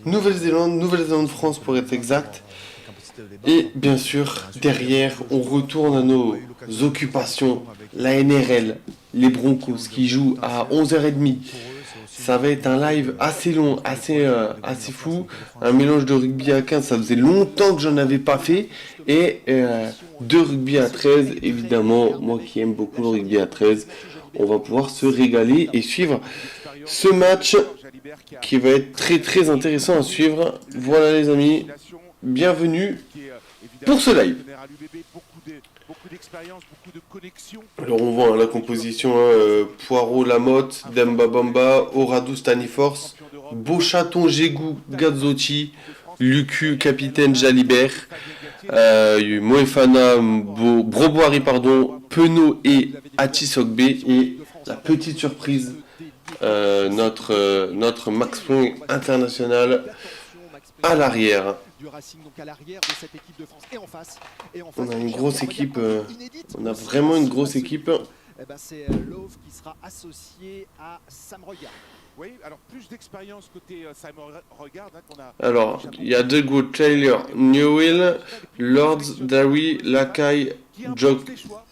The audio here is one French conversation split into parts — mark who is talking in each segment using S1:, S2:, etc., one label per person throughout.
S1: Nouvelle-Zélande-France pour être exact. Et bien sûr, derrière, on retourne à nos occupations. La NRL, les Broncos qui jouent à 11h30. Ça va être un live assez long, assez fou. Un mélange de rugby à 15, ça faisait longtemps que j'en avais pas fait. Et de rugby à 13, évidemment, moi qui aime beaucoup le rugby à 13, on va pouvoir se régaler et suivre ce match qui va être très intéressant à suivre. Voilà les amis, bienvenue pour ce live. Alors on voit la composition, Poirot, Lamotte, Demba Bamba, Oradou, Staniforce, Beauchaton, Gégou, Gazzotti, Lucu, Capitaine, Jalibert, Moefana, Broboari, pardon, Penaud et Atisogbe. Et la petite surprise, notre Max Plong international à l'arrière. On a une grosse équipe, on a vraiment une grosse équipe.
S2: C'est Love qui sera associé à Sam Regard. Oui, alors plus d'expérience côté Sam Regard.
S1: Alors, il y a deux goûts, Taylor, Newell, Lords, Darry, Lakai,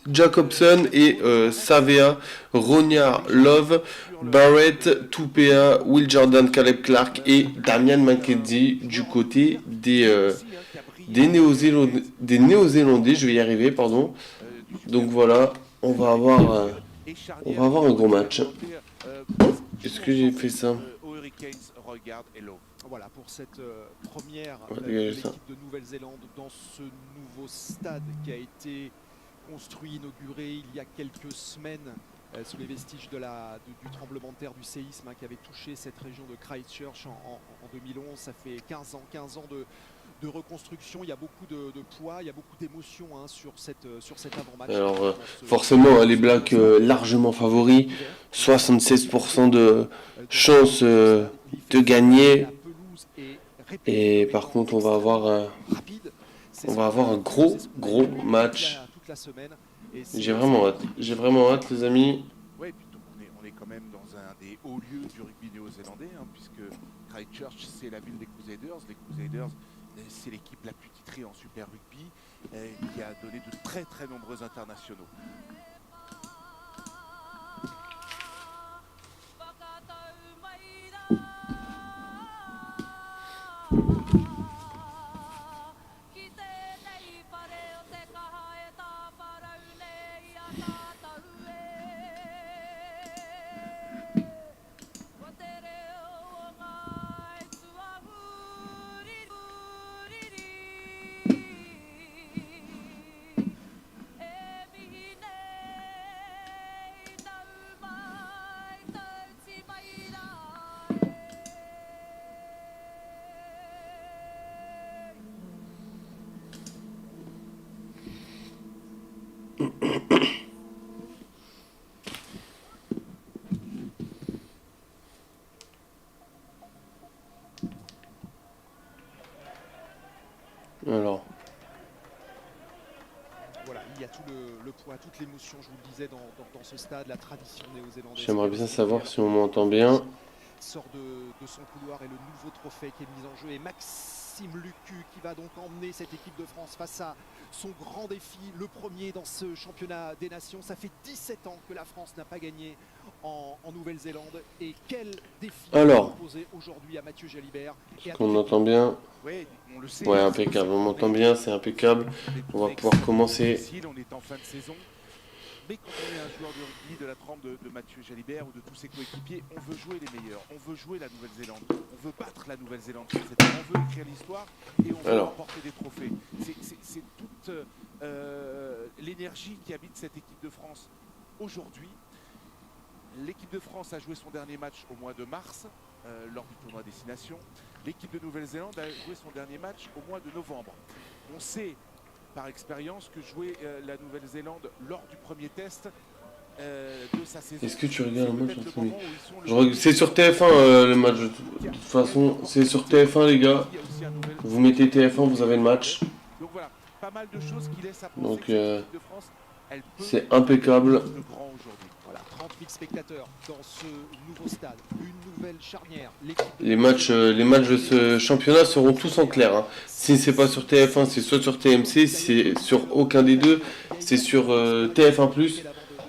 S1: Jacobson et Savea, Rognard, Love, Barrett, Tupea, Will Jordan, Caleb Clark et Damian Mackenzie du côté des Néo-Zélandais, je vais y arriver, pardon. Donc voilà, on va avoir un gros match. Est-ce que j'ai fait ça?
S2: Voilà pour cette première
S1: de
S2: l'équipe de Nouvelle-Zélande dans ce nouveau stade qui a été construit, inauguré il y a quelques semaines sous les vestiges du tremblement de terre, du séisme qui avait touché cette région de Christchurch en 2011. Ça fait 15 ans de reconstruction. Il y a beaucoup de poids, il y a beaucoup d'émotions sur cet avant-match.
S1: Alors forcément les Blacks largement favoris, 76% de chance de gagner. Et par contre on va avoir un gros match. J'ai vraiment hâte les amis.
S2: Ouais, on est quand même dans un des hauts lieux du rugby néo-zélandais, puisque Christchurch c'est la ville des Crusaders. Les Crusaders c'est l'équipe la plus titrée en Super Rugby qui a donné de très nombreux internationaux.
S1: Alors.
S2: Voilà, il y a tout le poids, toute l'émotion, je vous le disais, dans ce stade, la tradition néo-zélandaise.
S1: J'aimerais bien savoir si on m'entend bien.
S2: Sort de son couloir et le nouveau trophée qui est mis en jeu. Et Maxime Lucu qui va donc emmener cette équipe de France face à son grand défi, le premier dans ce championnat des nations. Ça fait 17 ans que la France n'a pas gagné en Nouvelle-Zélande. Et quel défi posé aujourd'hui à Mathieu Jalibert.
S1: Est-ce qu'on entend bien?
S2: Oui, on le sait.
S1: Ouais, impeccable, on m'entend bien, c'est impeccable. On va pouvoir commencer.
S2: On est en fin de saison. Mais quand on est un joueur de rugby de la trempe de Mathieu Jalibert ou de tous ses coéquipiers, on veut jouer les meilleurs, on veut jouer la Nouvelle-Zélande, on veut battre la Nouvelle-Zélande, on veut écrire l'histoire et on veut remporter des trophées. C'est toute l'énergie qui habite cette équipe de France aujourd'hui. L'équipe de France a joué son dernier match au mois de mars lors du tournoi Destination. L'équipe de Nouvelle-Zélande a joué son dernier match au mois de novembre. On sait par expérience que jouer la Nouvelle-Zélande lors du premier test de sa saison.
S1: Est-ce que tu regardes le match? C'est sur TF1 le match. De toute façon, c'est sur TF1 les gars. Vous mettez TF1, vous avez le match.
S2: Donc voilà, pas mal de choses qui laissent à penser
S1: donc,
S2: que l'équipe de France elle peut
S1: C'est impeccable.
S2: le grand aujourd'hui. Voilà, 30 000 spectateurs dans ce nouveau stade, une nouvelle charnière.
S1: Les matchs de ce championnat seront tous en clair, hein. Si c'est pas sur TF1, c'est soit sur TMC, si c'est sur aucun des deux, c'est sur TF1+.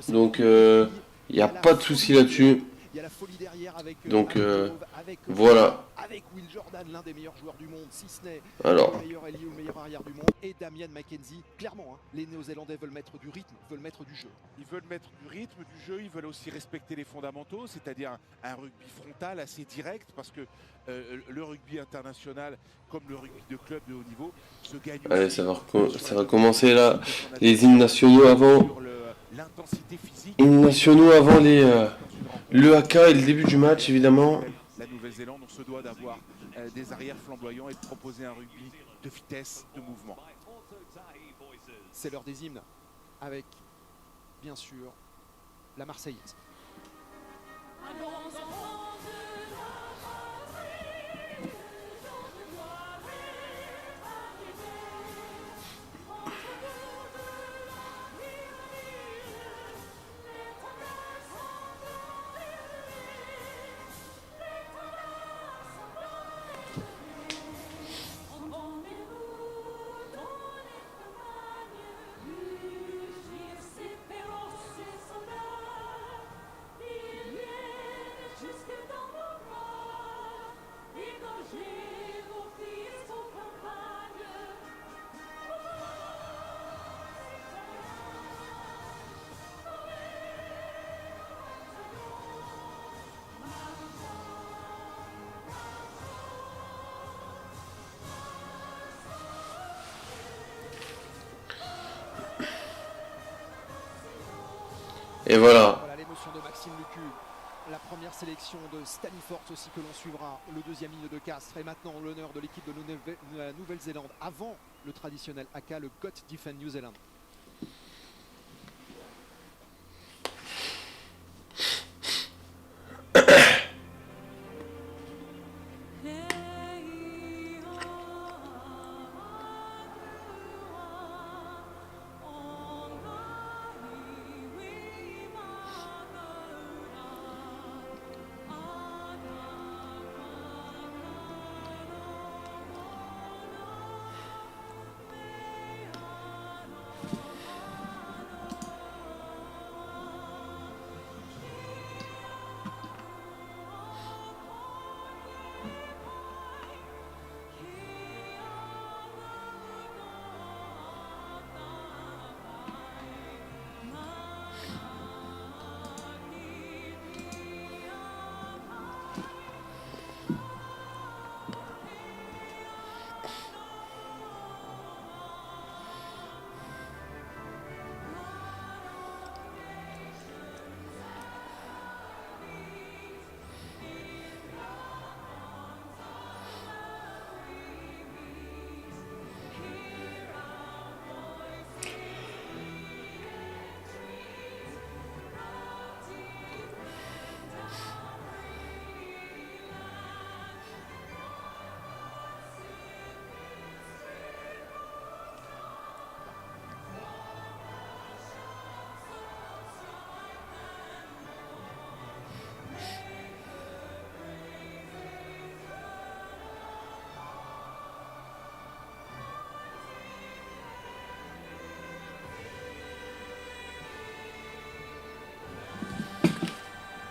S1: Donc il n'y a pas de souci là-dessus.
S2: Il y a la folie derrière avec
S1: Donc
S2: avec
S1: voilà.
S2: avec Will Jordan, l'un des meilleurs joueurs du monde, si ce n'est
S1: Alors,
S2: le meilleur ailier ou le meilleur arrière du monde, et Damien McKenzie. Clairement, hein, les Néo-Zélandais veulent mettre du rythme, veulent mettre du jeu.
S3: Ils veulent mettre du rythme, du jeu, ils veulent aussi respecter les fondamentaux, c'est-à-dire un rugby frontal assez direct, parce que le rugby international, comme le rugby de club de haut niveau, se gagne.
S1: allez, ça va commencer là. Les hymnes nationaux avant.
S3: L'intensité physique.
S1: Hymnes nationaux avant le AK et le début du match, évidemment.
S3: La Nouvelle-Zélande, on se doit d'avoir des arrières flamboyants et de proposer un rugby de vitesse, de mouvement.
S2: C'est l'heure des hymnes, avec bien sûr la Marseillaise.
S1: Et voilà.
S2: Voilà l'émotion de Maxime Lucu. La première sélection de Stanifort aussi que l'on suivra, le deuxième hymne de Castres et maintenant l'honneur de l'équipe de la Nouvelle-Zélande avant le traditionnel AK, le Got Defend New Zealand.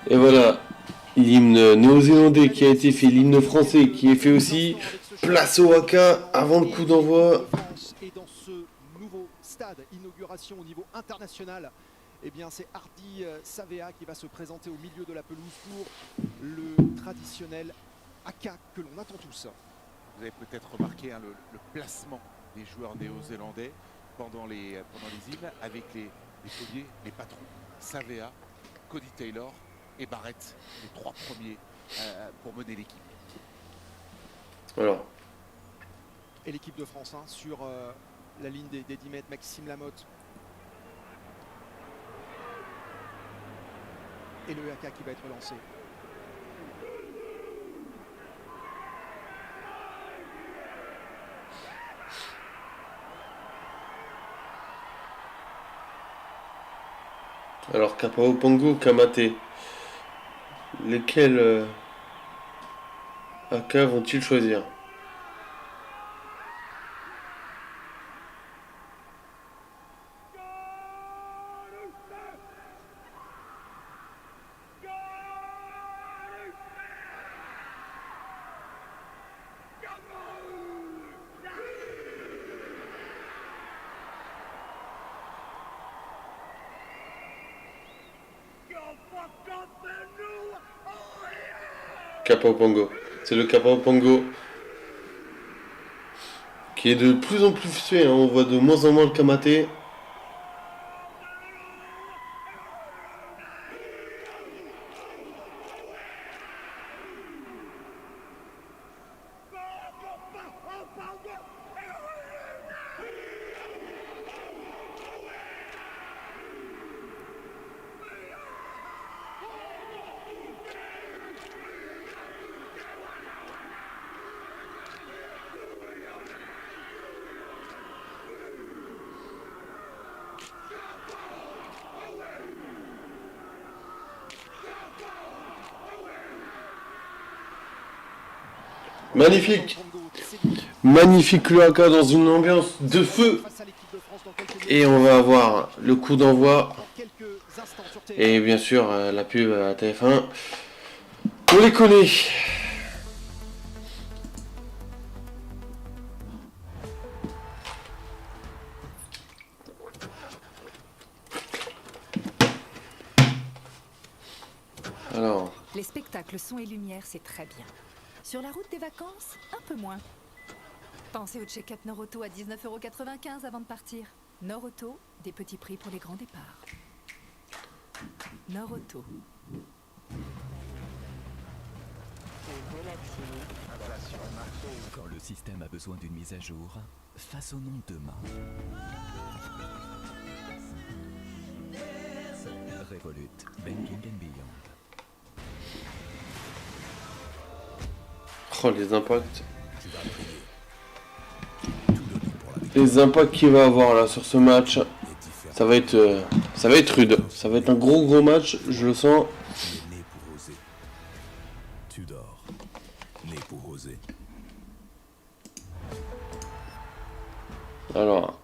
S1: Et voilà, l'hymne néo-zélandais qui a été fait, l'hymne français qui est fait aussi. Place au AK avant le coup d'envoi.
S2: Et dans ce nouveau stade, inauguration au niveau international, eh bien c'est Hardy Savea qui va se présenter au milieu de la pelouse pour le traditionnel AK que l'on attend tous.
S3: Vous avez peut-être remarqué hein, le placement des joueurs néo-zélandais pendant les hymnes avec les tauliers, les patrons, Savea, Cody Taylor et Barrett, les trois premiers pour mener l'équipe.
S1: Alors.
S2: Et l'équipe de France hein, sur la ligne des 10 mètres, Maxime Lamotte. Et le AK qui va être lancé.
S1: Alors, Kapao Pongo, Kamate. Lesquels AK vont-ils choisir? Kapao Pongo. C'est le Kapao Pongo qui est de plus en plus fait. Hein. On voit de moins en moins le Kamate. Magnifique. Magnifique cloaca dans une ambiance de feu. Et on va avoir le coup d'envoi. Et bien sûr la pub à TF1. On les connaît. Alors.
S4: Les spectacles son et lumière, c'est très bien. Sur la route des vacances, un peu moins. Pensez au check-up Nord-Auto à 19,95 € avant de partir. Nord-Auto, des petits prix pour les grands départs. Nord-Auto.
S5: Quand le système a besoin d'une mise à jour, façonnons demain. Revolut, Banking and Beyond.
S1: Oh, les impacts. Les impacts qu'il va avoir là sur ce match. Ça va être rude. Ça va être un gros match, je le sens.
S5: Né pour oser. Tu dors. Né pour oser.
S1: Alors.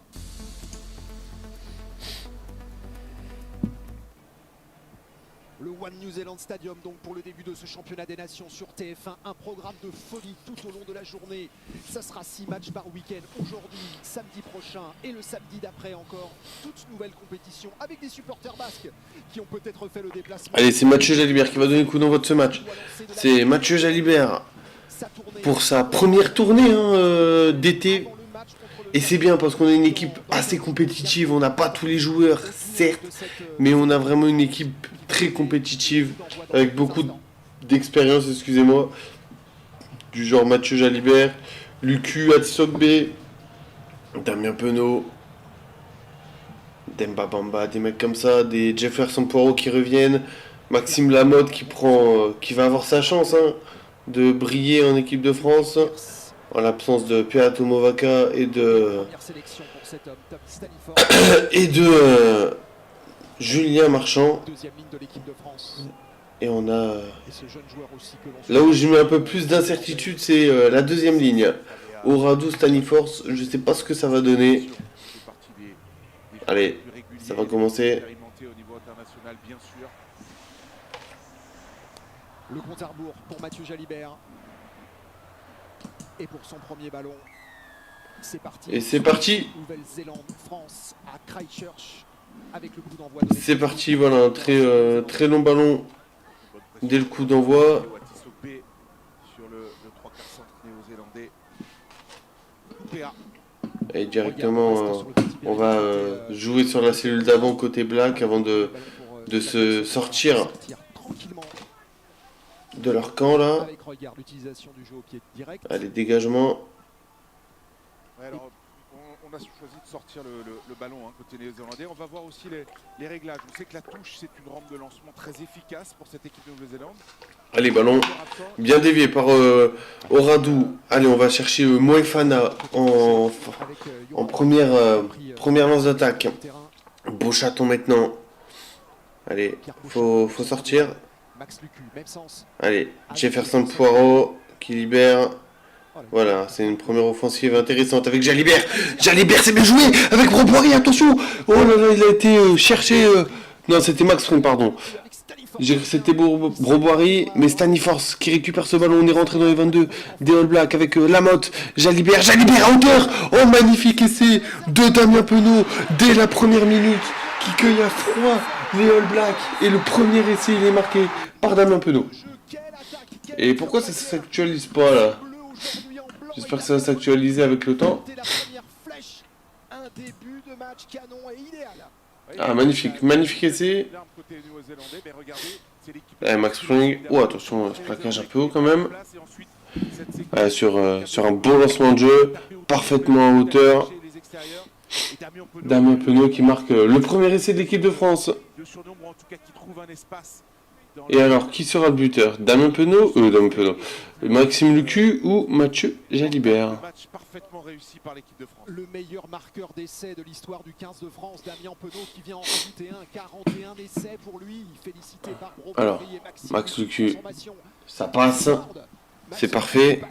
S2: Le One New Zealand Stadium donc pour le début de ce championnat des nations sur TF1, un programme de folie tout au long de la journée. Ça sera 6 matchs par week-end aujourd'hui, samedi prochain et le samedi d'après encore. Toute nouvelle compétition avec des supporters basques qui ont peut-être fait le déplacement.
S1: Allez, c'est Mathieu Jalibert qui va donner le coup d'envoi de ce match. C'est Mathieu Jalibert pour sa première tournée d'été. Et c'est bien parce qu'on a une équipe assez compétitive. On n'a pas tous les joueurs, certes, mais on a vraiment une équipe très compétitive avec beaucoup d'expérience, excusez-moi, du genre Mathieu Jalibert, Lucu, Atsogbe, Damien Penaud, Demba Bamba, des mecs comme ça, des Jefferson Poirot qui reviennent, Maxime Lamotte qui va avoir sa chance de briller en équipe de France. En l'absence de Peato Movaca et de Julien Marchand. Et on a là où j'ai mis un peu plus d'incertitude, c'est la deuxième ligne. Oradou, Staniforce, je sais pas ce que ça va donner. Allez, ça va commencer.
S2: Le compte à rebours pour Mathieu Jalibert. Et pour son premier ballon, c'est parti.
S1: Et c'est parti.
S2: Nouvelle Zélande, France à Christchurch avec le coup d'envoi.
S1: C'est parti, voilà, un très long ballon dès le coup d'envoi. Et directement, on va jouer sur la cellule d'avant côté black avant de se sortir de leur camp là. Allez, dégagement.
S3: Ouais, alors, on a choisi de sortir le ballon côté néo-zélandais. On va voir aussi les réglages. On sait que la touche, c'est une rampe de lancement très efficace pour cette équipe de Nouvelle-Zélande.
S1: Allez, ballon bien dévié par Oradou. Allez, on va chercher Moefana en première lance d'attaque. Beau chaton maintenant. Allez, faut sortir.
S2: Max Lucu, même sens.
S1: Allez, Jefferson Poirot qui libère. Voilà, c'est une première offensive intéressante avec Jalibert. Jalibert, c'est bien joué avec Broboiry, attention. Oh là là, il a été cherché. Non, c'était Max Spring, pardon. J'ai cru que c'était Broboiry, mais Staniforce qui récupère ce ballon. On est rentré dans les 22 des All Blacks avec Lamotte. Jalibert à hauteur. Oh, magnifique essai de Damien Penaud dès la première minute qui cueille à froid les All Blacks. Et le premier essai, il est marqué par Damien Penaud. Et pourquoi ça s'actualise pas là? J'espère que ça va s'actualiser avec le temps. Ah, magnifique, magnifique essai. Max Spring. Oh, attention, ce plaquage un peu haut quand même. Sur un bon lancement de jeu, parfaitement en hauteur. Damien Penaud qui marque le premier essai de l'équipe de France. Et alors, qui sera le buteur? Damien Penaud, Maxime Lucu ou Mathieu Jalibert?
S2: Le meilleur marqueur d'essai de l'histoire du 15 de France, Damien Penaud, qui vient en rajouter un, 41 essais pour lui, félicité par Broncos.
S1: Alors, Max Lucu, ça passe, c'est parfait.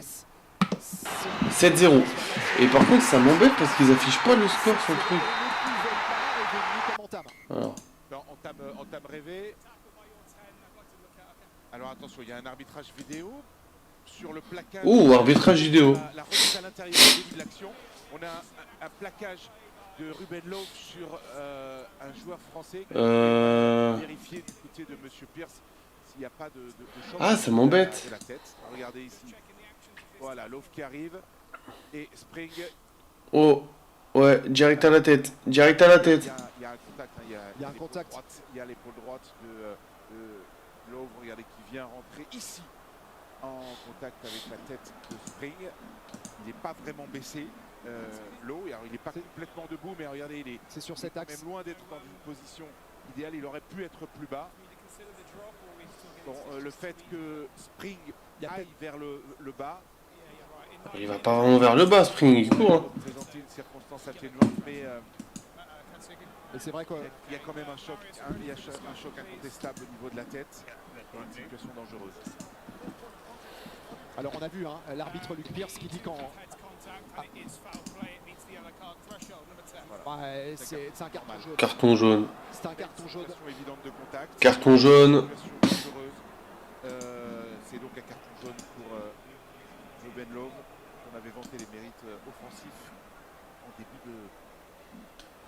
S1: 7-0. Et par contre, ça m'embête parce qu'ils affichent pas le score sur le truc. Alors.
S3: Entame rêvé. Alors attention, il y a un arbitrage vidéo sur le plaquage.
S1: Oh, arbitrage vidéo.
S3: La remise à l'intérieur au début de l'action. On a un plaquage de Ruben Love sur un joueur français. Vérifier du côté de Monsieur Pierce s'il n'y a pas de choc.
S1: Ah, ça m'embête.
S3: De la tête. Regardez ici. Voilà, Love qui arrive. Et Spring.
S1: Oh, ouais, direct à la tête. Direct à la tête.
S3: Il y a un contact. Hein, il y a un contact. Il y a l'épaule droite de Love, regardez, qui vient rentrer ici en contact avec la tête de Spring. Il n'est pas vraiment baissé. Lowe, alors il n'est pas complètement debout, mais regardez, c'est sur cet axe. Même loin d'être dans une position idéale, il aurait pu être plus bas. Bon, le fait que Spring aille vers le bas.
S1: Il va pas vraiment vers le bas, Spring, il court. Hein.
S3: Présenter une circonstance atténuante, mais
S2: c'est vrai qu'il
S3: y a quand même un choc, il y a un choc incontestable au niveau de la tête. Dans une situation dangereuse.
S2: Alors on a vu hein, l'arbitre Luc Pierce qui dit qu'en... Ouais, c'est un carton jaune.
S1: Carton jaune.
S2: C'est un carton jaune.
S3: Évidente de contact.
S1: Carton jaune.
S3: C'est donc un carton jaune pour Ruben Love. On avait vanté les mérites offensifs en début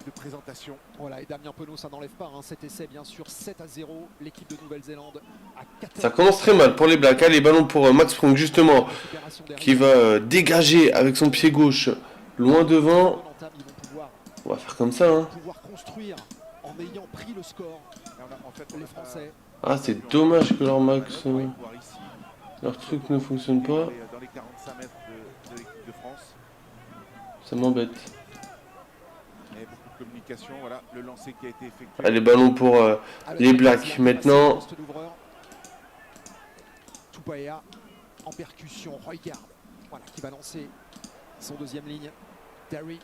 S3: de présentation.
S2: Voilà, et Damien Penaud, ça n'enlève pas hein, cet essai, bien sûr. 7-0, l'équipe de Nouvelle Zélande à 14.
S1: Ça commence très mal pour les Blacks. Allez, ballon pour Max Spring, justement, qui va dégager avec son pied gauche loin devant. On va faire comme ça. Hein.
S2: Pouvoir construire en ayant pris le score. Les Français.
S1: Ah, c'est dommage que leur Max, leur truc ne fonctionne pas.
S3: Dans les 45 mètres de l'équipe de France.
S1: Ça m'embête.
S3: Communication, voilà, le lancer qui a été effectué.
S1: Allez, ballon pour les Blacks maintenant.
S2: Tupaya en percussion, regarde, voilà, qui va lancer son deuxième ligne. Terry,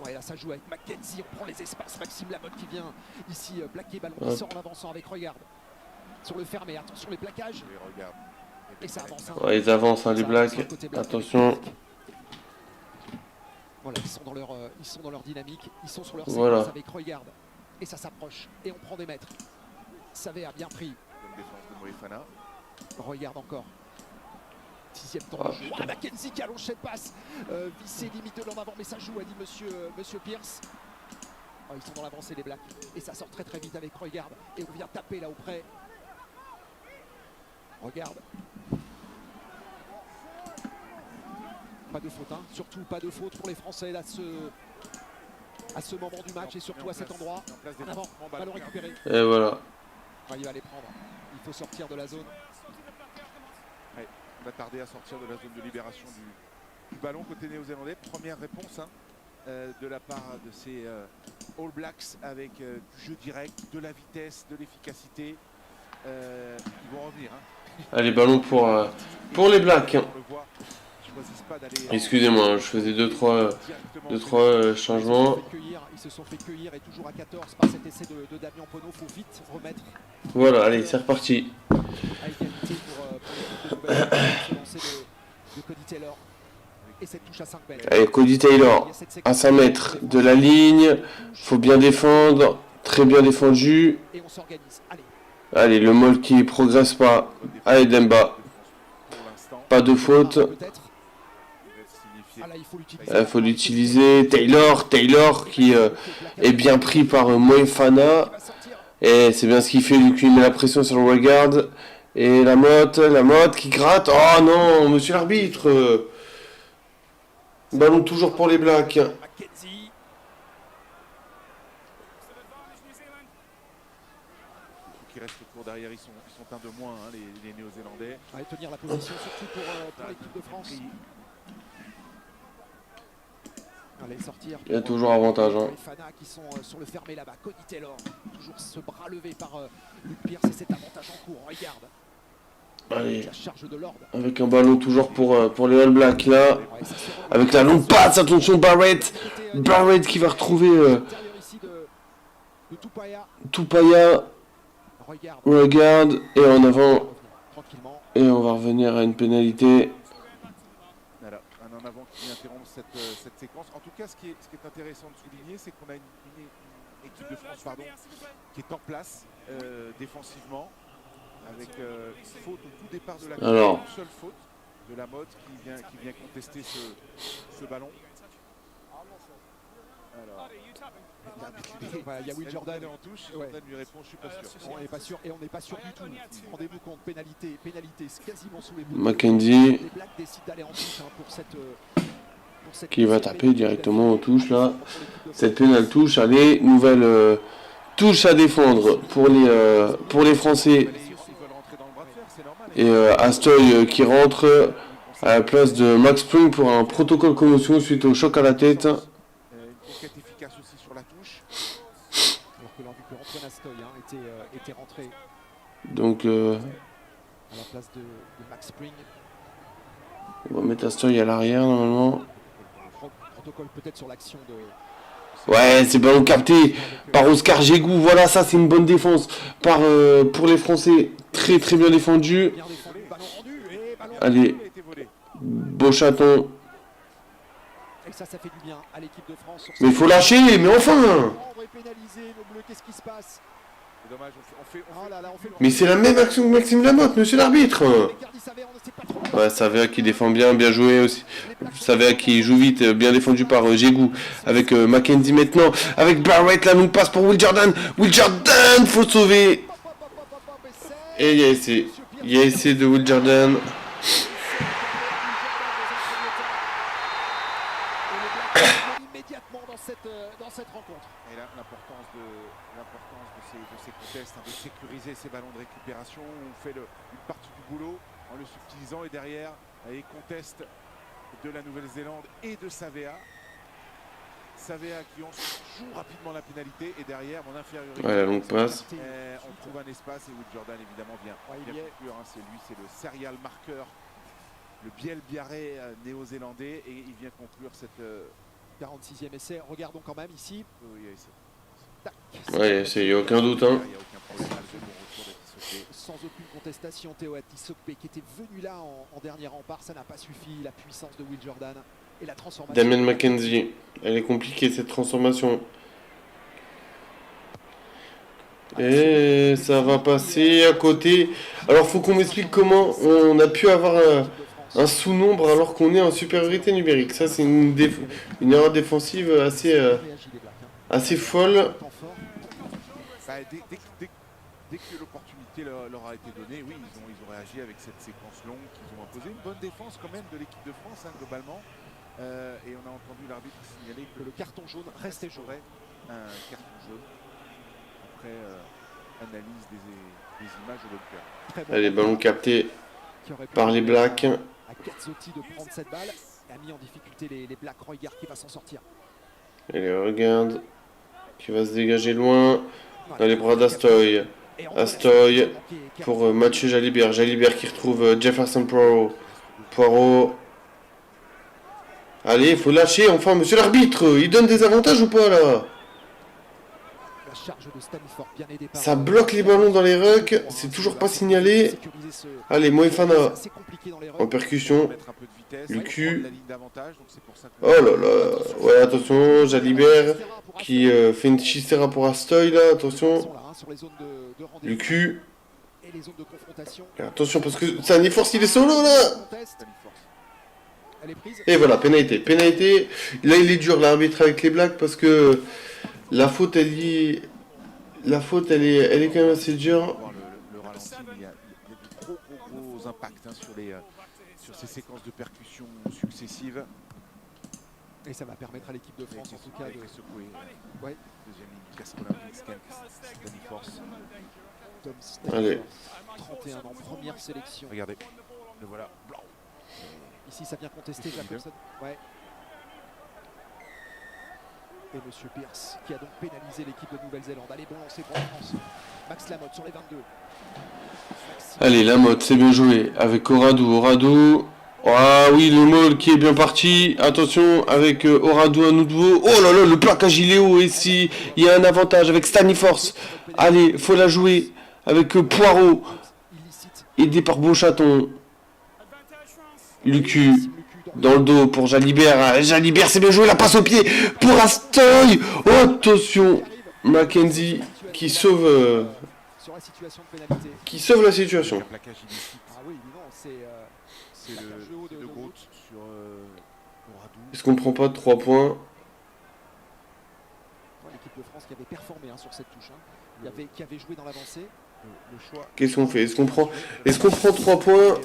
S2: ouais, là ça joue avec Mackenzie, on prend les espaces. Maxime Lamotte qui vient ici plaquer, ballon qui sort en avançant avec regarde. Sur le fermé, attention les plaquages. Et ça avance. Hein.
S1: Ouais, ils avancent, hein, les Blacks. Attention.
S2: Voilà, ils sont dans leur dynamique, ils sont sur leur séquence avec regarde. Et ça s'approche, et on prend des mètres. Savé a bien pris. Regarde encore. 6e temps de jeu. Mackenzie qui allonge cette passe. Vissé limite de l'en avant, mais ça joue, a dit monsieur Pierce. Oh, ils sont dans l'avancée les Blacks. Et ça sort très très vite avec regarde. Et on vient taper là auprès. Regarde. Pas de faute, hein. Surtout pas de faute pour les Français là, à ce moment du match et surtout à cet endroit. En avant, ballon récupéré.
S1: Et voilà.
S2: Il va les prendre. Il faut sortir de la zone.
S3: Ouais, on va tarder à sortir de la zone de libération du ballon côté néo-zélandais. Première réponse hein, de la part de ces All Blacks avec du jeu direct, de la vitesse, de l'efficacité. Ils vont revenir. Hein.
S1: Allez, ballon pour les Blacks. Hein.
S3: On le voit choisissent pas d'aller
S1: Excusez-moi, je faisais deux trois changements.
S2: Ils se sont fait cueillir et toujours à 14 par cet essai de Damien Penaud. Faut vite remettre
S1: Voilà, allez, c'est reparti.
S2: à égalité pour l'équipe de Nouvelle-Zélande. Se lancer de Cody Taylor. Et cette touche à 5 mètres.
S1: Allez, Cody Taylor, à 5 mètres de la ligne. Faut bien défendre. Très bien défendu.
S2: Et on s'organise. Allez.
S1: Allez, le Mol qui progresse pas. Allez, Demba. Pas de faute. Il faut l'utiliser. Taylor qui est bien pris par Moefana. Et c'est bien ce qu'il fait, lui qui met la pression sur le regard. Et la motte qui gratte. Oh non, monsieur l'arbitre. Ballon toujours pour les Blacks.
S3: Qui reste court derrière, ils sont un de moins, hein, les Néo-Zélandais.
S2: Allez, tenir la position surtout pour l'équipe de France. Allez, sortir.
S1: Il y a toujours avantage. Hein.
S2: Les Fana qui sont sur le fermé là-bas. Cody Taylor, toujours ce bras levé par Luc Pierce et cet avantage en cours. Regarde.
S1: Allez.
S2: La charge de l'ordre.
S1: Avec un ballon toujours pour les All Blacks là. Avec la longue passe, attention Barrett. Barrett qui va retrouver Tupaya. Regarde. Et en avant. Et on va revenir à une pénalité.
S3: Voilà, un en avant qui interrompt cette séquence. En tout cas, ce qui est intéressant de souligner, c'est qu'on a une équipe de France qui est en place défensivement. Avec une faute au tout départ de la course, une seule faute de la mode qui vient contester ce ballon. Alors,
S2: il y a Will Jordan
S3: en touche, Jordan lui répond, je suis pas sûr.
S2: On n'est pas sûr et on n'est pas sûr du tout. Rendez-vous compte, pénalité, c'est quasiment sous les bouts.
S1: Mackenzie
S2: Les Blacks décident d'aller en touche pour cette
S1: qui va taper directement en touche là. Cette pénale touche, allez, nouvelle touche à défendre pour les Français. Et Astoy qui rentre à la place de Max Spring pour un protocole commotion suite au choc à la tête.
S3: Une conquête efficace aussi sur la touche.
S2: Alors que l'arbitre Antoine Astoy était rentré.
S1: Donc
S2: à la place de Max Spring.
S1: On va mettre Astoy à l'arrière normalement.
S2: Protocole peut-être sur l'action de...
S1: Ouais, c'est ballon capté par Oscar Gégou. Voilà, ça c'est une bonne défense pour les Français. Très bien défendu. Allez, beau chaton.
S2: Et ça fait du bien à l'équipe de France.
S1: Mais il faut lâcher, mais enfin.
S2: Qu'est-ce qui se passe?
S3: C'est dommage,
S1: Mais c'est la même action que Maxime Lamotte, monsieur l'arbitre. Ouais, Savea qui défend bien joué aussi. Savea qui joue vite, bien défendu par Gégou. Avec Mackenzie maintenant. Avec Barrett, la longue passe pour Will Jordan. Will Jordan, faut sauver. Et il y a essai. Il y a essai de Will Jordan.
S2: Immédiatement dans cette rencontre.
S3: Et là, l'importance de ces contests, de sécuriser ces ballons de récupération. On fait une partie du boulot en le subtilisant et derrière, les contests de la Nouvelle-Zélande et de Savea. Savea qui joue rapidement la pénalité et derrière, mon infériorité.
S1: Ouais, la longue passe.
S3: On trouve un espace et Will Jordan évidemment vient conclure. Hein, c'est lui, c'est le serial marqueur, le Biel Biarré néo-zélandais et il vient conclure cette
S2: 46e essai. Regardons quand même ici.
S3: Oui, essai.
S1: Ouais, il n'y a aucun doute. Hein.
S3: Il n'y a aucun problème.
S2: Sans aucune contestation, Théo Atisokpe qui était venu là en dernier rempart, ça n'a pas suffi. La puissance de Will Jordan et la transformation.
S1: Damien Mackenzie, elle est compliquée cette transformation. Et ça va passer à côté. Alors faut qu'on m'explique comment on a pu avoir un sous-nombre alors qu'on est en supériorité numérique. Ça c'est une erreur défensive assez folle.
S3: Dès que l'opportunité leur a été donnée, oui, ils ont réagi avec cette séquence longue qu'ils ont imposée. Une bonne défense quand même de l'équipe de France, hein, globalement. Et on a entendu l'arbitre signaler que
S2: le carton jaune restait jaune.
S3: Un carton jaune. Après analyse des images de l'autre.
S1: Allez, ballon capté par les Blacks.
S2: À Katzotti de prendre cette balle. A mis en difficulté les Blacks. Regarde qui va s'en sortir.
S1: Allez, regarde. Qui va se dégager loin. Dans les bras d'Astoy. Astoy pour Mathieu Jalibert. Jalibert qui retrouve Jefferson Poirot. Allez, faut lâcher, enfin, monsieur l'arbitre. Il donne des avantages ou pas, là?
S2: La charge de Staniford, bien aidé par,
S1: Ça bloque les ballons dans les rucks. C'est toujours pas signalé.
S2: sécuriser ce-
S1: Allez, Moefana.
S2: c'est compliqué dans les rucks.
S1: En percussion.
S3: Mettre un peu de vitesse,
S1: Le cul.
S3: prendre la ligne d'avantage, donc c'est pour ça que...
S1: Oh là là. Ouais, attention, Jalibert qui fait une chistera pour Astoy, là. Attention.
S2: Sur les zones de rendez-vous
S1: Le cul.
S2: et les zones de confrontation.
S1: Et attention, parce que ça n'y force, il est solo, là.
S2: Conteste. Elle est prise.
S1: Et voilà, pénalité. Pénalité. Là, il est dur, l'arbitre avec les Blacks, parce que la faute, elle est quand même assez dure.
S3: Voir le ralenti, mais il y a de gros impacts hein, sur ces séquences de percussions successives.
S2: Et ça va permettre à l'équipe de France, en tout cas, de
S3: secouer.
S2: Ouais.
S3: Deuxième ligne, Cascola, Force.
S2: Tom
S1: Allez.
S2: Staniford, 31 ans, première sélection.
S3: Regardez, le voilà, blanc.
S2: Ici, ça vient contester Jacobson. Ouais. Et Monsieur Pierce, qui a donc pénalisé l'équipe de Nouvelle-Zélande. Allez, bon lancer pour la France. Max Lamotte sur les 22.
S1: Allez, la mode, c'est bien joué. Avec Oradou. Oradou. Ah oui, le maul qui est bien parti. Attention, avec Oradou à nouveau. Oh là là, le plaquage il est haut. Et si il y a un avantage avec Staniforce. Allez, faut la jouer. Avec Poirot.
S2: Illicite.
S1: Aidé par Beauchaton. Lucu. Dans le dos pour Jalibert. Jalibert, c'est bien joué. La passe au pied pour Astoy. Oh, attention. Mackenzie qui sauve,
S2: Sur la situation de pénalité.
S1: la situation.
S3: Un plaquage illicite,
S2: Ah oui, évidemment, c'est
S3: c'est le GOAT sur Oradou.
S1: Est-ce qu'on prend pas 3 points?
S2: l'équipe de France qui avait performé sur cette touche. Qui avait joué dans l'avancée.
S3: Le choix.
S1: Qu'est-ce qu'on fait? Est-ce qu'on prend 3 points?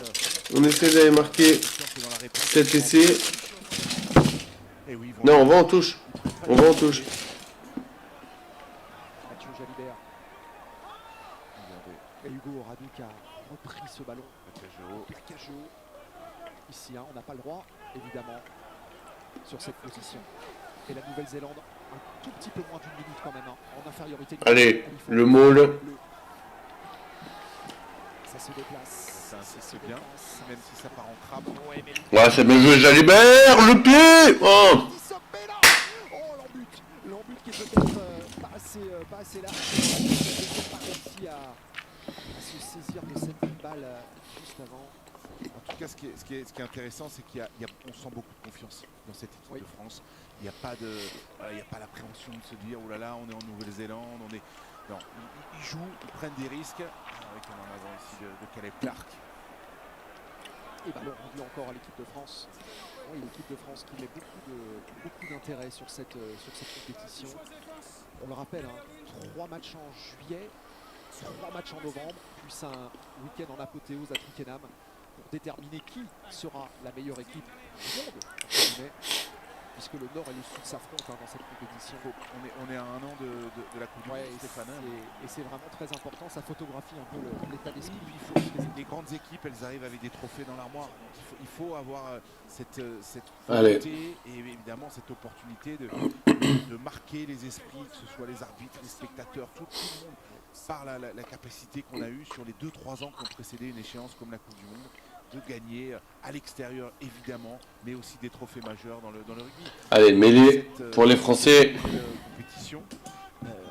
S1: On essaie d'aller marquer cet essai.
S3: Et oui,
S1: Non, on va en touche. On va en touche.
S2: Mathieu Jalibert. Et Hugo Oradou qui a repris ce ballon. Plaquage haut. Ici, on n'a pas le droit, évidemment, sur cette position. Et la Nouvelle-Zélande, un tout petit peu moins d'une minute quand même, en infériorité.
S1: Allez, le maul.
S2: Ça se déplace.
S3: Ça insiste bien, même si ça part en crabe.
S1: Ouais, c'est bien joué, Jalibert. Le pied. Oh.
S2: Oh, l'embut qui est peut-être pas assez large. Il n'a pas réussi à se saisir de cette balle juste avant.
S3: En tout cas, ce qui est intéressant, c'est qu'on sent beaucoup de confiance dans cette équipe de France. Il n'y a pas l'appréhension de se dire oh là là, on est en Nouvelle-Zélande, non, ils jouent, ils prennent des risques. Avec un en avant ici de Caleb Clark.
S2: Et ballon rendu encore à l'équipe de France. Oui, l'équipe de France qui met beaucoup d'intérêt sur cette compétition. On le rappelle, 3 matchs en juillet, 3 matchs en novembre, plus un week-end en apothéose à Twickenham pour déterminer qui sera la meilleure équipe du monde, puisque le Nord et le Sud s'affrontent dans cette compétition.
S3: On est à un an de la Coupe du Monde, Stéphane.
S2: Et c'est vraiment très important, ça photographie un peu l'état d'esprit.
S3: Les grandes équipes, elles arrivent avec des trophées dans l'armoire. Il faut avoir cette
S1: Allez.
S3: volonté et évidemment cette opportunité de marquer les esprits, que ce soit les arbitres, les spectateurs, tout le monde, par la capacité qu'on a eue sur les 2-3 ans qui ont précédé une échéance comme la Coupe du Monde, de gagner à l'extérieur évidemment, mais aussi des trophées majeurs dans le rugby.
S1: Allez, mêlée pour les Français.
S3: Cette compétition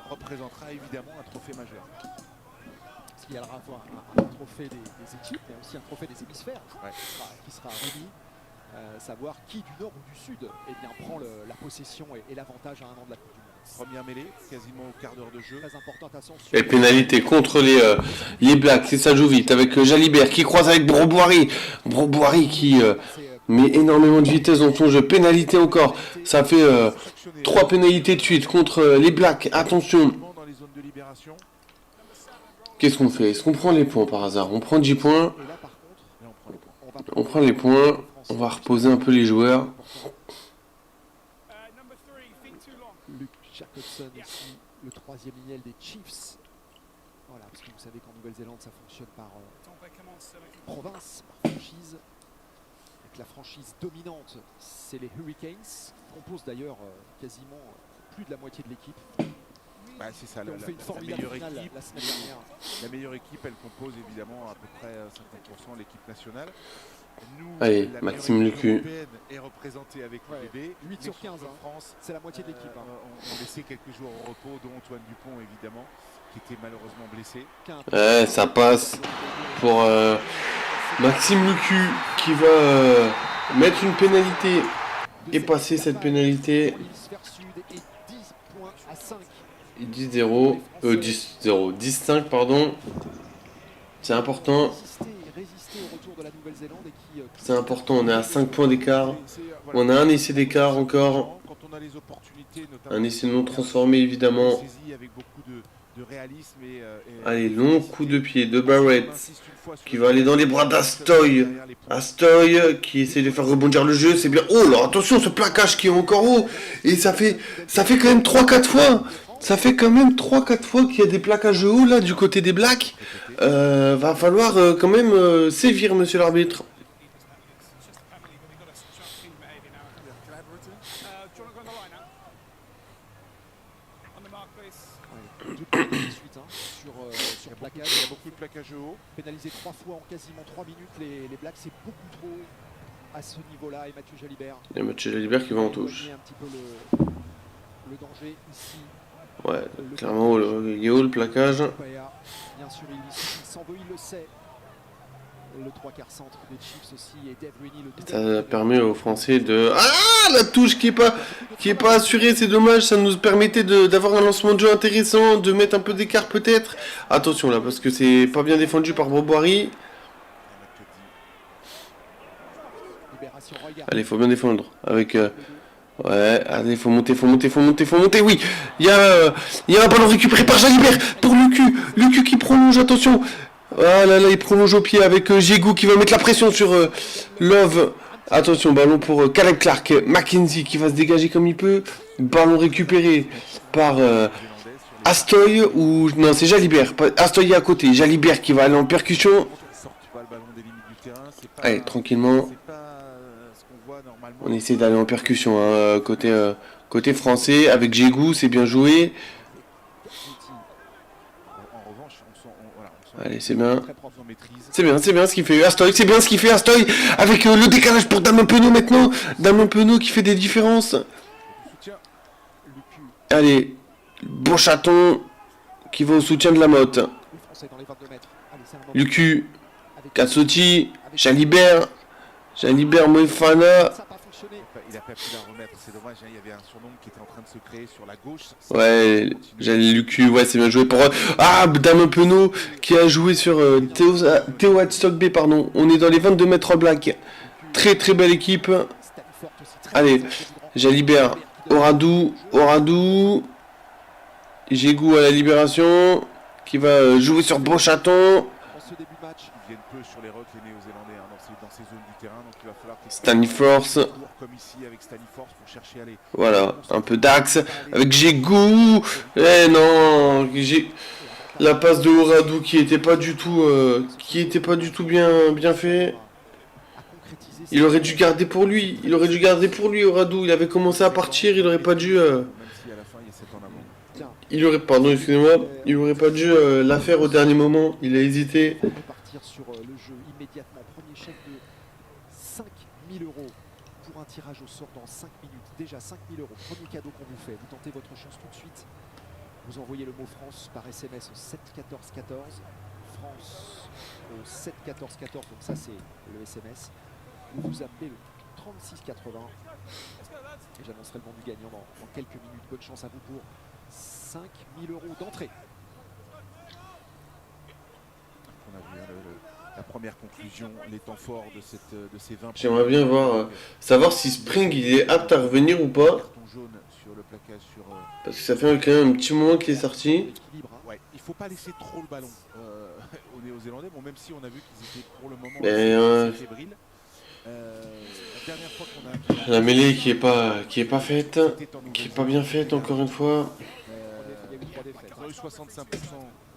S3: représentera évidemment un trophée majeur.
S2: Parce qu'il y aura un trophée des équipes, mais aussi un trophée des hémisphères qui sera remis. Savoir qui du Nord ou du Sud prend la possession et l'avantage à un an de la Coupe du Monde.
S3: Première mêlée, quasiment au quart d'heure de jeu.
S2: Très important, attention.
S1: Et pénalité contre les Blacks, c'est ça joue vite, avec Jalibert qui croise avec Broboiry. Broboiry qui met énormément de vitesse dans son jeu. Pénalité encore, ça fait 3 pénalités de suite contre les Blacks. Attention.
S3: Dans les zones de libération.
S1: Qu'est-ce qu'on fait? Est-ce qu'on prend les points par hasard? On prend 10 points.
S2: Et là, par contre,
S1: On prend les points. On va reposer un peu les joueurs.
S2: Luke Jacobson ici, le 3e lignel des Chiefs. Voilà, parce que vous savez qu'en Nouvelle-Zélande, ça fonctionne par province, par franchise. Donc la franchise dominante, c'est les Hurricanes, qui composent d'ailleurs quasiment plus de la moitié de l'équipe.
S3: C'est ça,
S2: On fait une formidable finale la semaine dernière.
S3: La meilleure équipe, elle compose évidemment à peu près 50% l'équipe nationale. Nous,
S1: Allez,
S3: la
S1: Maxime
S3: meilleure équipe
S1: Lucu.
S3: européenne est représentée avec le bébé.
S2: 8 sur 15,
S3: L'équipe de
S2: hein.
S3: France,
S2: C'est la moitié de l'équipe. Hein.
S3: on laissé quelques joueurs au repos, dont Antoine Dupont évidemment, qui était malheureusement blessé.
S1: Ouais, ça passe pour Maxime Lucu qui va mettre une pénalité et passer cette pénalité. 10-0, 10-0, 10-5 pardon. C'est important. C'est important, on est à 5 points d'écart. On a un essai d'écart encore. Un essai non transformé évidemment. Allez, long coup de pied de Barrett qui va aller dans les bras d'Astoy. Astoy qui essaie de faire rebondir le jeu, c'est bien. Oh là, attention, ce plaquage qui est encore haut. Et ça fait quand même 3-4 fois. Ça fait quand même 3-4 fois qu'il y a des plaquages hauts là du côté des Blacks. Va falloir quand même sévir, monsieur l'arbitre.
S2: Sur plaquage.
S3: Il y a beaucoup de plaquages haut.
S2: Pénalisé 3 fois en quasiment 3 minutes. Les Blacks, c'est beaucoup trop à ce niveau-là. Et Mathieu Jalibert.
S1: Il y a Mathieu Jalibert qui va en touche.
S2: Un petit peu le danger ici.
S1: Ouais, clairement, il est haut le plaquage.
S2: Bien sûr, il s'en veut, il le sait. Le 3/4 centre des Chiefs aussi et Dave Rooney,
S1: ça permet aux Français de... Ah, la touche qui est pas assurée, c'est dommage. Ça nous permettait d'avoir un lancement de jeu intéressant, de mettre un peu d'écart peut-être. Attention là, parce que c'est pas bien défendu par Boboiry. Allez, faut bien défendre. Avec... Ouais, allez, faut monter, oui. Il y a un ballon récupéré par Jalibert pour Lucu qui prolonge, attention. Ah là là, il prolonge au pied avec Jégou qui va mettre la pression sur Love. Attention, ballon pour Caleb Clark. Mackenzie qui va se dégager comme il peut. Ballon récupéré par Astoy ou... Non, c'est Jalibert. Astoy est à côté. Jalibert qui va aller en percussion. Allez, tranquillement. On essaie d'aller en percussion hein, côté français avec Jégou, c'est bien joué. Allez, c'est bien. C'est bien ce qu'il fait Astoy. C'est bien ce qu'il fait Astoy. Avec le décalage pour Damien Penaud maintenant. Damien Penaud qui fait des différences. Allez, bon chaton qui va au soutien de la motte. Lucu, Katsoti, Jalibert, Moefana.
S3: Il a pas pu la remettre, c'est dommage, hein, il y avait un surnom qui était en train de se créer sur la gauche.
S1: Ouais, Lucu, ouais, c'est bien joué pour... Ah, Damien Penaud qui a joué sur Théo Hadstock pardon. On est dans les 22 mètres en black. Très très belle équipe. Allez, Jalibert, Oradou. Jégou à la libération. Qui va jouer sur Beauchaton.
S3: Ils viennent peu sur les rocs, les Néo-Zélandais, hein, dans ces zones du terrain, donc il va falloir
S1: Staniforce.
S3: Comme ici avec Staniforce pour chercher à aller.
S1: Voilà, un peu d'axe avec Jégou. Eh non, la passe de Oradou qui était pas du tout bien fait. Il aurait dû garder pour lui. Oradou. Il avait commencé à partir, il aurait pas dû. Il aurait pas dû la faire au dernier moment. Il a hésité.
S2: Sur le jeu immédiatement. Premier chèque de 5 000 € pour un tirage au sort dans 5 minutes. Déjà 5 000 €. Premier cadeau qu'on vous fait. Vous tentez votre chance tout de suite. Vous envoyez le mot France par SMS au 7 14 14. France au 7 14 14. Donc ça c'est le SMS. Vous appelez le 36 80. Et j'annoncerai le nom du gagnant dans quelques minutes. Bonne chance à vous pour 5 000 € d'entrée.
S3: On a vu la première conclusion, les temps forts de ces 20.
S1: J'aimerais bien savoir si Spring il est apte à revenir ou pas. Parce que ça fait quand même un petit moment qu'il est sorti.
S3: Ouais, il faut pas laisser trop le ballon aux Néo-Zélandais. Bon, même si on a vu qu'ils étaient pour le moment assez fébriles. La dernière fois qu'on a...
S1: La mêlée qui est pas faite, qui est pas bien faite encore une fois.
S3: On a eu 65%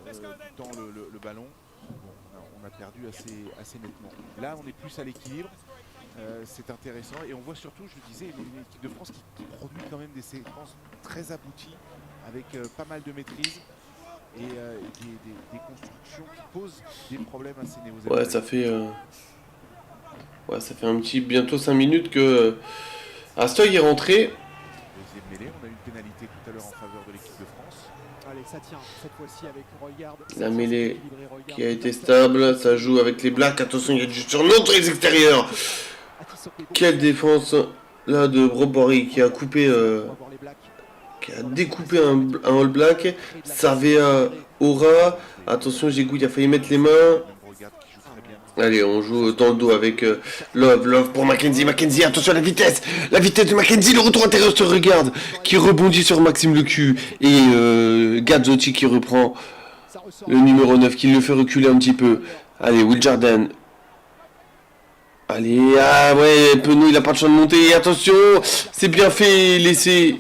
S3: du temps le ballon. Bon, on a perdu assez nettement. Là, on est plus à l'équilibre. C'est intéressant. Et on voit surtout, je le disais, une équipe de France qui produit quand même des séquences très abouties, avec pas mal de maîtrise et des constructions qui posent des problèmes à ces Néo-Zélandais.
S1: Ouais, ça fait... Ouais, ça fait bientôt 5 minutes que Astoy est rentré.
S3: Deuxième mêlée, on a eu une pénalité tout à l'heure en faveur de l'équipe de France.
S2: Allez, ça tient cette fois-ci avec Royard.
S1: La mêlée qui a été stable, ça joue avec les Blacks. Attention, il y a du surnom sur les extérieurs. Quelle défense là de Broberry qui a coupé, qui a découpé un All Black. Savea, Aura. Attention, Gégou, il a failli mettre les mains. Allez, on joue dans le dos avec Love pour Mackenzie. Mackenzie, attention à la vitesse de Mackenzie, le retour intérieur se regarde, qui rebondit sur Maxime Lecu. Et Gazzotti qui reprend le numéro 9, qui le fait reculer un petit peu. Allez, Will Jordan. Allez, ah ouais, Penaud, il a pas de chance de monter. Attention, c'est bien fait, l'essai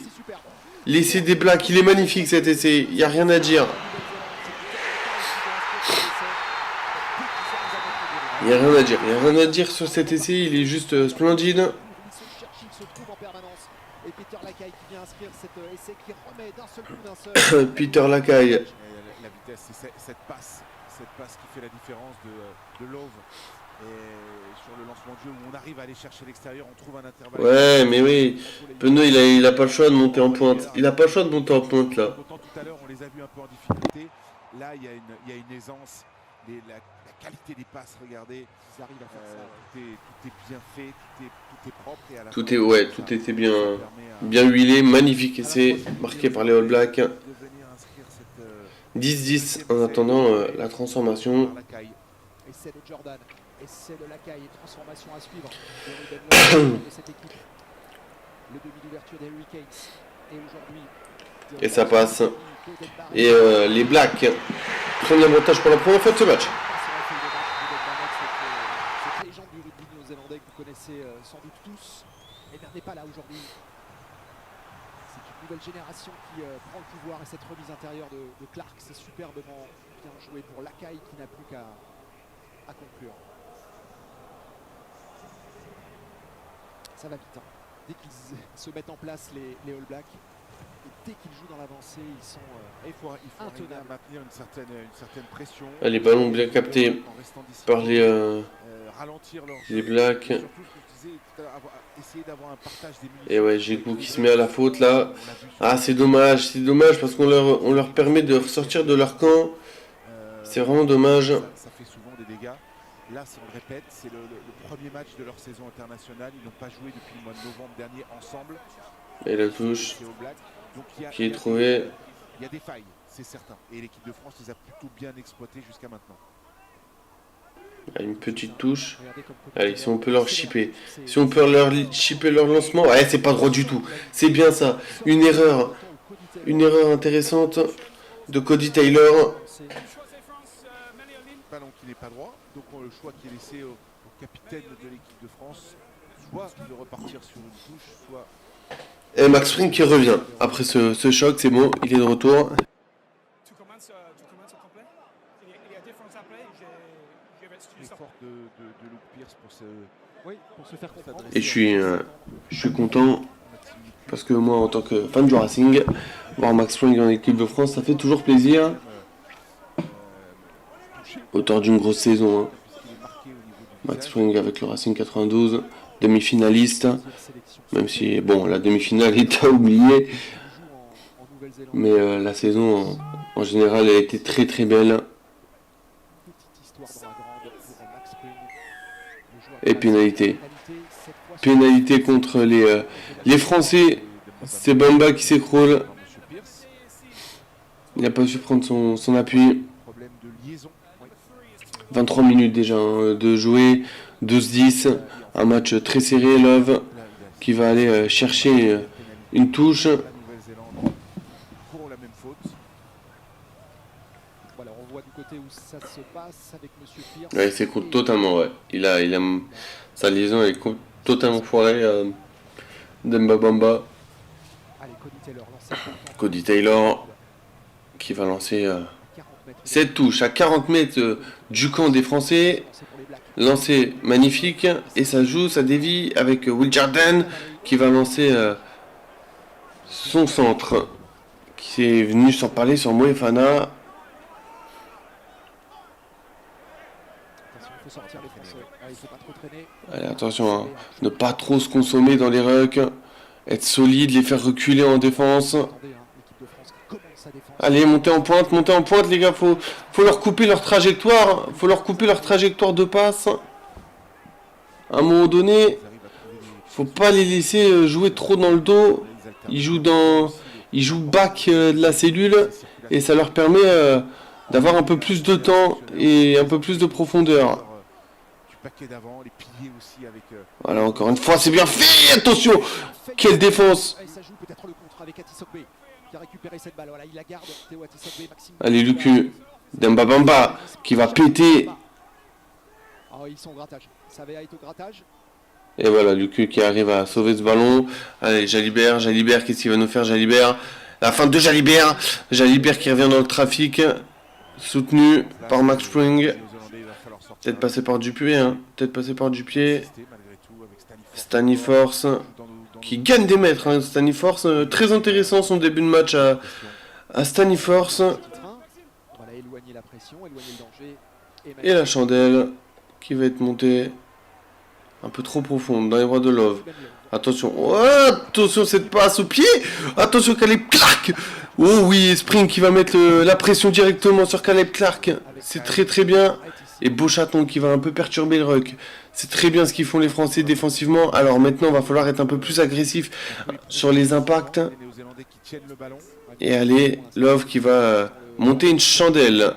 S1: des Blacks, il est magnifique cet essai, il n'y a rien à dire. Il n'y a rien à dire sur cet essai, il est juste splendide. Peter Lacaille.
S3: La vitesse, c'est cette passe qui fait la différence de Love. Et sur le lancement de jeu où on arrive à aller chercher l'extérieur, on trouve un intervalle.
S1: Ouais, mais oui, Penaud, il a pas le choix de monter en pointe. Il a pas le choix de monter en pointe là.
S3: Autant tout à l'heure, on les a vus un peu en difficulté. Là, il y a une aisance. La qualité des passes, regardez, ils arrivent à faire ça. Tout est bien fait, tout est propre. Et à la fin,
S1: Tout était bien huilé, magnifique essai, marqué par les All Blacks. 10-10 en attendant la transformation.
S2: Essai de Jordan, essai de Lacaille, transformation à suivre. De cette équipe. Le demi d'ouverture des Hurricanes. Et aujourd'hui.
S1: Et ça passe. Et les Blacks prennent l'avantage pour la première fois de ce match.
S2: Cette légende du rugby néo-zélandais que vous connaissez sans doute tous, eh bien, n'est pas là aujourd'hui. C'est une nouvelle génération qui prend le pouvoir et cette remise intérieure de Clark, c'est superbement bien joué pour Lacaille qui n'a plus qu'à conclure. Ça va vite. Hein. Dès qu'ils se mettent en place les All Blacks, et dès qu'ils jouent dans l'avancée, ils sont
S3: il faut arriver à maintenir une certaine pression.
S1: Les ballons bien captés par les Blacks. Et ouais, Gégou qui se met à la faute là. Ah, c'est dommage parce qu'on leur permet de ressortir de leur camp. C'est vraiment dommage.
S3: Ça fait souvent des dégâts. Là, si on le répète, c'est le premier match de leur saison internationale. Ils n'ont pas joué depuis le mois de novembre dernier ensemble.
S1: Et la touche qui est trouvée.
S3: Il y a des failles, c'est certain. Et l'équipe de France les a plutôt bien exploitées jusqu'à maintenant.
S1: Une petite touche. Allez, si on peut leur chipper. Si on peut leur chipper leur lancement. Ouais, c'est pas droit du tout. C'est bien ça. Une erreur intéressante de Cody Taylor.
S3: Ballon qui n'est pas droit. Donc le choix qui est laissé au capitaine de l'équipe de France. Soit de repartir sur une touche, soit...
S1: Et Max Spring qui revient. Après ce choc, c'est bon, il est de retour. Et je suis content parce que moi, en tant que fan du Racing, voir Max Spring en équipe de France, ça fait toujours plaisir. Auteur d'une grosse saison. Hein. Max Spring avec le Racing 92, demi-finaliste. Même si, bon, la demi-finale est à oublier. Mais la saison, en général, elle a été très très belle. Et pénalité. Pénalité contre les Français. C'est Bamba qui s'écroule. Il n'a pas su prendre son appui. 23 minutes déjà hein, de jouer. 12-10. Un match très serré. Love qui va aller chercher une touche. Ouais, il s'écroule totalement, ouais. Il a sa liaison est totalement foirée. Demba Bamba. Cody Taylor qui va lancer cette touche à 40 mètres du camp des Français. Lancé magnifique. Et ça joue, ça dévie avec Will Jordan qui va lancer son centre. Qui est venu sans parler sur Moefana.
S2: c'est pas trop traîné.
S1: Allez, attention, hein. Ne pas trop se consommer dans les rucks. Être solide, les faire reculer en défense.
S2: Attendez, hein, l'équipe de France qui commence à défendre.
S1: Allez, montez en pointe, les gars. Faut leur couper leur trajectoire. Faut leur couper leur trajectoire de passe. À un moment donné, faut pas les laisser jouer trop dans le dos. Ils jouent back de la cellule. Et ça leur permet d'avoir un peu plus de temps et un peu plus de profondeur.
S3: Du paquet d'avant, les piliers aussi avec.
S1: Voilà, encore une fois, c'est bien fait. Attention, quelle défense.
S2: Et ça joue peut-être le contre avec Atisogbe qui a récupéré cette balle. Voilà, il la garde. Théo Atisogbe, Maxime.
S1: Allez, Lucu. Demba Bamba qui va péter.
S2: Ah, ils sont au grattage. Savea est au grattage.
S1: Et voilà, Lucu qui arrive à sauver ce ballon. Allez, Jalibert, qu'est-ce qu'il va nous faire, Jalibert? La fin de Jalibert. Jalibert qui revient dans le trafic. Soutenu par Max Spring. Peut-être passé par Dupuis, hein. Staniforce qui gagne des mètres, hein. Staniforce, très intéressant son début de match à Staniforce.
S2: Voilà, éloigner la pression, éloigner le danger.
S1: Et la chandelle qui va être montée un peu trop profonde dans les bras de Love. Attention, oh, attention cette passe au pied. Attention Caleb Clark. Oh oui, Spring qui va mettre la pression directement sur Caleb Clark. C'est très très bien. Et Beauchaton qui va un peu perturber le ruck. C'est très bien ce qu'ils font les Français défensivement. Alors maintenant, il va falloir être un peu plus agressif sur les impacts. Et allez, Love qui va monter une chandelle.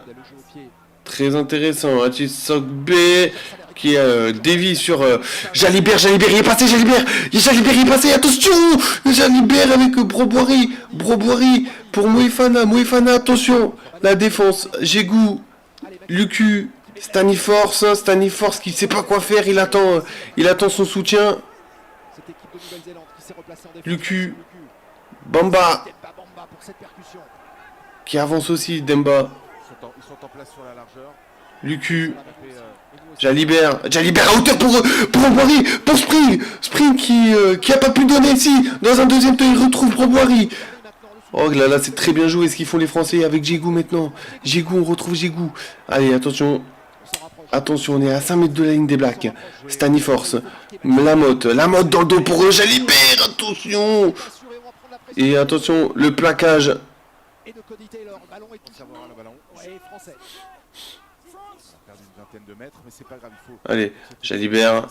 S1: Très intéressant. Atisogbe qui dévie sur Jalibert, il est passé, Jalibert, il est passé, attention, Jalibert avec Broboiry pour Moefana, attention, la défense, Jégou, Lucu, Staniforce qui sait pas quoi faire, il attend son soutien, Lucu, Bamba, qui avance aussi, Demba,
S3: Ils sont en place sur la largeur.
S1: Lucu, Jalibert à hauteur pour Broboiry, pour Spring qui a pas pu donner ici. Dans un deuxième temps, il retrouve Broboiry. Oh là, c'est très bien joué ce qu'ils font les Français avec Jégou maintenant. On retrouve Jégou. Allez, attention, on est à 5 mètres de la ligne des Blacks. Staniforce, Lamotte dans le dos pour Jalibert, attention. Et attention, le plaquage.
S3: De mètres, mais c'est pas grave, il faut...
S1: Allez, Jalibert,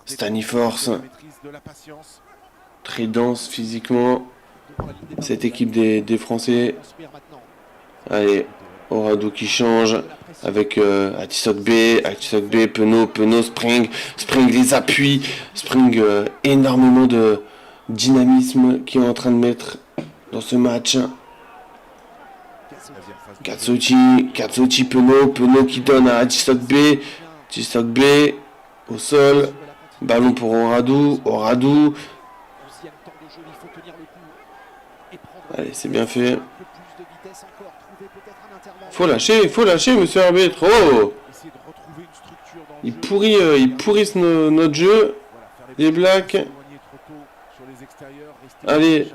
S1: Staniforce, très dense physiquement, cette équipe des Français. Allez, Oradou qui change avec Atisogbe, Penaud, Spring les appuis, énormément de dynamisme qui est en train de mettre dans ce match. Katsuchi, Penaud qui donne à Atisogbe au sol, ballon pour Oradou, allez c'est bien fait, faut lâcher monsieur arbitre, oh il pourrissent notre jeu, les Blacks, allez,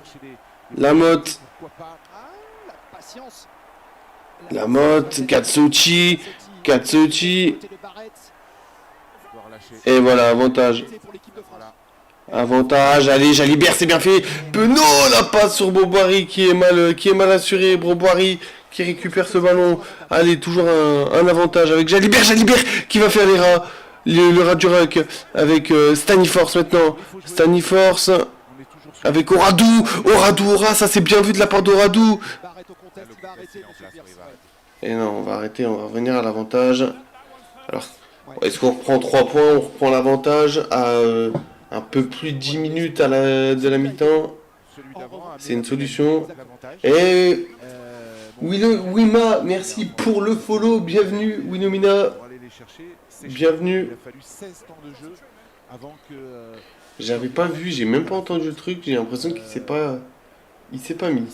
S1: Lamotte, Katsuchi, et voilà, avantage, allez, Jalibert, c'est bien fait, Penaud, la passe sur Broboiry qui est mal assuré, Broboiry qui récupère ce ballon, allez, toujours un avantage avec Jalibert qui va faire le rat du ruck, avec Staniforce maintenant, avec Oradou, ça c'est bien vu de la part d'Oradou. Et non, on va arrêter, on va revenir à l'avantage. Alors, est-ce qu'on reprend 3 points? On reprend l'avantage à un peu plus de 10 minutes de la mi-temps. C'est une solution. Et Wima, merci pour le follow. Bienvenue, Winomina. Bienvenue. J'avais pas vu, j'ai même pas entendu le truc. J'ai l'impression qu'il s'est pas mis.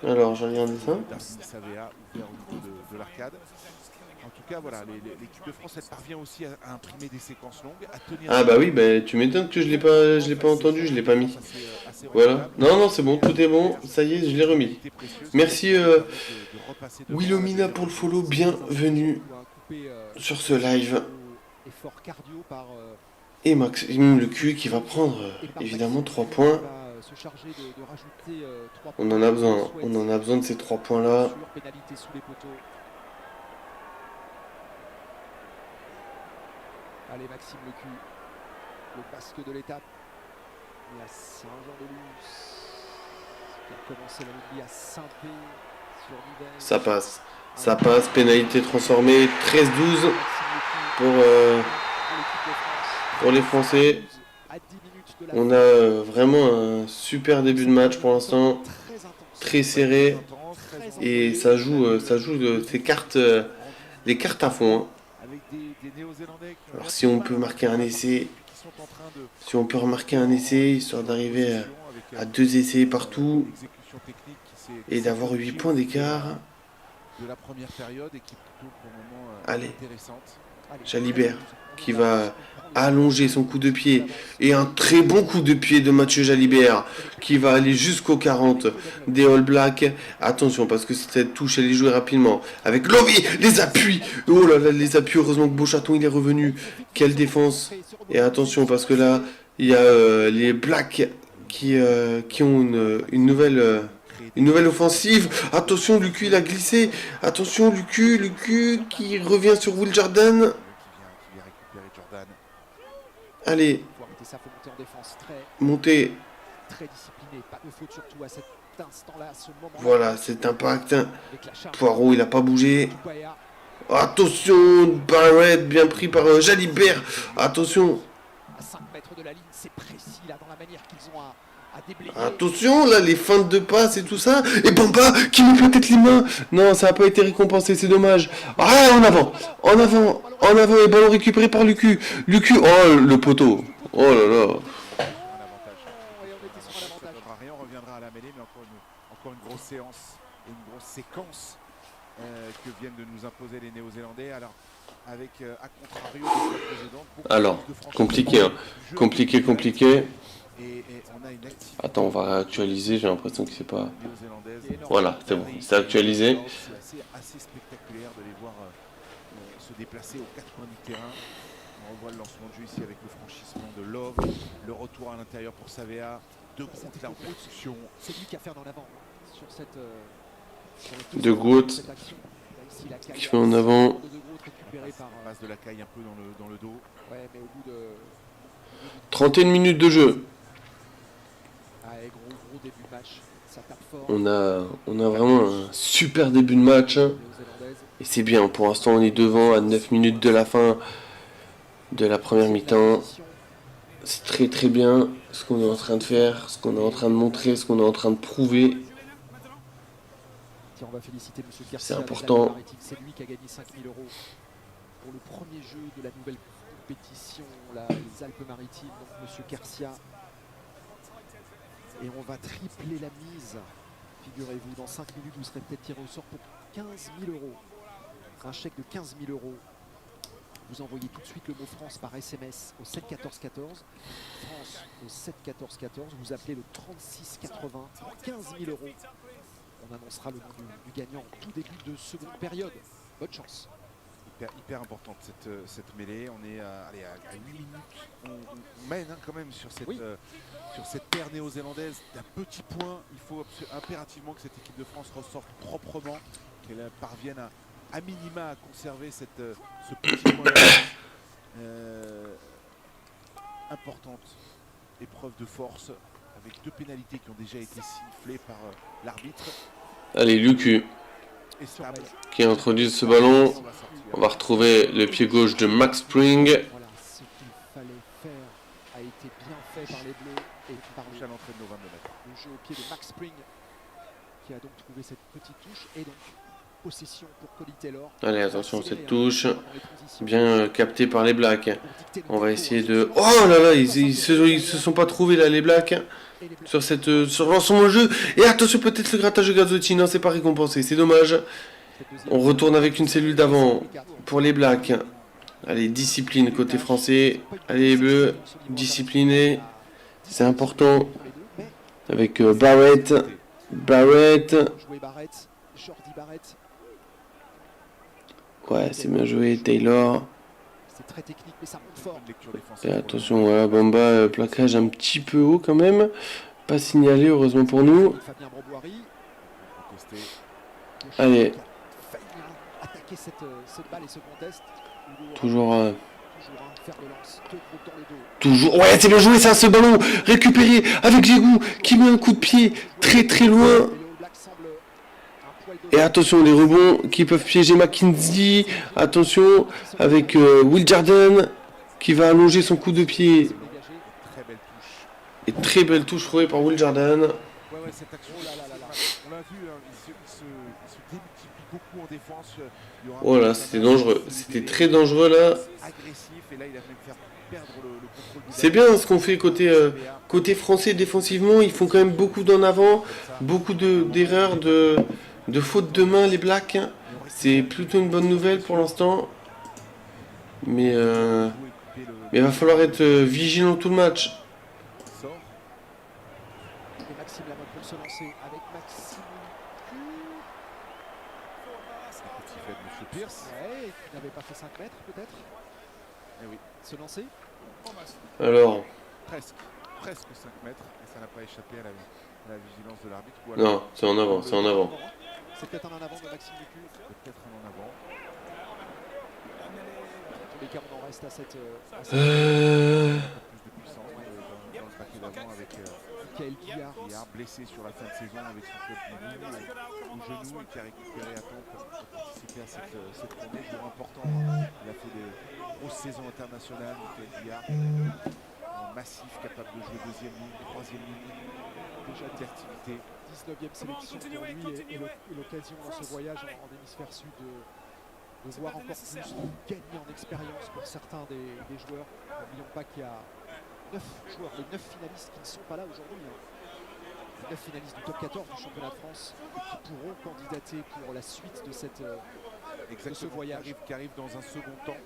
S1: Alors, je regarde ça.
S3: En tout cas, voilà, l'équipe de France, elle parvient aussi à imprimer des séquences longues, à tenir...
S1: Ah bah oui, bah, tu m'étonnes que je l'ai pas entendu, je l'ai pas mis. Voilà. Non, c'est bon, tout est bon. Ça y est, je l'ai remis. Merci Willomina pour le follow, bienvenue. sur ce live.
S2: Effort cardio par
S1: Et Maxime le cul qui va prendre évidemment 3 points.
S2: se charger de rajouter 3
S1: On
S2: points.
S1: en a besoin. On en a besoin de ces 3 points là.
S2: Sur pénalité sous les poteaux. Allez Maxime le cul. Le basque de l'étape. Et à Saint-Jean-de-Luz. Qui a commencé la rugby à Saint-Pé sur Nivelles.
S1: Ça passe. Ça passe. Pénalité transformée. 13-12 pour les Français. On a vraiment un super début de match pour l'instant. Très serré. Et ça joue ces cartes, les cartes à fond. Hein. Alors si on peut marquer un essai, si on peut remarquer un essai, histoire d'arriver à 2 essais partout et d'avoir 8 points d'écart. Allez, Jalibert qui va allonger son coup de pied et un très bon coup de pied de Mathieu Jalibert qui va aller jusqu'au 40 des All Blacks. Attention parce que cette touche elle est jouée rapidement avec Lovie, les appuis. Oh là là, les appuis, heureusement que Beauchaton il est revenu. Quelle défense. Et attention parce que là il y a les Blacks qui ont une nouvelle offensive. Attention, Lucu il a glissé. Attention, Lucu qui revient sur Will Jordan. Allez, montez. Voilà, cet impact. Poirot, il n'a pas bougé. Attention, Barrett, bien pris par Jalibert. Attention.
S2: À 5 mètres de la ligne, c'est précis là dans la manière qu'ils ont à déblayer.
S1: Attention, là, les feintes de passe et tout ça. Et Bamba qui met peut-être les mains. Non, ça n'a pas été récompensé, c'est dommage. Ah, en avant. Et ballon récupéré par Lucu. Oh, le poteau. Oh là là.
S3: Rien, on reviendra à la mêlée, mais encore une grosse séance et une grosse séquence que viennent de nous imposer les Néo-Zélandais. Alors, avec à contrario des précédentes.
S1: Alors, compliqué, hein. Compliqué.
S3: Et on a une activité.
S1: Attends, on va réactualiser, j'ai l'impression que c'est pas... Voilà, c'est bon, c'est actualisé.
S3: C'est assez spectaculaire de les voir se déplacer aux 4 coins du terrain. On revoit le lancement de jeu ici avec le franchissement de Love, le retour à l'intérieur pour Savea, deux groupes là en production.
S2: C'est lui qui a fait en avant sur cette...
S1: De Groot qui fait en avant.
S3: Passe de la caille un peu dans le dos.
S2: Ouais, mais au bout de
S1: 31 minutes de jeu.
S2: Allez, gros début de match. Ça tape fort.
S1: On a vraiment un super début de match. Et c'est bien, pour l'instant on est devant à 9 minutes de la fin de la première mi-temps. C'est très très bien ce qu'on est en train de faire, ce qu'on est en train de montrer, ce qu'on est en train de prouver.
S2: On va féliciter Monsieur Garcia.
S1: C'est important.
S2: C'est lui qui a gagné 5 000 € pour le premier jeu de la nouvelle compétition, les Alpes-Maritimes. Donc Monsieur Garcia. Et on va tripler la mise. Figurez-vous, dans 5 minutes, vous serez peut-être tiré au sort pour 15 000 €. Un chèque de 15 000 €. Vous envoyez tout de suite le mot France par SMS au 7 14 14. France au 7 14 14. Vous appelez le 36 80 pour 15 000 €. On annoncera le nom du gagnant en tout début de seconde période. Bonne chance.
S3: Hyper importante cette mêlée. On est à 8 minutes. On mène quand même sur cette terre néo-zélandaise d'un petit point. Il faut impérativement que cette équipe de France ressorte proprement, qu'elle parvienne à minima à conserver ce petit point. Importante épreuve de force avec 2 pénalités qui ont déjà été sifflées par l'arbitre.
S1: Allez, Lucu qui introduit ce ballon. On va retrouver le pied gauche de Max Spring.
S2: Voilà, ce qu'il fallait faire a été bien fait par les Bleus et par
S3: à l'entrée de nos 22 mètres.
S2: Le jeu au pied de Max Spring qui a donc trouvé cette petite touche et donc possession pour Cody Taylor.
S1: Allez, attention, cette touche bien captée par les Blacks. On va essayer de... Oh là là, ils se sont pas trouvés là, les Blacks, sur l'ensemble de jeu. Et attention, peut-être le grattage de Gazzotti. Non, c'est pas récompensé, c'est dommage. On retourne avec une cellule d'avant pour les Blacks. Allez, discipline côté français. Allez, les Bleus, disciplinés. C'est important. Avec Barrett. Ouais, c'est bien joué, Taylor.
S2: C'est très technique, mais ça monte fort.
S3: Bonne lecture défensive.
S1: Et attention, voilà, Bamba, plaquage un petit peu haut quand même. Pas signalé, heureusement pour nous.
S2: Fabien Bromboiry.
S3: Contesté.
S1: Allez.
S2: Failli attaquer cette balle et ce contest.
S1: Toujours...
S2: Toujours un fer de lance, deux groupes dans le dos.
S1: toujours... Ouais, c'est bien joué ça, ce ballon récupéré avec Jégou qui met un coup de pied très très loin.
S2: Et le All Black semble un poil de
S1: Et attention, les rebonds qui peuvent piéger McKenzie. Attention, avec Will Jordan qui va allonger son coup de pied.
S2: dégagé.
S3: Très belle touche.
S1: Et très belle touche trouvée par Will Jordan.
S3: Ouais, cette action, on l'a vu, hein, il se démultiplie beaucoup en défense. Il y aura
S1: Voilà, c'était dangereux. C'était très dangereux là.
S3: agressif et là il a même fait perdre le contrôle du
S1: C'est bien ce qu'on fait côté français défensivement. Ils font quand même beaucoup d'en avant, beaucoup d'erreurs, de fautes de main les Blacks. C'est plutôt une bonne nouvelle pour l'instant. Mais il va falloir être vigilant tout le match.
S3: sort.
S2: Et Maxime Lamotte pour se lancer avec Maxime.
S3: Petit fait de M. Pierce.
S2: Ouais, qui n'avait pas fait 5 mètres peut-être.
S3: Eh oui,
S2: Se lancer.
S1: Alors,
S3: presque 5 mètres et ça n'a pas échappé à la vigilance de l'arbitre. Ou
S1: non, c'est en avant, c'est en avant.
S2: C'est peut-être un en avant de Maxime Lucu.
S3: peut-être un en avant.
S2: Dans tous les cas, on en reste à cette.
S3: Plus de puissance dans le paquet d'avant avec
S2: Michael Guillard.
S3: Guillard blessé sur la fin de saison avec son club du au genou et qui a récupéré à temps pour participer à cette tournée. Joueur important. Il a fait des grosses saisons internationales. Michael Guillard, massif, capable de jouer deuxième ligne, troisième ligne. Déjà d'activité.
S2: 19e sélection pour lui et l'occasion dans ce voyage en hémisphère sud de voir encore plus, de gagner en expérience pour certains des joueurs. N'oublions pas qu'il y a 9 joueurs, les 9 finalistes qui ne sont pas là aujourd'hui. Les 9 finalistes du top 14 du championnat de France et qui pourront candidater pour la suite de ce voyage.
S3: Qui arrive dans un second temps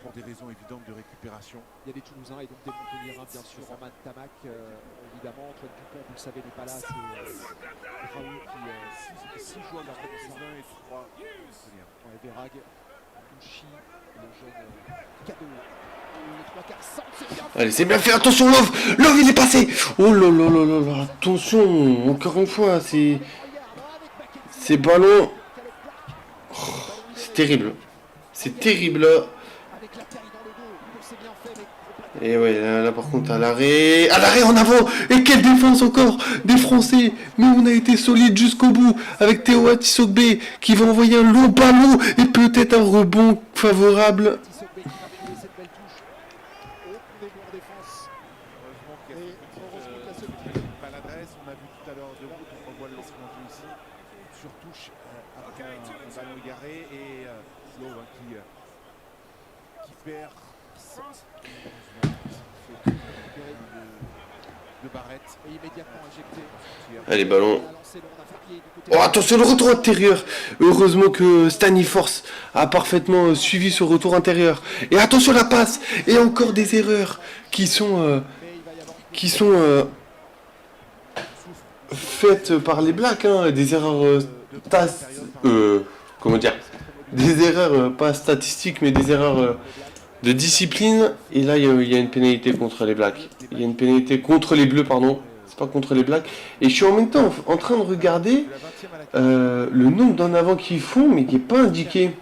S3: pour des raisons évidentes de récupération.
S2: Il y a des Toulousains et donc des Montpelliérains, bien sûr. Roman Tamac, évidemment. Antoine Dupont, vous le savez, n'est pas là. C'est Raoul qui 6 joueurs de la France
S3: 1 et 3.
S2: Ouais, Verag, Mouchi, le jeune cadeau. Les 3 quarts centre, c'est bien fait.
S1: Allez, c'est bien fait, attention Love. Love, il est passé. Oh là là là là là, attention, encore une fois, ces ballons. Oh, c'est terrible. C'est terrible là.
S2: Avec la taille dans le dos, c'est bien fait, mais
S1: Et ouais, là par contre, à l'arrêt en avant. Et quelle défense encore des Français. Mais on a été solide jusqu'au bout avec Théo Atisogbe qui va envoyer un long ballon et peut-être un rebond favorable.
S2: Tissot-Bé qui va trouver cette belle touche. Oh, on est bon en défense.
S3: Heureusement qu'il y a
S2: Et
S3: cette
S2: heureusement que la
S3: petite
S2: seule
S3: maladresse. On a vu tout à l'heure de route, on revoit le lancement de jeu ici. Sur touche après un ballon égaré et Slow qui perd de Barrett.
S2: Et immédiatement injecté.
S1: Allez, ballon.
S2: La lancée, on a Fabien du côté
S1: Oh, attention, le retour intérieur. Heureusement que Staniforce a parfaitement suivi ce retour intérieur. Et attention la passe. Et encore des erreurs qui sont faites par les Blacks. Hein. Des erreurs comment dire, des erreurs pas statistiques, mais des erreurs de discipline. Et là, il y a une pénalité contre les Blacks. Il y a une pénalité contre les Bleus, pardon. C'est pas contre les Blacks. Et je suis en même temps en train de regarder le nombre d'en avant qu'ils font, mais qui n'est pas indiqué.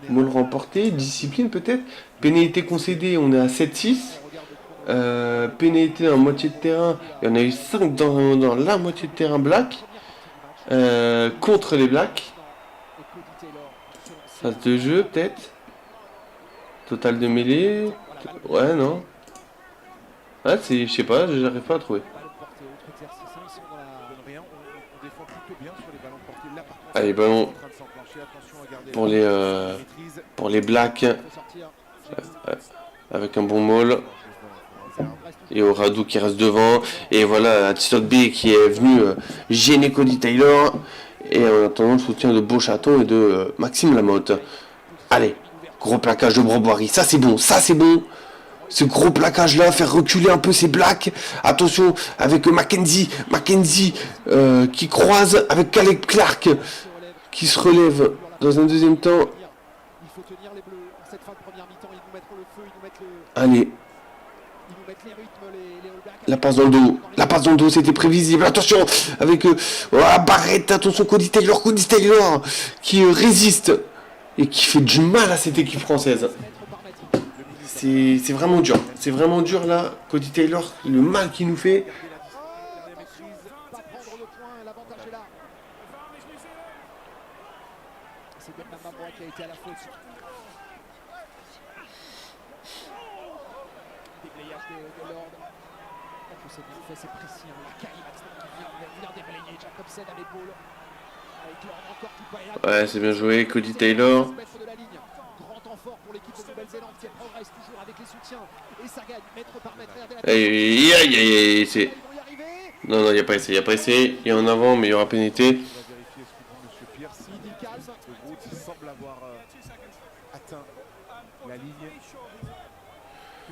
S1: Molle remporté, discipline peut-être. Pénalité concédée, on est à 7-6. Pénalité en moitié de terrain, il y en a eu 5 dans la moitié de terrain Black. Contre les Blacks. Phase de jeu peut-être. Total de mêlée. Ouais, non. Ah, je sais pas, j'arrive pas à trouver. Allez, ballon pour les Blacks. Avec un bon maul. Et Oradou qui reste devant. Et voilà, Atisogbe qui est venu gêner Cody Taylor. Et en attendant le soutien de Beauchaton et de Maxime Lamotte. Allez, gros plaquage de Bromboiry. Ça c'est bon, ça c'est bon. Ce gros plaquage là, faire reculer un peu ces Blacks. Attention avec Mackenzie qui croise avec Caleb Clark qui se relève Dans un deuxième temps.
S2: Il faut tenir les bleus en cette fin de première mi-temps. Ils nous mettent le feu, ils nous mettent le.
S1: Allez.
S2: Ils nous mettent les rythmes, les All Blacks.
S1: La passe dans le dos. La passe dans le dos, c'était prévisible. Attention avec Barrett. Attention Cody Taylor qui résiste et qui fait du mal à cette équipe française. C'est vraiment dur. C'est vraiment dur là. Cody Taylor, le mal qu'il nous fait.
S2: Pas prendre le point, l'avantage est là. C'est bien Maman qui a été à la faute. Déblayage de Lord. C'est bien fait, c'est précis. La Kari qui vient déblayer. Jacobsen à l'épaule. Avec Lord encore qui paye.
S1: Ouais, c'est bien joué. Cody Taylor.
S2: Grand renfort pour l'équipe de Nouvelle-Zélande qui progresse toujours avec les soutiens. Et ça gagne mètre par mètre.
S1: Aïe, aïe, aïe, c'est... Non, non, il n'y a pas essayé, il n'y a pas essayé. Il y a en avant, mais il y aura pénalité.
S3: On va vérifier ce que dit Monsieur Pierce. Le groupe semble avoir atteint la ligne.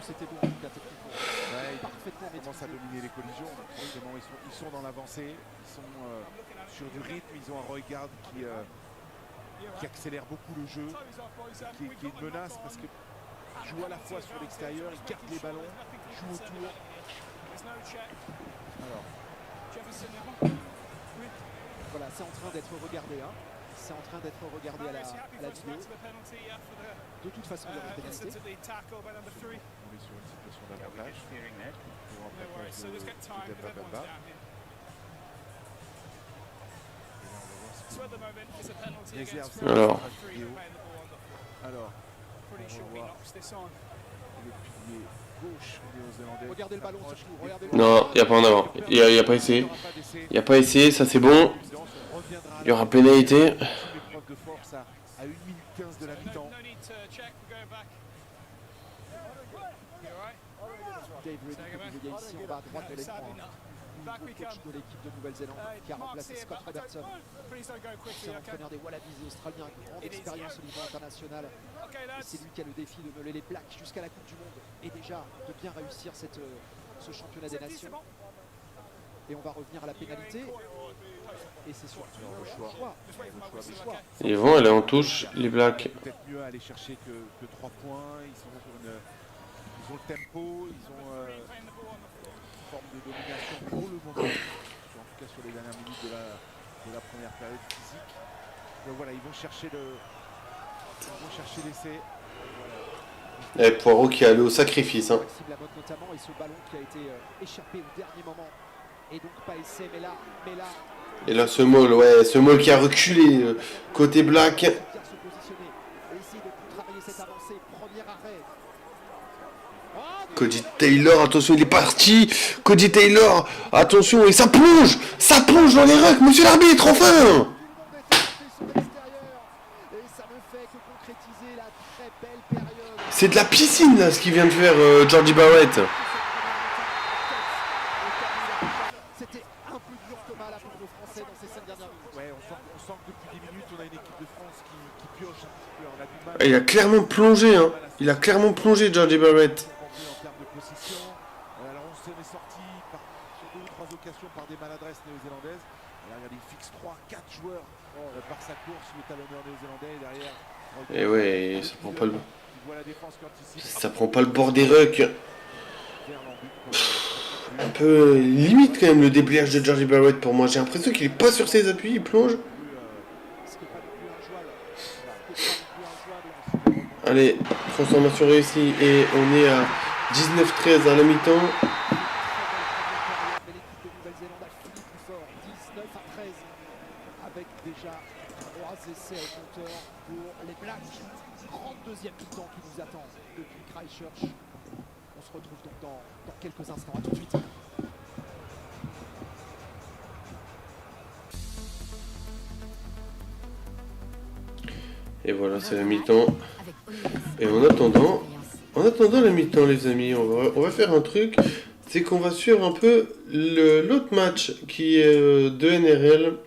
S2: C'était bon, en tout cas, techniquement.
S3: Ouais,
S2: Parfaitement
S3: ils commencent à dominer les collisions. Forcément, ils sont dans l'avancée. Ils sont sur du rythme. Ils ont un regard qui accélère beaucoup le jeu, qui est une menace parce qu'ils jouent à la fois sur l'extérieur, ils captent les ballons, ils jouent autour. Alors,
S2: voilà, c'est en train d'être regardé. Hein. C'est en train d'être regardé à la vidéo. De toute façon, il y aura une pénalité.
S3: on est sur une situation d'avantage pour un plaquage de Dembaba.
S1: Alors.
S3: Alors, on va voir le pilier gauche néo-zélandais.
S2: Regardez le ballon surtout. Regardez le
S1: Non, il n'y a pas en avant. Il n'y a pas essayé. Il n'y a pas essayé, ça c'est bon. Il y aura pénalité.
S3: L'épreuve de force à 1 minute 15 de la mi-temps.
S2: Dave Reddy, il y a ici en bas à droite de l'écran. Le coach de l'équipe de Nouvelle-Zélande qui a remplacé Scott Robertson. C'est l'entraîneur des Wallabies australiens, grande expérience au niveau international. Et c'est lui qui a le défi de mener les Blacks jusqu'à la Coupe du Monde et déjà de bien réussir ce championnat des nations. Et on va revenir à la pénalité. Et c'est surtout le choix.
S1: Ils vont aller en touche, les Blacks.
S3: Peut-être mieux aller chercher que 3 points. Ils ont le tempo, ils ont une forme de domination pour le moment. En tout cas sur les dernières minutes de la première période physique. Donc voilà, ils vont chercher l'essai.
S1: Et Poirot qui est allé au sacrifice. Hein.
S2: Notamment, et ce ballon qui a été échappé au dernier moment. Et donc pas essai, mais là.
S1: Et là ce Maul, ouais, ce Maul qui a reculé côté Black.
S2: Bien se positionner et essayer de travailler cette avancée. Premier arrêt.
S1: Cody Taylor, attention, il est parti. Cody Taylor, attention, et ça plonge dans les rucks, monsieur l'arbitre, enfin. C'est de la piscine là, ce qu'il vient de faire Georgie Barrett.
S2: C'était un peu dur que mal pour nos Français dans ces 5 dernières minutes.
S3: Ouais, on sent que depuis 10 minutes, on a une équipe de France qui pioche un petit peu. On a du mal.
S1: Il a clairement plongé, hein. Il a clairement plongé, Georgie Barrett.
S3: En termes de possession, alors on s'en est sorti sur 2 ou 3 occasions par des maladresses néo-zélandaises. Regardez, il fixe 3-4 joueurs par sa course, le talonneur néo-zélandais est derrière.
S1: Et ouais, ça prend pas le bord des rucks. Un peu limite quand même le déblayage de Georgie Barrett pour moi. J'ai l'impression qu'il est pas sur ses appuis, il plonge. Allez, transformation réussie et on est à 19-13 à la mi-temps.
S2: L'équipe de Nouvelle-Zélande a fini plus fort, 19-13, avec déjà 3 essais au compteur pour les Blacks. Grande deuxième mi-temps qui nous attend depuis Christchurch. On se retrouve donc dans quelques instants. À tout de suite.
S1: Et voilà, c'est la mi-temps. Et en attendant la mi-temps, les amis, on va faire un truc. C'est qu'on va suivre un peu l'autre match qui est de NRL,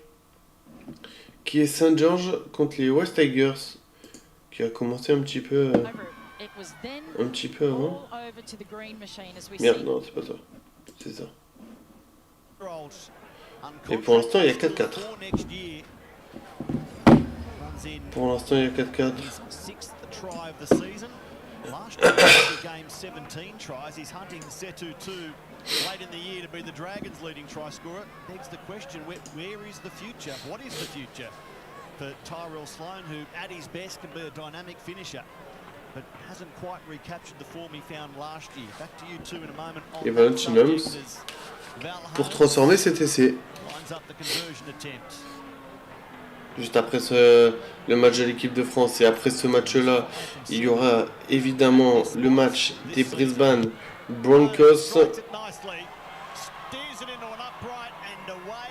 S1: qui est St. George contre les West Tigers, qui a commencé un petit peu avant. Merde, non, c'est pas ça. C'est ça. Et pour l'instant, il y a 4-4. Pour l'instant, il y a 4-4.
S6: Last year, he gained 17 tries. He's hunting Setu late in the year to be the Dragons' leading try scorer. Begs the question, where is the future? What is the future for Tyrell Sloan, who at his best can be a dynamic finisher, but hasn't quite recaptured the form he found last year? Back to you two in a moment.
S1: Et Valentinoms pour transformer cet essai.
S6: Lines up the conversion attempt.
S1: Juste après le match de l'équipe de France et après ce match-là, il y aura évidemment le match des Brisbane Broncos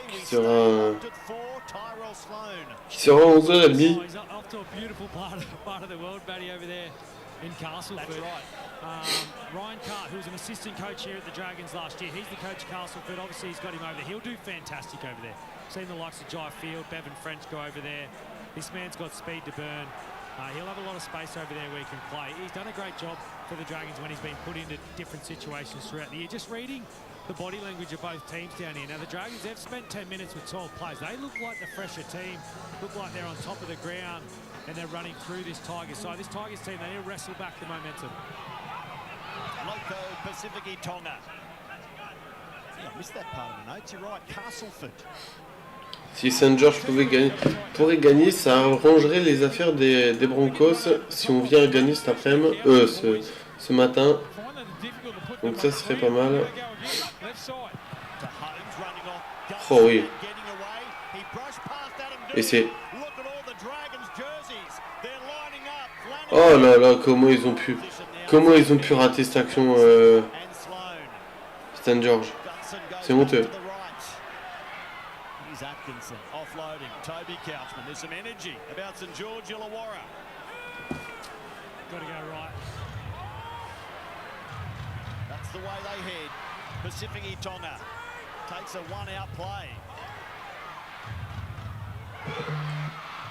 S1: qui sera à 11h30.
S7: In Castleford. Ryan Cart, who was an assistant coach here at the Dragons last year, he's the coach of Castleford. Obviously, he's got him over there. He'll do fantastic over there. Seen the likes of Jai Field, Bevan French go over there. This man's got speed to burn. He'll have a lot of space over there where he can play. He's done a great job for the Dragons when he's been put into different situations throughout the year. Just reading the body language of both teams down here. Now, the Dragons, they've spent 10 minutes with 12 players. They look like the fresher team, look like they're on top of the ground, and they're running through this Tigers side. This Tigers team, they need to wrestle back the momentum.
S6: Loco Pacific Tonga. Yeah, I missed that part of the notes. You're right, Castleford.
S1: Si St. George pourrait gagner, ça arrangerait les affaires des Broncos si on vient à gagner cet après-midi, ce matin. Donc ça serait pas mal. Oh oui. Et c'est... Oh là là, comment ils ont pu rater cette action, St. George. C'est honteux.
S6: Atkinson offloading. Toby Couchman. There's some energy about St. George Illawarra.
S7: Got to go right.
S6: That's the way they head. Pacific Tonga takes a one-out play.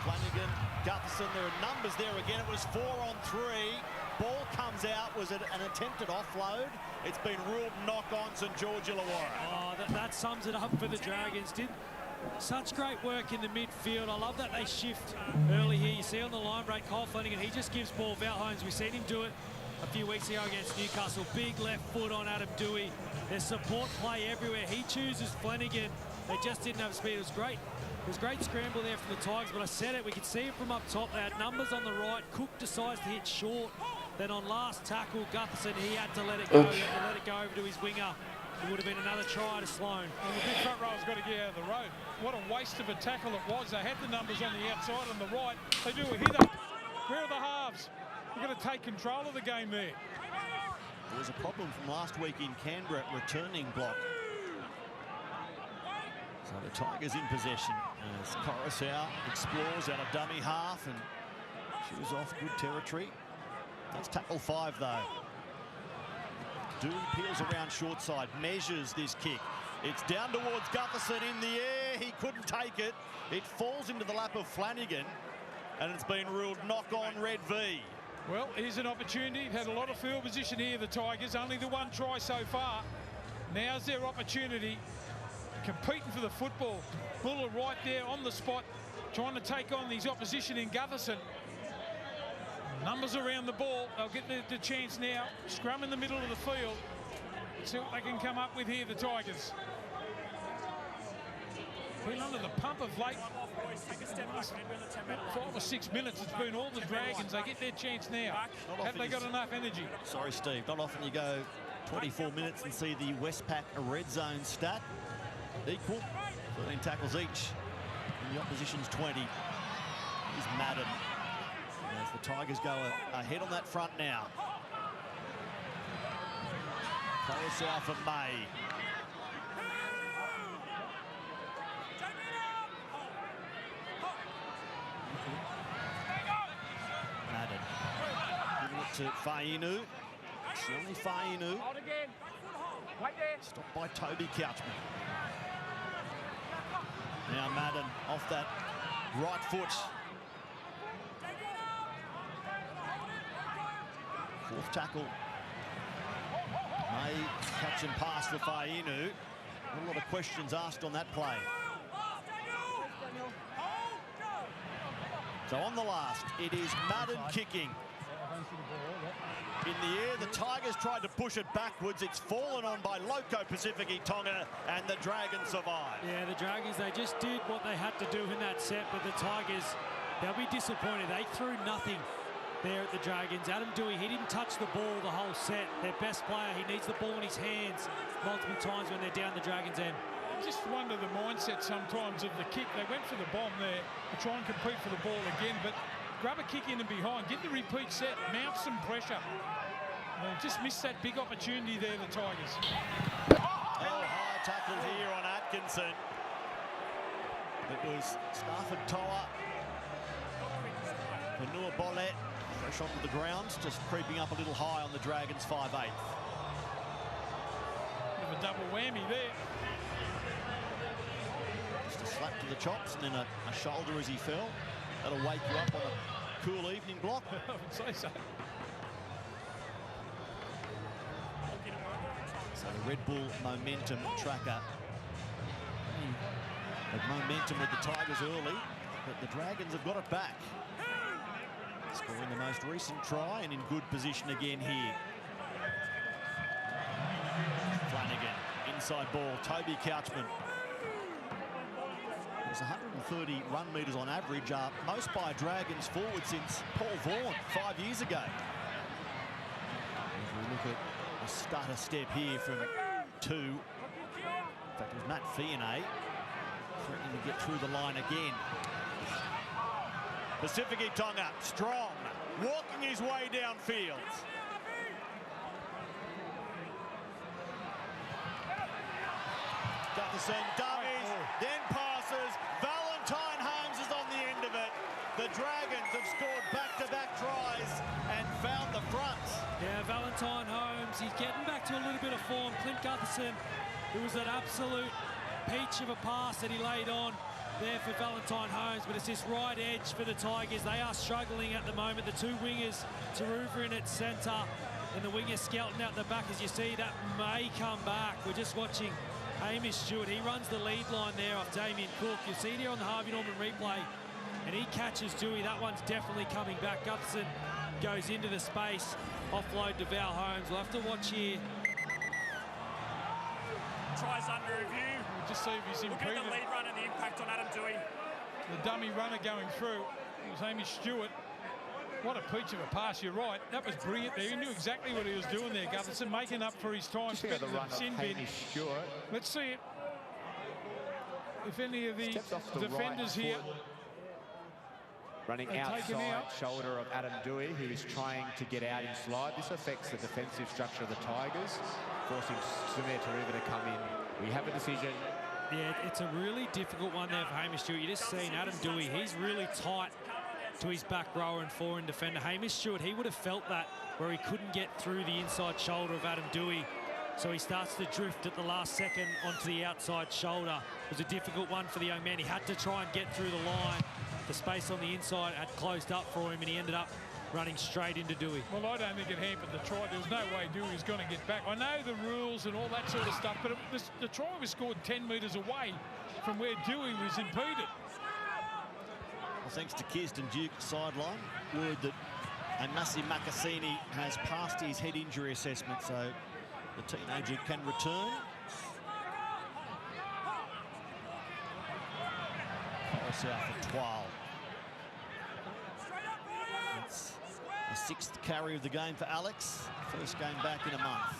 S6: Flanagan, Gutherson, there are numbers there again. It was 4 on 3. Ball comes out. Was it an attempted offload? It's been ruled knock on St. George Illawarra.
S7: Oh, that sums it up for the Dragons. Such great work in the midfield. I love that they shift early here. You see on the line break, Kyle Flanagan, he just gives ball. Val Holmes, we've seen him do it a few weeks ago against Newcastle. Big left foot on Adam Dewey. There's support play everywhere. He chooses Flanagan. They just didn't have speed. It was great. It was great scramble there from the Tigers, but I said it, we could see it from up top. They had numbers on the right. Cook decides to hit short. Then on last tackle, Gutherson, he had to let it go. He had to let it go over to his winger. It would have been another try to Sloan.
S8: And the big front row's got to get out of the road. What a waste of a tackle it was. They had the numbers on the outside on the right. They do a hitter. Where are the halves? We've got to take control of the game there.
S6: There was a problem from last week in Canberra, returning block. So the Tigers in possession as Coruscant explores out of dummy half, and she was off good territory. That's tackle 5 though. Dewey peels around short side, measures this kick. It's down towards Gutherson in the air. He couldn't take it. It falls into the lap of Flanagan, and it's been ruled knock on Red V.
S8: Well, here's an opportunity. They've had a lot of field position here, the Tigers. Only the one try so far. Now's their opportunity. Competing for the football. Buller right there on the spot, trying to take on these opposition in Gutherson. Numbers around the ball. They'll get the chance now. Scrum in the middle of the field. See what they can come up with here, the Tigers. Been under the pump of late. 5 or 6 minutes, it's been all the Dragons. They get their chance now. Have they got enough energy?
S6: Sorry, Steve. Not often you go 24 minutes and see the Westpac red zone stat equal. 13 tackles each in the opposition's 20. Here's Madden. As the Tigers go ahead on that front now. Coruscant for May. Madden. Giving it to Fainu. Only Fainu. Stopped by Toby Couchman. Now Madden off that right foot. Fourth tackle. May catch and pass for Fainu. A lot of questions asked on that play. So on the last, it is Madden kicking. In the air, the Tigers tried to push it backwards. It's fallen on by Loco Pacifici Tonga, and the Dragons survive.
S7: Yeah, the Dragons, they just did what they had to do in that set, but the Tigers, they'll be disappointed. They threw nothing there at the Dragons. Adam Dewey, he didn't touch the ball the whole set. Their best player, he needs the ball in his hands multiple times when they're down the Dragons' end.
S8: I just wonder the mindset sometimes of the kick. They went for the bomb there to try and compete for the ball again, but grab a kick in and behind, get the repeat set, mount some pressure. They'll just missed that big opportunity there, the Tigers.
S6: Oh, high tackle here on Atkinson. It was Stafford Toa. Vanua Bolet, fresh onto the ground, just creeping up a little high on the Dragons 5/8.
S8: Bit of a double whammy there.
S6: Just a slap to the chops and then a shoulder as he fell. That'll wake you up on a cool evening block.
S8: I would say so.
S6: So the Red Bull momentum tracker had momentum with the Tigers early, but the Dragons have got it back. Scoring the most recent try and in good position again here. Flanagan, inside ball, Toby Couchman. It's 130 run metres on average, most by Dragons forward since Paul Vaughan 5 years ago. If we look at a stutter step here from 2. In fact, it was Matt Fionney threatening to get through the line again. Pacifici Tonga, strong, walking his way downfield. Gutherson dummies, then passes. Valentine Holmes is on the end of it. The Dragons have scored back-to-back tries and found the front.
S7: Yeah, Valentine Holmes, he's getting back to a little bit of form. Clint Gutherson, it was an absolute peach of a pass that he laid on there for Valentine Holmes, but it's this right edge for the Tigers. They are struggling at the moment. The two wingers, Taruva in at centre, and the winger Skelton out the back. As you see, that may come back. We're just watching Hamish Stewart. He runs the lead line there off Damien Cook. You see there on the Harvey Norman replay, and he catches Dewey. That one's definitely coming back. Gutherson goes into the space, offload to Val Holmes. We'll have to watch here.
S9: Tries under review.
S8: We'll just see if he's impeded.
S9: Look at the lead run and the impact on Adam Dewey.
S8: The dummy runner going through. It was Hamish Stewart. What a peach of a pass, you're right. That was brilliant there. He knew exactly what he was doing there, Gutherson, making up for his time.
S10: The run of Hamish Stewart.
S8: Let's see it. If any of the defenders
S10: right
S8: here
S10: running outside shoulder of Adam Dewey, who is trying to get out in slide. This affects the defensive structure of the Tigers, forcing Sumir Taruva to come in. We have a decision.
S7: Yeah, it's a really difficult one there for Hamish Stewart. You just seen Adam Dewey, he's really tight to his back rower and forehand defender. Hamish Stewart, he would have felt that where he couldn't get through the inside shoulder of Adam Dewey. So he starts to drift at the last second onto the outside shoulder. It was a difficult one for the young man. He had to try and get through the line. The space on the inside had closed up for him, and he ended up running straight into Dewey.
S8: Well, I don't think it hampered the try. There was no way Dewey was going to get back. I know the rules and all that sort of stuff, but the try was scored 10 metres away from where Dewey was impeded.
S6: Well, thanks to Kirsten Duke sideline, word that Amasi Makasini has passed his head injury assessment, so the teenager can return. Force out for 12. It's the 6th carry of the game for Alex. First game back in a month.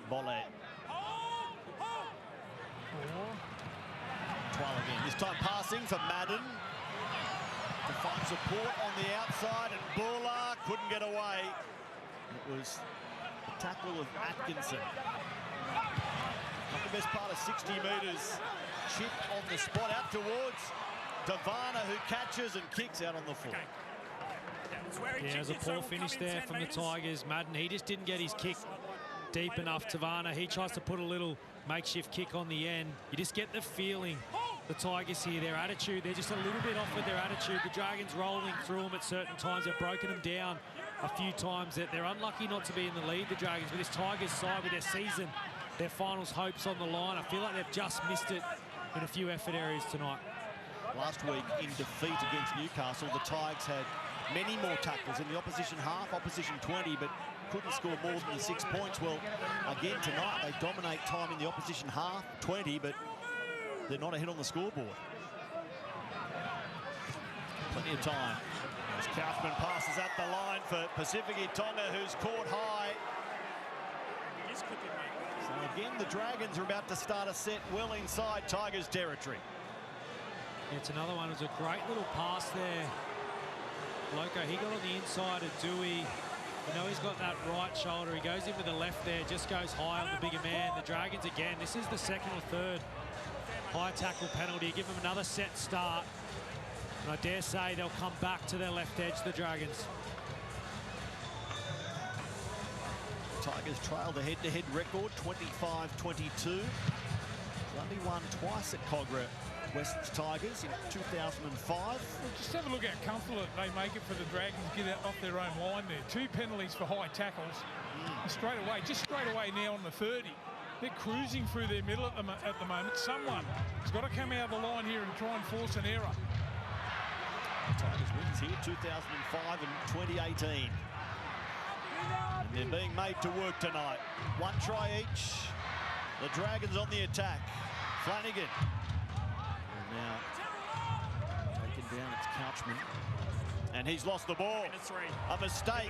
S6: Volley. 12 again. This time passing for Madden to find support on the outside, and Bula couldn't get away. It was the tackle of Atkinson. Not the best part of 60 metres. Chip on the spot out towards Davana, who catches and kicks out on the foot.
S7: Yeah, there's a poor finish there from the Tigers. Madden, he just didn't get his kick deep enough. Tavana, he tries to put a little makeshift kick on the end. You just get the feeling, the Tigers here, their attitude, they're just a little bit off with their attitude. The Dragons rolling through them at certain times. They've broken them down a few times. They're unlucky not to be in the lead, the Dragons, with this Tigers side with their season, their finals hopes on the line. I feel like they've just missed it in a few effort areas tonight.
S6: Last week in defeat against Newcastle, the Tigers had many more tackles in the opposition half, opposition 20, but couldn't score more than the 6 points. Well, again tonight they dominate time in the opposition half, 20, but they're not a hit on the scoreboard. Plenty of time. As Couchman passes at the line for Pacific Tonga, who's caught high. So again, the Dragons are about to start a set well inside Tigers territory.
S7: It's another one. It was a great little pass there. Loco, he got on the inside of Dewey. You know, he's got that right shoulder. He goes in with the left there, just goes high on the bigger man. The Dragons again, this is the second or third high tackle penalty. Give them another set start. And I dare say they'll come back to their left edge, the Dragons.
S6: Tigers trail the head-to-head record, 25-22. They only won twice at Cogra West's Tigers in 2005.
S8: Well, just have a look how comfortable they make it for the Dragons to get out off their own line there. 2 penalties for high tackles. Straight away now on the 30. They're cruising through their middle at the moment. Someone has got to come out of the line here and try and force an error.
S6: Tigers wins here 2005 and 2018. And they're being made to work tonight. 1 try each. The Dragons on the attack. Flanagan. And now taken down, it's Couchman. And he's lost the ball. A mistake.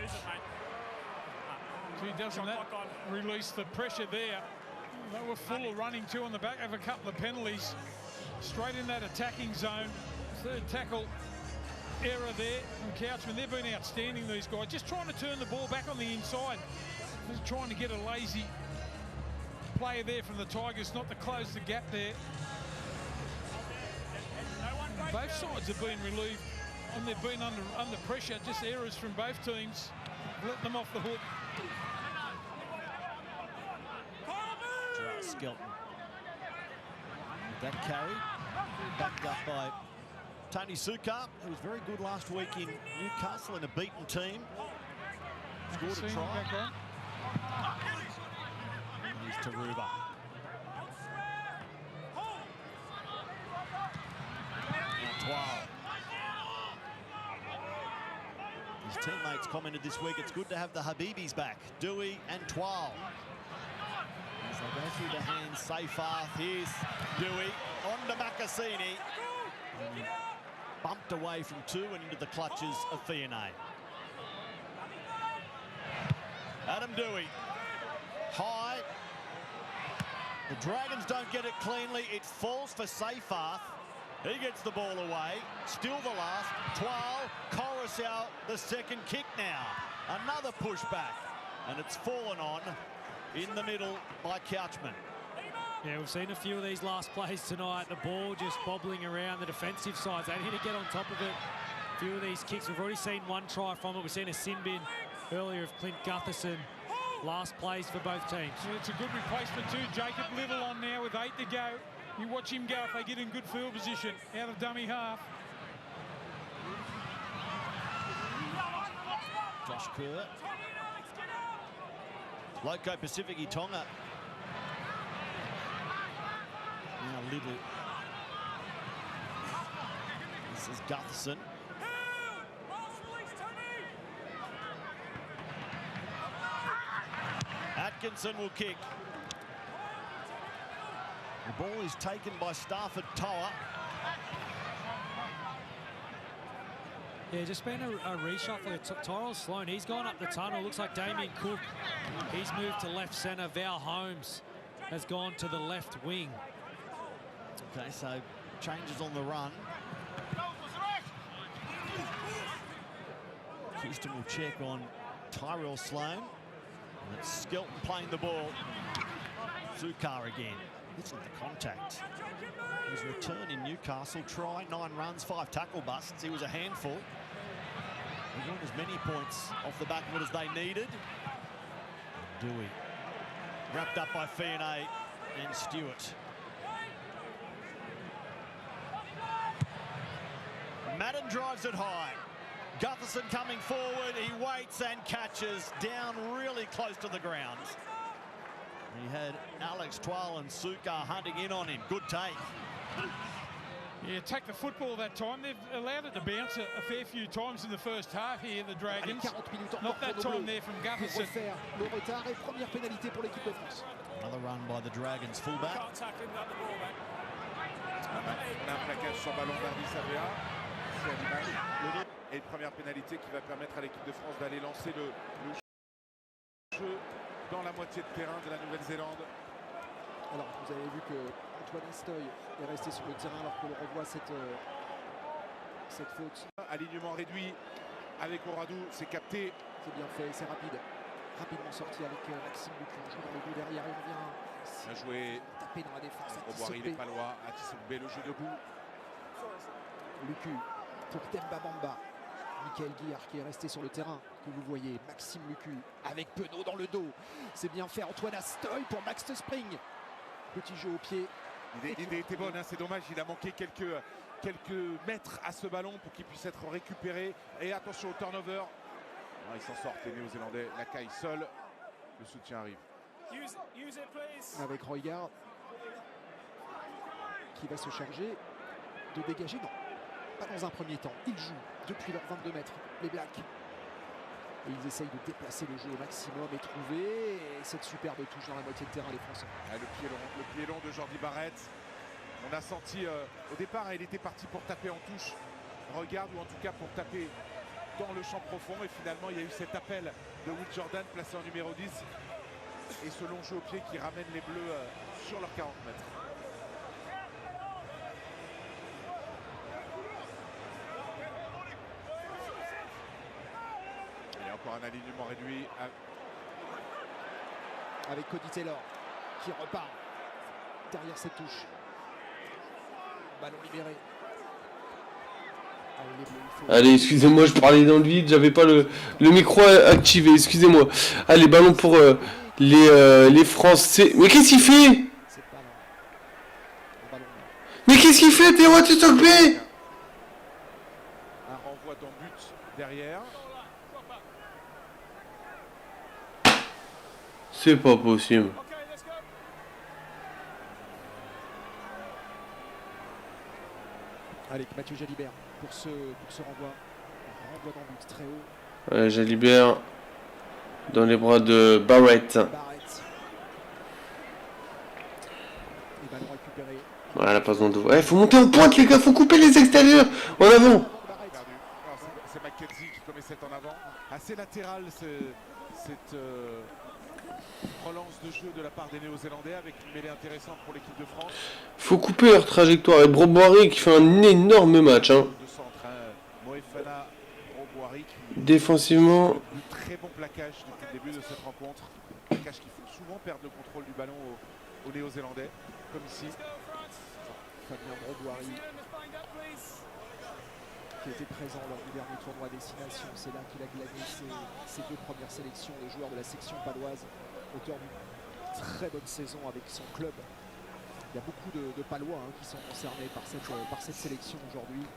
S8: Gee, doesn't that release the pressure there? They were full of running too on the back of a couple of penalties. Straight in that attacking zone. 3rd tackle error there from Couchman. They've been outstanding, these guys. Just trying to turn the ball back on the inside. Just trying to get a lazy player there from the Tigers, not to close the gap there. Both sides have been relieved and they've been under pressure. Just errors from both teams. Let them off the hook.
S6: Gerard Skelton. With that carry, backed up by Tony Sukar, who was very good last week in Newcastle in a beaten team. Scored a try. Here's Taruba. Now His teammates commented this week, it's good to have the Habibis back. Dewey and Twal. As they go through the hands, Seyfarth. Here's Dewey on to Macassini. Bumped away from 2 and into the clutches of Fionnay. Adam Dewey. High. The Dragons don't get it cleanly. It falls for Seyfarth. He gets the ball away. Still the last. Twal, Coruscant, the second kick now. Another pushback. And it's fallen on in the middle by Couchman.
S7: Yeah, we've seen a few of these last plays tonight. The ball just bobbling around the defensive sides. They need to get on top of it. A few of these kicks, we've already seen 1 try from it. We've seen a sin bin earlier of Clint Gutherson. Last plays for both teams.
S8: Yeah, it's a good replacement too. Jacob Little on now with 8 to go. You watch him go if they get in good field position out of dummy half.
S6: Josh Kerr. Loco Pacific Tonga. Now Little. This is Gutherson. Atkinson will kick. The ball is taken by Stafford Toa.
S7: Yeah, just been a reshuffle. Tyrell Sloan, he's gone up the tunnel. Looks like Damien Cook. He's moved to left centre. Val Holmes has gone to the left wing.
S6: Okay, so changes on the run. Houston will check on Tyrell Sloan. And it's Skelton playing the ball. Sukar again. Listen to the contact. His return in Newcastle, try, 9 runs, 5 tackle busts. He was a handful. He won as many points off the back of it as they needed. Dewey. Wrapped up by Fionnay and Stewart. Madden drives it high. Gutherson coming forward. He waits and catches down really close to the ground. He had Alex Twal and Sukar hunting in on him. Good take.
S8: Yeah, attack the football that time. They've allowed it to bounce a fair few times in the first half here, the Dragons.
S2: 40 minutes
S8: Not that time there from
S2: pour
S8: Gutherson.
S2: refaire le retard et première pénalité pour l'équipe de France.
S6: Another run by the Dragons fullback.
S9: Can't tackle him without the ball, mate.
S3: On a un plaquage sur ballon d'Ardi Savea. C'est à l'image. Et une première pénalité qui va permettre à l'équipe de France d'aller lancer le jeu dans la moitié de terrain de la Nouvelle-Zélande.
S2: Alors vous avez vu que Antoine Astoy est resté sur le terrain alors que l'on revoit cette faute.
S3: Alignement réduit avec Oradou, c'est capté.
S2: C'est bien fait, c'est rapide. Rapidement sorti avec Maxime Lucu. On joue dans le dos derrière et on vient
S3: Bien joué.
S2: taper dans la défense.
S3: Roboiri, les Palois, Atissoubé, le jeu debout.
S2: Lucu pour Demba Bamba. Michael Guillard qui est resté sur le terrain, que vous voyez. Maxime Lucu avec Penaud dans le dos. C'est bien fait. Antoine Astoy pour Max de Spring. Petit jeu au pied.
S3: L'idée était bonne, hein, c'est dommage, il a manqué quelques mètres à ce ballon pour qu'il puisse être récupéré. Et attention au turnover. Ah, ils s'en sortent, les Néo-Zélandais. La caille seule. Le soutien arrive.
S9: Use it, please.
S2: Avec Roygard qui va se charger de dégager. Non, pas dans un premier temps. Ils jouent depuis leurs 22 mètres, les Blacks. Et ils essayent de déplacer le jeu au maximum et trouver cette superbe touche dans la moitié de terrain, les Français.
S3: Ah, le pied long de Jordi Barrett. On a senti au départ, il était parti pour taper en touche. Regarde, ou en tout cas pour taper dans le champ profond. Et finalement, il y a eu cet appel de Will Jordan placé en numéro 10. Et ce long jeu au pied qui ramène les Bleus sur leurs 40 mètres. Il y a encore un alignement réduit.
S2: Avec Cody Taylor qui repart derrière cette touche. Ballon libéré.
S1: Allez, excusez-moi, je parlais dans le vide, j'avais pas le micro activé, excusez-moi. Allez, ballon pour les Français. Mais qu'est-ce qu'il fait? Mais qu'est-ce qu'il fait, Théo, tu stoppé?
S3: Un renvoi dans but derrière.
S1: C'est pas possible.
S2: Allez, Mathieu Jalibert pour ce renvoi. Un renvoi dans le but très haut.
S1: Allez, Jalibert dans les bras de Barrett.
S2: Et ballon récupéré.
S1: Voilà, pas besoin de... Ouais, faut monter en pointe, les gars, faut couper les extérieurs. En avant.
S3: C'est McKenzie qui commet cette en avant. Assez latéral cette relance de jeu de la part des Néo-Zélandais avec une mêlée intéressante pour l'équipe de France.
S1: Faut couper leur trajectoire. Et Broboiri qui fait un énorme match. Hein.
S3: De centre, Moefana, Broboiri qui...
S1: Défensivement...
S3: Très bon plaquage depuis le début de cette rencontre. Plaquage qui fait souvent perdre le contrôle du ballon aux Néo-Zélandais, comme ici.
S2: Fabien Broboiri qui était présent lors du dernier tournoi Destination. C'est là qu'il a glané ses deux premières sélections, le joueur de la section paloise, auteur d'une très bonne saison avec son club. Il y a beaucoup de Palois qui sont concernés par cette sélection aujourd'hui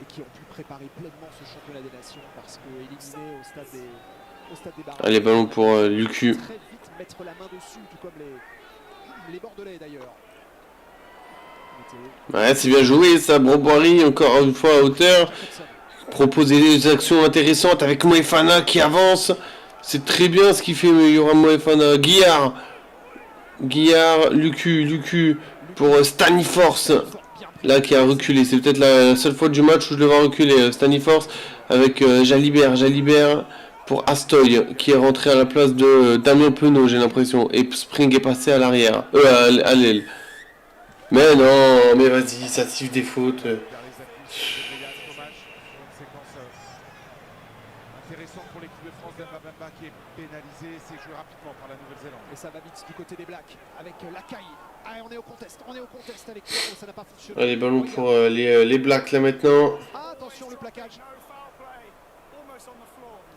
S2: et qui ont pu préparer pleinement ce championnat des nations parce que éliminé au stade des barrages.
S1: Allez, ballon pour Lucu.
S2: Très vite mettre la main dessus, tout comme les Bordelais d'ailleurs.
S1: Ouais, c'est bien joué ça, Broboiri, encore une fois à hauteur. Proposer des actions intéressantes avec Moefana qui avance. C'est très bien ce qu'il fait, mais il y aura Moefana. Guillard, Lucu pour Staniforce. Là qui a reculé, c'est peut-être la seule fois du match où je le vois reculer. Staniforce avec Jalibert pour Astoy qui est rentré à la place de Damien Penaud, j'ai l'impression. Et Spring est passé à l'arrière, à l'aile. Mais non, mais vas-y, ça siffle des fautes.
S3: Intéressant pour l'équipe de France d'Mbabamba qui est pénalisé, c'est joué rapidement par la Nouvelle-Zélande.
S2: Et ça va vite du côté des Blacks avec Lacaille. Ah, on est au contest avec Pierrot, ça n'a pas fonctionné.
S1: Allez, ballon pour les Blacks là maintenant.
S2: Attention le plaquage.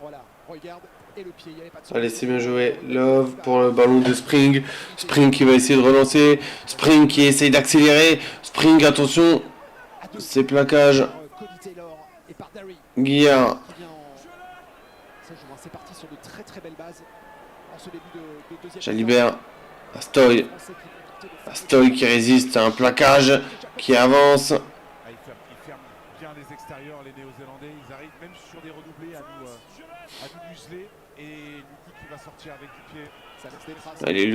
S2: Voilà, regarde. Et le pied, il n'y avait pas de...
S1: Allez, c'est bien joué. Love pour le ballon de Spring. Spring qui va essayer de relancer. Spring qui essaye d'accélérer. Spring, attention. C'est plaquage. Guillard.
S2: C'est parti sur de très très belles bases en ce début de deuxième.
S1: Jalibert. Astoy. Astoy qui résiste à un plaquage, qui avance.
S3: Ils ferment bien les extérieurs, les Néo-Zélandais. Ils arrivent même sur des redoublés à nous museler. Et Lucu qui va sortir avec du pied.
S1: Allez,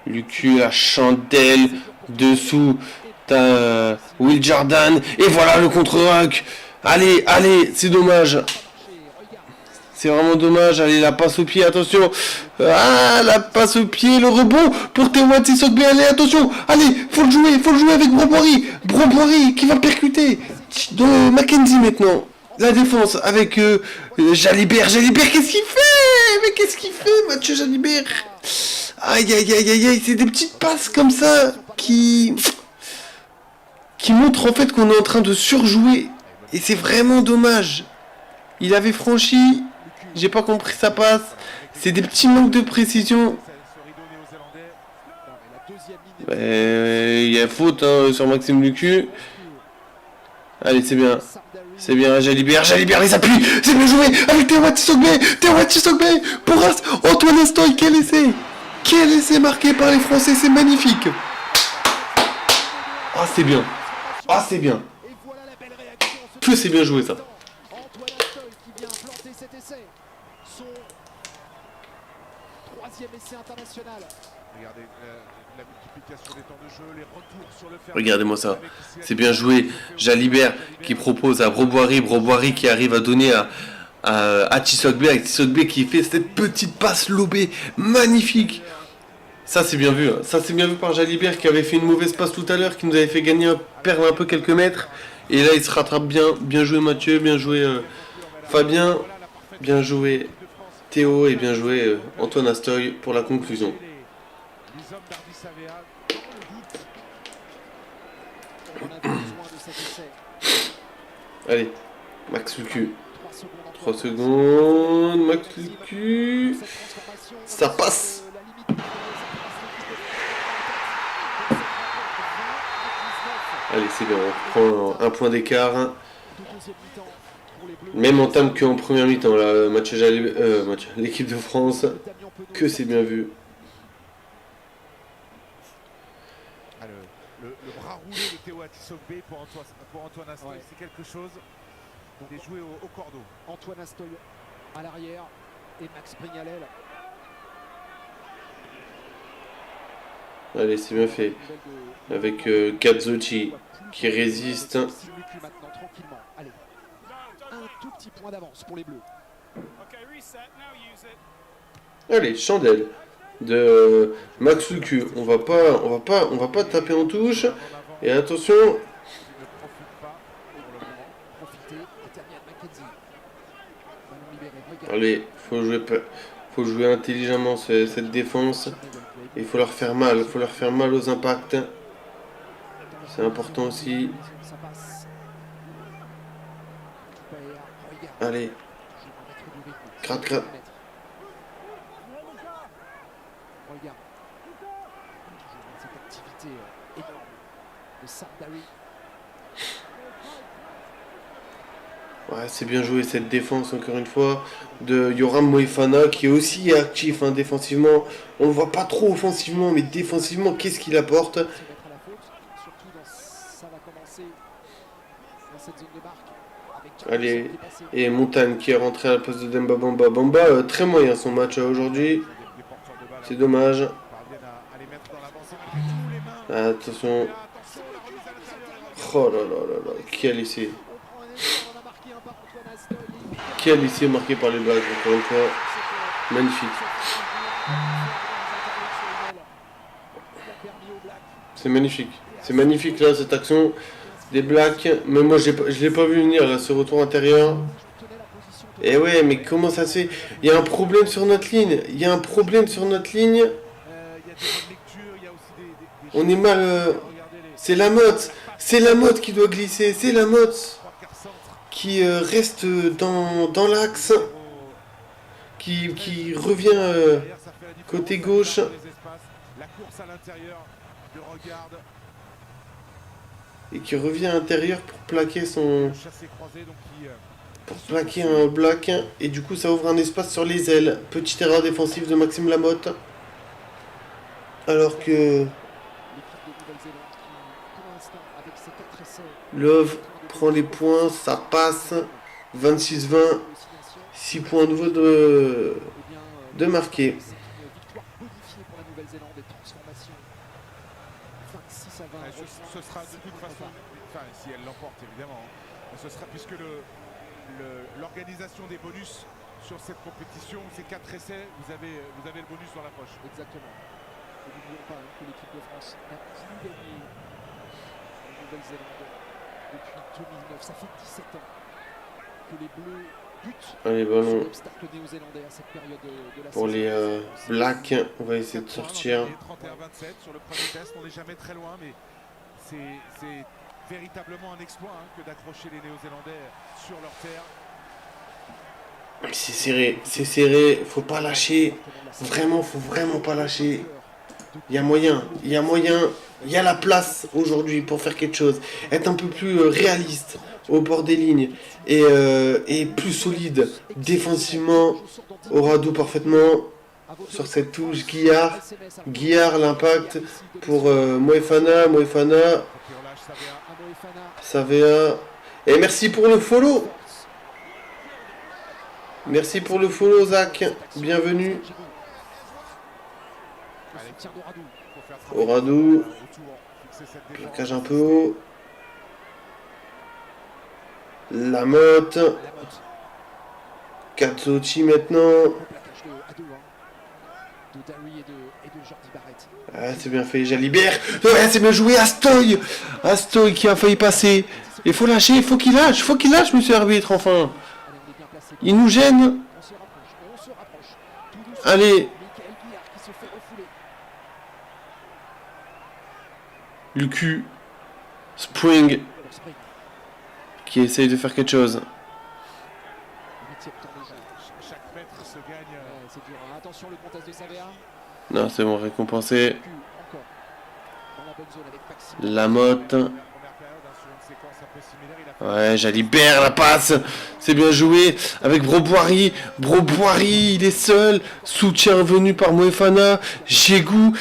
S1: Lucu, la chandelle. Dessous, t'as Will Jordan. Et voilà le contre-rack. Allez, c'est dommage. C'est vraiment dommage. Allez, la passe au pied, attention. Ah, la passe au pied, le rebond pour Tewati Sogbe. Allez, attention. Allez, faut le jouer avec Broboiry. Broboiry qui va percuter. De Mackenzie maintenant. La défense avec Jalibert. Qu'est-ce qu'il fait? Mais qu'est-ce qu'il fait, Mathieu Jalibert? Aïe, c'est des petites passes comme ça qui montrent en fait qu'on est en train de surjouer. Et c'est vraiment dommage. Il avait franchi. J'ai pas compris sa passe. C'est des petits manques de précision. Il y a faute sur Maxime Lucu. Allez, c'est bien. C'est bien, Jalibert, il s'appuie. C'est bien joué avec Tewati Sogbe. Pour Antoine Astoy, quel essai. Quel essai marqué par les Français, c'est magnifique. Ah, c'est bien. Que c'est bien joué, ça.
S2: Antoine Astoy qui vient planter cet essai. Son 3e essai international.
S3: Regardez la multiplication des temps de jeu, les retours sur le fer.
S1: Regardez-moi ça. C'est bien joué. Jalibert qui propose à Broboiry qui arrive à donner à Tsogbe qui fait cette petite passe lobée. Magnifique. Ça c'est bien vu. Ça c'est bien vu par Jalibert qui avait fait une mauvaise passe tout à l'heure, qui nous avait fait perdre un peu quelques mètres. Et là il se rattrape bien. Bien joué Mathieu, bien joué Fabien, bien joué Théo et bien joué Antoine Astoy pour la conclusion. Allez, Max Lucu. 3 secondes, Max Lucu. Ça passe. Allez, c'est bien, on prend un point d'écart. Même en termes qu'en première mi-temps, l'équipe de France, que c'est bien vu.
S3: Le bras roulé de Tewati Sogbe pour Antoine Astoy, c'est quelque chose. Donc est joué au cordeau.
S2: Antoine Astoy à l'arrière et Max Pring à l'aile.
S1: Allez, c'est bien fait. Avec Gazzotti qui résiste.
S2: Maintenant tranquillement. Allez. Un tout petit point d'avance pour les Bleus.
S1: Allez, chandelle de Max Lucu. On va pas taper en touche. Et attention. Allez, faut jouer intelligemment cette défense. Il faut leur faire mal, aux impacts. C'est important aussi. Allez. Gratte.
S2: Regarde. Cette activité énorme de Sardari.
S1: Ouais, c'est bien joué cette défense encore une fois de Yoram Moefana qui est aussi actif défensivement. On le voit pas trop offensivement, mais défensivement, qu'est-ce qu'il apporte? Allez, et Montagne qui est rentré à la place de Demba Bamba. Bamba, très moyen son match aujourd'hui. C'est dommage. Attention. Oh là là là là, quel essai. Quel essai marqué par les Blacks, encore une fois. Magnifique. C'est magnifique. C'est magnifique là, cette action des Blacks. Mais moi, je l'ai pas vu venir là, ce retour intérieur. Et ouais, mais comment ça se fait? Il y a un problème sur notre ligne. On est mal. C'est la motte. C'est la motte qui doit glisser. C'est la motte qui reste dans l'axe. Qui revient côté gauche. Et qui revient à l'intérieur pour plaquer un black. Et du coup ça ouvre un espace sur les ailes. Petite erreur défensive de Maxime Lamotte. Alors que Love prend les points, ça passe. 26-20. 6 points à nouveau de marquer.
S3: Ce sera de toute façon, enfin si elle l'emporte évidemment, ce sera puisque l'organisation des bonus sur cette compétition, c'est 4 essais, vous avez le bonus dans la poche.
S2: Exactement. Et n'oublions pas que l'équipe de France n'a plus gagné en Nouvelle-Zélande depuis 2009. Ça fait 17 ans que les Bleus butent
S1: Allez, ballon
S2: l'obstacle néo-zélandais à cette période de la
S1: pour les Blacks. On va essayer de sortir.
S3: 31-27 sur le premier test, on n'est jamais très loin, mais c'est véritablement un exploit que d'accrocher les Néo-Zélandais sur leur terre.
S1: C'est serré, faut pas lâcher. Vraiment, faut vraiment pas lâcher. Il y a moyen, il y a la place aujourd'hui pour faire quelque chose. Être un peu plus réaliste au bord des lignes et plus solide défensivement. Orado parfaitement sur cette touche. Guillard l'impact pour Moefana. Savea. Et merci pour le follow. Merci pour le follow, Zach. Bienvenue. Orado. Placage un peu haut. Lamotte. Katsuchi maintenant. Ah, c'est bien fait, Jalibert. Ouais, c'est bien joué, Astoy. Astoy qui a failli passer. Il faut lâcher, il faut qu'il lâche, monsieur arbitre, enfin. Il nous gêne. Allez. Lucu. Spring. Qui essaye de faire quelque chose. Non, c'est bon, récompensé. Lamotte. Ouais, Jalibert, la passe. C'est bien joué. Avec Broboiry. Il est seul. Soutien venu par Moefana. Jégou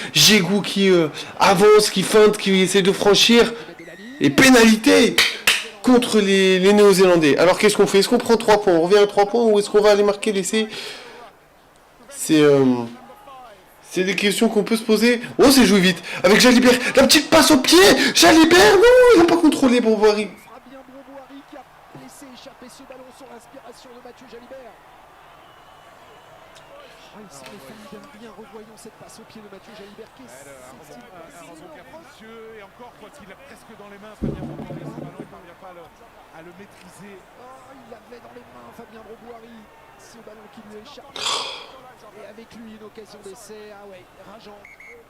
S1: qui avance, qui feinte, qui essaie de franchir. Et pénalité contre les Néo-Zélandais. Alors qu'est-ce qu'on fait? Est-ce qu'on prend 3 points? On revient à 3 points ou est-ce qu'on va aller marquer l'essai? C'est des questions qu'on peut se poser. Oh, c'est joué vite. Avec Jalibert. La petite passe au pied. Jalibert, non, il n'a pas contrôlé Broboiry.
S2: Fabien Broboiry qui a laissé échapper ce ballon sur l'inspiration de Mathieu Jalibert. Il s'en est fallu bien revoyant cette passe au pied de Mathieu Jalibert.
S3: Un rebond capricieux et encore, quoi qu'il a presque dans les mains, Fabien Broboiry, ce ballon, il ne parvient pas à le maîtriser.
S2: Il l'avait dans les mains, Fabien Broboiry. Ce ballon qui lui échappe. Et avec lui, une occasion d'essai. Ah ouais, rageant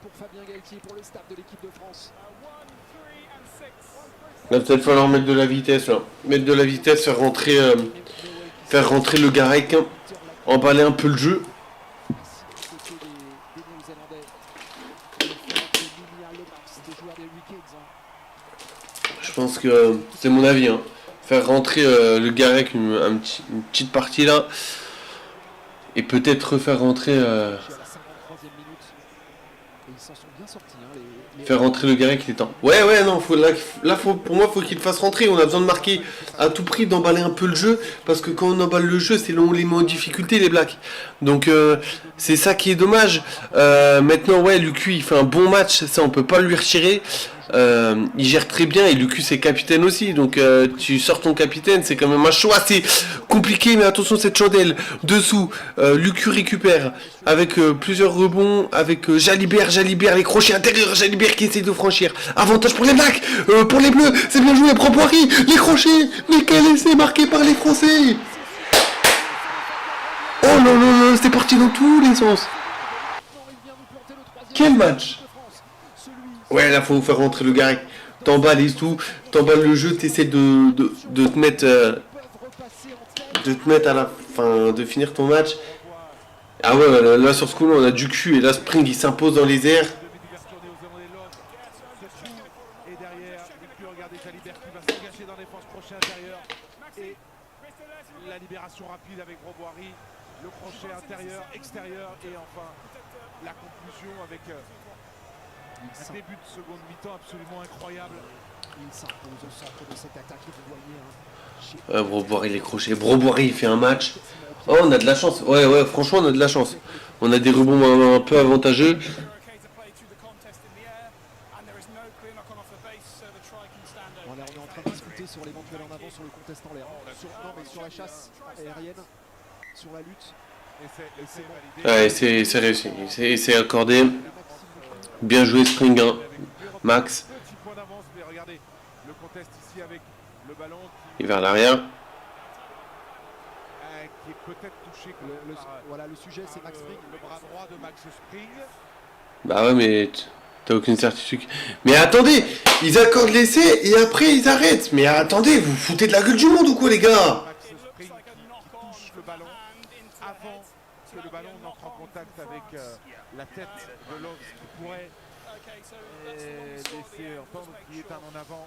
S2: pour Fabien Galtier, pour le staff de l'équipe de France.
S1: Il va peut-être falloir mettre de la vitesse là. Mettre de la vitesse, faire rentrer le Garec. Emballer un peu le jeu. Je pense que c'est mon avis. Faire rentrer le Garec une petite partie là. Et peut-être refaire rentrer... Faire rentrer le Garec, il est temps. Ouais, non, pour moi, faut qu'il fasse rentrer. On a besoin de marquer à tout prix, d'emballer un peu le jeu. Parce que quand on emballe le jeu, c'est là où on les met en difficulté, les Blacks. Donc, c'est ça qui est dommage. Maintenant, ouais, Lucu, il fait un bon match. Ça, on peut pas lui retirer. Il gère très bien et Lucu c'est capitaine aussi, donc tu sors ton capitaine, c'est quand même un choix assez compliqué, mais attention cette chandelle dessous. Lucu récupère avec plusieurs rebonds, avec Jalibert, les crochets intérieurs, Jalibert qui essaie de franchir. Avantage pour les Blacks, pour les Bleus, c'est bien joué, Broboiry, les crochets, mais quel essai marqué par les Français. Oh là, c'est parti dans tous les sens. Quel match. Ouais, là, faut faire rentrer le Garec. T'emballes et tout. T'emballes le jeu, t'essaies de te mettre... à la fin, de finir ton match. Ah ouais, là, sur ce coup-là, on a du cul. Et là, Spring, il s'impose dans les airs.
S3: Et derrière, regardez Jalibert qui va s'engager dans la défense crochet intérieur. Et la libération rapide avec Broboiry. Le crochet intérieur, extérieur. Et enfin, la conclusion avec... Un début de seconde mi-temps absolument incroyable.
S2: Il s'impose au centre de cette attaque et vous voyez
S1: Broboiry les crochets. Broboiry il fait un match. Oh, on a de la chance. Ouais, ouais, franchement, on a de la chance. On a des rebonds un peu avantageux.
S2: Voilà, on est en train de discuter sur l'éventuel en avant sur le contest en l'air. Non, mais sur la chasse aérienne, sur la lutte.
S3: Et c'est validé.
S1: Ouais, c'est réussi. C'est accordé. Bien joué, Spring 1. Max.
S3: Petit point d'avance, mais regardez le contest ici avec le ballon
S1: Et vers l'arrière.
S3: qui est peut-être touché
S2: Voilà, le sujet c'est Max Spring.
S3: le bras droit de Max Spring.
S1: Bah ouais, mais t'as aucune certitude. Mais attendez, ils accordent l'essai et après ils arrêtent. Mais attendez, vous foutez de la gueule du monde ou quoi, les gars?
S3: Max Spring qui touche le ballon avant que le ballon n'entre en contact avec la tête de Love qui pourrait laisser entendre qu'il est un en avant.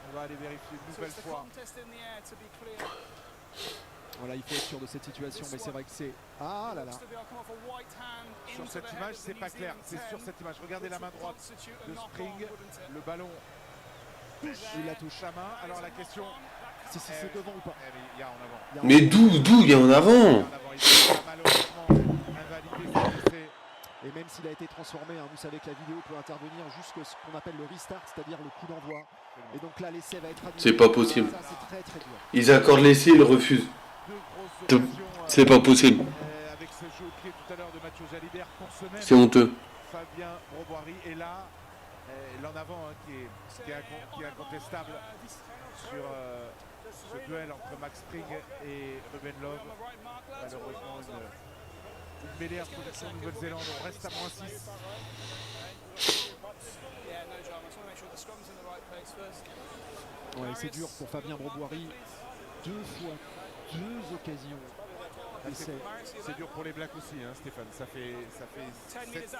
S3: On va aller vérifier une nouvelle fois.
S2: Voilà, il faut être sûr de cette situation, mais c'est vrai que c'est... Ah là là.
S3: Sur cette image, c'est pas clair. C'est sur cette image. Regardez la main droite de Spring. Le ballon touche,
S2: Il la touche.
S3: sa main. Alors la question...
S2: Si c'est devant ou pas.
S3: Il y a en avant.
S1: Mais d'où il y a en avant?
S3: Il a malheureusement invalidé cet essai.
S2: Et même s'il a été transformé, hein, vous savez que la vidéo peut intervenir jusqu'à ce qu'on appelle le restart, c'est-à-dire le coup d'envoi. Et donc là, l'essai va être annulé.
S1: C'est pas possible.
S2: Ça, c'est très très dur.
S1: Ils accordent l'essai, ils refusent. C'est pas possible.
S3: Avec ce jeu au pied tout à l'heure de Mathieu Jalibert pour ce même
S1: C'est honteux.
S3: Fabien Broboiry. Et là, l'en avant qui est incontestable sur ce duel entre Max Spring et Ruben Love. Malheureusement, une mêlée en position Nouvelle-Zélande. On reste à -6.
S2: Ouais, c'est dur pour Fabien Broboiry. Deux occasions.
S3: C'est dur pour les Blacks aussi, hein, Stéphane. Ça fait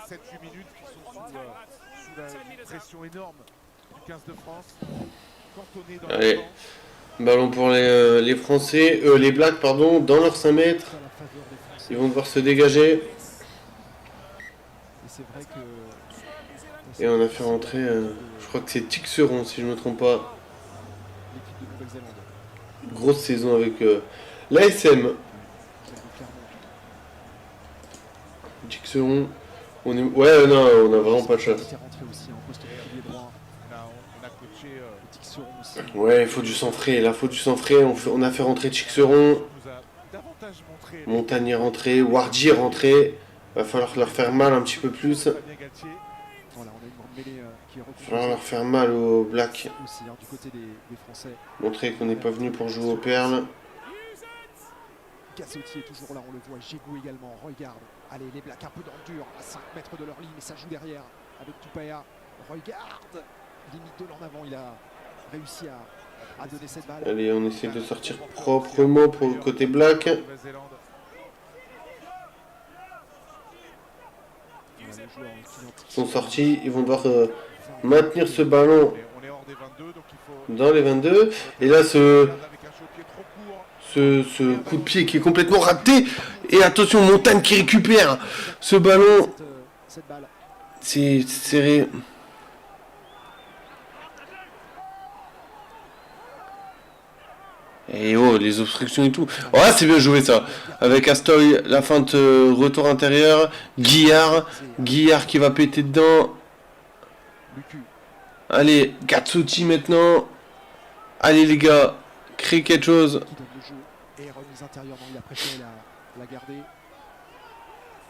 S3: 7-8 minutes qu'ils sont sous la pression énorme du 15 de France. Cantonné dans
S1: Allez.
S3: le temps.
S1: Ballon pour les Français, les Blacks, pardon, dans leurs 5 mètres. Ils vont devoir se dégager.
S2: Et c'est vrai que...
S1: Et on a fait rentrer, je crois que c'est Tixeron, si je ne me trompe pas.
S2: L'équipe de Nouvelle-Zélande.
S1: Grosse saison avec l'ASM. Tixeron. Ouais, non, on a vraiment pas de chance.
S3: On a coaché
S1: Ouais, il faut du sang frais. Là, faut du sang frais. On a fait rentrer Tixeron. Montagnier rentré. Wardy rentré. Va falloir leur faire mal un petit peu plus.
S2: Voilà, on a une grande mêlée qui est
S1: Va falloir leur faire mal aux Blacks.
S2: aussi, hein, du côté des Français.
S1: Montrer qu'on n'est pas venu pour jouer aux perles.
S2: Cassotti est toujours là, on le voit. Gégou également. Regarde. Allez, les Blacks un peu dans le dur. À 5 mètres de leur ligne, mais ça joue derrière. Avec Tupaya. Regarde. Limite de l'en avant. Il a réussi à donner cette balle.
S1: Allez, on essaie de sortir proprement pour le côté Black. Ils sont sortis. Ils vont devoir maintenir ce ballon dans les 22. Et là, ce coup de pied qui est complètement raté. Et attention, Montagne qui récupère ce ballon. C'est serré. Et oh, les obstructions et tout. Ouais, c'est bien joué ça. Avec Astoy, la feinte retour intérieur. Guillard qui va péter dedans. Allez, Gatsuti maintenant. Allez les gars, créez quelque chose.
S2: Et remise intérieurement, il a préféré la garder.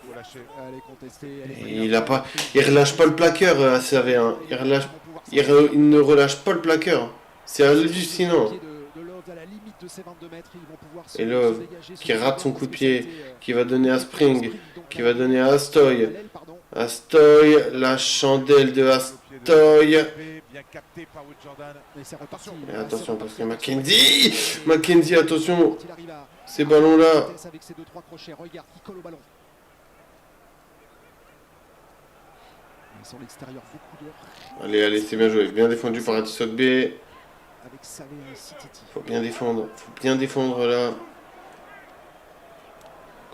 S2: Elle est contestée.
S1: Et il relâche pas le plaqueur à CAV1. Il ne relâche pas le plaqueur. C'est hallucinant. Et Love qui rate son coup de pied, qui va donner à Spring, qui va donner à Astoy. Astoy, la chandelle de Astoy. Et attention parce que Mackenzie, attention, ces ballons-là. Allez, c'est bien joué, bien défendu par Atisok B. Faut bien défendre là.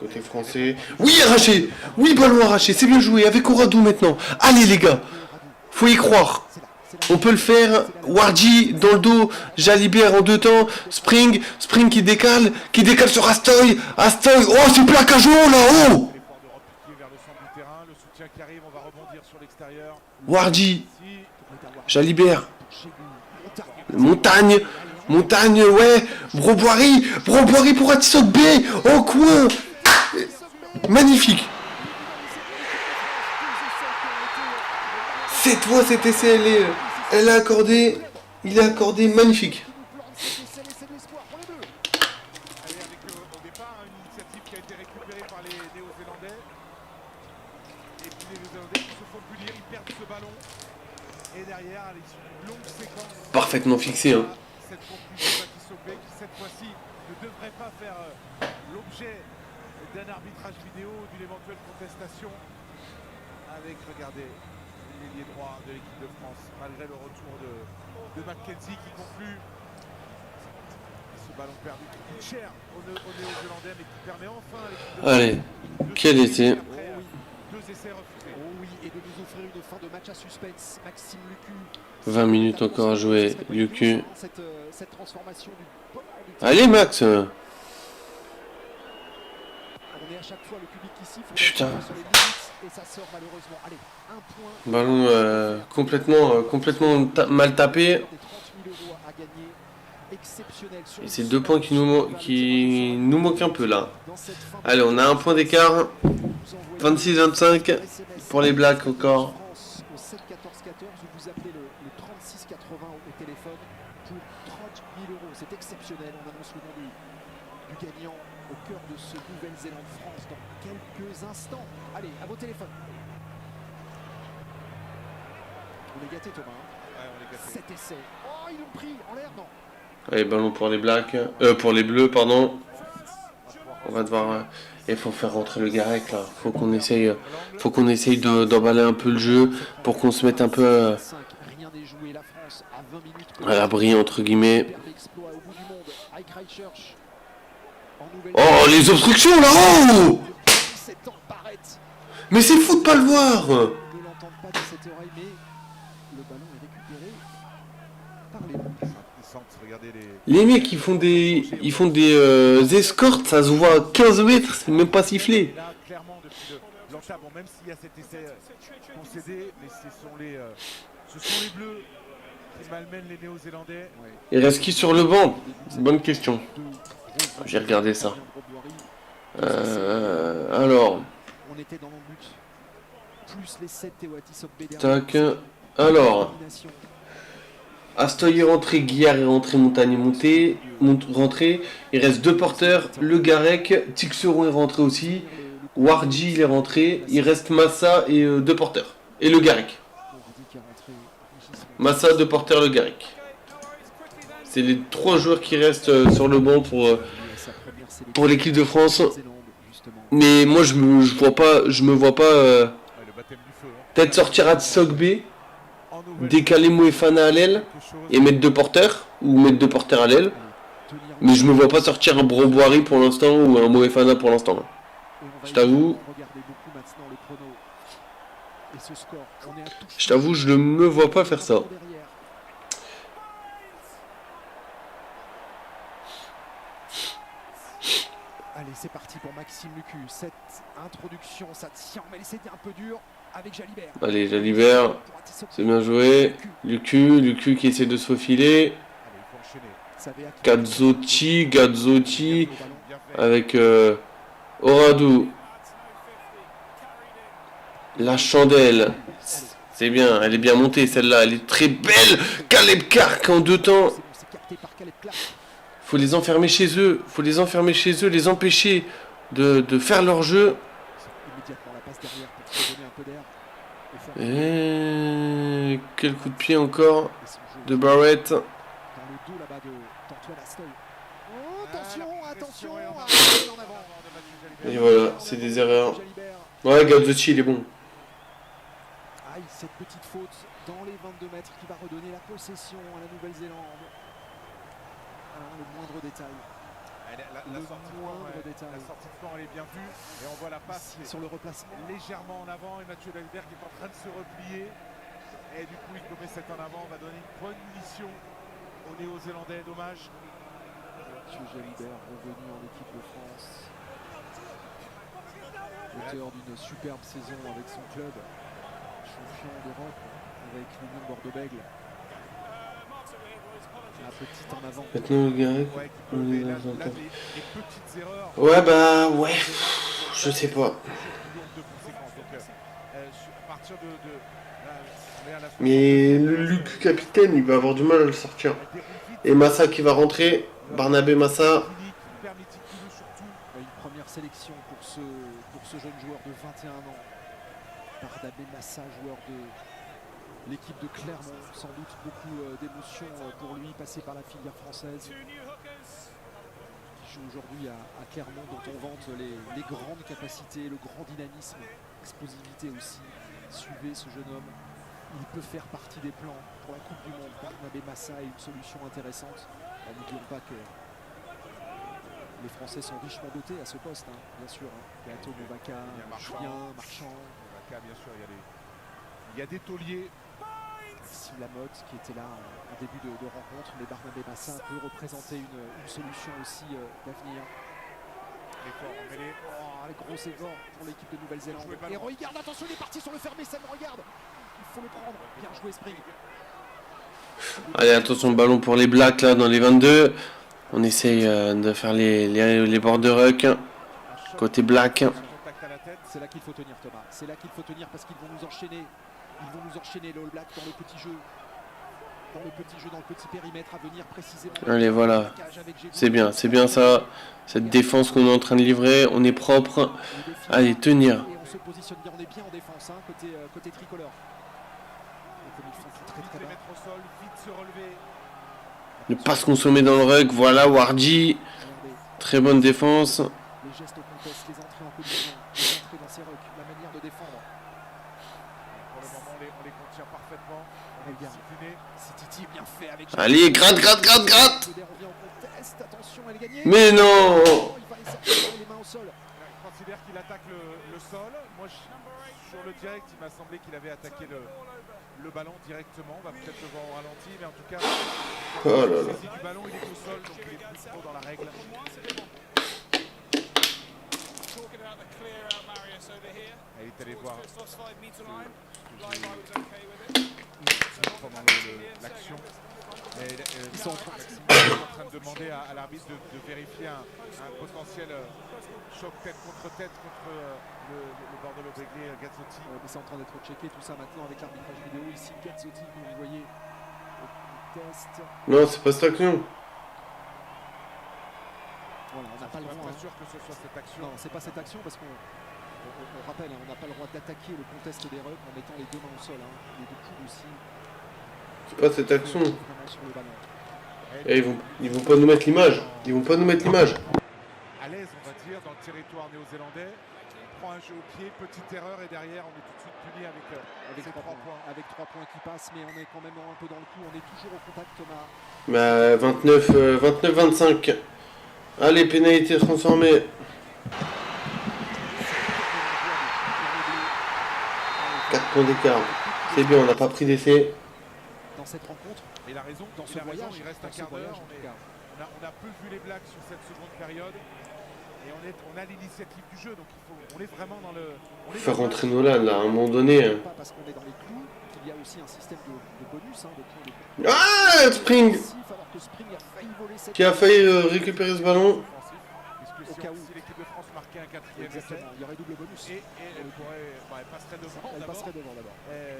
S1: Côté français. Oui, arraché. Oui, ballon arraché, c'est bien joué avec Oradou maintenant. Allez les gars. Faut y croire. On peut le faire. Warji dans le dos. Jalibert en 2 temps. Spring qui décale sur Astoy. Astoy. Oh, c'est plaquage là-haut. Warji. Jalibert. Montagne, ouais. Broboirie pour Atisok B. Au coin. Magnifique. Cette fois, cet essai, il est accordé magnifique.
S3: Au départ, une initiative qui a été récupérée par les Néo-Zélandais. Et puis les Néo-Zélandais qui se font punir, ils perdent ce ballon. Et derrière, à l'issue d'une longue séquence.
S1: Parfaitement fixé, hein.
S3: Cette conclusion d'Atissobé qui, cette fois-ci, ne devrait pas faire l'objet d'un arbitrage vidéo ou d'une éventuelle contestation. Avec, regardez, l'ailier droit de l'équipe de France, malgré le retour de Mackenzie qui conclut. Ce ballon perdu qui coûte cher aux Néo-Zélandais, mais qui permet enfin à l'équipe de
S1: Allez, quel essai.
S3: Deux essais refusés.
S2: Oh oui, et de nous offrir une fin de match à suspense. Maxime Lucu.
S1: 20 minutes encore à jouer, Lucu.
S2: Cette transformation du
S1: Allez, Max.
S2: On est à chaque fois le public qui siffle.
S1: Putain.
S2: Sur les limites, et ça sort malheureusement. Allez, un point.
S1: Ballon complètement mal tapé. Et c'est 2 points qui nous manquent un peu là. Allez, on a un point d'écart. 26-25 pour les Blacks encore.
S2: Au 7 14 14, vous appelez le 36 80 au téléphone pour 30 000 €. C'est exceptionnel. On annonce le nom du gagnant au cœur de ce Nouvelle Zélande France dans quelques instants. Allez, à vos téléphones. On est gâtés, Thomas.
S3: Ouais, on est gâtés.
S2: Cet essai. Oh, ils l'ont pris en l'air, non.
S1: Allez, ballon pour les Blacks. Pour les Bleus, pardon. On va devoir... Il faut faire rentrer le Garec là. Faut qu'on essaye d'emballer un peu le jeu pour qu'on se mette un peu à l'abri entre guillemets. Oh, les obstructions là-haut. Mais c'est fou de pas le voir. Les mecs ils font des escortes, ça se voit à 15 mètres, c'est même pas sifflé.
S3: Là, clairement, depuis l'entame, bon, même s'il y a cet essai concédé, mais ce sont les Bleus qui malmènent les Néo-Zélandais.
S1: Il reste qui sur le banc? Bonne question. J'ai regardé ça. Alors.
S2: On était dans le but. Plus les 7
S1: Tac. Alors. Astoy est rentré, Guillard est rentré, Montagne est rentré. Il reste 2 porteurs, le Garec, Tixeron est rentré aussi, Warji il est rentré, il reste Massa et 2 porteurs. Et le Garec. Massa, 2 porteurs, le Garec. C'est les 3 joueurs qui restent sur le banc pour l'équipe de France. Mais moi je me vois pas peut-être sortir à Tsok B. Décaler Moefana à l'aile et mettre 2 porteurs ou mettre 2 porteurs à l'aile, mais je me vois pas sortir un Broboirie pour l'instant ou un Moefana pour l'instant. Je t'avoue, je ne me vois pas faire ça.
S2: Allez, c'est parti pour Maxime Lucu. Cette introduction, ça tient, mais c'était un peu dur. Avec Jalibert.
S1: Allez, Jalibert, c'est bien joué. Lucu qui essaie de se faufiler. Gazzotti avec Oradou. La chandelle. C'est bien, elle est bien montée celle-là, elle est très belle. Caleb Clark en 2 temps. Faut les enfermer chez eux, les empêcher de faire leur jeu. Et quel coup de pied encore de Barrett. Et voilà, c'est des erreurs. Ouais, Gazzotti il est bon.
S2: Aïe, cette petite faute dans les 22 mètres qui va redonner la possession à la Nouvelle-Zélande. Le moindre détail.
S3: La sortie de flanc elle est bien vue et on voit la passe
S2: sur le replacement
S3: légèrement en avant et Mathieu Jalibert qui est en train de se replier. Et du coup, il commet 7 en avant, va donner une bonne munition aux Néo-Zélandais, dommage.
S2: Mathieu Jalibert revenu en équipe de France. Auteur d'une superbe saison avec son club. Champion d'Europe avec l'Union Bordeaux-Bègles. La petite en avant.
S1: Maintenant, le gars,
S3: Ouais,
S1: on est
S3: là,
S1: dans un temps.
S3: les petites erreurs.
S1: Ouais, bah, ouais. Je sais pas.
S3: Toujours plus lourdes de conséquences. Donc, à partir de la
S1: Mais le Luc capitaine, il va avoir du mal à le sortir. Et Massa qui va rentrer. Barnabé Massa.
S2: Hyper méticuleux surtout. Une première sélection pour ce jeune joueur de 21 ans. Barnabé Massa, joueur de l'équipe de Clermont. Sans doute beaucoup d'émotions pour lui, passé par la filière française. Qui joue aujourd'hui à Clermont, dont on vante les grandes capacités, le grand dynamisme, explosivité aussi. Suivez ce jeune homme. Il peut faire partie des plans pour la Coupe du Monde. Barnabé Massa est une solution intéressante. N'oublions pas que les Français sont richement dotés à ce poste, hein, bien sûr. Gato, Novaka, Julien, Marchand.
S3: Novaka, bien sûr, il y a des tauliers.
S2: Maxime Lamotte qui était là en début de rencontre, mais Barnabé Massa peut représenter une solution aussi d'avenir. Les gros efforts pour l'équipe de Nouvelle-Zélande. Et regarde, attention, il est parti sur le fermé, ça me regarde. Il faut le prendre. Bien joué, Spring.
S1: Allez, attention, ballon pour les Blacks là dans les 22. On essaye de faire les bords de ruck. Côté Black.
S2: C'est là qu'il faut tenir, Thomas. C'est là qu'il faut tenir parce qu'ils vont nous enchaîner. Ils vont nous enchaîner, les All Blacks, dans le petit jeu. Dans le petit périmètre à venir précisément.
S1: Allez, voilà. C'est bien ça. Cette défense qu'on est en train de livrer, on est propre. Allez, tenir.
S2: Et on se positionne bien, on est bien en défense, hein, côté tricolore.
S1: Ne pas se consommer dans le ruck. Voilà, Wardy. Très bonne défense.
S2: Les gestes au contest, les entrées en collision, les entrées dans ces rucks, la manière de défendre.
S3: Pour le moment, on les contient parfaitement. On est discipliné.
S2: C'est Titi bien fait avec.
S1: Allez, gratte.
S2: Attention, elle est gagnée.
S1: Mais non.
S2: Il fallait sortir les mains au sol.
S3: Il considère qu'il attaque le sol. Moi, sur le direct, il m'a semblé qu'il avait attaqué le ballon directement. On va peut-être le voir au ralenti, mais en tout cas,
S1: Oh là là.
S3: du ballon, il est au sol, donc il est plus trop dans la règle. Elle est allée voir pendant l'action. Ils sont en train de demander à l'arbitre de vérifier un potentiel choc tête contre le Bordeaux-Béglé Gazzotti.
S2: Mais c'est en train d'être checké tout ça maintenant avec l'arbitrage vidéo. Ici, Gazzotti, que vous voyez au test.
S1: Non, c'est pas cette action.
S2: Voilà, on n'a pas le droit.
S3: Je suis pas sûr que ce soit cette action.
S2: Non, c'est pas cette action parce qu'on rappelle, hein, on n'a pas le droit d'attaquer le contest des rucks en mettant les deux mains au sol. Hein, les deux coudes aussi.
S1: C'est pas cette action.
S2: Sur le ballon.
S1: Et ils vont pas nous mettre l'image.
S3: À l'aise, on va dire, dans le territoire néo-zélandais. On prend un jeu au pied, petite erreur et derrière on est tout de suite puni avec 3 points.
S2: Avec 3 points qui passent, mais on est quand même un peu dans le coup. On est toujours au contact, Thomas.
S1: Bah 29-25. Allez, pénalité transformée. 4 points d'écart. C'est bien, on n'a pas pris d'essai.
S2: Dans cette rencontre,
S3: il a raison,
S2: dans ce voyage,
S3: il reste un quart d'heure. On a peu vu les Blacks sur cette seconde période. Et on a l'initiative du jeu, donc on est vraiment dans le.
S1: Faire rentrer Nolan là, à un moment donné.
S2: Pas parce qu'on est dans les clous, il y a aussi un système de bonus, hein, de points de.
S1: Ah, Spring qui a failli récupérer ce ballon.
S3: Au cas où si l'équipe de France marquait un quatrième essai,
S2: il y aurait double bonus.
S3: Et elle pourrait, elle passerait devant d'abord. Mais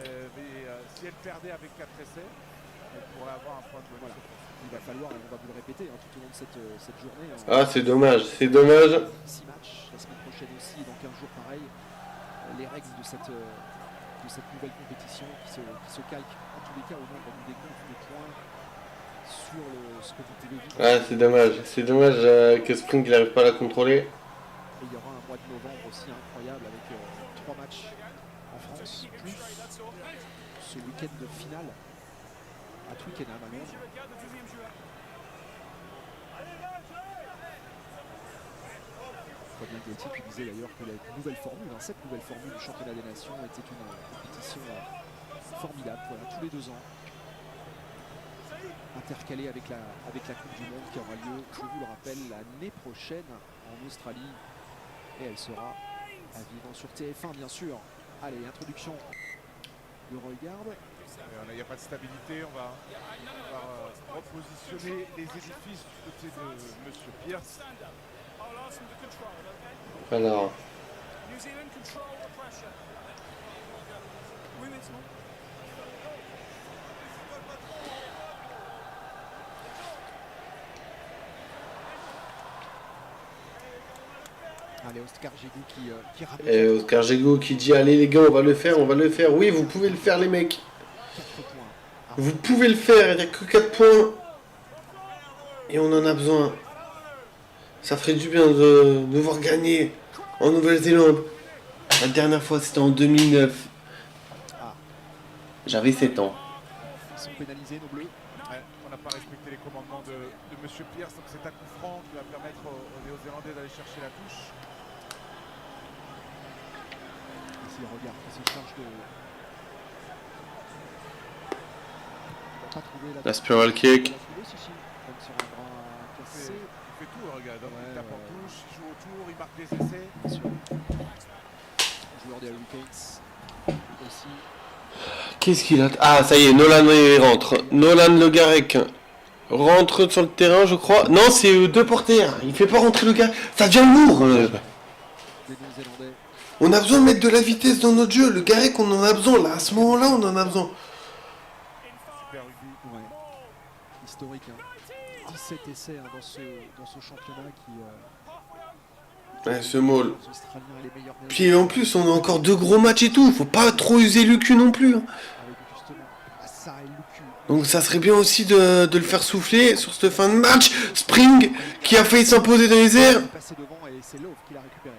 S3: si elle perdait avec 4 essais, elle pourrait avoir un point de bonus.
S2: Voilà. Il va falloir, et on va vous le répéter hein, tout au long de cette journée.
S1: Ah, c'est dommage, c'est dommage.
S2: 6 matchs, la semaine prochaine aussi, et dans 15 jours pareil. Les règles de cette nouvelle compétition qui se calquent en tous les cas au nombre du décompte de points sur ce que vous pouvez vivre.
S1: Ah, c'est dommage que Spring n'arrive pas à la contrôler.
S2: Et il y aura un mois de novembre aussi incroyable avec 3 matchs en France, plus ce week-end de finale à Twickenham à Londres. Fabien Gauthier qui disait d'ailleurs que la nouvelle formule, cette nouvelle formule du championnat des nations était une compétition formidable, voilà, tous les 2 ans. Intercalé avec la Coupe du Monde qui aura lieu, je vous le rappelle, l'année prochaine en Australie. Et elle sera à vivre sur TF1, bien sûr. Allez, introduction de Roygarde.
S3: Il n'y a pas de stabilité, on va repositionner les édifices du côté de Monsieur Pierce.
S1: Alors.
S2: Allez, Oscar Gégou qui ramène.
S1: Et Oscar Gégou qui dit allez les gars, on va le faire, on va le faire. Oui, vous pouvez le faire les mecs.
S2: 4 points.
S1: Vous pouvez le faire, il n'y a que 4 points. Et on en a besoin. Ça ferait du bien de voir gagner en Nouvelle-Zélande. La dernière fois c'était en 2009. J'avais 7 ans.
S2: Ils sont pénalisés, nos bleus.
S3: Ouais, on n'a pas respecté les commandements de Monsieur Pierce, donc c'est un coup franc qui va permettre aux Néo-Zélandais d'aller chercher la touche.
S2: Ici, regarde, qui se charge de... Pas trouvé
S1: La spiral kick.
S2: Même sur un bras cassé.
S3: Il fait tout, regarde.
S2: Ouais,
S3: Il tape en touche, il joue autour, il marque des essais.
S2: Bien sûr. Joueur des Hurricanes aussi.
S1: Qu'est-ce qu'il a... Ah, ça y est, Nolan il rentre. Nolan Le Garec rentre sur le terrain, je crois. Non, c'est deux porteurs. Il fait pas rentrer le Garec. Ça devient lourd.
S2: Des Néo-Zélandais.
S1: On a besoin de mettre de la vitesse dans notre jeu. Le Garec, on en a besoin. Là, à ce moment-là, on en a besoin.
S3: Super rugby.
S2: Ouais. Historique. Hein. 17 essais hein, dans ce championnat qui...
S1: Ouais, ce maul.
S2: les Australiens et les meilleurs
S1: Puis en plus, on a encore 2 gros matchs et tout. Faut pas trop user le cul non plus. Hein.
S2: avec justement Assa et Lucu.
S1: Donc ça serait bien aussi de le faire souffler sur cette fin de match. Spring qui a failli s'imposer dans les airs.
S2: Il est passé devant et c'est Love qui l'a récupéré.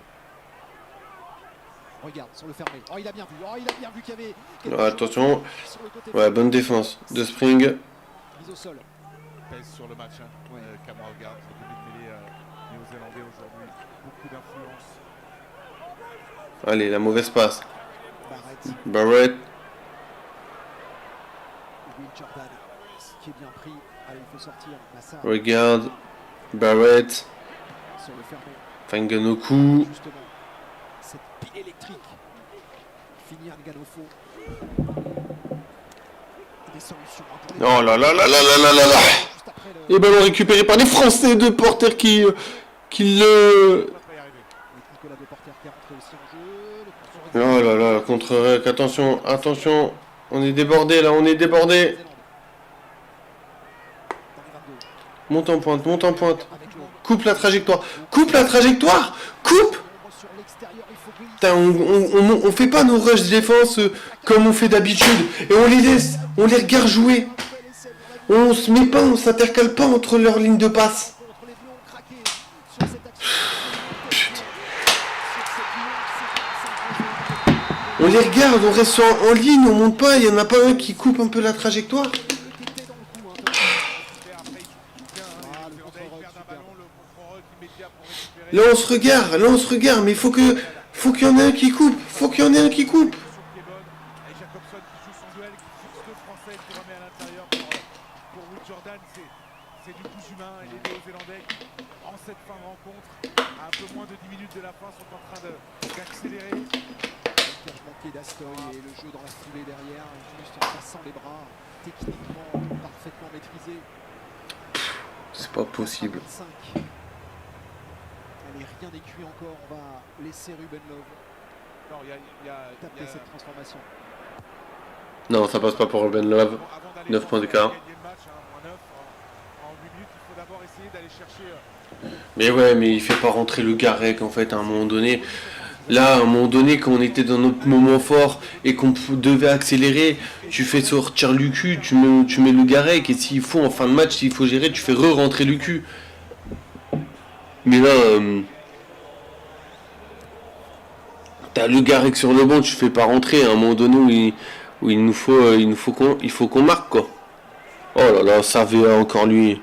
S2: Regarde, sur le fermé. Oh, il a bien vu. Oh, il a bien vu qu'il y avait... quelque
S1: Ouais,
S2: chose
S1: attention.
S2: sur le côté
S1: Ouais, bonne défense de Spring.
S2: mise au sol.
S3: Pèse sur le match. Hein.
S2: Ouais.
S3: Cameron regarde, le début de mêlée néo-zélandais aujourd'hui. Beaucoup d'influence.
S1: Allez, la mauvaise passe.
S2: Barrett.
S1: Barrett.
S2: Will Jordan qui est bien pris. Allez, il faut sortir. Massa
S1: Regarde. Barrett.
S2: sur le fermé.
S1: Fanganoku.
S2: Justement, cette pile électrique. Finir Ganofo. Des solutions. Hein, pour les...
S1: Oh là là là là là là là là.
S2: Juste après le...
S1: Et ballon récupéré par les Français de Porter qui le...
S3: On va pas y arriver.
S2: Avec Nicolas Deporter qui est rentré aussi en jeu. Le
S1: Oh là là, contre-rec, attention, attention. On est débordé là, on est débordé. Monte en pointe, monte en pointe. Coupe la trajectoire. Coupe la trajectoire. Coupe. Putain, on fait pas nos rushs défense comme on fait d'habitude. Et on les laisse, on les regarde jouer. On se met pas, on s'intercale pas entre leurs lignes de passe. On les regarde, on reste en ligne, on monte pas, il y en a pas un qui coupe un peu la trajectoire. Là on se regarde, mais il faut qu'il y en ait un qui coupe, faut qu'il y en ait un qui coupe.
S3: Et Jacobson qui joue son duel, qui fixe deux Français qui remet à l'intérieur pour Will Jordan. C'est du coup humain et les Néo-Zélandais en cette fin de rencontre, à un peu moins de 10 minutes de la fin, sont en train d'accélérer.
S2: Manqué d'Astoy et le jeu dans la foulée derrière, juste en passant les bras, techniquement parfaitement maîtrisé.
S1: C'est pas possible.
S2: 25. Allez, rien n'est cuit encore, on va laisser Ruben Love
S3: Non, il y a
S2: taper cette transformation.
S1: Non, ça passe pas pour Ruben Love. 9 points d'écart. Mais ouais, mais il fait pas rentrer le Garec en fait à un moment donné. Là, à un moment donné, quand on était dans notre moment fort et qu'on devait accélérer, tu fais sortir Lucu, tu mets le Garec, et s'il faut en fin de match, s'il faut gérer, tu fais re-rentrer Lucu. Mais là, t'as le Garec sur le banc, tu fais pas rentrer à un moment donné où il faut qu'on marque quoi. Oh là là, ça va encore lui.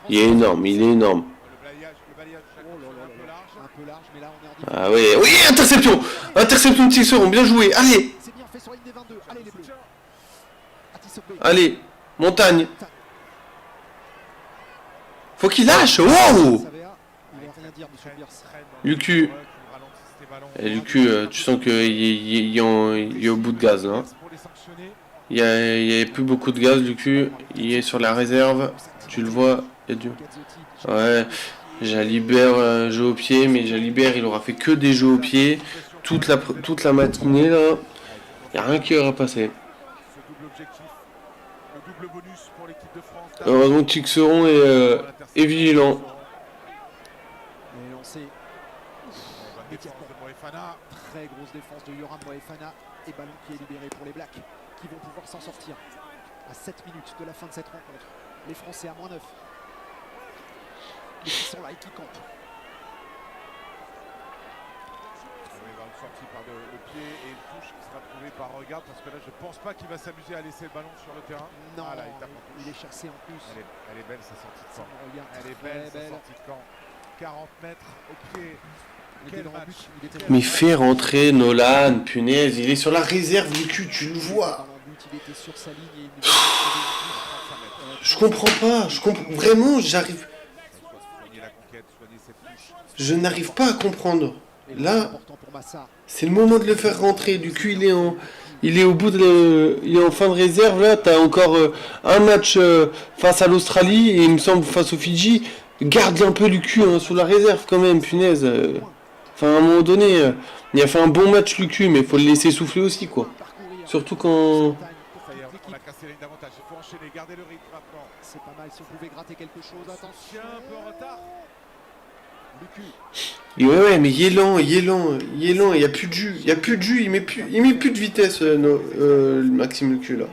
S1: Il est énorme, il est énorme. Ah oui, oui, interception. Interception de 6 secondes, bien joué, allez.
S2: C'est bien fait sur la ligne des 22. Allez les Bleus.
S1: Allez, montagne. Faut qu'il lâche. Wow. Lucu. Et Lucu, tu sens qu'il est au bout de gaz là. Il y a plus beaucoup de gaz, Lucu. Il est sur la réserve. Tu le vois. Il y a du... Ouais. Jalibert jeu au pied, mais Jalibert il aura fait que des jeux au pied toute la matinée là. Il n'y a rien qui aura passé. Heureusement que Tixeron est vigilant.
S2: Très grosse défense de Yoram Moefana et ballon qui est libéré pour les Blacks qui vont pouvoir s'en sortir à 7 minutes de la fin de cette rencontre. Les Français à -9. Mais qui sont là et qui campent.
S3: Sorti par le pied et une touche qui sera trouvée par Regard parce que là je pense pas qu'il va s'amuser à laisser le ballon sur le terrain.
S2: Non,
S3: là, il
S2: est chassé en plus.
S3: Elle est belle sa sortie de camp. Elle est belle sa sortie de camp. 40 mètres au pied. Quel match.
S1: Mais fais rentrer Nolan, punaise, il est sur la réserve du cul, tu le vois. Je comprends pas, vraiment, je n'arrive pas à comprendre. Là, c'est le moment de le faire rentrer. Du cul, il est en fin de réserve. Là, t'as encore un match face à l'Australie et il me semble face au Fidji. Garde un peu le cul sous la réserve quand même, punaise. Enfin, à un moment donné, il a fait un bon match le cul, mais il faut le laisser souffler aussi, quoi. Surtout quand...
S3: On a cassé les davantage. Il faut enchaîner, garder le rythme maintenant.
S2: C'est pas mal si on pouvait gratter quelque chose. Attention,
S3: un peu en retard.
S1: Et ouais, mais il est lent, il y a plus de jus, il met plus de vitesse, Maxime Lucu là.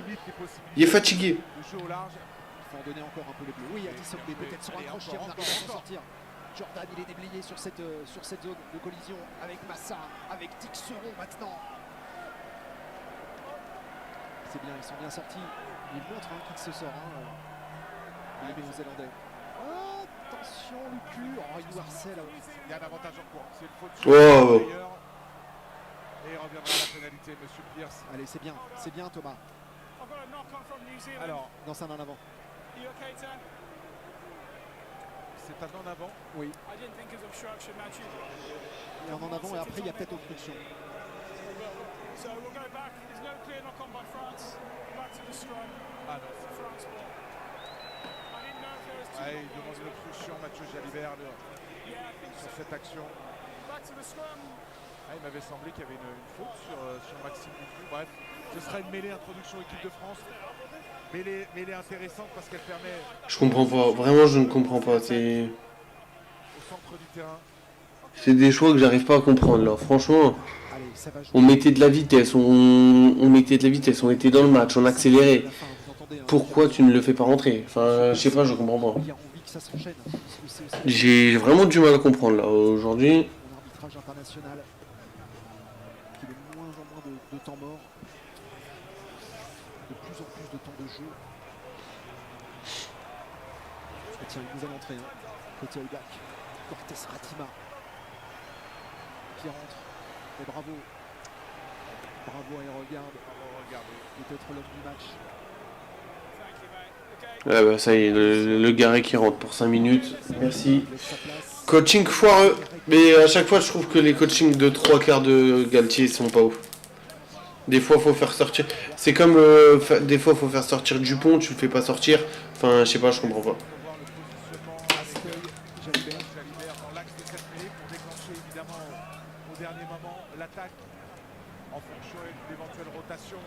S1: Il est fatigué.
S2: Il faut en donner encore un peu le bleu. Oui, Addison B peut-être se raccrocher, on arrive à s'en sortir. Jordan, il est déblayé sur cette zone de collision avec Massa, avec Tixeron maintenant. C'est bien, ils sont bien sortis. Ils montrent qu'il se sort, les Néo-Zélandais. Attention, Lucu. Oh, il nous harcèle.
S3: Il y a un avantage en cours. C'est une faute
S1: sur le
S3: meilleur. Et il reviendra à la pénalité, monsieur Pierce.
S2: Allez, c'est bien, Thomas.
S3: Alors,
S2: dans un en avant.
S3: C'est un en avant.
S2: Oui. Et un en avant, et après, il y a peut-être obstruction.
S3: Ah non, c'est France. Ah, il demande une obstruction, Mathieu Jalibert, sur cette action. Ah, il m'avait semblé qu'il y avait une faute sur Maxime Lucu. Bref, ce sera une mêlée introduction équipe de France. Mêlée intéressante parce qu'elle permet...
S1: Je comprends pas, vraiment je ne comprends pas. C'est...
S3: Au centre du terrain.
S1: C'est des choix que j'arrive pas à comprendre là, franchement. On mettait de la vitesse, on était dans le match, on accélérait. Pourquoi tu ne le fais pas rentrer? Enfin, je sais pas, je comprends pas. J'ai vraiment du mal à comprendre là aujourd'hui.
S2: Arbitrage international qui est de moins en moins de temps mort, de plus en plus de temps de jeu. Et tiens, une nouvelle entrée côté All Black. Cortés Ratima qui rentre. Et bravo à Aeroguard. Peut-être l'homme du match.
S1: Ouais, bah ça y est, le Garé qui rentre pour 5 minutes. Merci. Coaching foireux. Mais à chaque fois, je trouve que les coachings de 3 quarts de Galtier sont pas ouf. Des fois, faut faire sortir. C'est comme des fois, faut faire sortir Dupont, tu le fais pas sortir. Enfin, je sais pas, je comprends pas.
S3: En fonction d'éventuelles rotations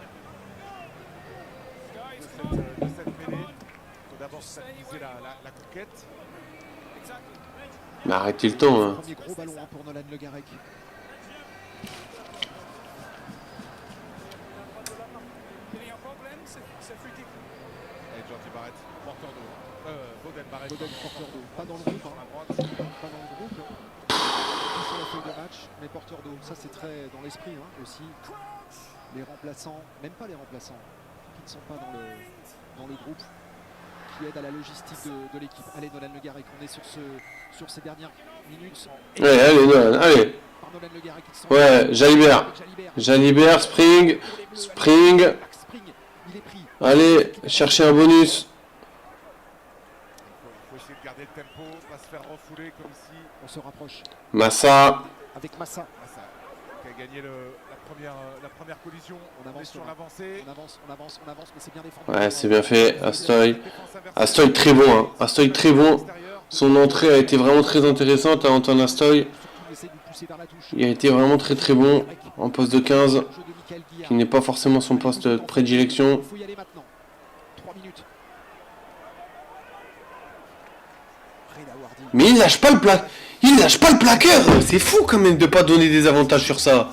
S3: de cette mêlée. Il faut d'abord stabiliser la conquête.
S1: Mais arrêtez le temps. Hein.
S2: Premier gros ballon pour Nolan Le Garec.
S3: Et Jordi Barrett, porteur d'eau. Boden Barrett.
S2: Boden, porteur d'eau. Pas dans le groupe. Pas dans le groupe. Sur la feuille de match, mais porteur d'eau. Ça, c'est très dans l'esprit aussi. Les remplaçants, même pas les remplaçants, qui ne sont pas dans le groupe, qui aident à la logistique de l'équipe. Allez, Nolan Le Garec, on est sur ces dernières minutes.
S1: Ouais, allez, Nolan, allez.
S2: Par Nolan Le Garec,
S1: ouais, Jalibert. Jalibert, Spring.
S2: Il est pris.
S1: Allez, cherchez un bonus.
S3: Il faut essayer de garder le tempo, pas se faire refouler comme ici.
S2: On se rapproche
S1: Massa.
S2: avec Massa.
S3: Massa qui a gagné la première collision.
S2: On avance
S3: sur
S2: Thomas.
S3: l'avancée.
S2: On avance, mais c'est bien défendu.
S1: Ouais, c'est bien fait. Astoy. Astoy très bon. Hein. Astoy très bon. Son entrée a été vraiment très intéressante à Antoine Astoy. Il a été vraiment très très bon en poste de 15, qui n'est pas forcément son poste de prédilection.
S2: Il faut y aller maintenant. 3 minutes.
S1: Mais il lâche pas le plat. Il lâche pas le plaqueur. C'est fou quand même de pas donner des avantages sur ça.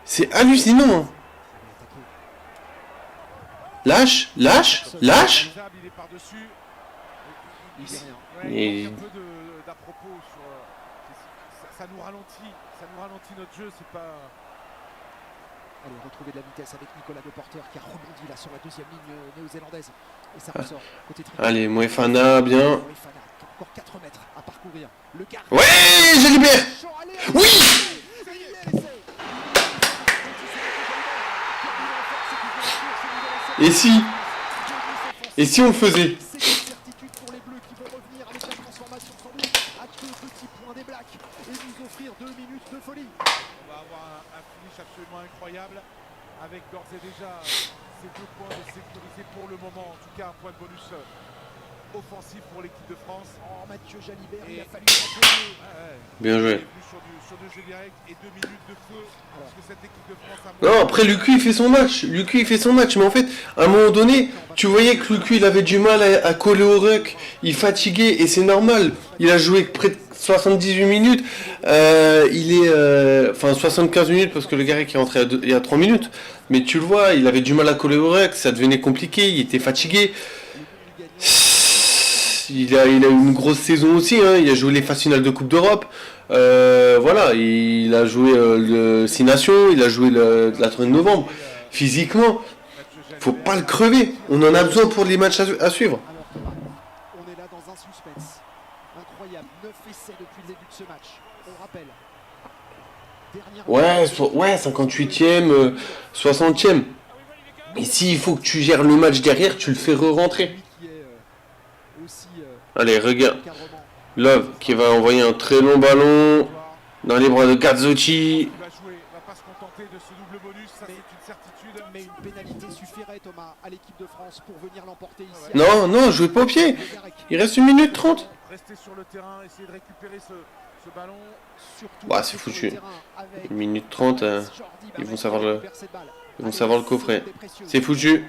S1: C'est hallucinant. Lâche, lâche, lâche.
S3: Il est par-dessus.
S2: Il
S1: Et-
S3: Il manque un peu d'à propos sur. Ça nous ralentit notre jeu, c'est pas.
S2: Allez, retrouver de la vitesse avec Nicolas Deporter qui a rebondi là sur la deuxième ligne néo-zélandaise. Et ça ressort côté tricolore.
S1: Allez, Moefana, bien.
S2: Moefana, encore 4 mètres à parcourir. Le gardien.
S1: Ouais, je libère. Oui. Et si? Et si on le faisait?
S2: C'est une certitude pour les Bleus qui vont revenir avec la transformation sans doute à 2 petits points des Blacks et nous offrir 2 minutes de folie.
S3: On va avoir un finish absolument incroyable avec d'ores et déjà ces 2 points de sécurité pour le moment. En tout cas, un point de bonus offensif pour l'équipe de France.
S2: Oh, Mathieu Jalibert, il
S3: Et-
S2: a fallu l'appeler.
S1: Bien joué.
S3: Sur 2 jeux directs et 2 minutes de feu. Parce que cette équipe de France a
S1: Non, après Lucu il fait son match. Lucu il fait son match. Mais en fait, à un moment donné, tu voyais que Lucu il avait du mal à coller au ruck. Il fatiguait et c'est normal. Il a joué près de 78 minutes. Il est. Enfin, 75 minutes parce que le gars qui est rentré il y a 3 minutes. Mais tu le vois, il avait du mal à coller au ruck. Ça devenait compliqué. Il était fatigué. Il a eu une grosse saison aussi. Hein. Il a joué les phases finales de Coupe d'Europe. Voilà, il a joué le 6 Nations, il a joué la tournée de novembre. Physiquement, faut pas le crever. On en a besoin pour les matchs à suivre.
S2: Alors Thomas, on est là dans un suspense incroyable. 9 essais depuis le début de ce match. On rappelle.
S1: Ouais, 58e, 60e. Et s'il faut que tu gères le match derrière, tu le fais re-rentrer. Allez, regarde. Love qui va envoyer un très long ballon dans les bras de Gazzotti.
S3: Il va jouer, il va pas se contenter de ce double bonus, ça c'est une certitude.
S2: Mais une pénalité suffirait Thomas à l'équipe de France pour venir l'emporter ici.
S1: Non, non, jouez pas au pied. Il reste 1 minute 30.
S3: Rester sur le terrain, essayer de récupérer ce ballon.
S2: Surtout
S1: Bah, c'est foutu. 1 minute 30, ils vont savoir le coffret. C'est foutu.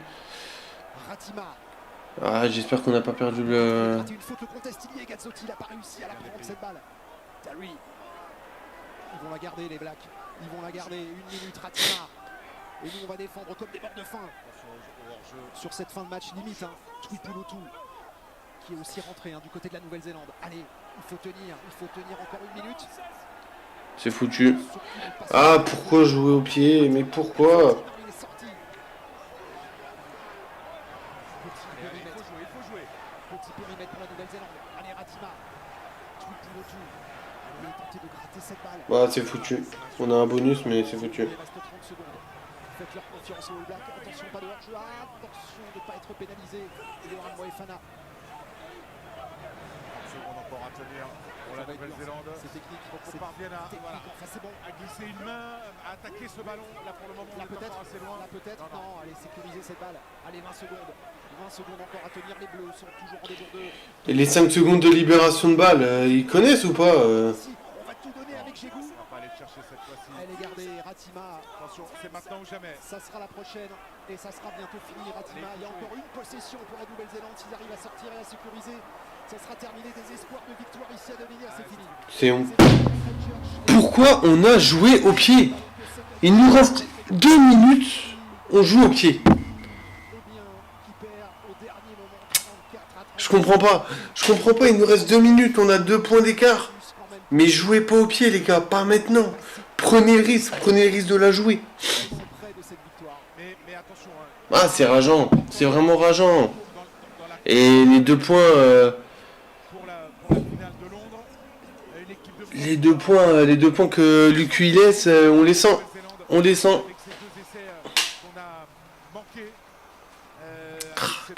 S2: Ratima.
S1: Ah, j'espère qu'on n'a pas perdu le...
S2: Une faute contestée, Gazzotti n'a pas réussi à la prendre cette balle. Terry. Ils vont la garder les Blacks. Ils vont la garder 1 minute Ratima. Et nous on va défendre comme des morts de faim. Sur cette fin de match limite, hein. Tuipulotu qui est aussi rentré du côté de la Nouvelle Zélande. Allez, il faut tenir encore 1 minute.
S1: C'est foutu. Ah, pourquoi jouer au pied? Mais pourquoi?
S2: Il est sorti. Petit périmètre pour la Nouvelle-Zélande. Allez, Ratima. Tuipulotu. Allez, tenter de gratter cette balle.
S1: Bah, c'est foutu. On a un bonus, mais c'est foutu.
S2: Il reste 30 secondes. Faites leur confiance aux All Blacks. Attention, pas de hors-jeu. Attention de ne pas être pénalisé. Et Laurent Moefana.
S3: 30 secondes encore à tenir pour la Nouvelle-Zélande.
S2: C'est technique.
S3: Faut qu'on parvienne à, voilà,
S2: Enfin, c'est bon.
S3: à glisser une main, à attaquer ce ballon. Là pour le moment, on
S2: Là
S3: est
S2: peut-être.
S3: encore assez loin.
S2: Là peut-être. Non, allez, sécuriser cette balle. Allez, 20 secondes. 20 secondes encore à tenir. Les Bleus sont toujours en débordeur.
S1: Et les 5 secondes de libération de balle, ils connaissent ou pas
S2: Si, on va tout donner avec Gégou.
S3: On va pas aller chercher cette fois-ci.
S2: Elle est gardée, Ratima.
S3: Attention, c'est maintenant ou jamais.
S2: Ça sera la prochaine et ça sera bientôt fini, Ratima. Il y a encore une possession pour la Nouvelle-Zélande. S'ils arrivent à sortir et à sécuriser, ça sera terminé. Des espoirs de victoire ici à devenir, c'est fini.
S1: C'est honte. Pourquoi on a joué au pied? Il nous reste 2 minutes, on joue au pied. Je comprends pas, il nous reste 2 minutes, on a 2 points d'écart. Mais jouez pas au pied les gars, pas maintenant. Prenez le risque de la jouer.
S3: Mais attention,
S1: Ah, c'est rageant, c'est vraiment rageant. Et les 2 points...
S3: pour la finale de Londres, une équipe de
S1: les deux points que Lucu il laisse, on les sent. On les sent.
S3: avec ces 2 essais qu'on a manqués.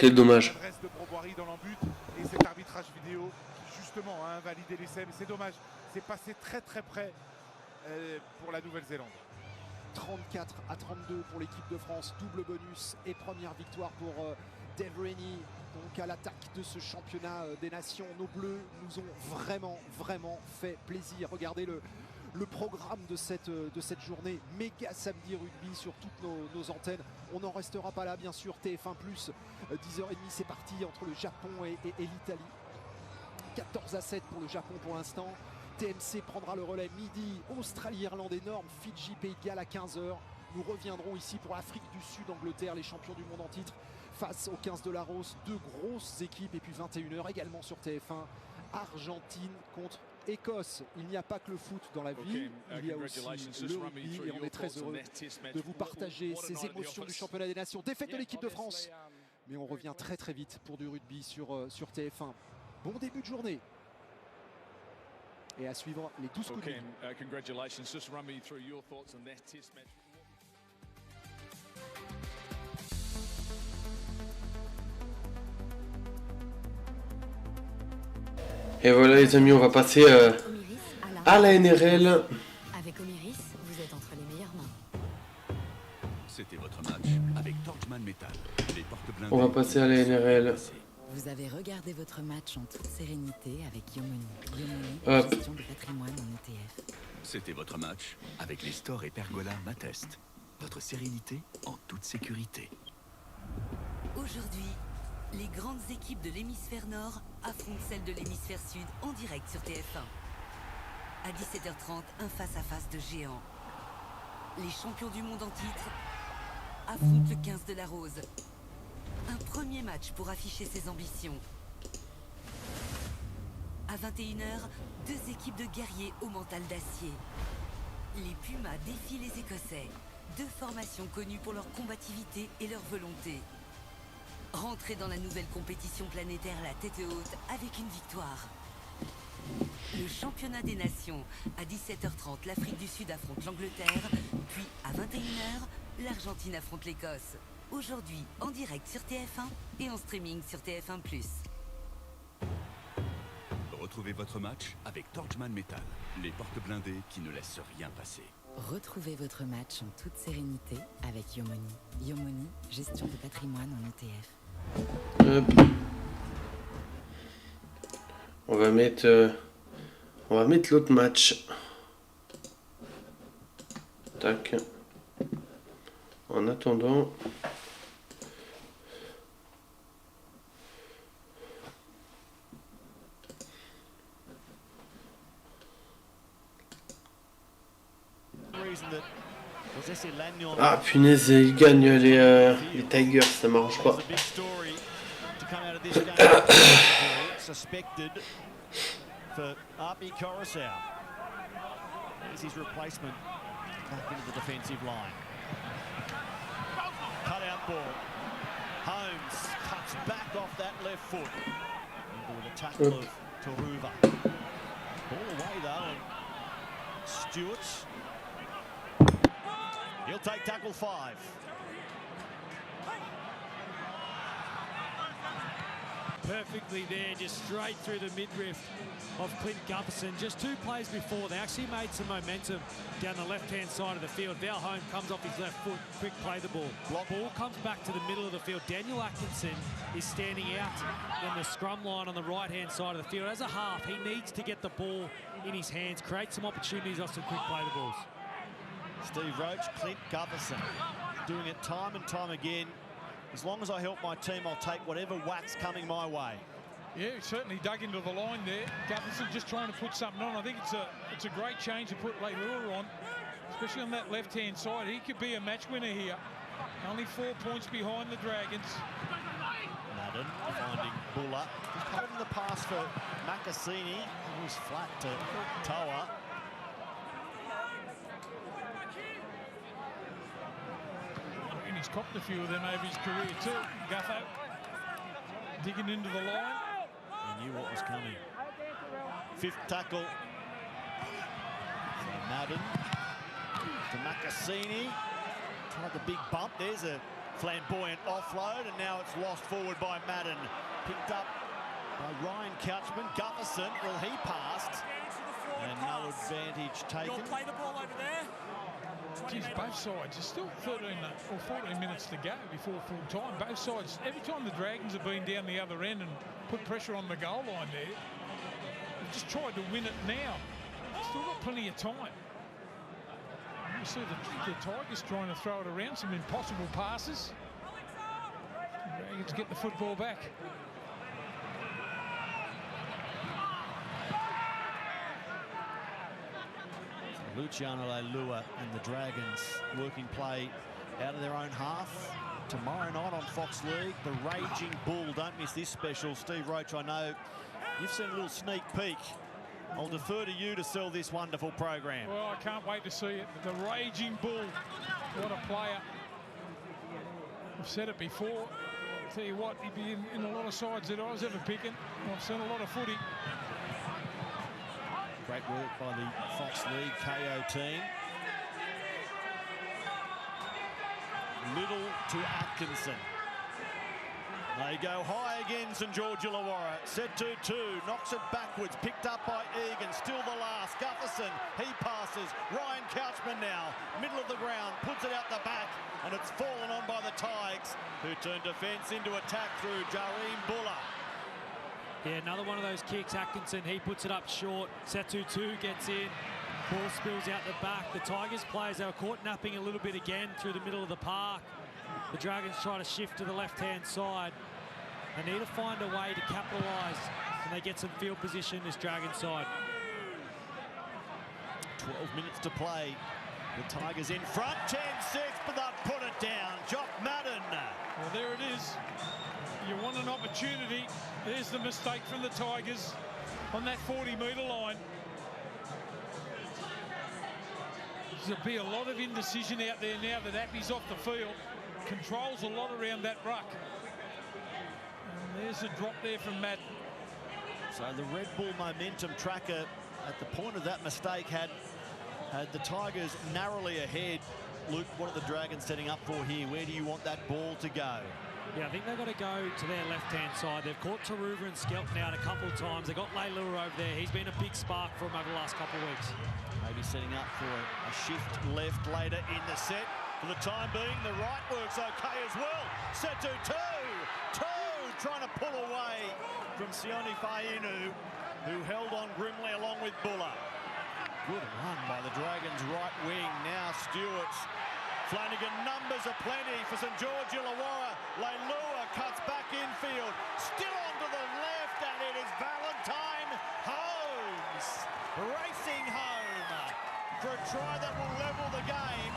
S1: Quel dommage.
S3: L'adresse de Broboiry dans l'embut et cet arbitrage vidéo qui justement a invalidé l'essai. Mais c'est dommage, c'est passé très très près pour la Nouvelle-Zélande.
S2: 34-32 pour l'équipe de France, double bonus et première victoire pour Dave Rennie. Donc à l'attaque de ce championnat des nations, nos bleus nous ont vraiment fait plaisir. Regardez le programme de cette journée, méga samedi rugby sur toutes nos antennes. On n'en restera pas là, bien sûr. TF1+, 10h30, c'est parti entre le Japon et l'Italie. 14-7 pour le Japon pour l'instant. TMC prendra le relais midi. Australie, Irlande énorme. Fidji, Pays de Galles à 15h. Nous reviendrons ici pour l'Afrique du Sud, Angleterre, les champions du monde en titre, face aux 15 de la Rose. Deux grosses équipes. Et puis 21h également sur TF1. Argentine contre Écosse. Il n'y a pas que le foot dans la vie, il y a aussi le rugby et on est très heureux de vous partager ces émotions du championnat des nations. Défaite de l'équipe de France, mais on revient très vite pour du rugby sur TF1. Bon début de journée. Et à suivre les 12 coups de ligne.
S9: Congratulations. Just run me through your thoughts on their test match.
S1: Et voilà les amis, on va passer à la NRL.
S4: Avec Omiris, vous êtes entre les meilleures mains.
S5: C'était votre match avec Torchman Metal. Les portes blindées.
S1: On va passer à la NRL.
S11: Vous avez regardé votre match en toute sérénité avec Yomoni.
S1: Hop.
S11: Gestion de patrimoine en ETF.
S5: C'était votre match avec les stores et pergola Matest. Votre sérénité en toute sécurité.
S12: Aujourd'hui, les grandes équipes de l'hémisphère nord affrontent celles de l'hémisphère sud en direct sur TF1. À 17h30, un face-à-face de géants. Les champions du monde en titre affrontent le 15 de la Rose. Un premier match pour afficher ses ambitions. À 21h, deux équipes de guerriers au mental d'acier. Les Pumas défient les Écossais. Deux formations connues pour leur combativité et leur volonté. Rentrez dans la nouvelle compétition planétaire la tête haute avec une victoire. Le championnat des nations. À 17h30, l'Afrique du Sud affronte l'Angleterre. Puis à 21h, l'Argentine affronte l'Écosse. Aujourd'hui, en direct sur TF1 et en streaming sur TF1+.
S5: Retrouvez votre match avec Torchman Metal. Les portes blindées qui ne laissent rien passer.
S11: Retrouvez votre match en toute sérénité avec Yomoni. Yomoni, gestion de patrimoine en ETF.
S1: Hop. On va mettre l'autre match. Tac. En attendant. Ah punaise, ils gagnent les Tigers, ça m'arrange pas.
S6: He'll take tackle 5.
S7: Perfectly there, just straight through the midriff of Clint Gutherson. Just two plays before, they actually made some momentum down the left-hand side of the field. Val Holmes comes off his left foot, quick play the ball. Ball comes back to the middle of the field. Daniel Atkinson is standing out in the scrum line on the right-hand side of the field. As a half, he needs to get the ball in his hands, create some opportunities off some quick play the balls.
S6: Steve Roach, Clint Gutherson, doing it time and time again. As long as I help my team, I'll take whatever whack's coming my way.
S8: Yeah, he certainly dug into the line there. Gutherson just trying to put something on. I think it's a great change to put Leilua on, especially on that left-hand side. He could be a match winner here. Only 4 points behind the Dragons.
S6: Madden finding Buller. He's holding the pass for Makasini, who was flat to Toa.
S8: He's copped a few of them over his career too. Gutho digging into the line.
S6: He knew what was coming. Fifth tackle. So Madden to Makasini. Tried the big bump. There's a flamboyant offload, and now it's lost forward by Madden. Picked up by Ryan Couchman. Gutherson, well, he passed. And no advantage taken.
S13: You'll play the ball over there.
S8: Geez, both sides. There's still 13 or 14 minutes to go before full time. Both sides, every time the Dragons have been down the other end and put pressure on the goal line there, they've just tried to win it now. Still got plenty of time. You see the Tigers trying to throw it around, some impossible passes. The Dragons get the football back.
S6: Luciano Leilua and the Dragons working play out of their own half. Tomorrow night on Fox League, the Raging Bull. Don't miss this special. Steve Roach, I know you've seen a little sneak peek. I'll defer to you to sell this wonderful program.
S8: Well, I can't wait to see it. The Raging Bull. What a player. I've said it before. I'll tell you what, he'd be in a lot of sides that I was ever picking. I've seen a lot of footy.
S6: Great work by the Fox League KO team. Little to Atkinson. They go high again, St George Illawarra. Set 2-2, knocks it backwards, picked up by Egan, still the last. Gutherson, he passes. Ryan Couchman now, middle of the ground, puts it out the back, and it's fallen on by the Tigers, who turn defence into attack through Jareem Buller.
S7: Yeah, another one of those kicks. Atkinson, he puts it up short. Satu gets in. Ball spills out the back. The Tigers players, they were caught napping a little bit again through the middle of the park. The Dragons try to shift to the left-hand side. They need to find a way to capitalise, and they get some field position, this Dragons side.
S6: 12 minutes to play. The Tigers in front, 10-6, but they'll put it down. Jock Madden.
S8: Well, there it is. You want an opportunity. There's the mistake from the Tigers on that 40-metre line. There'll be a lot of indecision out there now that Appy's off the field. Controls a lot around that ruck. And there's a drop there from Madden.
S6: So the Red Bull momentum tracker at the point of that mistake had the Tigers narrowly ahead. Luke, what are the Dragons setting up for here? Where do you want that ball to go?
S7: Yeah, I think they've got to go to their left-hand side. They've caught Taruva and Skelton out a couple of times. They've got Leilua over there. He's been a big spark for them over the last couple of weeks.
S6: Maybe setting up for a shift left later in the set. For the time being, the right works okay as well. Set to two, trying to pull away from Sione Fainu, who held on grimly along with Buller. Good run by the Dragons' right wing. Now Stewart. Flanagan, numbers are plenty for St George Illawarra. Leilua cuts back infield. Still onto the left, and it is Valentine Holmes racing home for a try that will level the game.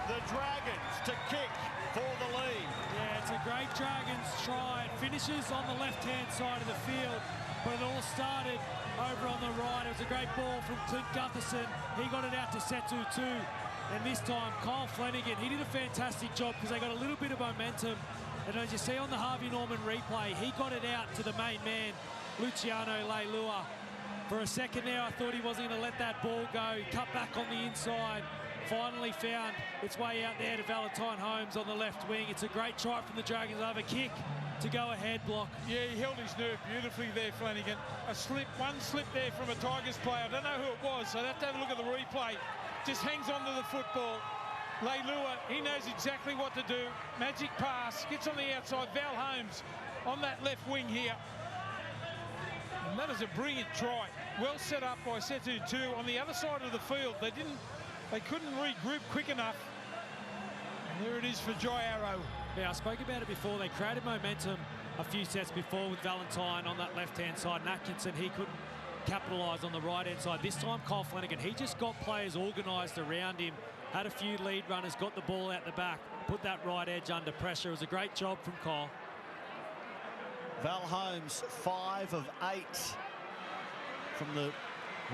S6: The Dragons to kick for the lead.
S7: Yeah, it's a great Dragons try. It finishes on the left-hand side of the field, but it all started over on the right. It was a great ball from Clint Gutherson. He got it out to Setu too. And this time, Kyle Flanagan, he did a fantastic job because they got a little bit of momentum. And as you see on the Harvey Norman replay, he got it out to the main man, Luciano Leilua. For a second there, I thought he wasn't going to let that ball go. He cut back on the inside, finally found its way out there to Valentine Holmes on the left wing. It's a great try from the Dragons over kick to go ahead block.
S8: Yeah, he held his nerve beautifully there, Flanagan. One slip there from a Tigers player. I don't know who it was, so I'd have to have a look at the replay. Just hangs on to the football. Leilua, he knows exactly what to do. Magic pass, gets on the outside. Val Holmes on that left wing here. And that is a brilliant try. Well set up by Setu too. On the other side of the field, they couldn't regroup quick enough. And there it is for Jai Arrow.
S7: Yeah, I spoke about it before. They created momentum a few sets before with Valentine on that left-hand side. And Atkinson, he couldn't capitalise on the right-hand side. This time, Kyle Flanagan, he just got players organised around him, had a few lead runners, got the ball out the back, put that right edge under pressure. It was a great job from Kyle.
S6: Val Holmes, 5 of 8 from the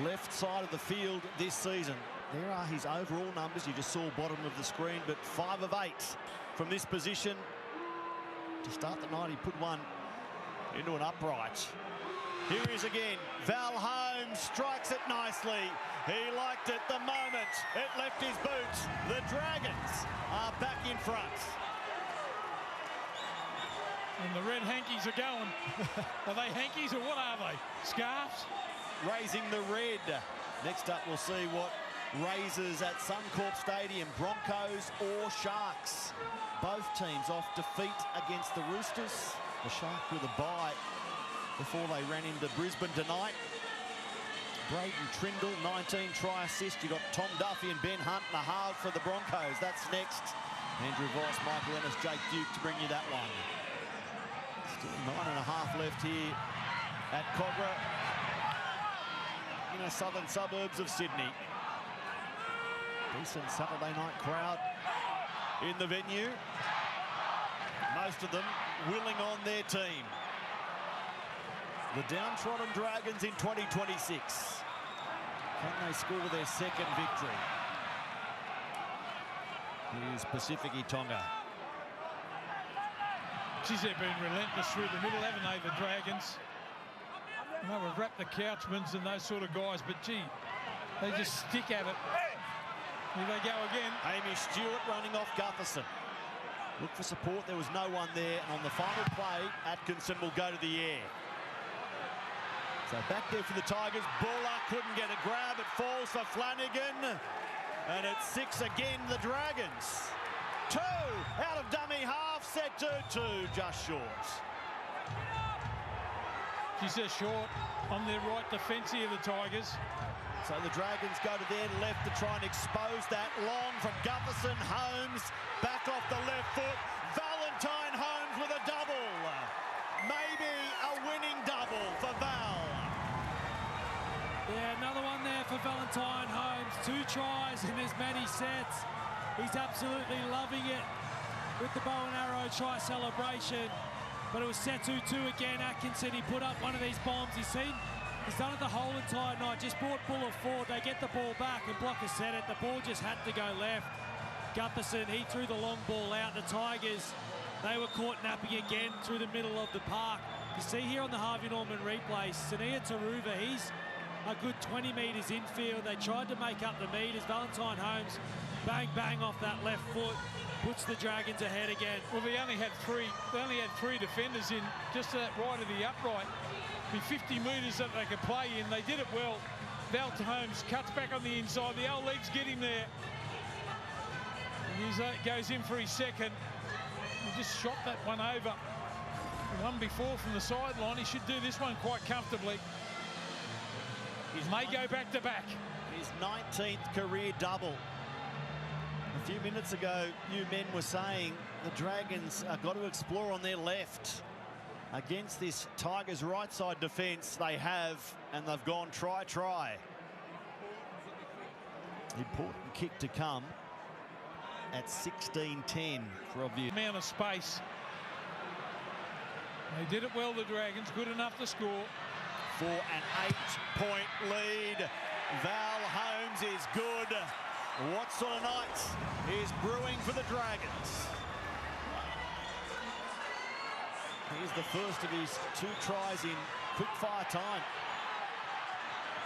S6: left side of the field this season. There are his overall numbers. You just saw bottom of the screen, but 5 of 8 from this position. To start the night, he put one into an upright. Here he is again. Val Holmes strikes it nicely. He liked it the moment it left his boots. The Dragons are back in front.
S8: And the red hankies are going. Are they hankies or what are they? Scarves?
S6: Raising the red. Next up, we'll see what raises at Suncorp Stadium, Broncos or Sharks. Both teams off defeat against the Roosters. The Sharks with a bye before they ran into Brisbane tonight. Braden Trindle, 19 try assist. You got Tom Duffy and Ben Hunt and a half for the Broncos. That's next. Andrew Voss, Michael Ennis, Jake Duke to bring you that one. Still 9.5 left here at Cogra in the southern suburbs of Sydney. Decent Saturday night crowd in the venue. Most of them willing on their team. The downtrodden Dragons in 2026. Can they score their second victory? Here's Pacific Tonga.
S8: Geez, they've been relentless through the middle, haven't they, the Dragons? I know we've wrapped the Couchmans and those sort of guys, but gee, they just stick at it. Here they go again.
S6: Hamish Stewart running off Gutherson. Look for support, there was no one there, and on the final play, Atkinson will go to the air. So back there for the Tigers. Buller couldn't get a grab. It falls for Flanagan. And it's 6 again, the Dragons. 2 out of dummy half, set to 2, just short.
S8: She's just short on their right defence here, the Tigers.
S6: So the Dragons go to their left to try and expose that. Long from Gutherson. Holmes back off the left foot. Valentine Holmes with a double. Maybe a winning double for Val.
S7: Yeah, another one there for Valentine Holmes. 2 tries in as many sets. He's absolutely loving it with the bow and arrow try celebration. But it was set 2-2 again. Atkinson, he put up one of these bombs. He's done it the whole entire night. Just brought Buller forward. They get the ball back and Blocker set it. The ball just had to go left. Gutherson, he threw the long ball out. The Tigers, they were caught napping again through the middle of the park. You see here on the Harvey Norman replay, Sania Taruva, he's a good 20 metres infield. They tried to make up the meters. Valentine Holmes, bang, bang off that left foot. Puts the Dragons ahead again.
S8: Well, they only had three defenders in just to that right of the upright. Be 50 metres that they could play in. They did it well. Valentine Holmes cuts back on the inside. The old legs get him there. And he goes in for his second. He just shot that one over. The one before from the sideline. He should do this one quite comfortably. He may go back to back.
S6: His 19th career double. A few minutes ago, you men were saying the Dragons have got to explore on their left. Against this Tigers right side defence, they have, and they've gone try. Important kick to come at 16-10 for obvious.
S8: Amount of space. They did it well, the Dragons, good enough to score.
S6: For an 8-point lead. Val Holmes is good. What sort of night is brewing for the Dragons? Here's the first of his 2 tries in quick-fire time.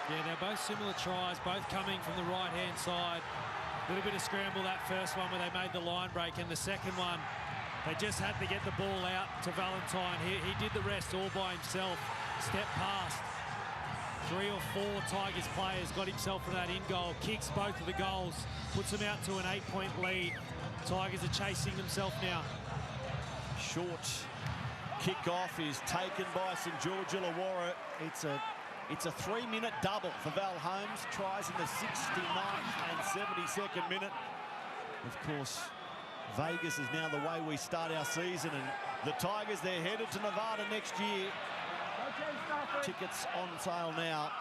S7: Yeah, they're both similar tries, both coming from the right-hand side. A little bit of scramble that first one where they made the line break, and the second one, they just had to get the ball out to Valentine. He did the rest all by himself. Step past 3 or 4 Tigers players, got himself in that in goal, kicks both of the goals, puts them out to an 8-point lead. Tigers are chasing themselves now.
S6: Short kick-off is taken by St George Illawarra. It's a 3-minute double for Val Holmes. Tries in the 69th and 72nd minute. Of course, Vegas is now the way we start our season, and the Tigers, they're headed to Nevada next year. Tickets on sale now.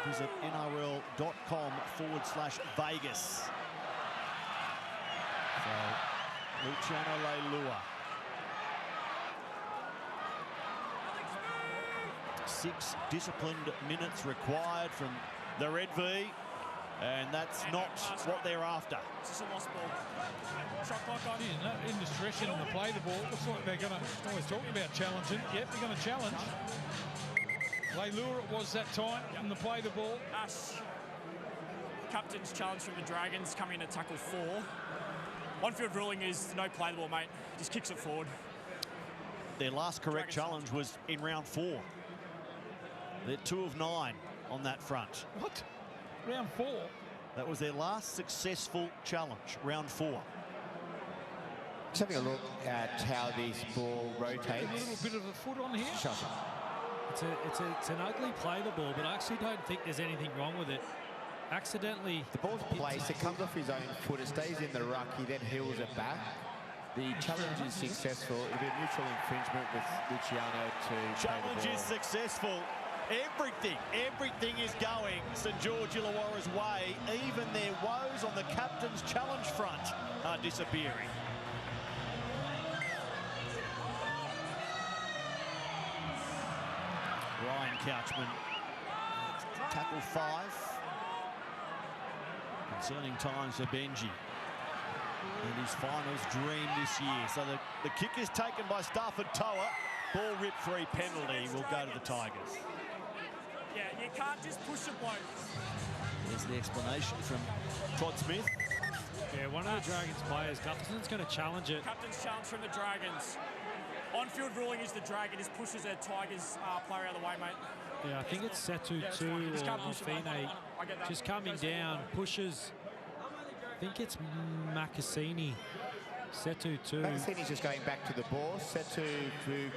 S6: Visit nrl.com/Vegas. So, Luciano Leilua. 6 disciplined minutes required from the Red V, and that's not what they're after.
S8: It's a lost ball. Shot clock on. No indiscretion on the play the ball. Looks like they're going to, always talking about challenging. Yep, they're going to challenge. Leilua it was that time in the play the ball.
S13: Ash, captain's challenge from the Dragons, coming in to tackle 4. On-field ruling is no play the ball, mate. Just kicks it forward.
S6: Their last correct challenge was in round 4. They're 2 of 9 on that front.
S8: What? Round 4?
S6: That was their last successful challenge, round 4.
S10: Just having a look at how this ball rotates.
S8: A little bit of a foot on here.
S10: Shut up.
S7: It's an ugly play, the ball, but I actually don't think there's anything wrong with it. Accidentally.
S10: The ball's placed, it comes off his own foot, it stays in the ruck, he then heels it back. The challenge is successful. It'll be a mutual infringement with Luciano to
S6: challenge is successful. Everything is going St George Illawarra's way. Even their woes on the captain's challenge front are disappearing. Ryan Couchman, tackle 5. Concerning times for Benji. And his finals dream this year. So the kick is taken by Stafford Toa. Ball rip free penalty will go to the Tigers.
S13: Yeah, you can't just push it low.
S6: There's the explanation from Todd Smith.
S7: Yeah, one of the Dragons players, Gutterson's going to challenge it.
S13: Captain's challenge from the Dragons. On-field ruling is the Dragon just pushes a Tigers player out of the way, mate.
S7: Yeah, I think it's Setu 2 or Fine just coming down, pushes. I think it's Makasini. Setu 2.
S10: Makasini's just going back to the ball. Setu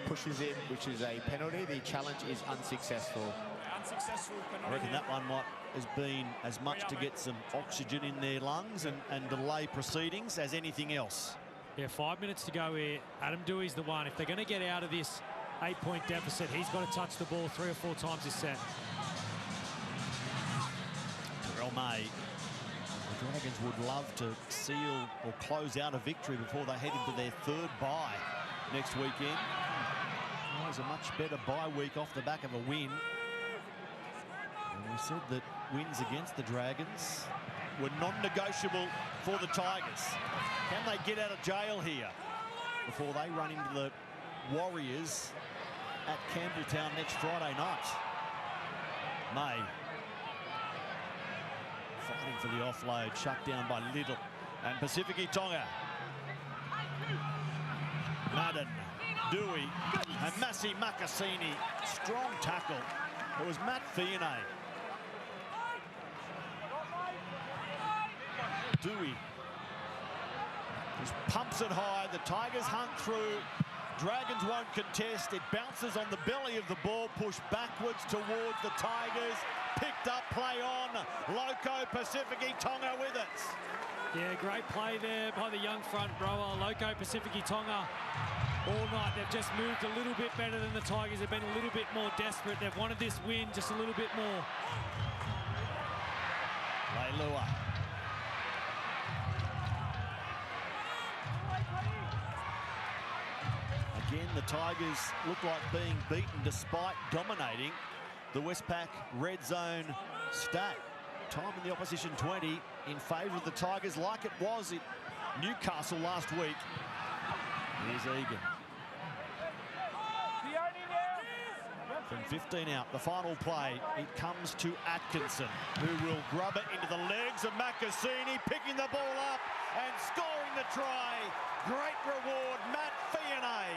S10: pushes it, which is a penalty. The challenge is unsuccessful.
S13: Unsuccessful penalty.
S6: I reckon that one might has been as much to get some oxygen in their lungs and delay proceedings as anything else.
S7: Yeah, 5 minutes to go here. Adam Dewey's the one. If they're going to get out of this 8-point deficit, he's got to touch the ball 3 or 4 times this set.
S6: Terrell May. The Dragons would love to seal or close out a victory before they head into their 3rd bye next weekend. Always a much better bye week off the back of a win. And we said that wins against the Dragons were non-negotiable for the Tigers. Can they get out of jail here before they run into the Warriors at Campbelltown next Friday night? May fighting for the offload, shut down by Little and Pacifici Tonga. Madden, Dewey and Massi Makasini. Strong tackle. It was Matt Fionney. Dewey just pumps it high. The Tigers hunt through. Dragons won't contest. It bounces on the belly of the ball, pushed backwards towards the Tigers. Picked up, play on. Loco Pacifici Tonga with it.
S7: Yeah, great play there by the young front rower. Loco Pacifici Tonga all night. They've just moved a little bit better than the Tigers. They've been a little bit more desperate. They've wanted this win just a little bit more.
S6: Leilua. Again, the Tigers look like being beaten despite dominating the Westpac red zone stat. Time in the opposition 20 in favour of the Tigers, like it was at Newcastle last week. Here's Egan. From 15 out, the final play, it comes to Atkinson, who will grub it into the legs of Makasini, picking the ball up and scoring the try. Great reward, Matt Fionney.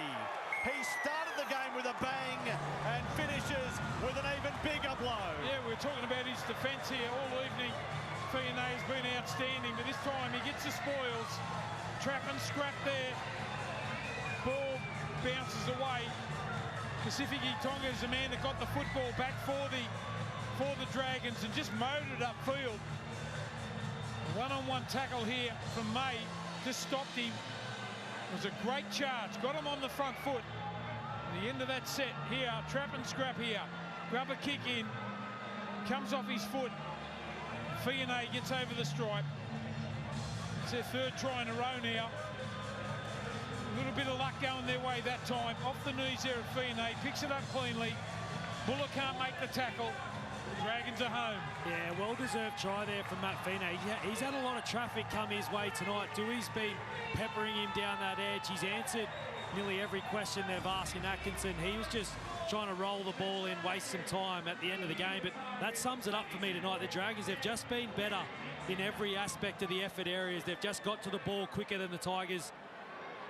S6: He started the game with a bang and finishes with an even bigger blow.
S8: Yeah, we're talking about his defence here all evening. Fionney has been outstanding, but this time he gets the spoils. Trap and scrap there. Ball bounces away. Pacifici Tonga is the man that got the football back for the Dragons and just mowed it upfield. One-on-one tackle here from May just stopped him. It was a great charge, got him on the front foot. At the end of that set here, trap and scrap here. Grab a kick in, comes off his foot. Fionney gets over the stripe. It's their 3rd try in a row now. A little bit of luck going their way that time. Off the knees there of Fionney, picks it up cleanly. Buller can't make the tackle. Dragons are home.
S7: Yeah, well-deserved try there from Matt Fionney. He's had a lot of traffic come his way tonight. Dewey's been peppering him down that edge. He's answered nearly every question they've asked in Atkinson. He was just trying to roll the ball in, waste some time at the end of the game. But that sums it up for me tonight. The Dragons, they've just been better in every aspect of the effort areas. They've just got to the ball quicker than the Tigers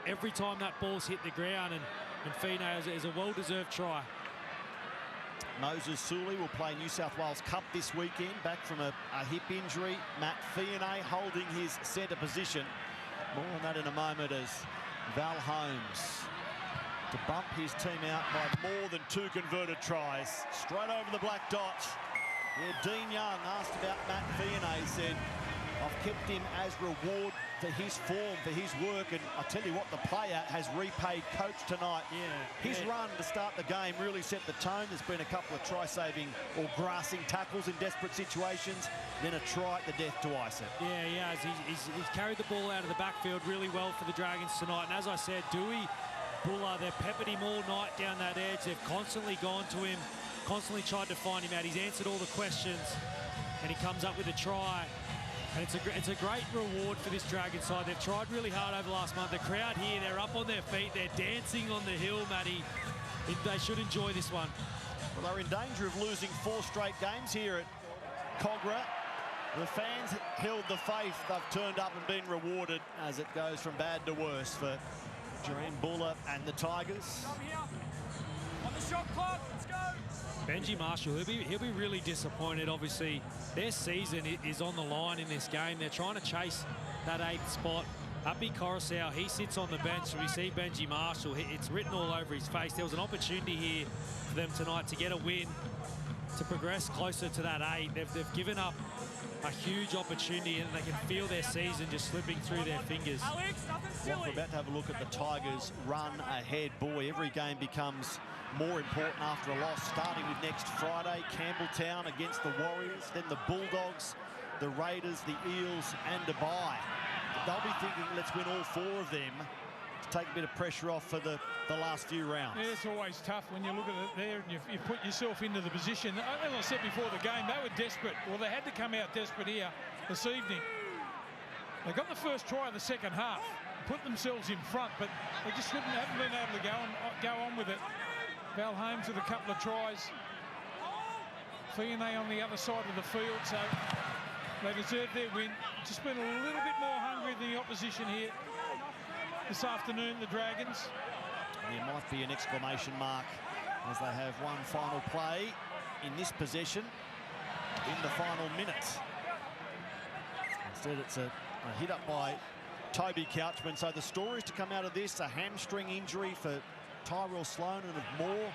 S7: every time that ball's hit the ground. And And Fine is a well-deserved try.
S6: Moses Sully will play New South Wales Cup this weekend, back from a hip injury. Matt Fionney holding his centre position. More on that in a moment as Val Holmes to bump his team out by more than 2 converted tries. Straight over the black dot. Yeah, Dean Young asked about Matt Fionney, said, I've kept him as reward for his form, for his work, and I tell you what, the player has repaid coach tonight.
S7: Yeah,
S6: his run to start the game really set the tone. There's been a couple of try-saving or grassing tackles in desperate situations, then a try at the death to ice it.
S7: Yeah, he has. He's carried the ball out of the backfield really well for the Dragons tonight. And as I said, Dewey, Buller, they've peppered him all night down that edge. They've constantly gone to him, constantly tried to find him out. He's answered all the questions, and he comes up with a try. And it's a great reward for this Dragon side. They've tried really hard over the last month. The crowd here, they're up on their feet. They're dancing on the hill, Matty. They should enjoy this one.
S6: Well, they're in danger of losing 4 straight games here at Cogra. The fans held the faith. They've turned up and been rewarded as it goes from bad to worse for Jermaine Buller and the Tigers.
S13: On the shot clock, let's go.
S7: Benji Marshall, he'll be really disappointed. Obviously, their season is on the line in this game. They're trying to chase that 8th spot. Api Coruscant, he sits on the bench. We see Benji Marshall. It's written all over his face. There was an opportunity here for them tonight to get a win, to progress closer to that 8. They've given up a huge opportunity, and they can feel their season just slipping through their fingers.
S6: Well, we're about to have a look at the Tigers' run ahead. Boy, every game becomes more important after a loss, starting with next Friday, Campbelltown against the Warriors, then the Bulldogs, the Raiders, the Eels, and Dubai. They'll be thinking, let's win all 4 of them to take a bit of pressure off for the last few rounds.
S8: Yeah, it's always tough when you look at it there and you put yourself into the position. As I said before the game, they were desperate. Well, they had to come out desperate here this evening. They got the first try of the second half, put themselves in front, but they just haven't been able to go on with it. Val Holmes with a couple of tries. Fionney on the other side of the field, so they deserve their win. Just been a little bit more hungry than the opposition here this afternoon, the Dragons.
S6: There might be an exclamation mark as they have one final play in this possession in the final minute. Instead, it's a hit up by Toby Couchman. So the stories to come out of this, a hamstring injury for Tyrell Sloan, and of more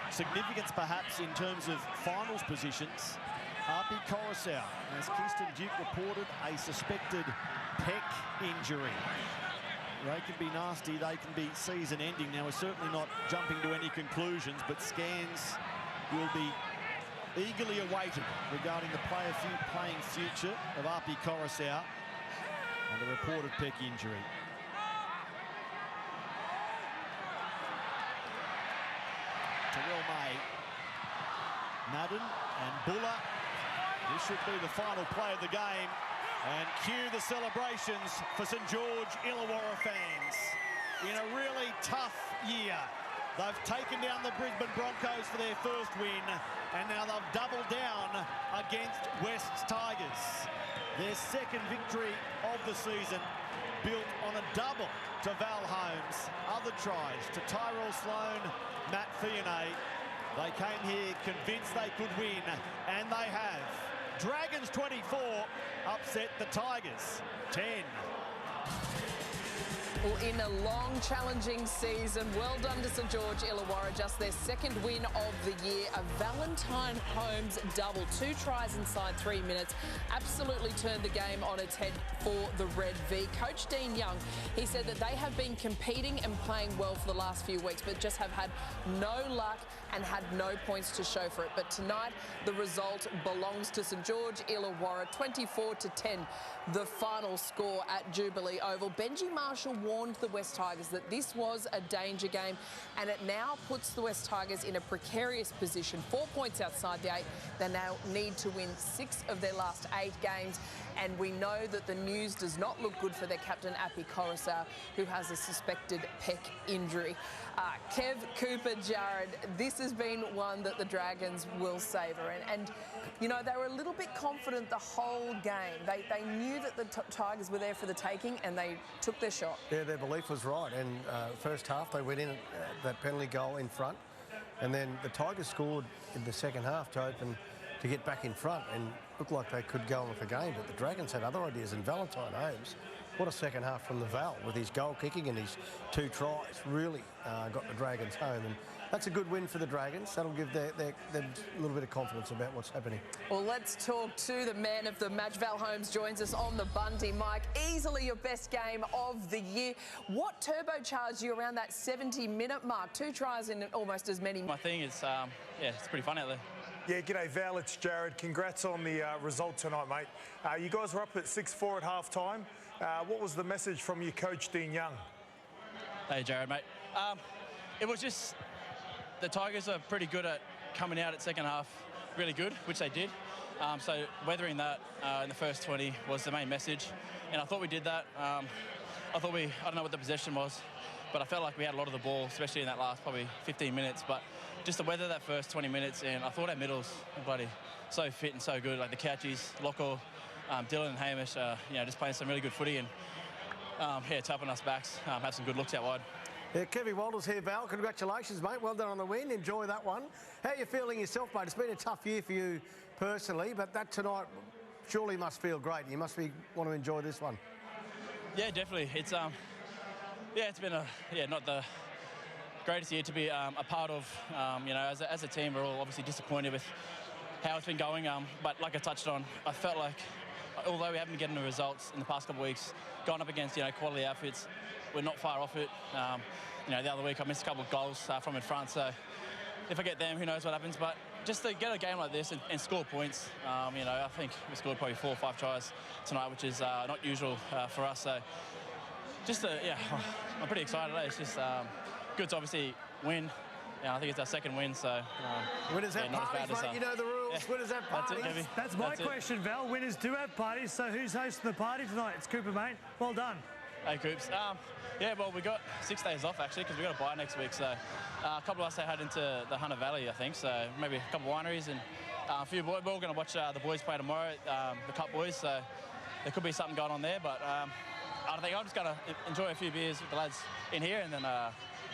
S6: significance perhaps in terms of finals positions, Api Coruscant, as Kirsten Duke reported, a suspected pec injury. They can be nasty, they can be season-ending. Now, we're certainly not jumping to any conclusions, but scans will be eagerly awaited regarding the playing future of Api Coruscant and the reported pec injury. Terrell May, Madden and Buller. This should be the final play of the game. And cue the celebrations for St George Illawarra fans. In a really tough year, they've taken down the Brisbane Broncos for their first win, and now they've doubled down against West's Tigers. Their second victory of the season, built on a double to Val Holmes, other tries to Tyrell Sloan, Matt Fionney. They came here convinced they could win, and they have. Dragons 24 upset the Tigers 10.
S14: Well, in a long, challenging season, well done to St George Illawarra, just their second win of the year. A Valentine Holmes double, 2 tries inside 3 minutes, absolutely turned the game on its head for the Red V. Coach Dean Young, he said that they have been competing and playing well for the last few weeks, but just have had no luck and had no points to show for it. But tonight, the result belongs to St George Illawarra, 24-10, the final score at Jubilee Oval. Benji Marshall warned the West Tigers that this was a danger game, and it now puts the West Tigers in a precarious position. 4 points outside the 8. They now need to win 6 of their last 8 games, and we know that the news does not look good for their captain, Api Coruscant, who has a suspected pec injury. Kev, Cooper, Jared, this has been one that the Dragons will savour. And you know, they were a little bit confident the whole game. They knew that the Tigers were there for the taking, and they took their shot.
S15: Yeah, their belief was right. And first half, they went in that penalty goal in front. And then the Tigers scored in the second half to open to get back in front and looked like they could go on with the game. But the Dragons had other ideas, and Valentine Holmes, what a second half from the Val with his goal kicking and his 2 tries, really got the Dragons home. And that's a good win for the Dragons. That'll give them a little bit of confidence about what's happening.
S14: Well, let's talk to the man of the match. Val Holmes joins us on the Bundy mic. Easily your best game of the year. What turbocharged you around that 70-minute mark? 2 tries in almost as many.
S16: My thing is, yeah, it's pretty fun out there.
S17: Yeah, g'day Val, it's Jared. Congrats on the result tonight, mate. You guys were up at 6-4 at half-time. What was the message from your coach, Dean Young?
S16: Hey, Jared, mate. It was just the Tigers are pretty good at coming out at second half, really good, which they did. So weathering that in the first 20 was the main message, and I thought we did that. I don't know what the possession was, but I felt like we had a lot of the ball, especially in that last probably 15 minutes. But just to weather that first 20 minutes, and I thought our middles were bloody so fit and so good, like the Couchies, Locko, Dylan and Hamish, you know, just playing some really good footy and yeah, tapping us backs, have some good looks out wide.
S15: Yeah, Kevin Walters here, Val. Congratulations, mate. Well done on the win. Enjoy that one. How are you feeling yourself, mate? It's been a tough year for you personally, but that tonight surely must feel great. You must want to enjoy this one.
S16: Yeah, definitely. It's yeah, it's been not the greatest year to be a part of. You know, as a team, we're all obviously disappointed with how it's been going. But like I touched on, I felt like although we haven't been getting the results in the past couple of weeks, going up against quality outfits, we're not far off it. You know, the other week I missed a couple of goals from in front, so if I get them, who knows what happens. But just to get a game like this and score points, you know, I think we scored probably 4 or 5 tries tonight, which is not usual for us. So just yeah, I'm pretty excited. It's just good to obviously win. Yeah, I think it's our second win, so...
S15: winners have parties, mate. You know the rules. Yeah. Winners have parties.
S18: That's my question, Val. Winners do have parties, so who's hosting the party tonight? It's Cooper, mate. Well done.
S16: Hey, Coops. Yeah, well, we got 6 days off, actually, because we got a bye next week. So a couple of us head into the Hunter Valley, I think. So maybe a couple of wineries and a few boys. We're all going to watch the boys play tomorrow, the Cup boys. So there could be something going on there. But I think I'm just going to enjoy a few beers with the lads in here and then...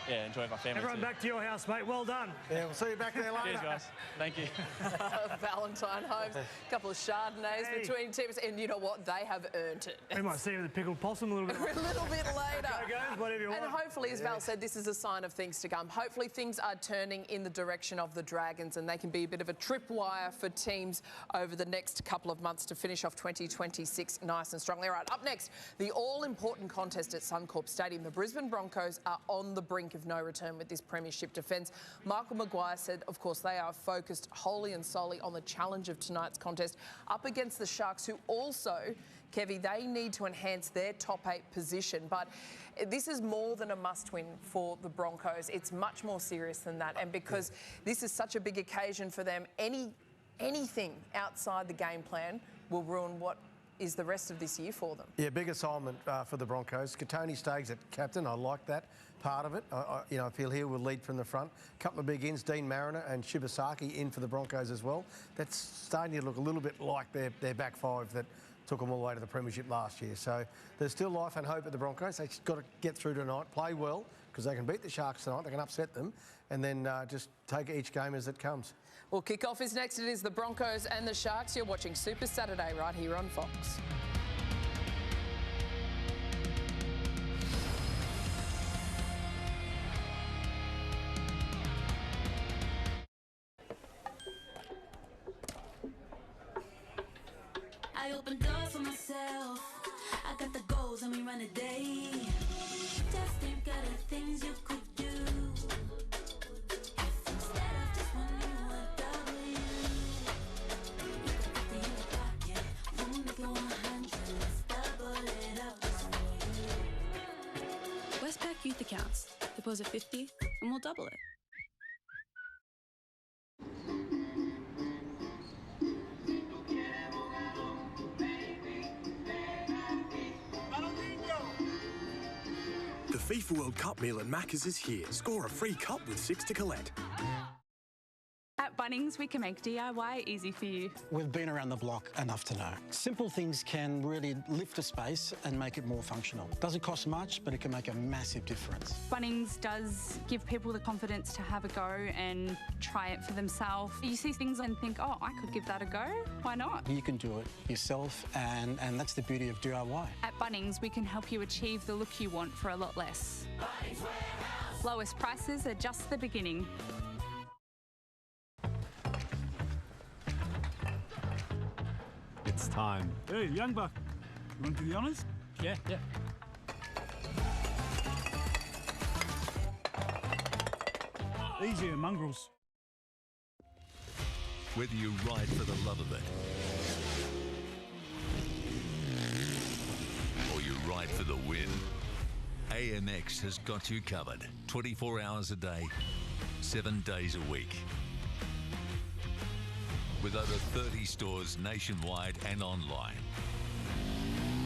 S16: yeah, enjoy my family.
S18: Everyone back to your house, mate. Well done.
S15: Yeah, we'll see you back there later.
S16: Cheers, guys. Thank you.
S14: Valentine Holmes, a couple of Chardonnays between teams, and you know what? They have earned it.
S18: We might see you with the pickled possum a little bit later.
S14: A little bit later.
S18: Go, guys, whatever you want.
S14: And hopefully, as Val said, this is a sign of things to come. Hopefully, things are turning in the direction of the Dragons, and they can be a bit of a tripwire for teams over the next couple of months to finish off 2026 nice and strongly. All right, up next, the all-important contest at Suncorp Stadium. The Brisbane Broncos are on the brink of no return with this premiership defence. Michael Maguire said, of course, they are focused wholly and solely on the challenge of tonight's contest up against the Sharks, who also, Kevy, they need to enhance their top 8 position. But this is more than a must-win for the Broncos. It's much more serious than that. And because this is such a big occasion for them, anything outside the game plan will ruin what is the rest of this year for them.
S15: Yeah, big assignment for the Broncos. Katoni Staggs at captain. I like that part of it. You know, I feel he will lead from the front. A couple of big ins, Dean Mariner and Shibasaki in for the Broncos as well. That's starting to look a little bit like their back 5 that took them all the way to the premiership last year. So there's still life and hope at the Broncos. They've got to get through tonight, play well, because they can beat the Sharks tonight. They can upset them, and then just take each game as it comes.
S14: Well, kick-off is next. It is the Broncos and the Sharks. You're watching Super Saturday right here on Fox.
S19: I open doors for myself. I got the goals and we run a day. Just think of the things you could do.
S20: Westpac Youth Accounts. Deposit 50 and we'll double it.
S21: The FIFA World Cup meal at Macca's is here. Score a free cup with 6 to collect. Bunnings, we can make DIY easy for you.
S15: We've been around the block enough to know. Simple things can really lift a space and make it more functional. Doesn't cost much, but it can make a massive difference.
S21: Bunnings does give people the confidence to have a go and try it for themselves. You see things and think, oh, I could give that a go. Why not?
S15: You can do it yourself, and that's the beauty of DIY.
S21: At Bunnings, we can help you achieve the look you want for a lot less. Lowest prices are just the beginning.
S22: It's time.
S23: Hey, young buck, you want to be honest?
S7: Yeah.
S23: Easier, mongrels.
S5: Whether you ride for the love of it or you ride for the win, AMX has got you covered 24 hours a day, 7 days a week. With over 30 stores nationwide and online.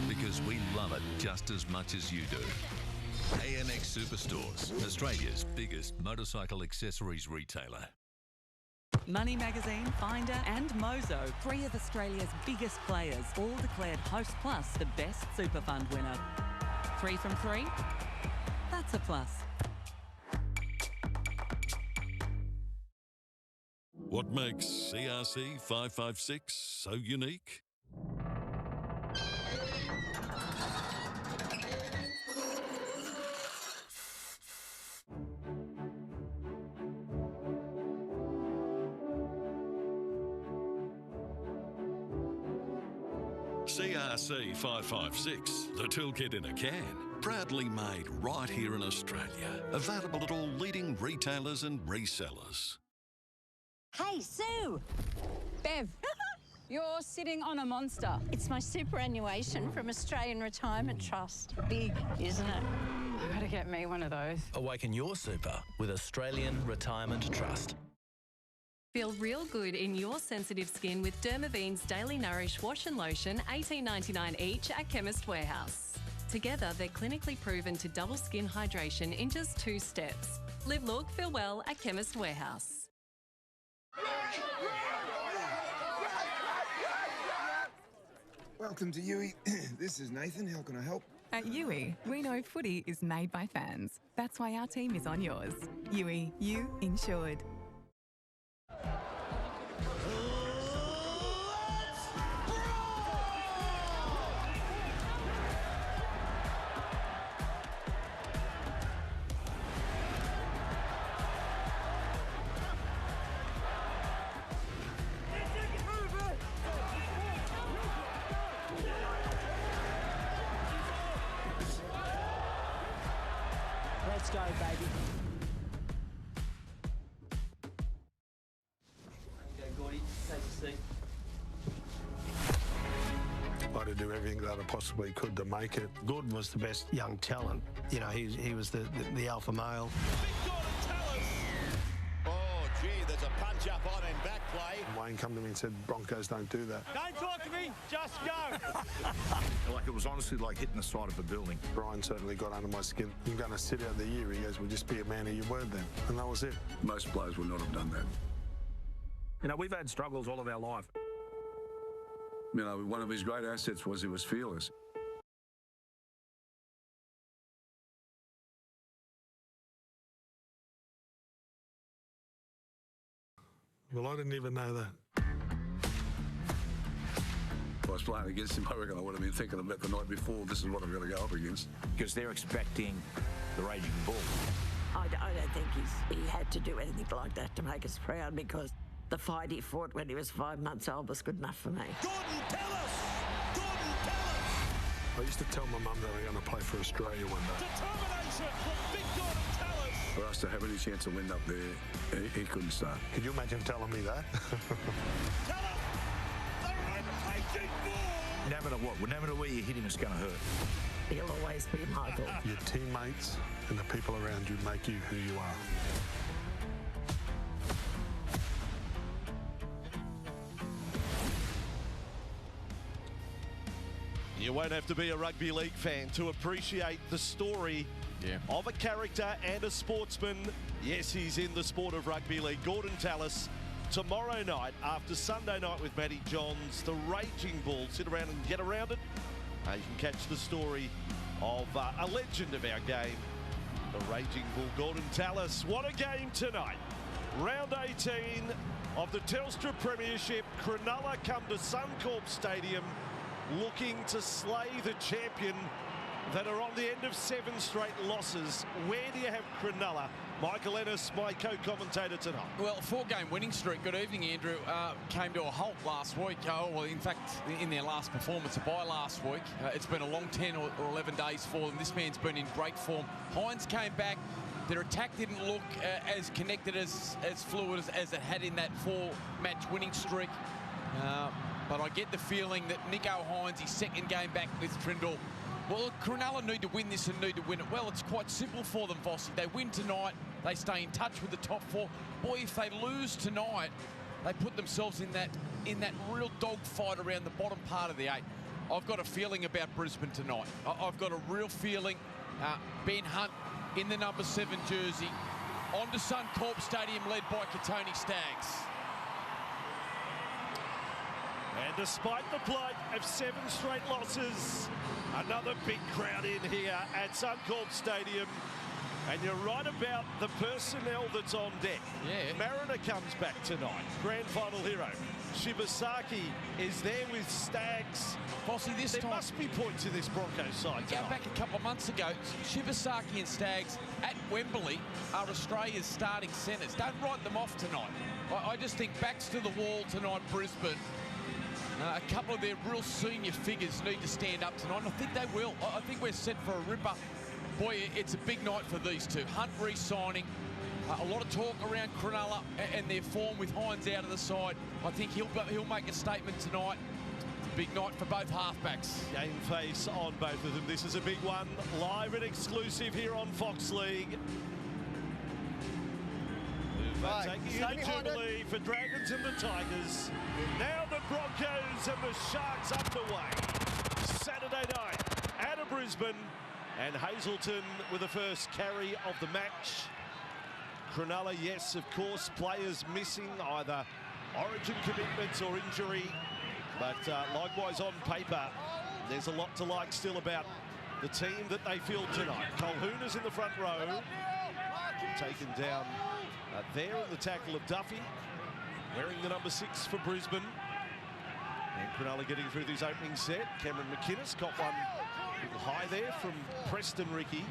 S5: Because we love it just as much as you do. AMX Superstores, Australia's biggest motorcycle accessories retailer.
S24: Money Magazine, Finder and Mozo, 3 of Australia's biggest players, all declared Host Plus the best super fund winner. 3 from 3? That's a plus.
S25: What makes CRC 556 so unique? CRC 556, the toolkit in a can. Proudly made right here in Australia. Available at all leading retailers and resellers.
S26: Hey, Sue!
S21: Bev, you're sitting on a monster.
S26: It's my superannuation from Australian Retirement Trust. Big, isn't it?
S21: I've got to get me one of those.
S27: Awaken your super with Australian Retirement Trust.
S28: Feel real good in your sensitive skin with Dermavene's Daily Nourish Wash and Lotion, $18.99 each at Chemist Warehouse. Together, they're clinically proven to double skin hydration in just 2 steps. Live, look, feel well at Chemist Warehouse.
S29: Welcome to Yui. This is Nathan. How can I help?
S30: At Yui, we know footy is made by fans. That's why our team is on yours. Yui, you insured.
S7: Let's go, baby.
S31: Okay, Gordy, take a seat.
S32: I had to do everything that I possibly could to make it.
S15: Gordon was the best young talent. You know, he was the alpha male.
S33: Oh, gee, there's a punch up on in back play.
S32: Wayne come to me and said, Broncos don't do that.
S7: Don't talk to me, just go.
S32: Like, it was honestly like hitting the side of a building. Brian certainly got under my skin. You're going to sit out the year. He goes, well, just be a man of your word then. And that was it. Most players would not have done that.
S23: You know, we've had struggles all of our life.
S32: You know, one of his great assets was he was fearless. Well, I didn't even know that. If I was playing against him, I reckon I would have been thinking about the night before, this is what I'm going to go up against.
S10: Because they're expecting the raging bull.
S26: I don't think he had to do anything like that to make us proud, because the fight he fought when he was 5 months old was good enough for me.
S33: Gordon, tell us! Gordon, tell us!
S32: I used to tell my mum that I'm going to play for Australia one day.
S33: Determination from Big Gordon, tell us!
S32: For us to have any chance to win up there, he couldn't start. Could you imagine telling me that?
S33: Tell us! The rampaging bull!
S10: No matter what, no matter where you hit him, it's going to hurt.
S26: He'll always be Michael.
S32: Your teammates and the people around you make you who you are.
S34: You won't have to be a rugby league fan to appreciate the story of a character and a sportsman. Yes, he's in the sport of rugby league. Gordon Tallis, tomorrow night after Sunday night with Matty Johns, the Raging Bull. Sit around and get around it. You can catch the story of a legend of our game, the Raging Bull, Gordon Tallis. What a game tonight. Round 18 of the Telstra Premiership. Cronulla come to Suncorp Stadium looking to slay the champion that are on the end of 7 straight losses. Where do you have Cronulla? Michael Ennis, my co-commentator tonight.
S1: Well, a 4-game winning streak, good evening, Andrew, came to a halt last week. Well, in fact, in their last performance, a bye last week. It's been a long 10 or 11 days for them. This man's been in great form. Hines came back. Their attack didn't look as connected, as fluid as it had in that 4-match winning streak. But I get the feeling that Nico Hines, his second game back with Trindle, well, Cronulla need to win this and need to win it well. It's quite simple for them, Vossi. They win tonight, they stay in touch with the top 4. Boy, if they lose tonight, they put themselves in that real dogfight around the bottom part of the 8. I've got a feeling about Brisbane tonight. I've got a real feeling. Ben Hunt in the number 7 jersey, onto Suncorp Stadium, led by Katoni Staggs.
S34: And despite the plight of 7 straight losses, another big crowd in here at Suncorp Stadium. And you're right about the personnel that's on deck.
S1: Yeah.
S34: Mariner comes back tonight, grand final hero. Shibasaki is there with Staggs.
S1: Vossi, there
S34: must be points in this Broncos side
S1: Go
S34: tonight.
S1: back a couple of months ago, Shibasaki and Staggs at Wembley are Australia's starting centres. Don't write them off tonight. I just think backs to the wall tonight, Brisbane. A couple of their real senior figures need to stand up tonight, and I think they will. I think we're set for a ripper. Boy, it's a big night for these two. Hunt re-signing. A lot of talk around Cronulla and their form with Hines out of the side. I think he'll make a statement tonight. It's a big night for both halfbacks.
S34: Game face on both of them. This is a big one, live and exclusive here on Fox League. Taking you to Jubilee for Dragons and the Tigers. Now the Broncos and the Sharks underway. Saturday night out of Brisbane, and Hazelton with the first carry of the match. Cronulla, yes, of course, players missing either origin commitments or injury, but likewise on paper, there's a lot to like still about the team that they field tonight. Colquhouna's in the front row, taken down there in the tackle of Duffy, wearing the number 6 for Brisbane. And Cronulla getting through this opening set. Cameron McInnes got one a little high there from Preston Ricky.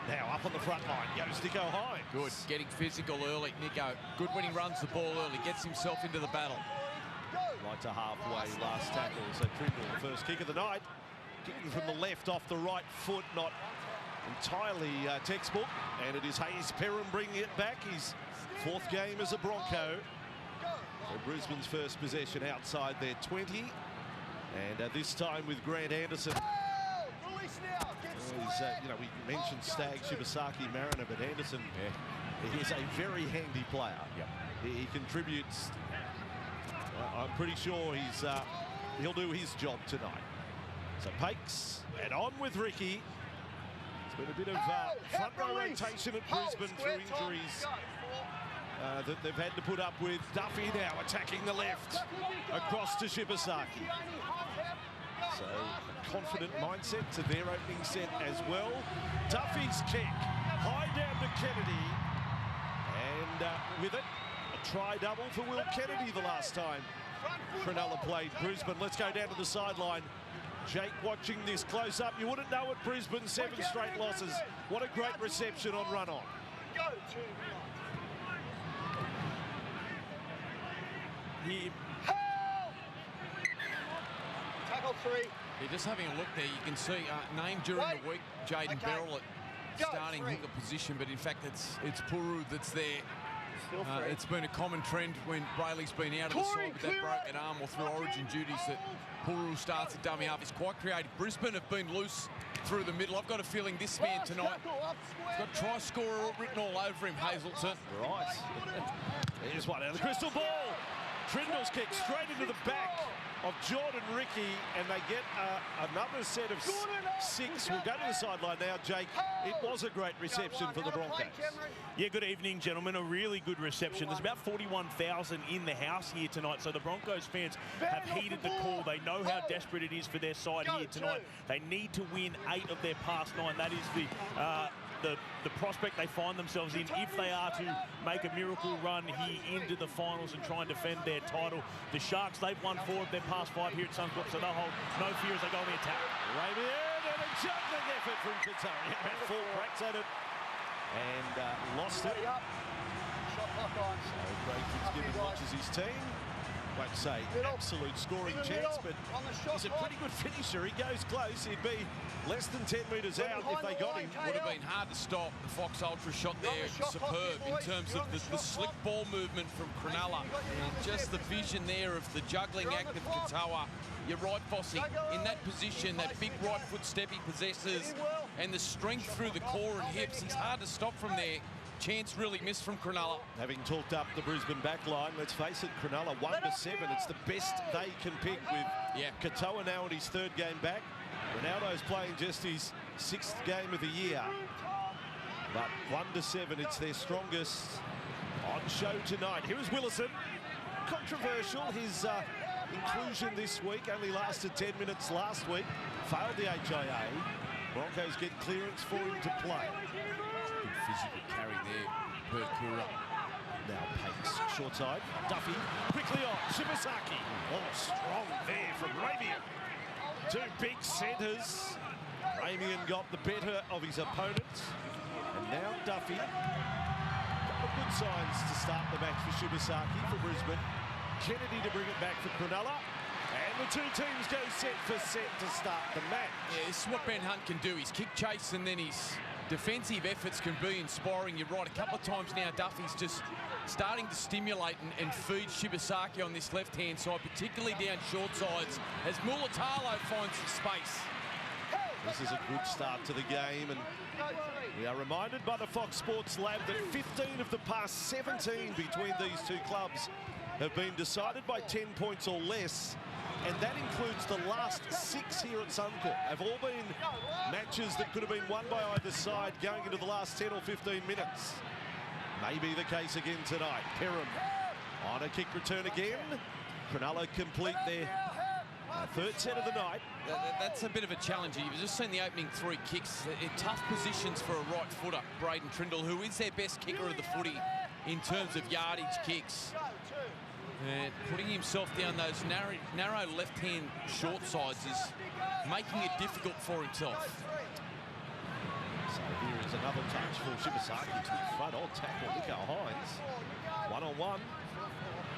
S34: Now up on the front line goes Nico Hines.
S1: Good, getting physical early, Nico. Good when he runs the ball early, gets himself into the battle.
S34: Right to halfway, last tackle. So Trindle, the first kick of the night. Kicking from the left off the right foot, not entirely textbook. And it is Hayes Perham bringing it back. His 4th game as a Bronco. So Brisbane's first possession outside their 20. And this time with Grant Anderson. We mentioned Staggs, Shibasaki, Mariner, but Anderson, he is a very handy player.
S1: Yep.
S34: He contributes. I'm pretty sure he'll do his job tonight. So Pakes, and on with Ricky. It's been a bit of front row rotation at Brisbane through injuries that they've had to put up with. Duffy now attacking the left, across to Shibasaki. So a confident mindset to their opening set as well. Duffy's kick, high down to Kennedy, and with it, a try-double for Will Kennedy the last time Cronulla played Brisbane. Let's go down to the sideline. Jake watching this close up. You wouldn't know it, Brisbane, 7 straight losses. What a great reception on run on.
S1: Tackle 3. You're just having a look there. You can see named during the week, Jaden Beryl at starting hooker position, but in fact it's Puru that's there. It's been a common trend when Brayley's been out of the side with that broken arm or through origin duties that Puru starts at dummy half. He's quite creative. Brisbane have been loose through the middle. I've got a feeling this man tonight has got try scorer written all over him, Hazelton.
S34: Right. Here's one out of the crystal ball. Trindle's kick straight into the back of Jordan Ricky, and they get another set of 6. We'll go to the sideline now, Jake. It was a great reception for the Broncos.
S23: Yeah, good evening, gentlemen. A really good reception. There's about 41,000 in the house here tonight, so the Broncos fans have heeded the call. They know how desperate it is for their side here tonight. They need to win 8 of their past 9. That is the prospect they find themselves in if they are to make a miracle run here into the finals and try and defend their title. The Sharks, they've won 4 of their past 5 here at Suncorp, so they'll hold no fear as they go on the attack.
S34: Rabian and a juggling effort from Qatar. About 4 cracks at it and lost it. So Craig Fitzgibbon watches his team. Won't say absolute scoring chance, but he's a pretty good finisher. He goes close. He'd be less than 10 metres out if they got him.
S1: Would have been hard to stop. The Fox Ultra shot there, superb in terms of the slick ball movement from Cronulla. And just the vision there of the juggling act of Katoa. You're right, Fossey. In that position, that big right foot step he possesses, and the strength through the core and hips, he's hard to stop from there. Chance really missed from Cronulla.
S34: Having talked up the Brisbane back line, let's face it, Cronulla 1-7. It's the best they can pick with Katoa now in his 3rd game back. Ronaldo's playing just his 6th game of the year. But 1-7, it's their strongest on show tonight. Here is Willison. Controversial, his inclusion this week only lasted 10 minutes last week. Failed the HIA. Broncos get clearance for him to play.
S1: Good physical carry there, Perkura.
S34: Now Pace, short side. Duffy, quickly on. Shibasaki. Oh, strong there from Ramian. 2 big centres. Ramian got the better of his opponent. And now Duffy. Couple of good signs to start the match for Shibasaki for Brisbane. Kennedy to bring it back for Cronulla. And the 2 teams go set for set to start the match.
S1: Yeah, this is what Ben Hunt can do. His kick chase and then his defensive efforts can be inspiring. You're right, a couple of times now Duffy's just starting to stimulate and feed Shibasaki on this left-hand side, particularly down short sides, as Mulatalo finds some space.
S34: This is a good start to the game, and we are reminded by the Fox Sports Lab that 15 of the past 17 between these 2 clubs have been decided by 10 points or less, and that includes the last 6 here at Suncorp. Have all been matches that could have been won by either side going into the last 10 or 15 minutes. May be the case again tonight. Perham on a kick return again. Cronulla complete their 3rd set of the night.
S1: That's a bit of a challenge. You've just seen the opening 3 kicks. In tough positions for a right footer, Braden Trindle, who is their best kicker of the footy in terms of yardage kicks. And putting himself down those narrow left-hand short sides is making it difficult for himself.
S34: So here is another touch for Shibasaki to the front. On tackle, Nico Hines. 1-on-1.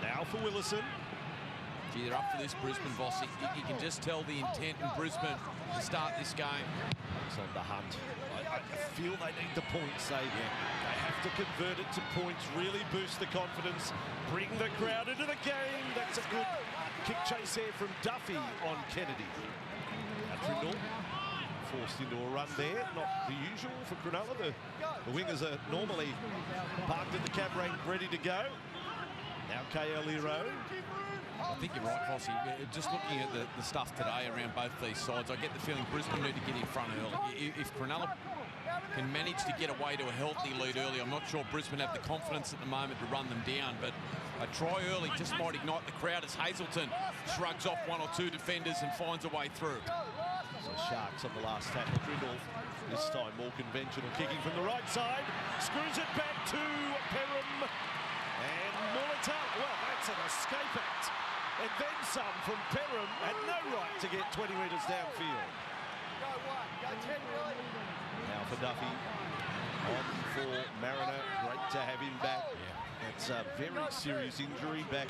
S34: Now for Willison.
S1: Gee, they're up for this, Brisbane, Vossi. You can just tell the intent in Brisbane to start this game.
S34: It's on the hunt. I feel they need the points. They have to convert it to points, really boost the confidence, bring the crowd into the game. That's a good kick chase there from Duffy on Kennedy. Trindle forced into a run there. Not the usual for Cronulla. The wingers are normally parked at the cab rank, ready to go. Now Kaeliro.
S1: I think you're right, Vossi. Just looking at the stuff today around both these sides, I get the feeling Brisbane need to get in front early. If Cronulla can manage to get away to a healthy lead early, I'm not sure Brisbane have the confidence at the moment to run them down, but a try early just might ignite the crowd as Hazelton shrugs off 1 or 2 defenders and finds a way through.
S34: So Sharks on the last tackle. Trindle, this time more conventional, kicking from the right side. Screws it back to Perham. And Mulatalo. Well, that's an escape act. And then some from Perham. Had no right to get 20 metres downfield. Now for Duffy. On for Mariner. Great to have him back. That's a very serious injury back.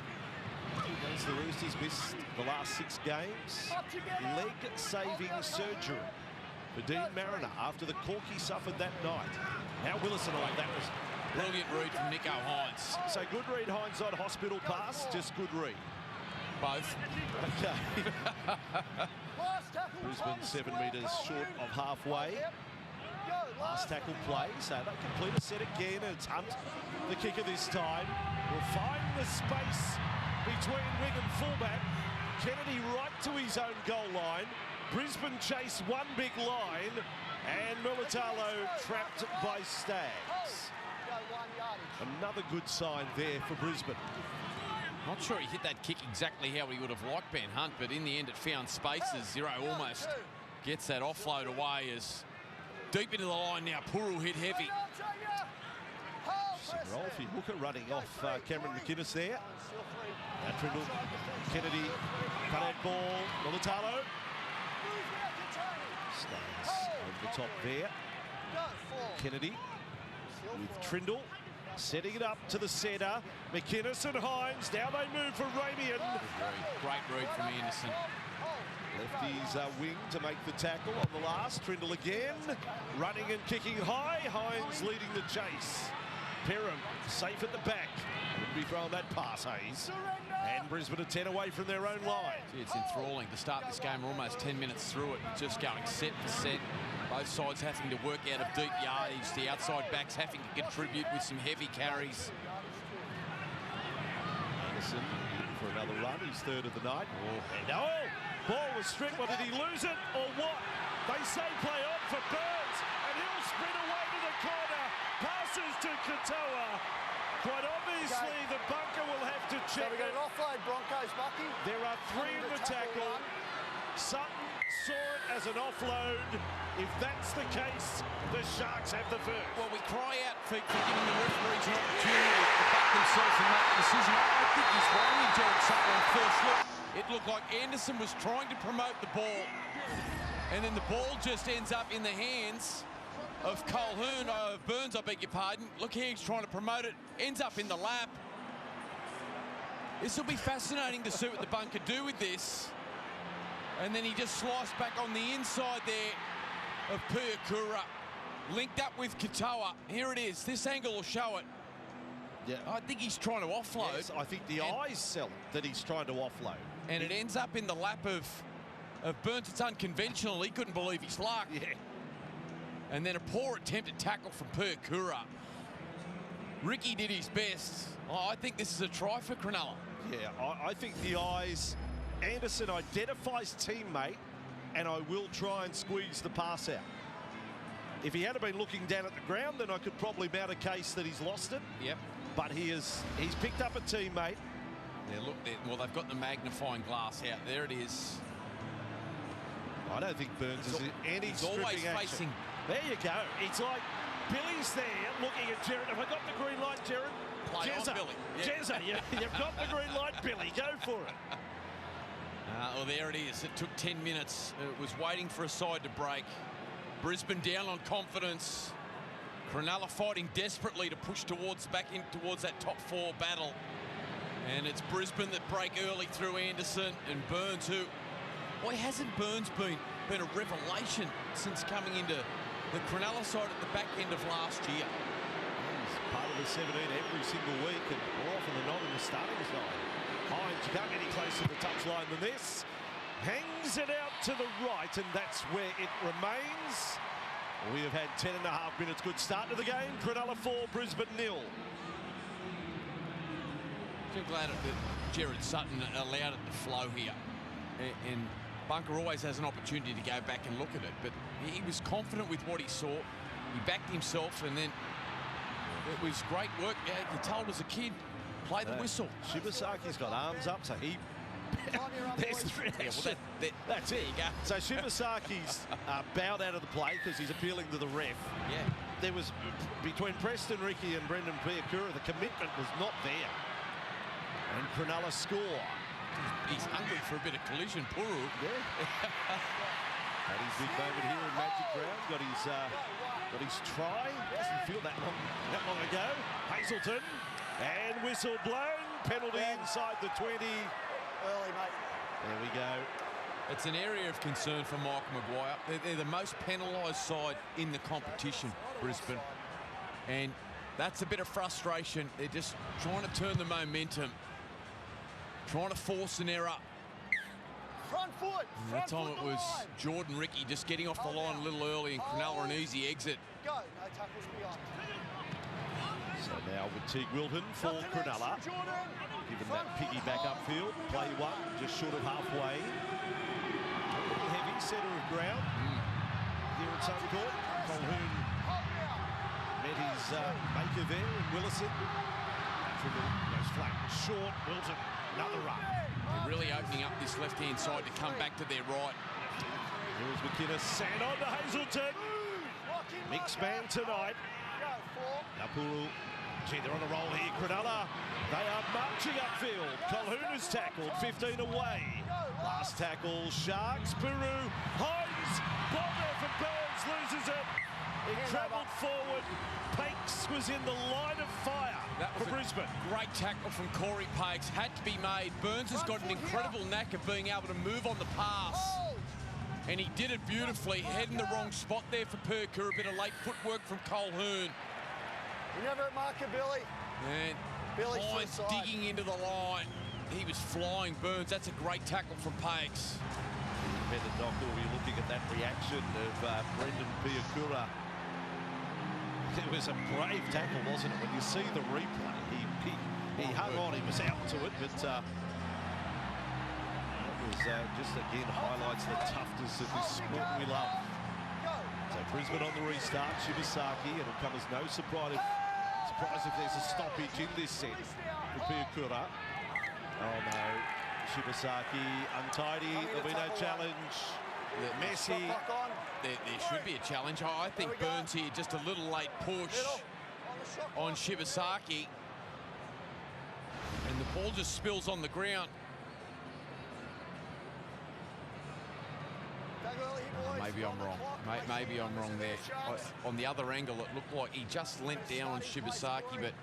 S34: As the Roosters missed the last 6 games. Leg-saving surgery for Dean Mariner after the cork he suffered that night. Now Willison, that was
S1: brilliant read from Nico Hines.
S34: So good read, Hines, on hospital pass, just good read.
S1: Both.
S34: Okay. Brisbane 7 metres short of halfway. Last tackle play, so they complete a set again, and it's Hunt, the kicker this time, will find the space between wing and fullback. Kennedy right to his own goal line. Brisbane chase one big line, and Mulitalo trapped by Staggs. Another good sign there for Brisbane.
S1: Not sure he hit that kick exactly how he would have liked Ben Hunt, but in the end it found spaces. Zero almost gets that offload away as deep into the line now. Puru hit heavy.
S34: Rolfie Hooker running off Cameron McInnes there. Now Trindle, Kennedy, cut-out ball, Mulitalo. Staggs over the top there. Kennedy with Trindle, setting it up to the centre. McInnes and Hines, now they move for Ramian.
S1: Great read from Anderson.
S34: Lefties wing to make the tackle on the last. Trindle again, running and kicking high. Hines leading the chase. Perham safe at the back. Wouldn't be throwing that pass, Hayes. And Brisbane are 10 away from their own line.
S1: Gee, it's enthralling to start this game. We're almost 10 minutes through it, just going set for set. Both sides having to work out of deep yardage. The outside backs having to contribute with some heavy carries.
S34: Anderson looking for another run. He's third of the night. And ball was stripped. Well, did he lose it or what? They say play on for Burns, and he'll sprint away to the corner. Passes to Katoa. Quite obviously, the bunker will have to check.
S2: So we got an offload, Broncos, Bucky.
S34: There are three in the tackle. Sutton saw it as an offload. If that's the case, the Sharks have the first.
S1: Well, we cry out for giving the referees an opportunity to back themselves and make a decision. I think he's wrong in Jared Sutton on first look. It looked like Anderson was trying to promote the ball, and then the ball just ends up in the hands of Colquhoun, Burns, I beg your pardon. Look here, he's trying to promote it, ends up in the lap. This will be fascinating to see what the bunker do with this. And then he just sliced back on the inside there of Puakura, linked up with Katoa. Here it is, this angle will show it.
S34: Yeah.
S1: I think he's trying to offload.
S34: Yes, I think the eyes sell that he's trying to offload.
S1: And it ends up in the lap of Burns. It's unconventional, he couldn't believe his luck.
S34: Yeah.
S1: And then a poor attempted tackle from Puakura. Ricky did his best. Oh, I think this is a try for Cronulla.
S34: Yeah, I think the eyes. Anderson identifies teammate, and I will try and squeeze the pass out. If he had been looking down at the ground, then I could probably mount a case that he's lost it.
S1: Yep.
S34: But he's picked up a teammate.
S1: Yeah, look, well, they've got the magnifying glass out. There it is.
S34: I don't think Burns is in any
S1: he's
S34: stripping
S1: always
S34: action.
S1: facing.
S34: There you go. It's like Billy's there looking at Jared. Have I got the green light, Jared?
S1: Play on, Billy. Yeah.
S34: Jezza, you've got the green light, Billy. Go for it.
S1: Well, there it is. It took 10 minutes. It was waiting for a side to break. Brisbane down on confidence. Cronulla fighting desperately to push towards that top four battle. And it's Brisbane that break early through Anderson and Burns, who, why hasn't Burns been a revelation since coming into the Cronulla side at the back end of last year?
S34: He's part of the 17 every single week, and more often than not in the starting side. Hines, you can't get any closer to the touchline than this. Hangs it out to the right, and that's where it remains. We have had 10.5 minutes. Good start to the game. Cronulla 4, Brisbane 0.
S1: I'm glad that Jared Sutton allowed it to flow here. And Bunker always has an opportunity to go back and look at it, but he was confident with what he saw. He backed himself, and then it was great work. Yeah, you told as a kid, play the whistle.
S34: Shibasaki's got arms up, so he... There's that's it.
S1: There you go.
S34: So Shibasaki's bowed out of the play because he's appealing to the ref.
S1: Yeah.
S34: There was, between Preston Ricky and Brendan Puakura, the commitment was not there. And Cronulla score.
S1: He's hungry for a bit of collision, Puru.
S34: Yeah. Had his big moment here in Magic Round. Got his try. Doesn't feel that long ago. Hazelton. And whistle blown. Penalty inside the 20.
S2: Early, mate.
S34: There we go.
S1: It's an area of concern for Michael Maguire. They're the most penalised side in the competition, Brisbane. And that's a bit of frustration. They're just trying to turn the momentum. Trying to force an error.
S2: Front foot.
S1: And that time it was Jordan Ricky just getting off the line a little early, and Cronulla an easy exit.
S2: Go. No tackles beyond.
S34: So now with Teague Wilton for Cronulla. Given that piggyback upfield, play one, just short of halfway. A little heavy, centre of ground. Here at Suncorp, Colhoun met his maker there in Willison. Goes flat and short. Wilton, another run.
S1: They're really opening up this left-hand side to come back to their right.
S34: Here's McInnes, sand on to Hazelton. Mixed man tonight. Napuru, gee, they're on a roll here. Cronulla, they are marching upfield. Colhoun is tackled, 15 away. Last tackle, Sharks, Peru, Hines, ball there for Burns, loses it. It travelled forward. Pakes was in the line of fire for Brisbane.
S1: Great tackle from Corey Pakes, had to be made. Burns has got an incredible knack of being able to move on the pass. And he did it beautifully. Head in the wrong spot there for Perker. A bit of late footwork from Colhoun.
S2: You never mark it, Billy.
S1: And
S2: Billy's
S1: Hines digging into the line. He was flying, Burns. That's a great tackle from Pakes.
S34: Independent doc will be looking at that reaction of Brendan Piakura. It was a brave tackle, wasn't it? When you see the replay, he hung on, he was out to it, but that was just again highlights the toughness of this sport we love. So Brisbane on the restart, Shibasaki. It'll come as no surprise if there's a stoppage in this set for Piakura. Oh no, Shibasaki untidy, there'll be no challenge. Messi.
S1: There should be a challenge. I think Burns here, just a little late push on Shibasaki. And the ball just spills on the ground. Maybe I'm wrong. Maybe I'm wrong there. On the other angle, it looked like he just leant down on Shibasaki, but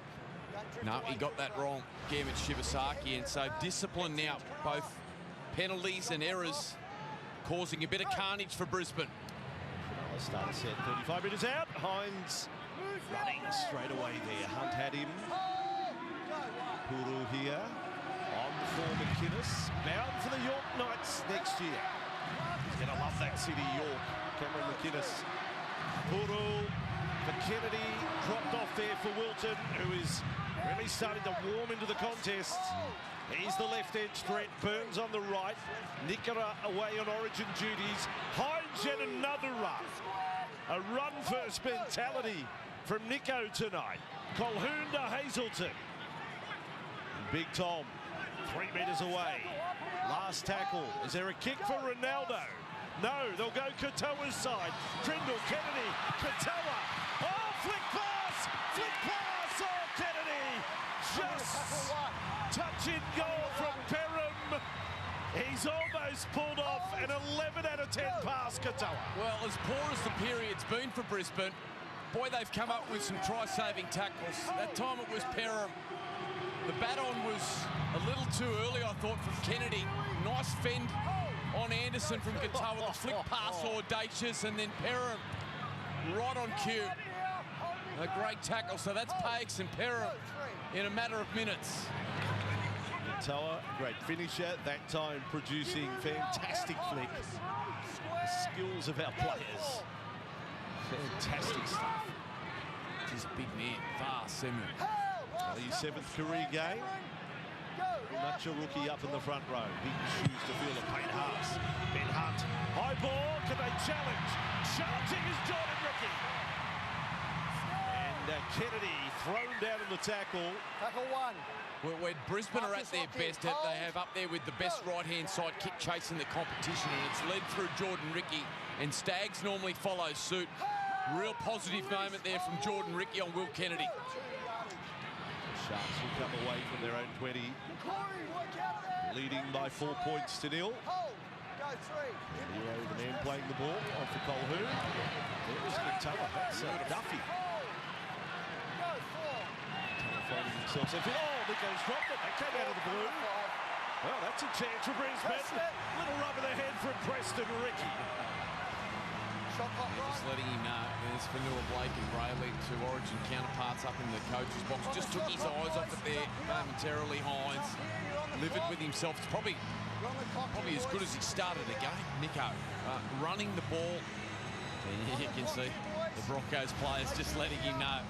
S1: no, he got that wrong. Gamut Shibasaki, and so discipline now, both penalties and errors, causing a bit of carnage for Brisbane.
S34: Start set, 35 metres out. Hines running straight away there. Hunt had him. Puru here on for McInnes. Bound for the York Knights next year. He's going to love that city, York. Cameron McInnes. Puru for Kennedy. Dropped off there for Wilton, who is really starting to warm into the contest. He's the left edge threat. Burns on the right. Nickera away on origin duties. Hines yet another run. A run-first mentality from Nico tonight. Colhoun to Hazelton. And Big Tom, 3 metres away. Last tackle. Is there a kick for Ronaldo? No, they'll go Katoa's side. Trindle, Kennedy, Katoa. Oh, flick pass! Flick pass! Oh, Kennedy! Just touch in goal from Perham. He's almost pulled off an 11 out of 10 pass, Katoa.
S1: Well, as poor as the period's been for Brisbane, boy, they've come up with some try-saving tackles. That time it was Perham. The bat-on was a little too early, I thought, from Kennedy. Nice fend on Anderson from Katoa. The flick pass audacious, and then Perham right on cue. A great tackle. So that's Pakes and Perham in a matter of minutes.
S34: Katoa, great finisher, that time producing fantastic flick. The skills of our players. Fantastic stuff.
S1: He's a big man, fast, Simeon.
S34: His 7th career game. Much a rookie up in the front row. Big shoes to fill of Payne Haas. Ben Hunt, high ball, can they challenge? Charging is Jordan Ricky. And Kennedy thrown down in the tackle.
S2: Tackle one.
S1: When Brisbane are at their best, they have up there with the best right-hand side kick chase in the competition, and it's led through Jordan Ricky, and Staggs normally follows suit. Real positive moment there from Jordan Ricky on Will Kennedy.
S34: Sharks will come away from their own 20, leading by 4 points to 0. Hero, the man playing the ball, off for Colhoun. There was Katoa, that's Duffy. Finding themselves in. Oh, Nico's dropped it. They came out of the blue. Well, that's a chance for Brisbane. Little rub of the head from Preston Ricky.
S1: Just letting him know. There's Fanua Blake and Brayley, 2 Origin counterparts up in the coach's box. Just took his eyes off it there momentarily. Hines livid with himself. It's probably as good as he started the game. Nico running the ball. And you can see the Broncos players just letting him know.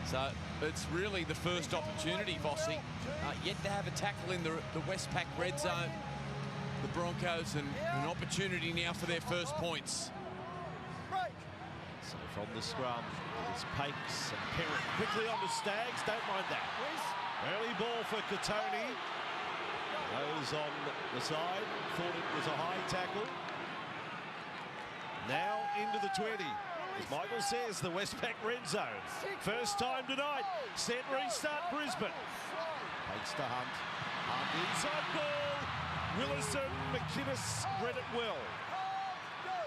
S1: So it's really the first opportunity, Vossi. Yet to have a tackle in the Westpac red zone. The Broncos, and an opportunity now for their first points.
S34: So from the scrum, it's Pakes and Perrin quickly on the Stags. Don't mind that. Early ball for Katoni. Goes on the side. Thought it was a high tackle. Now into the 20. As Michael says, the Westpac red zone. First time tonight. Set restart Brisbane. Pakes to Hunt. Hunt inside ball. Willison, McInnes read it well.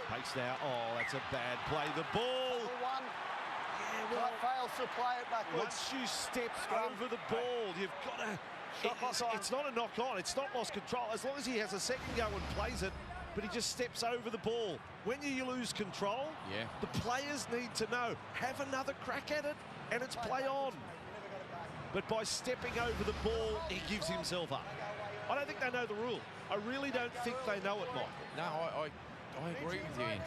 S34: Pakes now. Oh, that's a bad play. The ball.
S2: Yeah, well, fails to play it backwards.
S34: Once you step over the ball, you've got to. It's not a knock on. It's not lost control. As long as he has a second go and plays it, but he just steps over the ball. When you lose control, the players need to know, have another crack at it, and it's play on. But by stepping over the ball, he gives himself up. I don't think they know the rule. I really don't think they know it, Michael.
S1: No, I agree with you, Andrew.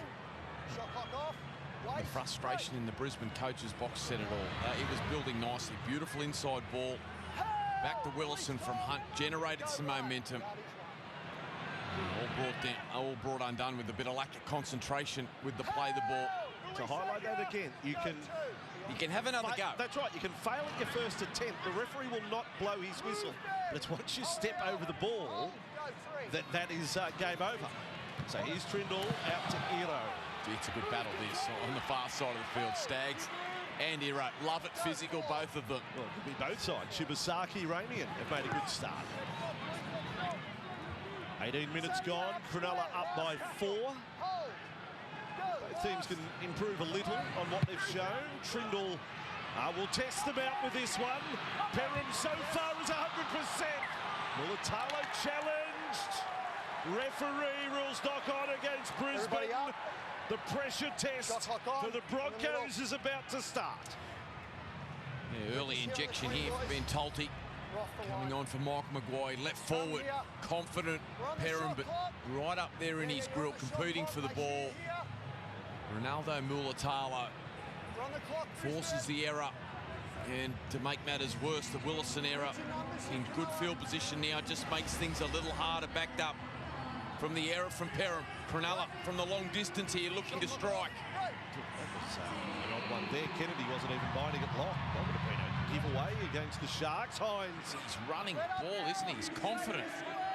S1: The frustration in the Brisbane coach's box said it all. It was building nicely. Beautiful inside ball. Back to Willison from Hunt. Generated some momentum. All brought undone with a bit of lack of concentration with the play the ball.
S34: To highlight that again, you can
S1: have another go.
S34: That's right. You can fail at your first attempt. The referee will not blow his whistle. But it's once you step over the ball that is game over. So here's Trindle out to Iro.
S1: Gee, it's a good battle this on the far side of the field. Stags and Iro. Love it physical, both of them.
S34: Well, it could be both sides. Shibasaki, Ramian have made a good start. 18 minutes gone. Cronulla up by 4. Both teams can improve a little on what they've shown. Trindle will test them out with this one. Perham so far is 100%. Mulatalo challenged. Referee rules knock on against Brisbane. The pressure test for the Broncos is about to start.
S1: Yeah, early injection here for Ben Tolte. Coming on for Mike Maguire, left forward, confident Perham, but right up there in his grill, competing for the ball. Ronaldo Mulatalo forces the error, and to make matters worse, the Willison error in good field position now just makes things a little harder, backed up from the error from Perham. Cronulla from the long distance here, looking to strike.
S34: That was an odd one there. Kennedy wasn't even binding it locked. That would have been a giveaway against the Sharks. Hines.
S1: He's running ball, isn't he? He's confident.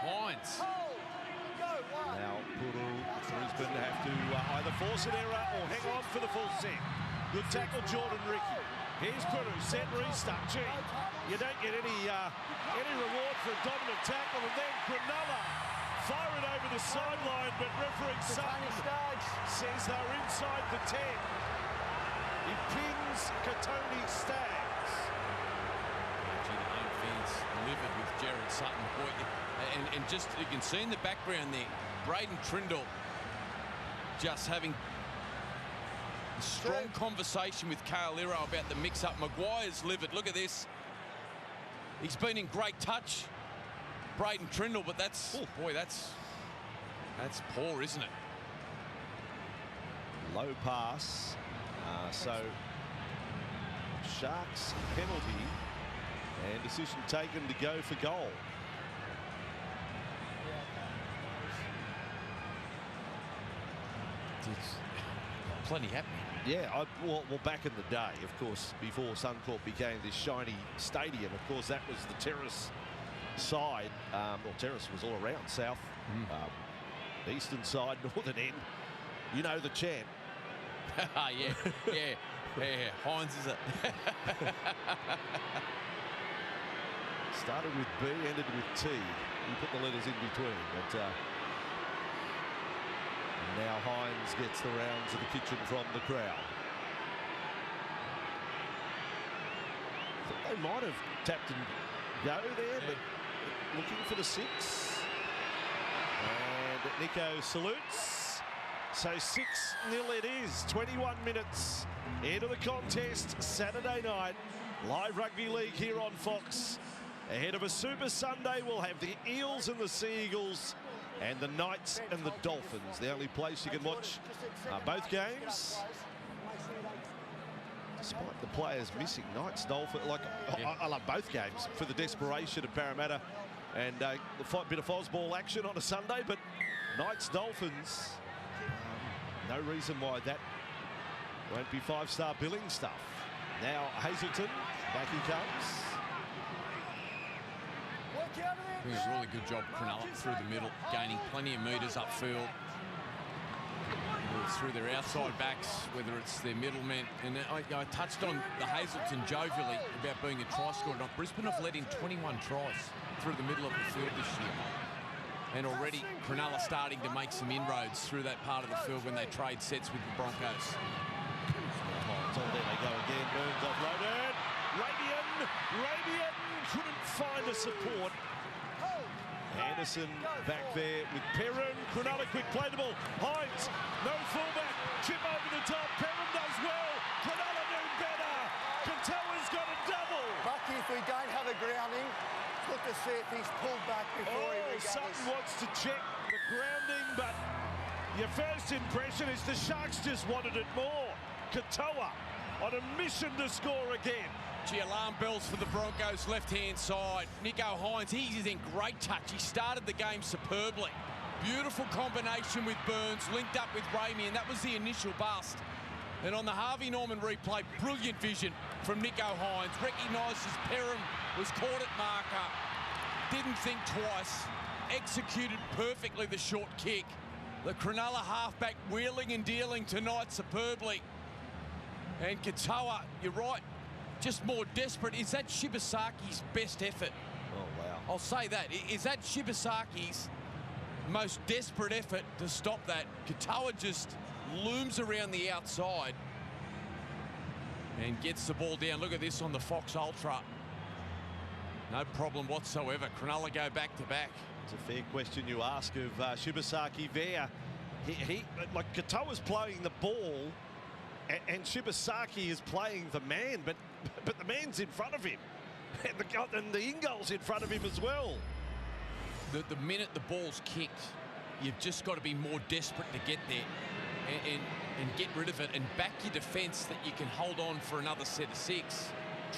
S1: Hines.
S34: Now Puru, Brisbane have to either force an error or hang on for the full set. Good tackle, Jordan Ricky. Here's Puru, set restart. Gee, you don't get any reward for a dominant tackle, and then Cronulla fire it over the sideline, but referee Sutton says they're inside the 10. He pins Katoni Stags.
S1: Home fans livid with Jared Sutton. And just, you can see in the background there, Braden Trindle just having a strong conversation with Kale Iro about the mix-up. Maguire's livid. Look at this. He's been in great touch, Braden Trindle, but that's, boy, that's poor, isn't it?
S34: Low pass. So Sharks penalty and decision taken to go for goal.
S1: It's plenty happening.
S34: Yeah, well, back in the day, of course, before Suncorp became this shiny stadium, of course, that was the terrace side. Well, terrace was all around, south, eastern side, northern end. You know the chant.
S1: yeah. Hines is it.
S34: Started with B, ended with T. You put the letters in between, but now Hines gets the rounds of the kitchen from the crowd. I think they might have tapped and go there, but looking for the 6. And Nico salutes. So 6-0 it is. 21 minutes into the contest Saturday night. Live rugby league here on Fox. Ahead of a Super Sunday, we'll have the Eels and the Sea Eagles and the Knights and the Dolphins. The only place you can watch both games. despite the players missing. Knights Dolphins, like, I love both games for the desperation of Parramatta and the bit of Fosball action on a Sunday, but Knights Dolphins, no reason why that won't be five-star billing stuff. Now Hazelton, back he comes.
S1: Doing a really good job, Cronulla, through the middle, gaining plenty of metres upfield. Through their outside backs, whether it's their middlemen. And I touched on the Hazelton jovially about being a try scorer. Brisbane have let in 21 tries through the middle of the field this year. And already Cronulla starting to make some inroads through that part of the field when they trade sets with the Broncos.
S34: There they go again. Burns offloaded. Rabian couldn't find a support. Anderson back there with Perrin. Cronulla quick play the ball. Hines, no fullback. Chip over the top. Perrin does well. Cronulla do better. Katoa's got a double.
S2: Bucky, if we don't have a grounding, look to see if he's pulled back before he regathers.
S34: Sutton wants to check the grounding, but your first impression is the Sharks just wanted it more. Katoa on a mission to score again.
S1: Gee, alarm bells for the Broncos left-hand side. Nicho Hynes, he's in great touch. He started the game superbly. Beautiful combination with Burns, linked up with Ramey, and that was the initial bust. And on the Harvey Norman replay, brilliant vision from Nicho Hynes. Recognises Perham was caught at marker. Didn't think twice. Executed perfectly the short kick. The Cronulla halfback wheeling and dealing tonight superbly. And Katoa, you're right, just more desperate. Is that Shibasaki's best effort?
S34: Oh, wow.
S1: I'll say that. Is that Shibasaki's most desperate effort to stop that? Katoa just looms around the outside and gets the ball down. Look at this on the Fox Ultra. No problem whatsoever. Cronulla go back to back.
S34: It's a fair question you ask of Shibasaki there. Like Katoa's playing the ball and Shibasaki is playing the man, but the man's in front of him. And the in-goal's in front of him as well.
S1: The minute the ball's kicked, you've just got to be more desperate to get there and get rid of it and back your defence that you can hold on for another set of six.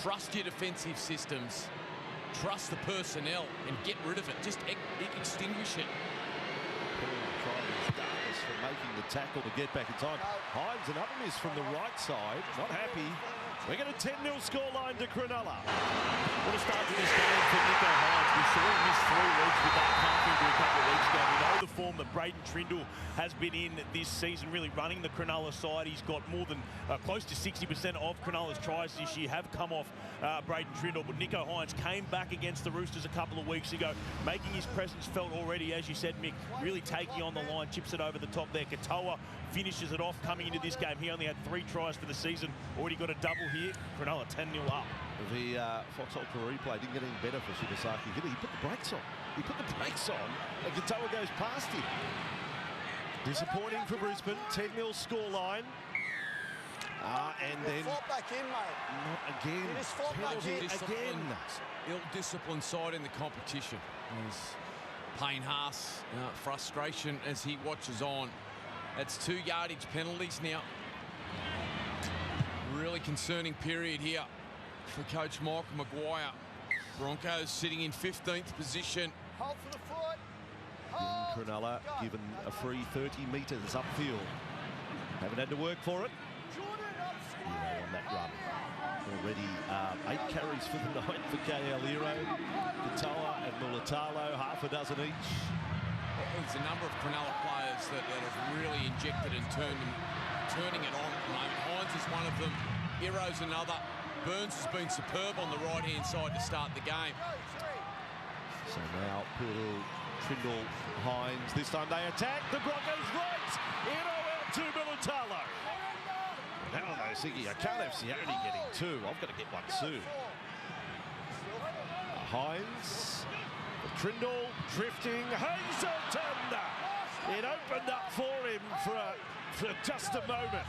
S1: Trust your defensive systems. Trust the personnel and get rid of it. Just extinguish it.
S34: For making the tackle to get back in time. Hines, another miss from the right side. Not happy. We're going to 10-0 scoreline to Cronulla.
S23: What a start to this game for Nicho Hynes. We saw him miss 3 weeks with that calf injury a couple of weeks ago. We know the form that Braden Trindle has been in this season, really running the Cronulla side. He's got more than close to 60% of Cronulla's tries this year have come off Braden Trindle. But Nicho Hynes came back against the Roosters a couple of weeks ago, making his presence felt already, as you said, Mick, really taking on the line, chips it over the top there. Katoa finishes it off coming into this game. He only had 3 tries for the season, already got a double here. Cronulla 10-0 up.
S34: The Fox Ultra replay didn't get any better for Shibasaki, did he? He put the brakes on. He put the brakes on, and Katoa goes past him. Disappointing for Brisbane. 10-0 scoreline. And then
S2: fought back in, mate.
S34: Not again.
S2: He just fought back in
S34: again.
S1: Ill-disciplined side in the competition. There's Payne Haas, frustration as he watches on. That's 2 yardage penalties now. Really concerning period here for Coach Michael Maguire. Broncos sitting in 15th position.
S2: Hold for the foot.
S34: Cronulla given a free 30 metres upfield. Haven't had to work for it. On that run. Already 8 carries for the night for KL Hero. Katoa and Mulatalo, half a dozen each.
S1: There's a number of Cronulla players that have really injected and turning it on at the moment. Hines is one of them. Hero's another. Burns has been superb on the right-hand side to start the game.
S34: So now Poodle, Trindle, Hines. This time they attack. The Broncos right. Hero out to Mulatalo. Now though, Siggy, I can't have Sione getting 2. I've got to get one soon. Hines. Trindle drifting. Hazelton. It opened up for him for just a moment.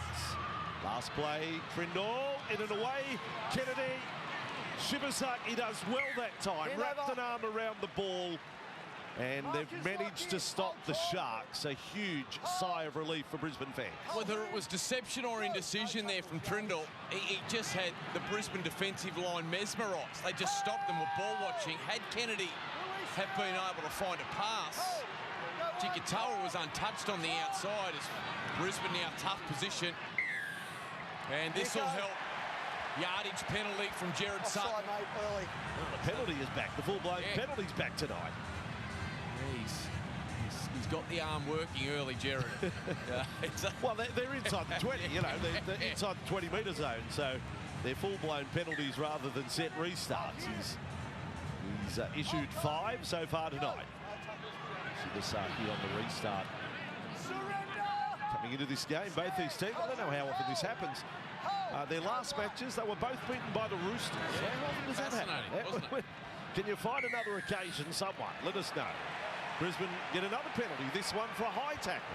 S34: Last play, Trindle in and away. Kennedy. Shibasaki does well that time. Wrapped an arm around the ball and they've managed to stop the Sharks. A huge sigh of relief for Brisbane fans.
S1: Whether it was deception or indecision there from Trindle, he just had the Brisbane defensive line mesmerised. They just stopped them with ball watching. Had Kennedy have been able to find a pass, Jikatoa was untouched on the outside as Brisbane now tough position. And this will help. Yardage penalty from Jared Sutton.
S2: Mate, early.
S34: Well, the penalty is back. The full-blown penalty's back tonight.
S1: He's got the arm working early, Jared.
S34: Well, they're inside the 20, you know, they're inside the 20-metre zone, so they're full-blown penalties rather than set restarts. He's issued 5 so far tonight. Shibasaki on the restart. Coming into this game, both these teams, I don't know how often this happens. Their last matches, they were both beaten by the Roosters. Yeah. How often does that happen?
S1: Wasn't it?
S34: Can you find another occasion, someone? Let us know. Brisbane get another penalty, this one for a high tackle.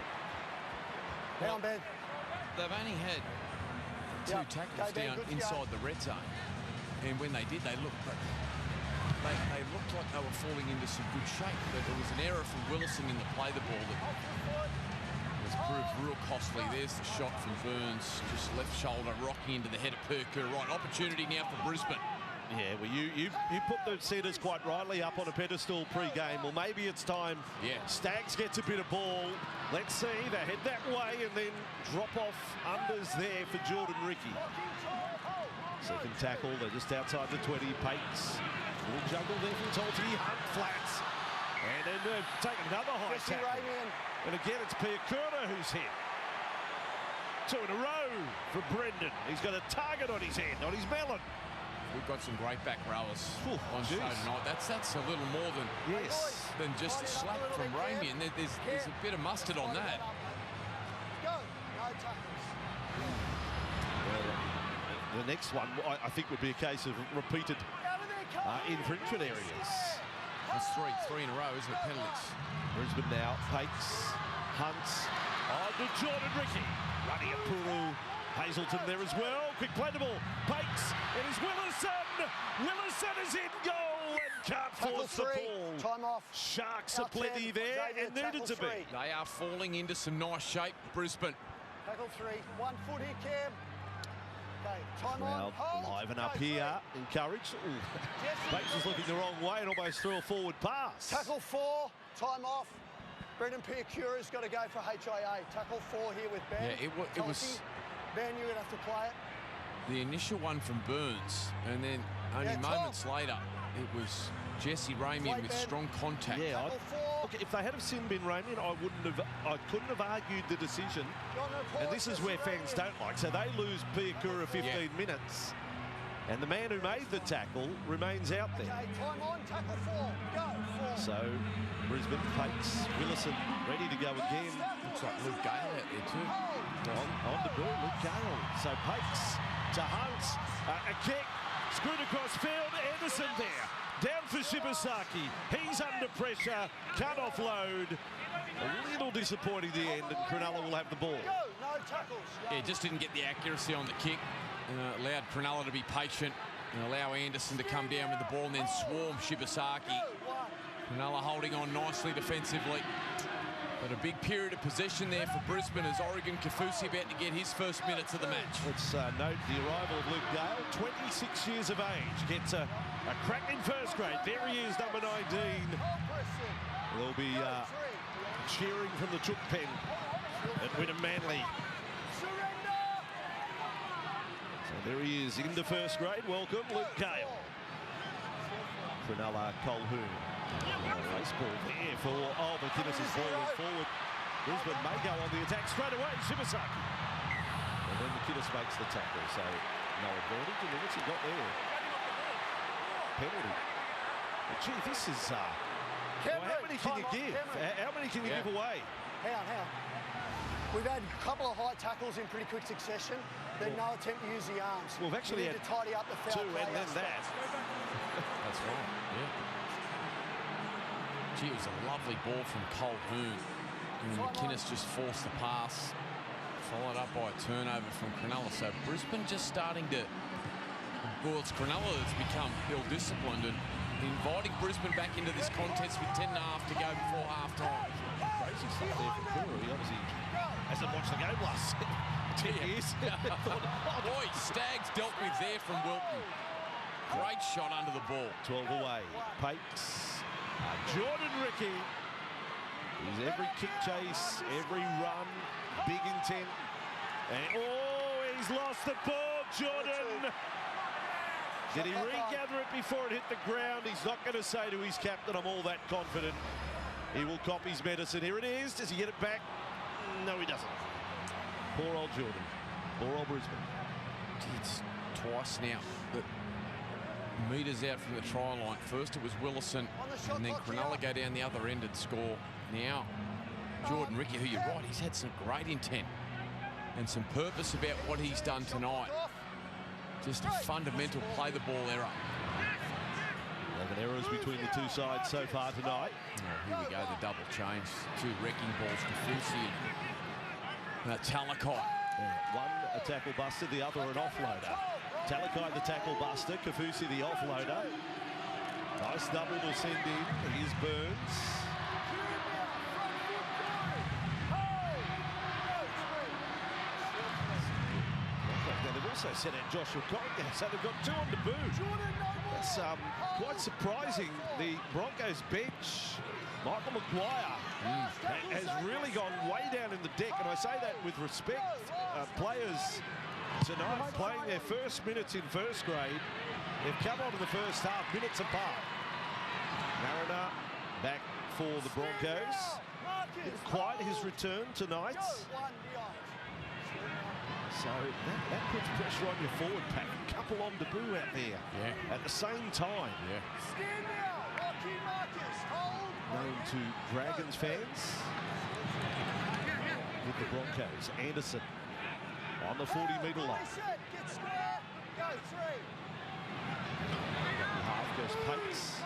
S2: Down, Ben.
S1: They've only had 2 tackles down inside the red zone. And when they did, they looked like they were falling into some good shape. But there was an error from Willison in the play the ball that was proved real costly. There's the shot from Burns, just left shoulder rocking into the head of Perker. Right, opportunity now for Brisbane.
S34: Yeah, well, you put the Setters quite rightly up on a pedestal pre-game. Well, maybe it's time.
S1: Yeah.
S34: Staggs gets a bit of ball. Let's see, they head that way and then drop off unders there for Jordan Ricky. Second tackle, they're just outside the 20. Pates, little juggle there from Tolty. Hunt flats. And then they've taken another high tackle. And again, it's Piakura who's hit. 2 in a row for Brendan. He's got a target on his head, on his melon.
S1: We've got some great back rowers on show tonight. That's a little more than just a slap from Ramey, and there's a bit of mustard on that.
S34: Well, the next one, I think, would be a case of repeated infringement areas.
S1: That's three in a row, isn't it? Penalties.
S34: Brisbane now, Pates, Hunt, on to Jordan Ricky. Ruddy Apuru. Hazelton there as well. Quick play the ball. Pates. It is Willison. Willison is in goal and can't force the ball.
S2: Time off.
S34: Sharks are plenty there and needed to be.
S1: They are falling into some nice shape, Brisbane.
S2: Tackle 3. 1 foot here, Cam. Okay, time on.
S34: Crowd liven up here. Encouraged. Pates is looking the wrong way and almost threw a forward pass.
S2: Tackle 4. Time off. Brendan Piakura's got to go for HIA. Tackle 4 here with Ben.
S1: Yeah, it was...
S2: Ben, you're going to have to play it.
S1: The initial one from Burns, and then only moments later, it was Jesse Ramey with strong contact.
S34: Yeah, look, if they had seen Ben Ramey, I couldn't have argued the decision. And this is where fans don't like. So they lose Piakura 15 minutes. And the man who made the tackle remains out there.
S2: Okay, time on, tackle 4. Go, 4.
S34: So Brisbane, Pates, Willison ready to go again.
S1: Looks like Luke Gale out there too.
S34: On the ball, Luke Gale. So Pates to Hunt. A kick, screwed across field. Anderson there. Down for Shibasaki. He's under pressure. Can't offload. A little disappointing the end, and Cronulla will have the ball.
S2: Go, no tackles.
S1: Yeah, just didn't get the accuracy on the kick. Allowed Cronulla to be patient and allow Anderson to come down with the ball and then swarm Shibasaki. Cronulla holding on nicely defensively. But a big period of possession there for Brisbane as Oregon Kafusi about to get his first minutes of the match.
S34: Let's note the arrival of Luke Gale, 26 years of age, gets a crack in first grade. There he is, number 19. There'll be cheering from the Chook pen at Wynnum Manly. So there he is, into first grade. Welcome, Luke Gale. Cronulla Colhoun. Baseball there for McInnes is forward. Brisbane may go on the attack straight away. Shibasaki. And then McInnes makes the tackle. So no advantage. And then what's he got there? Penalty. But gee, this is... well, how many can you give? How many can you give away?
S2: Hang on. We've had a couple of high tackles in pretty quick succession. Then no attempt to use the arms.
S34: Well, we've actually had
S2: to tidy up the foul
S34: 2 and then that.
S1: That's right, yeah. Gee, it was a lovely ball from Colhoun. And McInnes just forced the pass, followed up by a turnover from Cronulla. So Brisbane just starting to... Well, it's Cronulla that's become ill-disciplined, and inviting Brisbane back into this contest with 10.5 to go before half-time.
S34: Crazy stuff there from Cooler. He obviously hasn't watched the game last 10 years.
S1: Boy, Staggs dealt with there from Wilton. Great shot under the ball.
S34: 12 away. Pakes. Jordan Ricky. He's every kick chase, every run, big intent. And he's lost the ball, Jordan. Did he regather it before it hit the ground? He's not going to say to his captain, I'm all that confident. He will cop his medicine. Here it is. Does he get it back? No, he doesn't. Poor old Jordan. Poor old Brisbane.
S1: It's twice now that metres out from the try line. First it was Willison, and then Cronulla go down the other end and score. Now, Jordan Ricky, who you're right, he's had some great intent and some purpose about what he's done tonight. Just a fundamental play the ball error.
S34: 11 errors between the two sides so far tonight.
S1: Oh, here we go, the double change. Two wrecking balls to Fusi and Talakai.
S34: One a tackle buster, the other an offloader. Talakai the tackle buster, Kafusi the offloader. Nice double to send in. Here's Burns. They've also sent out Joshua Cotton, so they've got 2 on the boot. That's quite surprising. The Broncos bench, Michael Maguire, has really gone way down in the deck, and I say that with respect. Players tonight playing their first minutes in first grade. They've come on to the first half, minutes apart. Mariner back for the Broncos. Quite his return tonight. So that puts pressure on your forward pack. A couple on debut out there at the same time. Known to Dragons fans with the Broncos. Anderson on the 40-metre line. Half goes Pakes.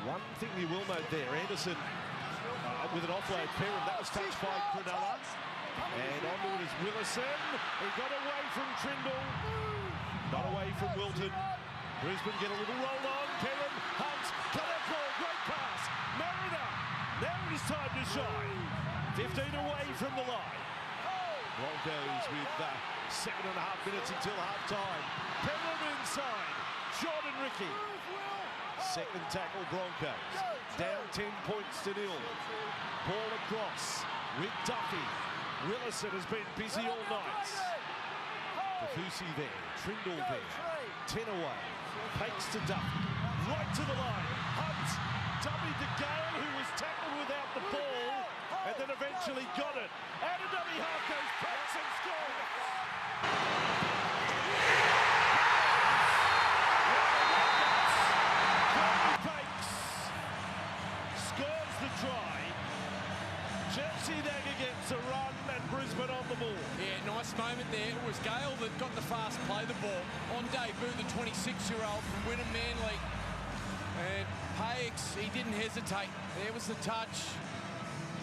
S34: One thing you will note there, Anderson with an offload Perrin, that was touched by Cronulla. And onto it is Willison. He got away from Trindle. Not away from Wilton. Brisbane get a little roll on. Perrin, Hunt, cut out ball, great pass. Mariner, now it is time to shine. 15 away from the line. Broncos with 7.5 minutes until half-time. Perrin inside. Jordan Ricky. Second tackle Broncos. Down 10 points to 0. Ball across with Duffy. Willison has been busy all night. Kafusi there, Trindle there, 10 away. Pakes to Duffy, right to the line. Hunt, dummy to Gale, who was tackled without the ball, and then eventually got it. Out of dummy half goes Pakes and scores. Pakes scores the try. Chelsea Dagger gets a run and Brisbane on the ball.
S1: Yeah, nice moment there. It was Gale that got the fast play the ball. On debut, the 26-year-old from Wynnum Manly. And Pakes, he didn't hesitate. There was the touch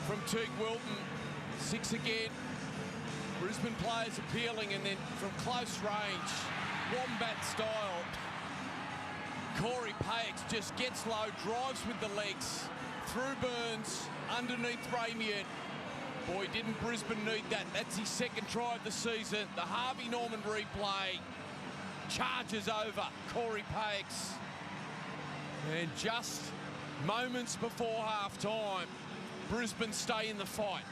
S1: from Teague Wilton. 6 again. Brisbane players appealing, and then from close range, Wombat style, Corey Pakes just gets low, drives with the legs, through Burns, underneath Ramian. Boy, didn't Brisbane need that. That's his second try of the season. The Harvey Norman replay charges over Corey Pakes. And just moments before half-time, Brisbane stay in the fight.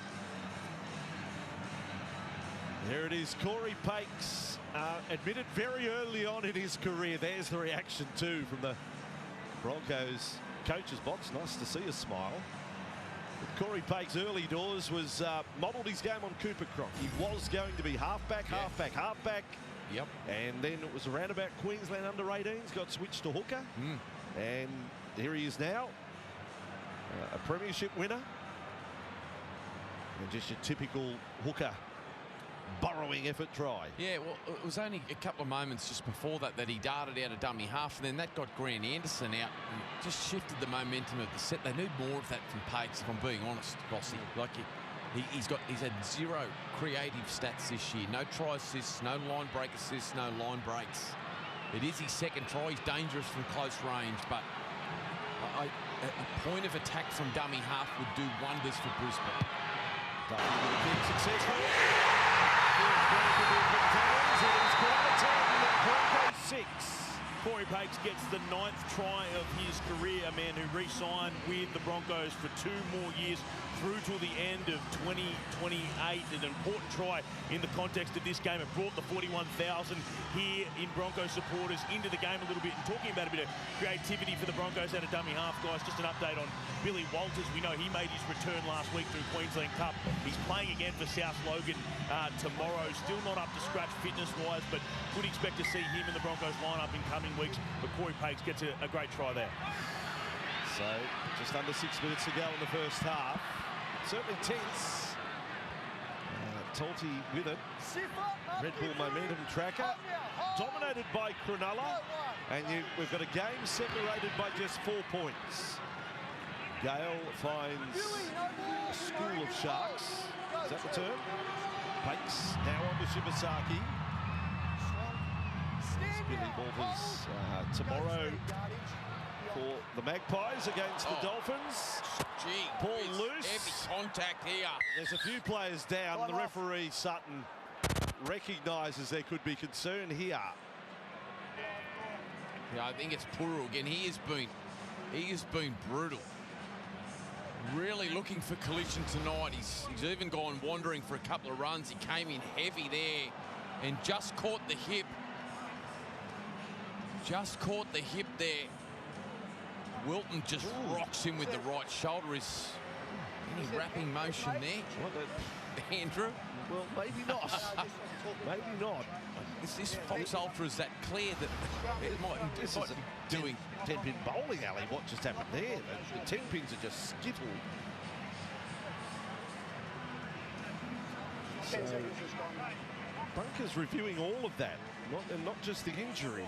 S34: There it is, Corey Pakes, admitted very early on in his career. There's the reaction too from the Broncos coach's box. Nice to see a smile. But Corey Pakes early doors was modelled his game on Cooper Cronk. He was going to be halfback, halfback, halfback.
S1: Yep.
S34: And then it was around about Queensland under-18s, got switched to hooker. And here he is now, a premiership winner. And just your typical hooker burrowing effort try.
S1: Yeah, well, it was only a couple of moments just before that that he darted out a dummy half, and then that got Grant Anderson out and just shifted the momentum of the set. They need more of that from Pakes, if I'm being honest, Bossy. Like he's had 0 creative stats this year. No try assists, no line break assists, no line breaks. It is his second try. He's dangerous from close range, but a point of attack from dummy half would do wonders for Brisbane.
S34: Duffy with a kick successful. Broncos 6. Corey Pakes gets the 9th try of his career, a man who re-signed with the Broncos for 2 more years through till the end of 2028. An important try in the context of this game. It brought the 41,000 here in Broncos supporters into the game a little bit. And talking about a bit of creativity for the Broncos out of dummy half, guys, just an update on Billy Walters. We know he made his return last week through Queensland Cup. He's playing again for South Logan tomorrow. Still not up to scratch fitness-wise, but would expect to see him in the Broncos lineup in coming weeks. But Corey Pakes gets a great try there. So just under 6 minutes to go in the first half. Certainly tense. Talty with it. Red Bull momentum tracker. Dominated by Cronulla. And we've got a game separated by just 4 points. Gale finds a school of sharks. Is that the term? Pakes now on to Shibasaki. Billy Walters tomorrow for the Magpies against the Dolphins.
S1: Gee,
S34: ball loose.
S1: Heavy contact here.
S34: There's a few players down. The referee, Sutton, recognises there could be concern here.
S1: Yeah, I think it's Puru again. He has been brutal. Really looking for collision tonight. He's even gone wandering for a couple of runs. He came in heavy there and just caught the hip. Just caught the hip there. Wilton just rocks him with the right shoulder. Is any wrapping motion there, Andrew?
S34: Well, maybe not. Maybe not.
S1: Is this Fox Ultra is that clear that it might be doing
S34: 10-pin bowling alley? What just happened there? The 10 pins are just skittled. So, Broncos reviewing all of that, not just the injury.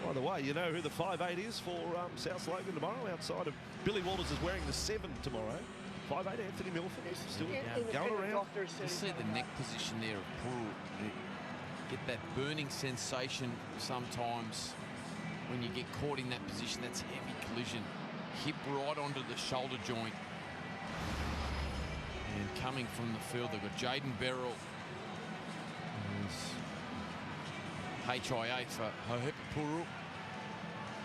S34: By the way, you know who the 5'8" is for South Logan tomorrow outside of Billy Walters is wearing the 7 tomorrow. 5'8" Anthony Milford still going around.
S1: You see the neck position there of Puru. Get that burning sensation sometimes when you get caught in that position. That's heavy collision. Hip right onto the shoulder joint. And coming from the field, they've got Jaden Beryl. HIA for Puru.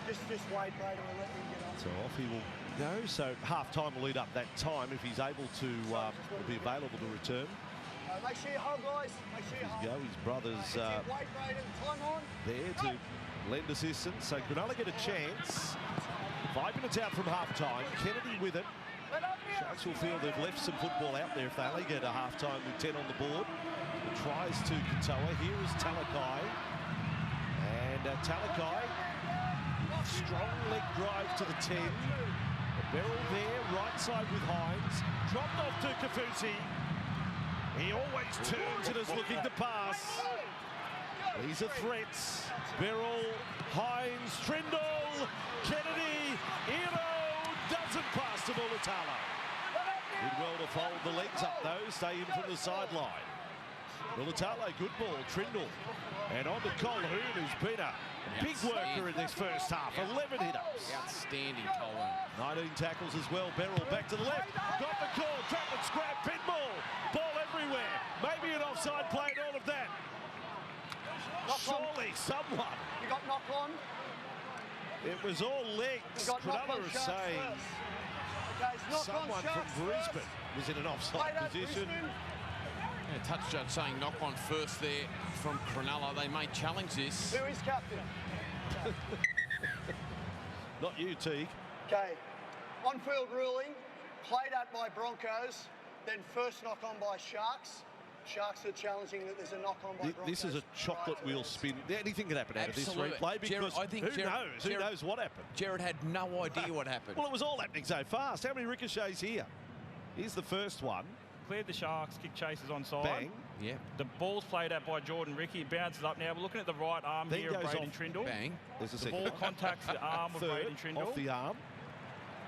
S2: Just wait, Brady, we'll let him get on.
S34: So off he will go. So half-time will lead up that time if he's able to will be available to return.
S2: Make sure you hold, guys. Make sure you hold.
S34: His brothers
S2: wait, Brady. Time on.
S34: There to lend assistance. So Cronulla get a chance. 5 minutes out from half-time. Kennedy with it. Sharks will feel they've left some football out there if they only get a half-time with 10 on the board. It tries to Katoa. Here is Talakai. And Talakai, strong leg drive to the 10. Beryl there, right side with Hines. Dropped off to Kafusi. He always turns and is looking to pass. These are threats. Beryl, Hines, Trindle, Kennedy, Eno doesn't pass to Mulatalo. Did well to fold the legs up though, stay in from the sideline. Mulatalo, good ball, Trindle. And on to Colhoun, who's been a big worker in this first half. 11 hit-ups.
S1: Outstanding, Colhoun.
S34: 19 tackles as well. Beryl back to the left. Got the call. Trapman scrap. Pin ball. Ball everywhere. Maybe an offside play and all of that. Surely someone.
S2: You got knock on.
S34: It was all legs. Cronulla is saying someone from Brisbane was in an offside position.
S1: Yeah, touch judge saying knock on first there from Cronulla. They may challenge this.
S2: Who is captain?
S34: Not you, Teague.
S2: Okay. On-field ruling, played at by Broncos, then first knock on by Sharks. Sharks are challenging that there's a knock on by Broncos.
S34: This is a chocolate wheel spin. Anything could happen out of this replay because
S1: I think
S34: who knows what happened?
S1: Jared had no idea what happened.
S34: Well, it was all happening so fast. How many ricochets here? Here's the first one.
S3: Cleared the Sharks, kick chases onside.
S34: Bang.
S1: Yeah.
S3: The ball's played out by Jordan Ricky. It bounces up now. We're looking at the right arm
S34: then
S3: here of Braden Trindle.
S1: Bang.
S34: There's a
S3: the
S34: second.
S3: ball contacts the arm of Braden Trindle.
S34: Off the arm.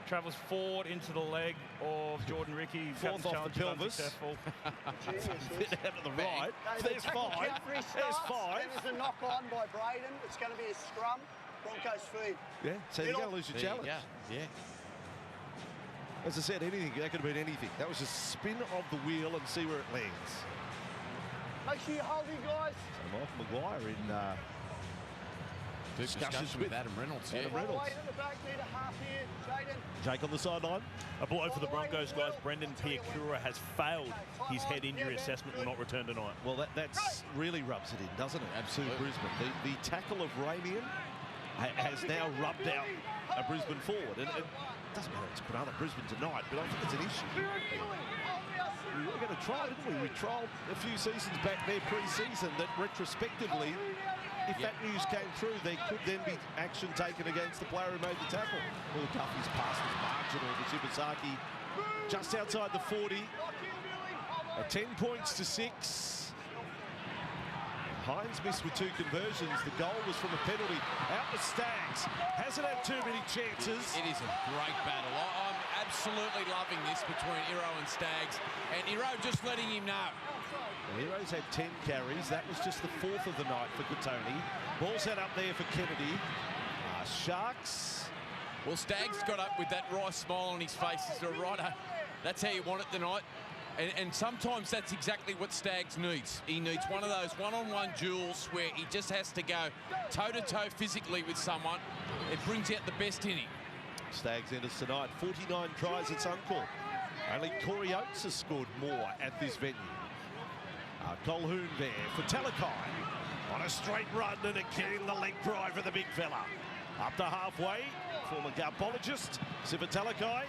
S3: Travels forward into the leg of Jordan Ricky.
S34: Fourth off the pelvis.
S3: Unsuccessful.
S34: Bit out of the right. There's five. There's five.
S2: There's a knock on by Braden. It's going to be a scrum. Broncos feed.
S34: Yeah, so you're going to lose your challenge.
S15: Yeah.
S34: As I said, anything. That could have been anything. That was a spin of the wheel and see where it lands.
S2: Make sure you hold you guys.
S34: So Michael Maguire in
S15: discussions with Adam Reynolds.
S34: Adam Reynolds.
S2: At the back, need a half here. Jaden.
S34: Jake on the sideline.
S23: A blow for the Broncos, guys. Brendan Piakura has failed his head injury assessment, will not return tonight.
S34: Well, that's really rubs it in, doesn't it? Absolutely. Brisbane. The tackle of Ramian has now rubbed out a Brisbane forward. And it doesn't matter, it's Cronulla Brisbane tonight, but I think it's an issue. We were going to try, didn't we? We trialled a few seasons back there pre-season that retrospectively, if that news came through, there could then be action taken against the player who made the tackle. Well, Duffy's pass was marginal to Shibasaki, just outside the 40. 10 points to 6. Hines missed with 2 conversions. The goal was from a penalty. Out the Stags. Hasn't had too many chances.
S1: It is a great battle. I'm absolutely loving this between Iro and Stags. And Iro just letting him know.
S34: Heroes had 10 carries. That was just the 4th of the night for Katoni. Ball's set up there for Kennedy. Sharks.
S1: Well, Stags got up with that wry smile on his face. He's a righto. That's how you want it tonight. And sometimes that's exactly what Stags needs. He needs one of those one-on-one duels where he just has to go toe-to-toe physically with someone. It brings out the best in him.
S34: Stags enters tonight. 49 tries at Suncorp. Only Corey Oates has scored more at this venue. Colhoun there for Talakai. On a straight run and again the leg drive for the big fella. Up to halfway. Former garbologist, Siva Talakai.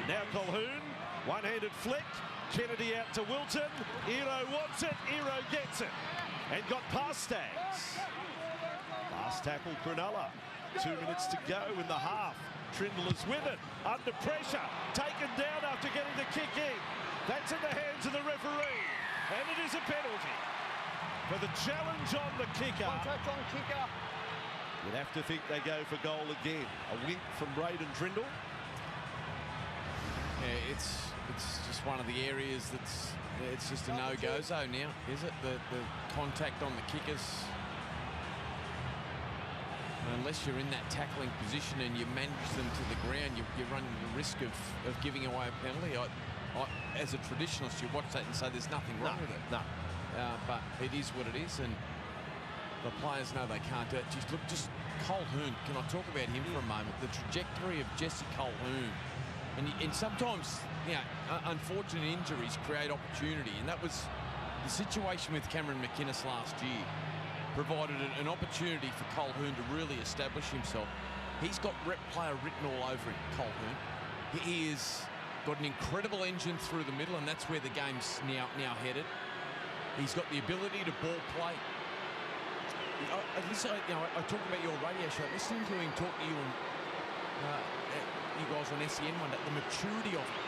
S34: Now Colhoun. One-handed flick. Kennedy out to Wilton. Iro wants it. Iro gets it. And got past Stags. Last tackle, Cronulla. 2 minutes to go in the half. Trindle is with it. Under pressure. Taken down after getting the kick in. That's in the hands of the referee. And it is a penalty. For the challenge on the kicker.
S2: Contact on kicker.
S34: You'd have to think they go for goal again. A wink from Braden Trindle.
S1: Yeah, it's just one of the areas it's just a no-go zone now, is it? The contact on the kickers. Unless you're in that tackling position and you manage them to the ground, you're running the risk of giving away a penalty. As a traditionalist, you watch that and say there's nothing wrong with it.
S34: No.
S1: But it is what it is, and the players know they can't do it. Just Colhoun. Can I talk about him for a moment? The trajectory of Jesse Colhoun. And sometimes, you know, unfortunate injuries create opportunity, and that was the situation with Cameron McInnes last year. Provided an opportunity for Colhoun to really establish himself. He's got rep player written all over him, Colhoun. He has got an incredible engine through the middle, and that's where the game's now headed. He's got the ability to ball play. I talk about your radio show. Listening to him talk to you and you guys on SEN one day, the maturity of it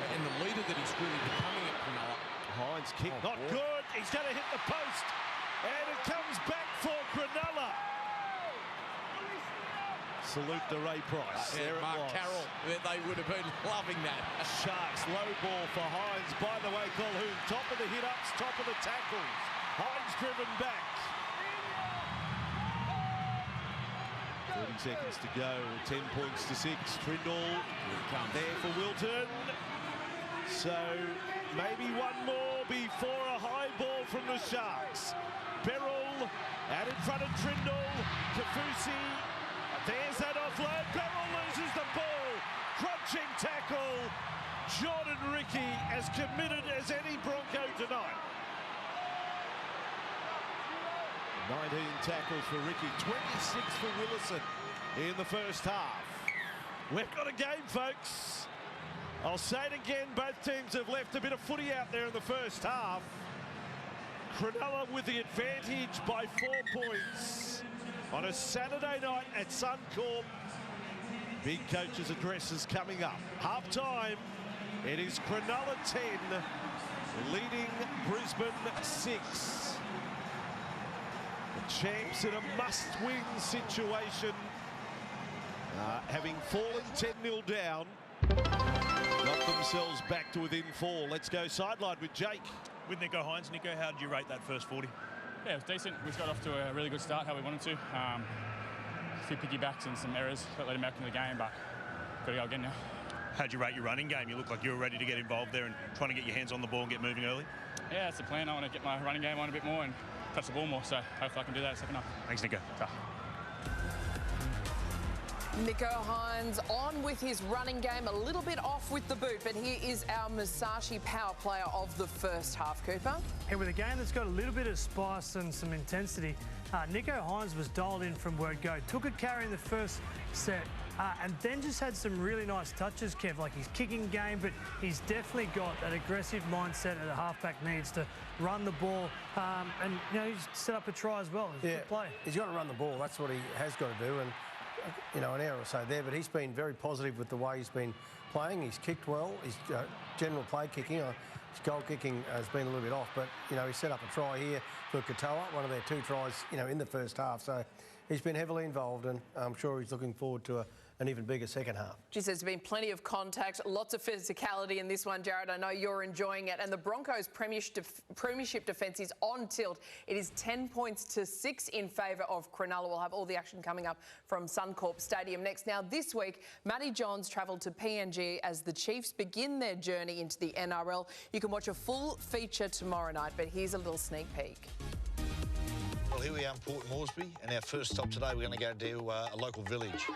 S1: and the leader that he's really becoming at Cronulla.
S34: Hines kick, not good. He's going to hit the post, and it comes back for Cronulla. Salute to Ray Price.
S1: Mark Carroll, they would have been loving that.
S34: Sharks, low ball for Hines. By the way, Colhoun, top of the hit-ups, top of the tackles. Hines driven back. 30 seconds to go, 10 points to 6. Trindle there for Wilton. So maybe one more before a high ball from the Sharks. Beryl out in front of Trindle. Kafusi, there's that offload. Beryl loses the ball. Crunching tackle. Jordan Ricky as committed as any Bronco tonight. 19 tackles for Ricky, 26 for Willison in the first half. We've got a game, folks. I'll say it again, both teams have left a bit of footy out there in the first half. Cronulla with the advantage by 4 points on a Saturday night at Suncorp. Big coach's addresses coming up. Half time, it is Cronulla 10, leading Brisbane 6. The champs in a must-win situation Having fallen 10-0 down, got themselves back to within 4. Let's go sideline with Jake.
S3: With Nico Hines. Nico, how did you rate that first 40?
S4: Yeah, it was decent. We got off to a really good start, how we wanted to. A few piggybacks and some errors that let him back into the game, but got to go again now.
S3: How'd you rate your running game? You look like you were ready to get involved there and trying to get your hands on the ball and get moving early.
S4: Yeah, that's the plan. I want to get my running game on a bit more and touch the ball more, so hopefully I can do that second half.
S3: Thanks, Nico.
S6: Nico Hines on with his running game, a little bit off with the boot, but here is our Musashi power player of the first half, Cooper.
S8: And with a game that's got a little bit of spice and some intensity, Nico Hines was dialed in from word go. Took a carry in the first set and then just had some really nice touches, Kev, like his kicking game, but he's definitely got that aggressive mindset that a halfback needs to run the ball and, you know, he's set up a try as well. He's a good player.
S15: He's got to run the ball. That's what he has got to do. And you know, an error or so there, but he's been very positive with the way he's been playing. He's kicked well. His general play kicking, his goal kicking has been a little bit off, but, you know, he set up a try here for Katoa, one of their 2 tries, you know, in the first half. So he's been heavily involved, and I'm sure he's looking forward to an even bigger second half.
S6: She says there's been plenty of contact, lots of physicality in this one, Jared. I know you're enjoying it. And the Broncos' premiership defence is on tilt. It is 10 points to 6 in favour of Cronulla. We'll have all the action coming up from Suncorp Stadium next. Now, this week, Matty Johns travelled to PNG as the Chiefs begin their journey into the NRL. You can watch a full feature tomorrow night, but here's a little sneak peek.
S9: Well, here we are in Port Moresby, and our first stop today, we're going to go to a local village.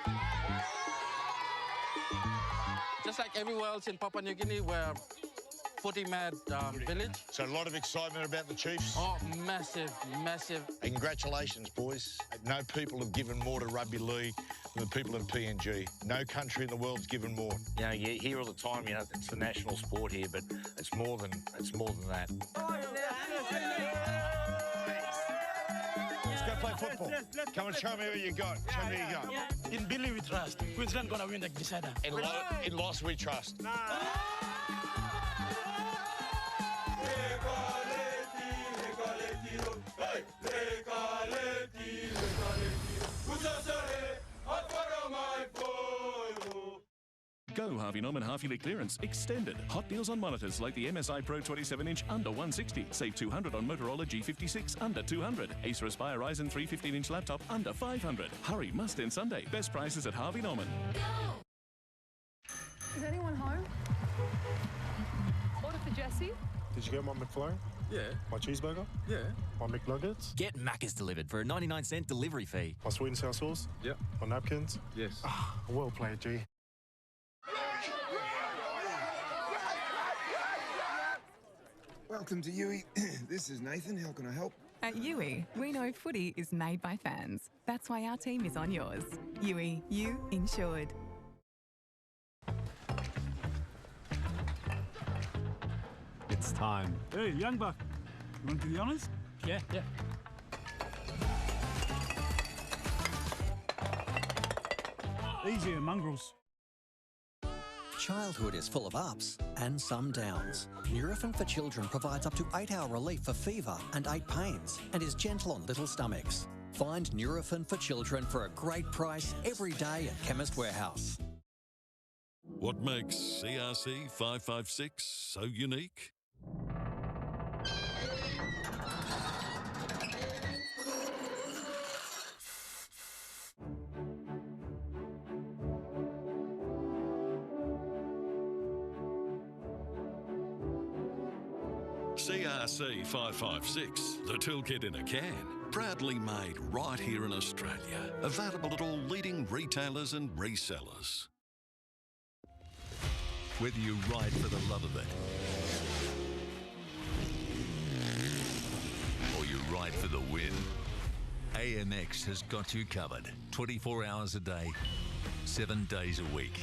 S11: Just like everywhere else in Papua New Guinea, we're footy mad village.
S9: So a lot of excitement about the Chiefs?
S11: Oh, massive, massive.
S9: Congratulations, boys. No people have given more to rugby league than the people in PNG. No country in the world's given more.
S12: You know, you hear all the time, you know, it's the national sport here, but it's more than that.
S9: Let's go play football. Come and show me what you got. Show me what you got.
S11: In Billy we trust. Queensland gonna win the decider.
S9: In loss we trust.
S13: Go Harvey Norman half-yearly clearance extended. Hot deals on monitors like the MSI Pro 27-inch under 160. Save $200 on Motorola G56 under $200. Acer Aspire Ryzen 3 15-inch laptop under $500. Hurry, must end Sunday. Best prices at Harvey Norman.
S21: Is anyone home? Order for Jesse.
S32: Did you get my McFlurry?
S13: Yeah.
S32: My cheeseburger?
S13: Yeah.
S32: My McNuggets?
S14: Get Macca's delivered for a 99-cent delivery fee.
S32: My sweet and sour sauce?
S13: Yep.
S32: My napkins?
S13: Yes.
S32: Well played, G.
S29: Welcome to Yui. This is Nathan. How can I help?
S30: At Yui, we know footy is made by fans. That's why our team is on yours. Yui, you insured.
S16: It's time.
S17: Hey, young buck. You want to be honest?
S16: Yeah.
S17: Easier, mongrels.
S18: Childhood is full of ups and some downs. Nurofen for Children provides up to 8-hour relief for fever and ache pains and is gentle on little stomachs. Find Nurofen for Children for a great price every day at Chemist Warehouse.
S25: What makes CRC 556 so unique? CRC 556, the toolkit in a can. Proudly made right here in Australia. Available at all leading retailers and resellers.
S5: Whether you ride for the love of it or you ride for the win, AMX has got you covered 24 hours a day, 7 days a week.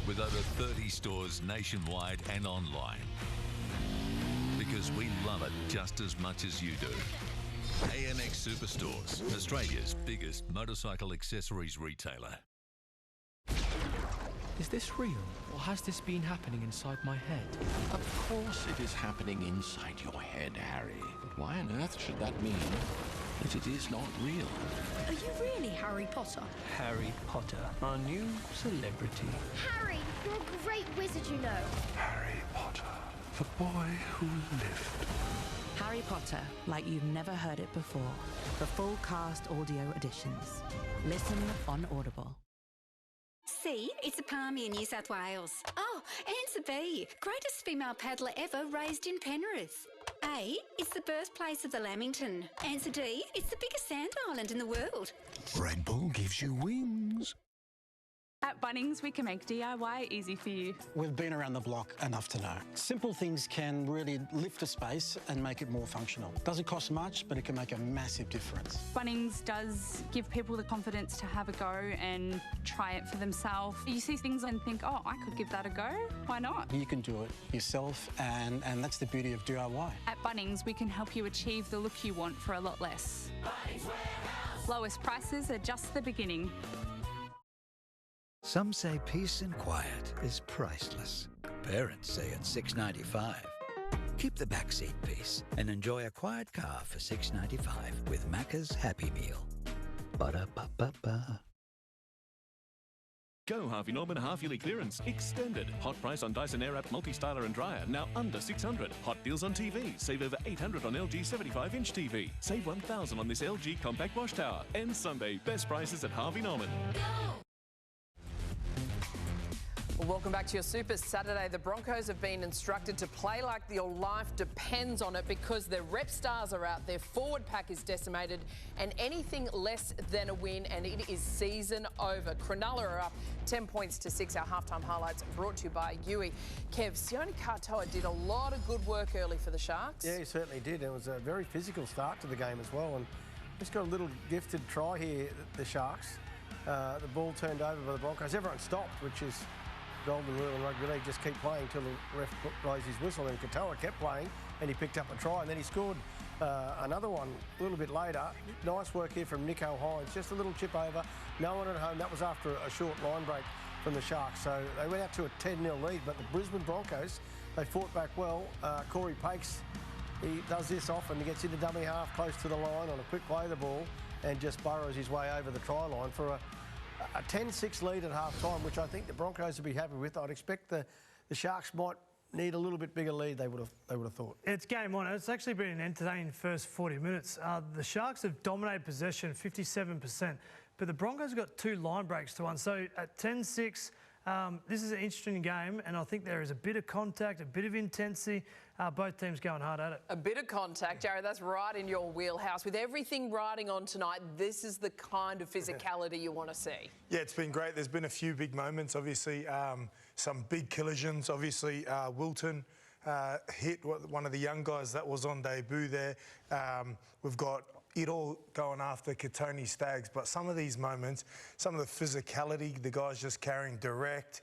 S5: With over 30 stores nationwide and online. Because we love it just as much as you do. AMX Superstores, Australia's biggest motorcycle accessories retailer.
S19: Is this real, or has this been happening inside my head?
S20: Of course it is happening inside your head, Harry. But why on earth should that mean
S1: that it is not real.
S2: Are you really Harry Potter?
S1: Harry Potter, our new celebrity.
S2: Harry, you're a great wizard, you know.
S1: Harry Potter, the boy who lived.
S7: Harry Potter, like you've never heard it before. For full cast audio editions. Listen on Audible.
S10: C, it's a palmy in New South Wales. Oh, answer B, greatest female paddler ever raised in Penrith. A, it's the birthplace of the Lamington. Answer D, it's the biggest sand island in the world.
S1: Red Bull gives you wings.
S21: At Bunnings, we can make DIY easy for you.
S20: We've been around the block enough to know. Simple things can really lift a space and make it more functional. Doesn't cost much, but it can make a massive difference.
S21: Bunnings does give people the confidence to have a go and try it for themselves. You see things and think, oh, I could give that a go. Why not?
S20: You can do it yourself, and that's the beauty of DIY.
S21: At Bunnings, we can help you achieve the look you want for a lot less. Bunnings Warehouse. Lowest prices are just the beginning.
S22: Some say peace and quiet is priceless. Parents say it's $6.95. Keep the backseat peace and enjoy a quiet car for $6.95 with Macca's Happy Meal. Ba-da-ba-ba-ba.
S13: Go Harvey Norman half-yearly clearance extended. Hot price on Dyson Airwrap multi-styler and dryer, now under $600. Hot deals on TV. Save over $800 on LG 75-inch TV. Save $1,000 on this LG compact wash tower. And Sunday, best prices at Harvey Norman.
S6: Well, welcome back to your Super Saturday. The Broncos have been instructed to play like your life depends on it because their rep stars are out, their forward pack is decimated, and anything less than a win, and it is season over. Cronulla are up 10 points to 6. Our halftime highlights brought to you by Yui. Kev, Sione Katoa did a lot of good work early for the Sharks.
S15: Yeah, he certainly did. It was a very physical start to the game as well, and just got a little gifted try here, the Sharks. The ball turned over by the Broncos. Everyone stopped, which is golden rule in rugby league. Just keep playing until the ref blows his whistle, and Katoa kept playing and he picked up a try, and then he scored another one a little bit later. Nice work here from Nicho Hynes, just a little chip over, no one at home. That was after a short line break from the Sharks, so they went out to a 10-0 lead, but the Brisbane Broncos, they fought back well. Corey Pakes, he does this often. He gets into dummy half close to the line on a quick play of the ball and just burrows his way over the try line for a 10-6 lead at half-time, which I think the Broncos would be happy with. I'd expect the Sharks might need a little bit bigger lead, they would have thought. It's game on. It's actually been an entertaining first 40 minutes. The Sharks have dominated possession, 57%, but the Broncos have got 2 line breaks to 1. So at 10-6, this is an interesting game, and I think there is a bit of contact, a bit of intensity. Both teams going hard at it. A bit of contact, Jared, that's right in your wheelhouse. With everything riding on tonight, this is the kind of physicality you want to see.
S23: Yeah, it's been great. There's been a few big moments, obviously. Some big collisions, obviously. Wilton hit one of the young guys that was on debut there. We've got it all going after Katoni Staggs, but some of these moments, some of the physicality, the guys just carrying direct,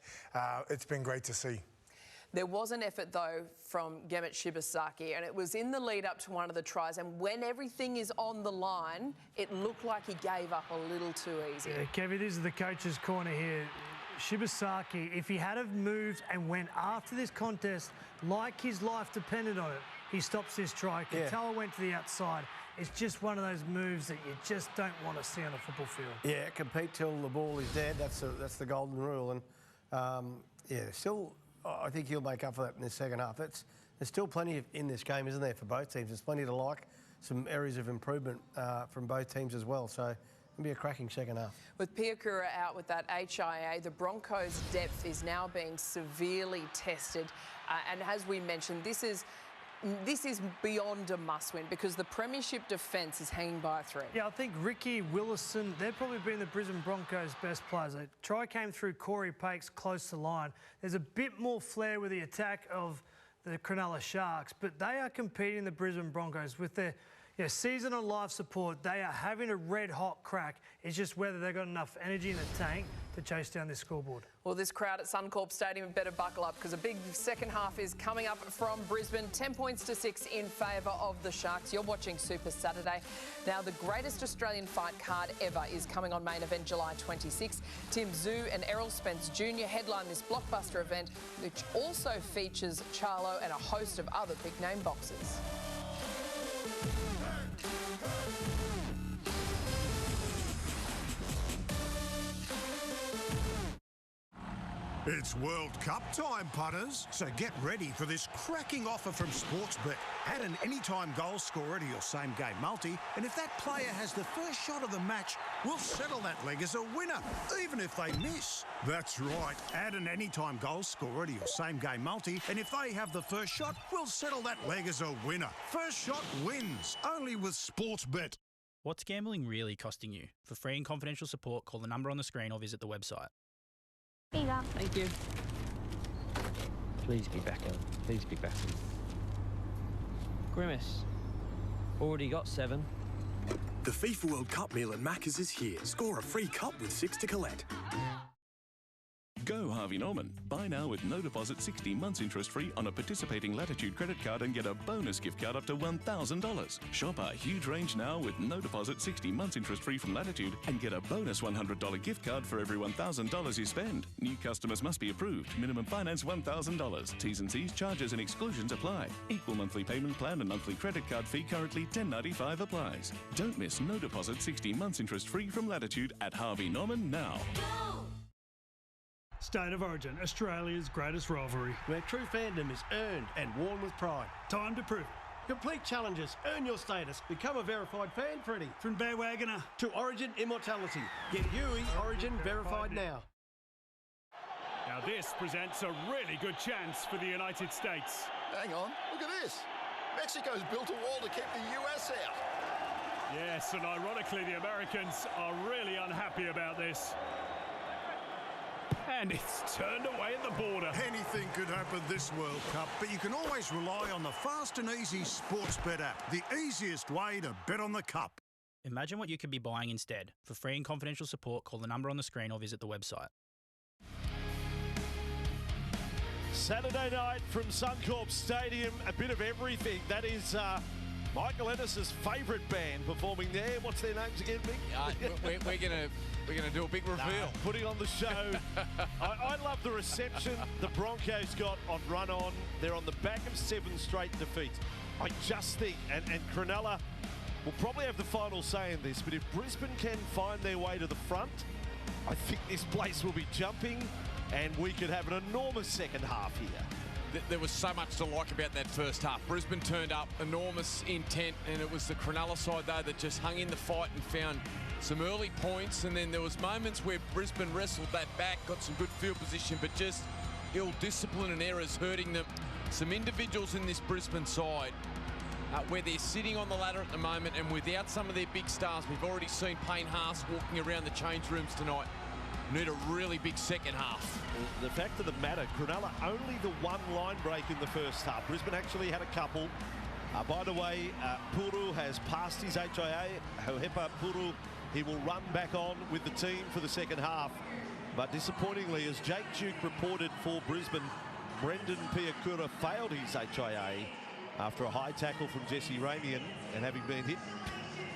S23: it's been great to see. There was an effort, though, from Gemet Shibasaki, and it was in the lead-up to one of the tries, and when everything is on the line, it looked like he gave up a little too easy. Yeah, Kevin, this is the coach's corner here. Shibasaki, if he had have moved and went after this contest like his life depended on it, he stops this try. Katoa went to the outside. It's just one of those moves that you just don't want to see on a football field. Yeah, compete till the ball is dead. That's the golden rule. And, yeah, still, I think he'll make up for that in the second half. There's still plenty in this game, isn't there, for both teams? There's plenty to like, some areas of improvement from both teams as well. So it'll be a cracking second half. With Piakura out with that HIA, the Broncos' depth is now being severely tested. And as we mentioned, this is beyond a must-win because the premiership defence is hanging by a thread. Yeah, I think Ricky, Willison, they've probably been the Brisbane Broncos' best players. A try came through Corey Pakes close to line. There's a bit more flair with the attack of the Cronulla Sharks, but they are competing the Brisbane Broncos with their season on life support. They are having a red-hot crack. It's just whether they've got enough energy in the tank to chase down this scoreboard. Well, this crowd at Suncorp Stadium better buckle up because a big second half is coming up from Brisbane. 10 points to 6 in favour of the Sharks. You're watching Super Saturday. Now, the greatest Australian fight card ever is coming on Main Event July 26. Tim Tszyu and Errol Spence Jr. headline this blockbuster event, which also features Charlo and a host of other big-name boxers.
S3: It's World Cup time, punters, so get ready for this cracking offer from Sportsbet. Add an anytime goal scorer to your same-game multi, and if that player has the first shot of the match, we'll settle that leg as a winner, even if they miss. That's right, add an anytime goal scorer to your same-game multi, and if they have the first shot, we'll settle that leg as a winner. First shot wins, only with Sportsbet.
S4: What's gambling really costing you? For free and confidential support, call the number on the screen or visit the website.
S8: Here you go.
S19: Thank you. Please be back, Ellen. Please be back. Grimace. Already got 7.
S9: The FIFA World Cup meal at Macca's is here. Score a free cup with 6 to collect.
S13: Go Harvey Norman. Buy now with no deposit, 60 months interest free on a participating Latitude credit card and get a bonus gift card up to $1,000. Shop our huge range now with no deposit, 60 months interest free from Latitude and get a bonus $100 gift card for every $1,000 you spend. New customers must be approved. Minimum finance $1,000. T's and C's, charges and exclusions apply. Equal monthly payment plan and monthly credit card fee currently $10.95 applies. Don't miss no deposit, 60 months interest free from Latitude at Harvey Norman now.
S17: State of Origin, Australia's greatest rivalry.
S15: Where true fandom is earned and worn with pride.
S17: Time to prove it.
S15: Complete challenges, earn your status, become a verified fan, Freddie.
S17: From bandwagoner
S15: to Origin immortality. Get UE Origin verified now.
S17: Now this presents a really good chance for the United States.
S11: Hang on, look at this. Mexico's built a wall to keep the US out.
S17: Yes, and ironically the Americans are really unhappy about this. And it's turned away at the border.
S3: Anything could happen this World Cup, but you can always rely on the fast and easy Sportsbet app, the easiest way to bet on the Cup.
S4: Imagine what you could be buying instead. For free and confidential support, call the number on the screen or visit the website.
S12: Saturday night from Suncorp Stadium, a bit of everything. That is Michael Ennis's favourite band performing there. What's their names again, Mick?
S14: We're gonna do a big reveal.
S12: Putting on the show. I love the reception the Broncos got on run on. They're on the back of 7 straight defeats. I just think, and Cronulla will probably have the final say in this, but if Brisbane can find their way to the front, I think this place will be jumping and we could have an enormous second half here.
S14: There was so much to like about that first half. Brisbane turned up, enormous intent, and it was the Cronulla side though that just hung in the fight and found some early points, and then there was moments where Brisbane wrestled that back, got some good field position, but just ill discipline and errors hurting them. Some individuals in this Brisbane side where they're sitting on the ladder at the moment, and without some of their big stars, we've already seen Payne Haas walking around the change rooms tonight. Need a really big second half.
S12: The fact of the matter, Cronulla only the one line break in the first half. Brisbane actually had a couple. By the way, Puru has passed his HIA. However, Puru, he will run back on with the team for the second half. But disappointingly, as Jake Duke reported for Brisbane, Brendan Piakura failed his HIA after a high tackle from Jesse Ramian, and having been hit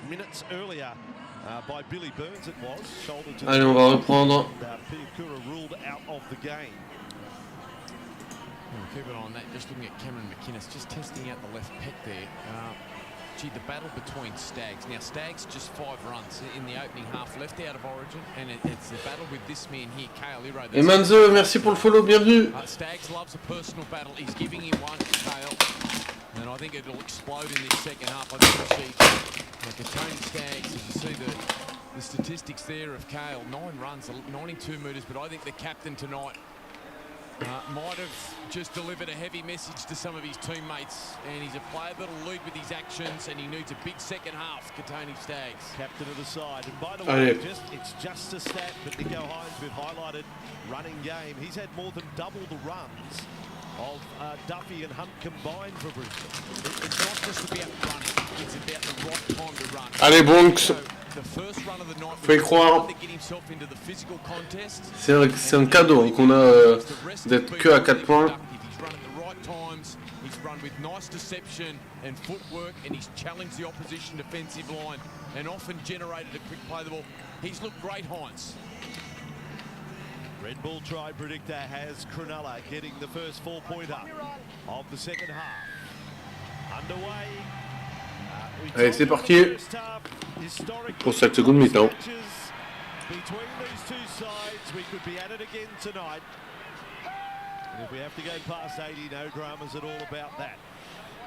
S12: minutes earlier by Billy Burns, it was shoulder to
S24: Allez, on va reprendre.
S12: Piakura ruled out of the game.
S14: Keep an eye on that. Just looking at Cameron McInnes, just testing out the left pec there. Gee, the battle between Stags. Now, Stags just 5 runs in the opening half, left out of Origin, and it's the battle with this man here, Kale Iro.
S24: Et Manzo, merci pour le follow, bienvenue.
S14: Stags loves a personal battle. He's giving him one, Kale, and I think it'll explode in this second half. I think we'll see Tony Stags, as you see the statistics there of Kale, 9 runs, 92 metres, but I think the captain tonight might have just delivered a heavy message to some of his teammates, and he's a player that'll lead with his actions, and he needs a big second half. Katoni Stags,
S12: captain of the side, and by the way, it's just a stat, but Nico Hines, we've highlighted running game. He's had more than double the runs of Duffy and Hunt combined for Brisbane.
S14: It's not just about running; it's about the right time to run.
S24: Allez, Bronx. Faut y croire. C'est un cadeau qu'on a d'être que à 4 points.
S14: He's run with nice deception and footwork, and he's challenged the opposition defensive line and often generated a quick play the ball. He's looked great, Hines.
S12: Red Bull Try Predictor has Cronulla getting the first 4-pointer of the second half. Underway.
S24: Allez, c'est parti pour cette seconde mi-temps.
S12: Between these two sides, we could be at it again tonight.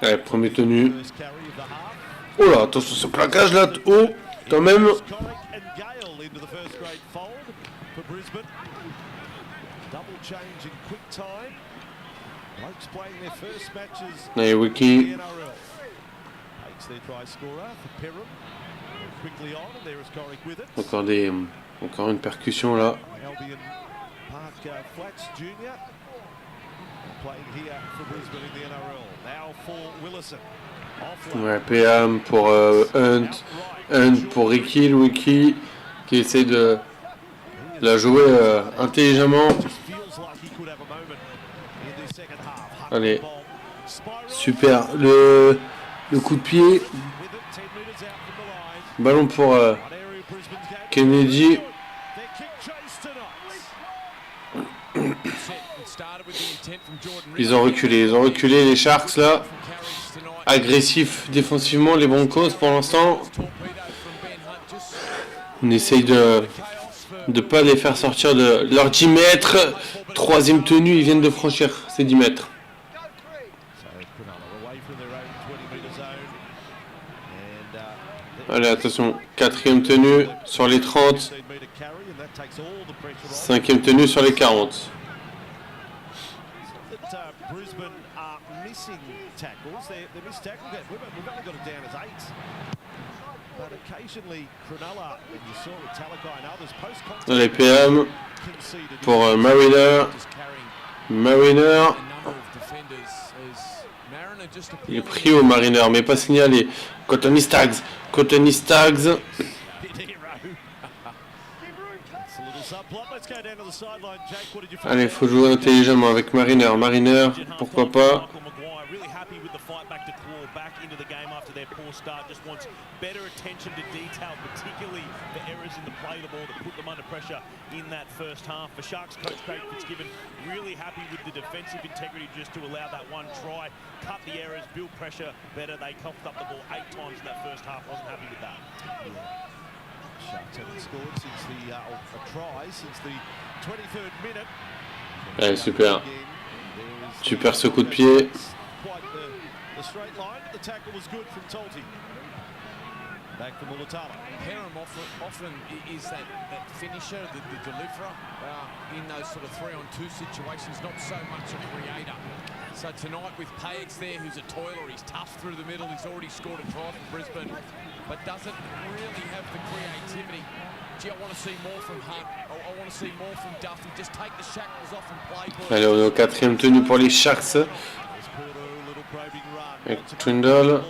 S24: Allez, premier tenu. Oh là, attention ce plaquage là. Oh, quand même. Allez, Wiki. Encore une percussion là. Ouais, PM pour Hunt pour Ricky, Wiki qui essaie de la jouer intelligemment. Allez, super, le coup de pied, ballon pour Kennedy. Ils ont reculé les Sharks là. Agressifs défensivement les Broncos pour l'instant. On essaye de pas les faire sortir de leurs 10 mètres. Troisième tenue, ils viennent de franchir ces 10 mètres. Allez, attention, quatrième tenue sur les 30. Cinquième tenue sur les 40. Allez, PM pour Mariner. Il est pris au Mariner, mais pas signalé. Cottony Staggs. Allez, il faut jouer intelligemment avec Mariner. Pourquoi pas.
S12: Better attention to detail, particularly the errors in the play of the ball that put them under pressure in that first half. The Sharks coach Craig Fitzgibbon really happy with the defensive integrity just to allow that one try, cut the errors, build pressure better. They coughed up the ball 8 times in that first half. Wasn't happy with that. Sharks haven't scored since the a try since the 23rd minute.
S24: Allez, super. Super ce coup de pied.
S12: The straight line, but the tackle was good from Tolti. Back to Mulatalo. Perham often is that finisher, the deliverer in those sort of 3-on-2 situations, not so much a creator. So tonight with Paix there, who's a toiler, he's tough through the middle, he's already scored a try for Brisbane, but doesn't really have the creativity. Gee, I want to see more from Hunt, I want to see more from Duffy, just take the shackles off and play.
S24: Allez, on est au quatrième tenue pour les Sharks. Avec Trindle.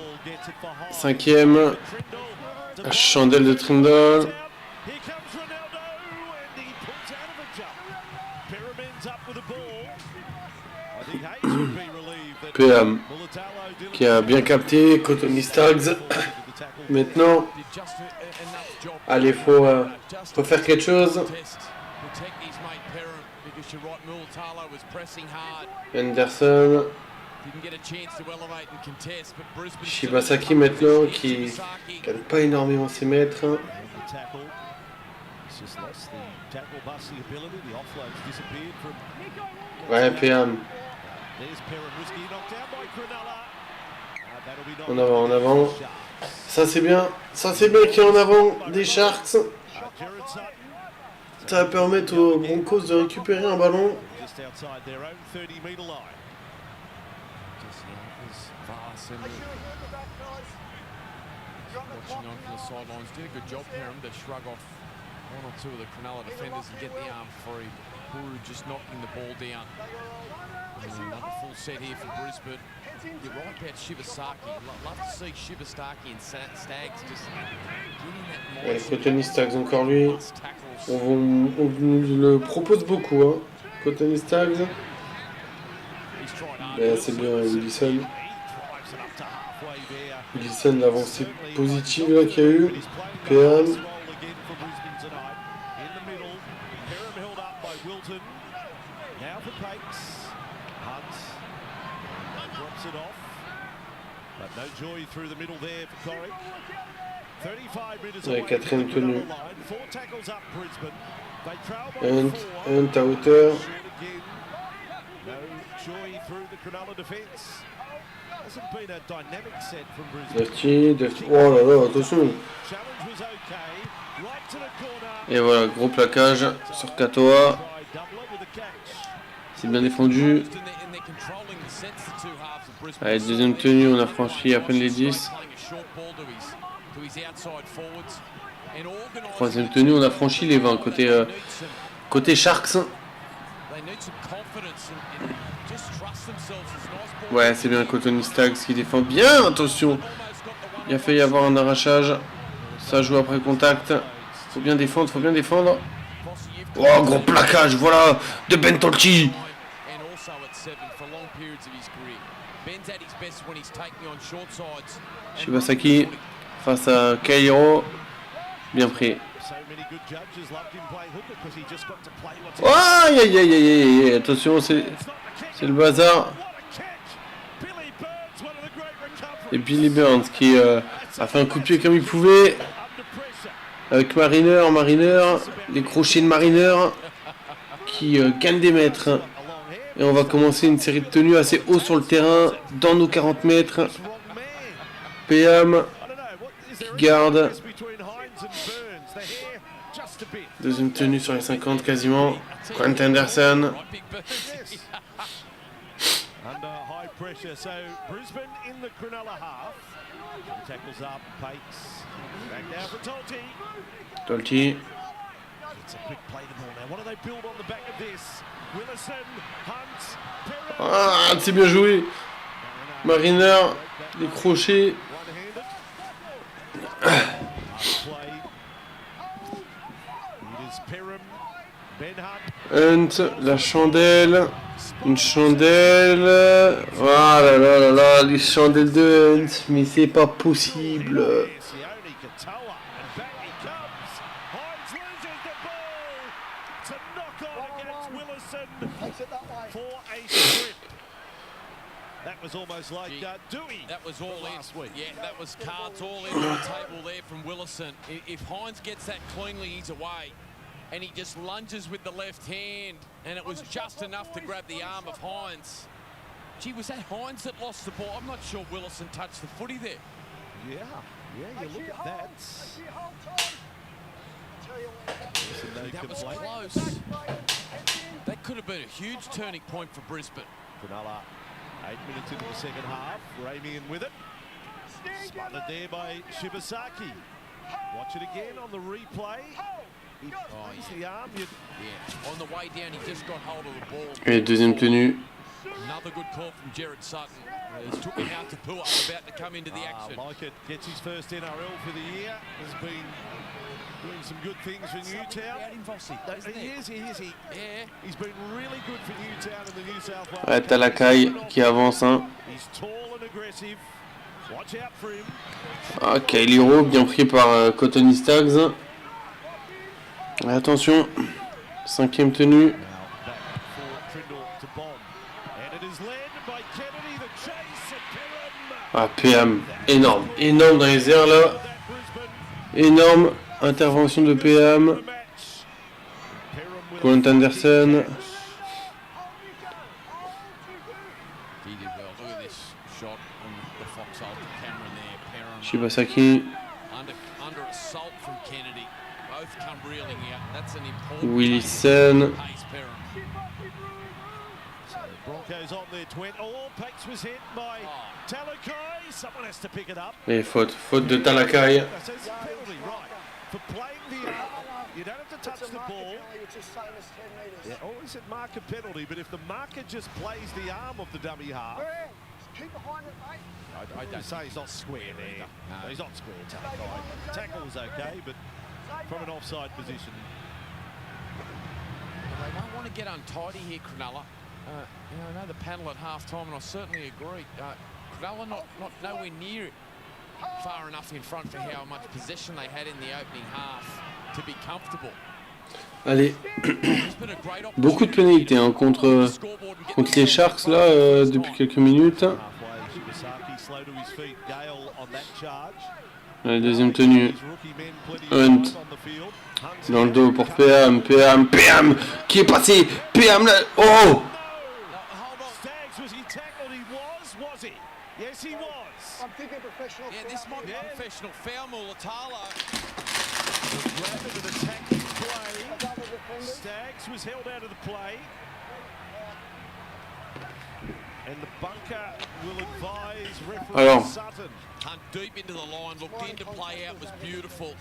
S24: Cinquième. Chandelle de Trindle. PM qui a bien capté Cottony Staggs. Maintenant, allez, faut faire quelque chose. Anderson. Shibasaki maintenant qui gagne pas énormément ses mètres. Ouais, PM. En avant. Ça c'est bien qu'il y ait en avant des Sharks. Ça va permettre aux Broncos de récupérer un ballon.
S14: Watching on from the sidelines, did a good job, Perham, to shrug off one or two of the Cronulla defenders and get the arm free. Puru just knocking the ball down. Another full set here for Brisbane. You're right about Shibasaki. Love to see Shibasaki and Staggs just getting that.
S24: Cottony Staggs encore lui. On le propose beaucoup, hein. Cottony Staggs. C'est bien Wilson. Wilson, l'avancée positive là qu'il y a eu. PM. Ouais, quatrième tenue. Hunt à hauteur. Dufty. Oh là là, attention. Et voilà, gros plaquage sur Katoa. C'est bien défendu. Allez, deuxième tenue, on a franchi à peine les 10. Troisième tenue, on a franchi les 20 côté Sharks. Ouais, c'est bien Cottony Staggs qui défend bien. Attention, il a failli y avoir un arrachage. Ça joue après contact. Faut bien défendre, Oh, gros plaquage, voilà, de Bentolchi. Shibasaki face à Kairo. Bien pris. Oh, aïe aïe aïe aïe, attention, c'est le bazar. Et Billy Burns qui a fait un coup de pied comme il pouvait. Avec Mariner, les crochets de Mariner qui gagnent des mètres. Et on va commencer une série de tenues assez haut sur le terrain, dans nos 40 mètres. PM qui garde. Deuxième tenue sur les 50 quasiment. Quentin Anderson. Tolti. Ah, c'est bien joué. Mariner, les crochets. Hunt, la chandelle. Une chandelle. Oh là là là là, les chandelles de Hunt. Mais c'est pas possible.
S14: That was all in. Yeah, that was cards all in on the table there from Willison. If Hines gets that cleanly, he's away. And he just lunges with the left hand. And it was just enough to grab the arm of Hines. Gee, was that Hines that lost the ball? I'm not sure Willison touched the footy there.
S12: Yeah, you look at that.
S14: That was close. That could have been a huge turning point for Brisbane.
S12: Cronulla, 8 minutes into the second half, Ramey in with it. Spotted there by Shibasaki. Watch it again on the replay. He plays the arm.
S14: Yeah, on the way down, he just got hold of the ball.
S24: Et deuxième tenue.
S14: Another good call from Jared Sutton. Took him out to Pua, about to come into the action.
S12: Like it, gets his first NRL for the year. Has been doing some good things for Newtown. He is.
S14: Yeah.
S12: He's been really good for Newtown in the New South Wales.
S24: Ouais, Talakai qui avance. Hein.
S12: He's tall and aggressive. Watch out for him.
S24: Ah, Kailiro bien pris par Cottony Staggs. Attention, cinquième tenue. Ah, PM, énorme dans les airs là. Énorme intervention de PM. Quentin Anderson. Shibasaki. Willison. Et faute de Talakai.
S12: You don't have to touch the ball. Yeah, always said mark a penalty, but if the marker just plays the arm of the dummy half.
S11: Keep behind it, mate.
S12: I don't say he's not square there. No, he's not square. Tackle was okay, but from an offside position.
S14: They don't want to get untidy here, Cronulla. I know the panel at half-time, and I certainly agree. Cronulla not nowhere near far enough in front for how much possession they had in the opening half to be comfortable.
S24: Allez, beaucoup de pénalités hein, contre les Sharks là depuis quelques minutes. Allez, deuxième tenue. Hunt dans le dos pour PM qui est passé. PM là. Oh!
S12: Yes, he was.
S11: I'm thinking professional.
S14: Yeah, this might be a professional foul. Mulatalo.
S12: Grab it and attacking play. Staggs was held out of the play. And the bunker will advise referee Sutton.
S14: Hunt deep into the line, looked into play out, was beautiful.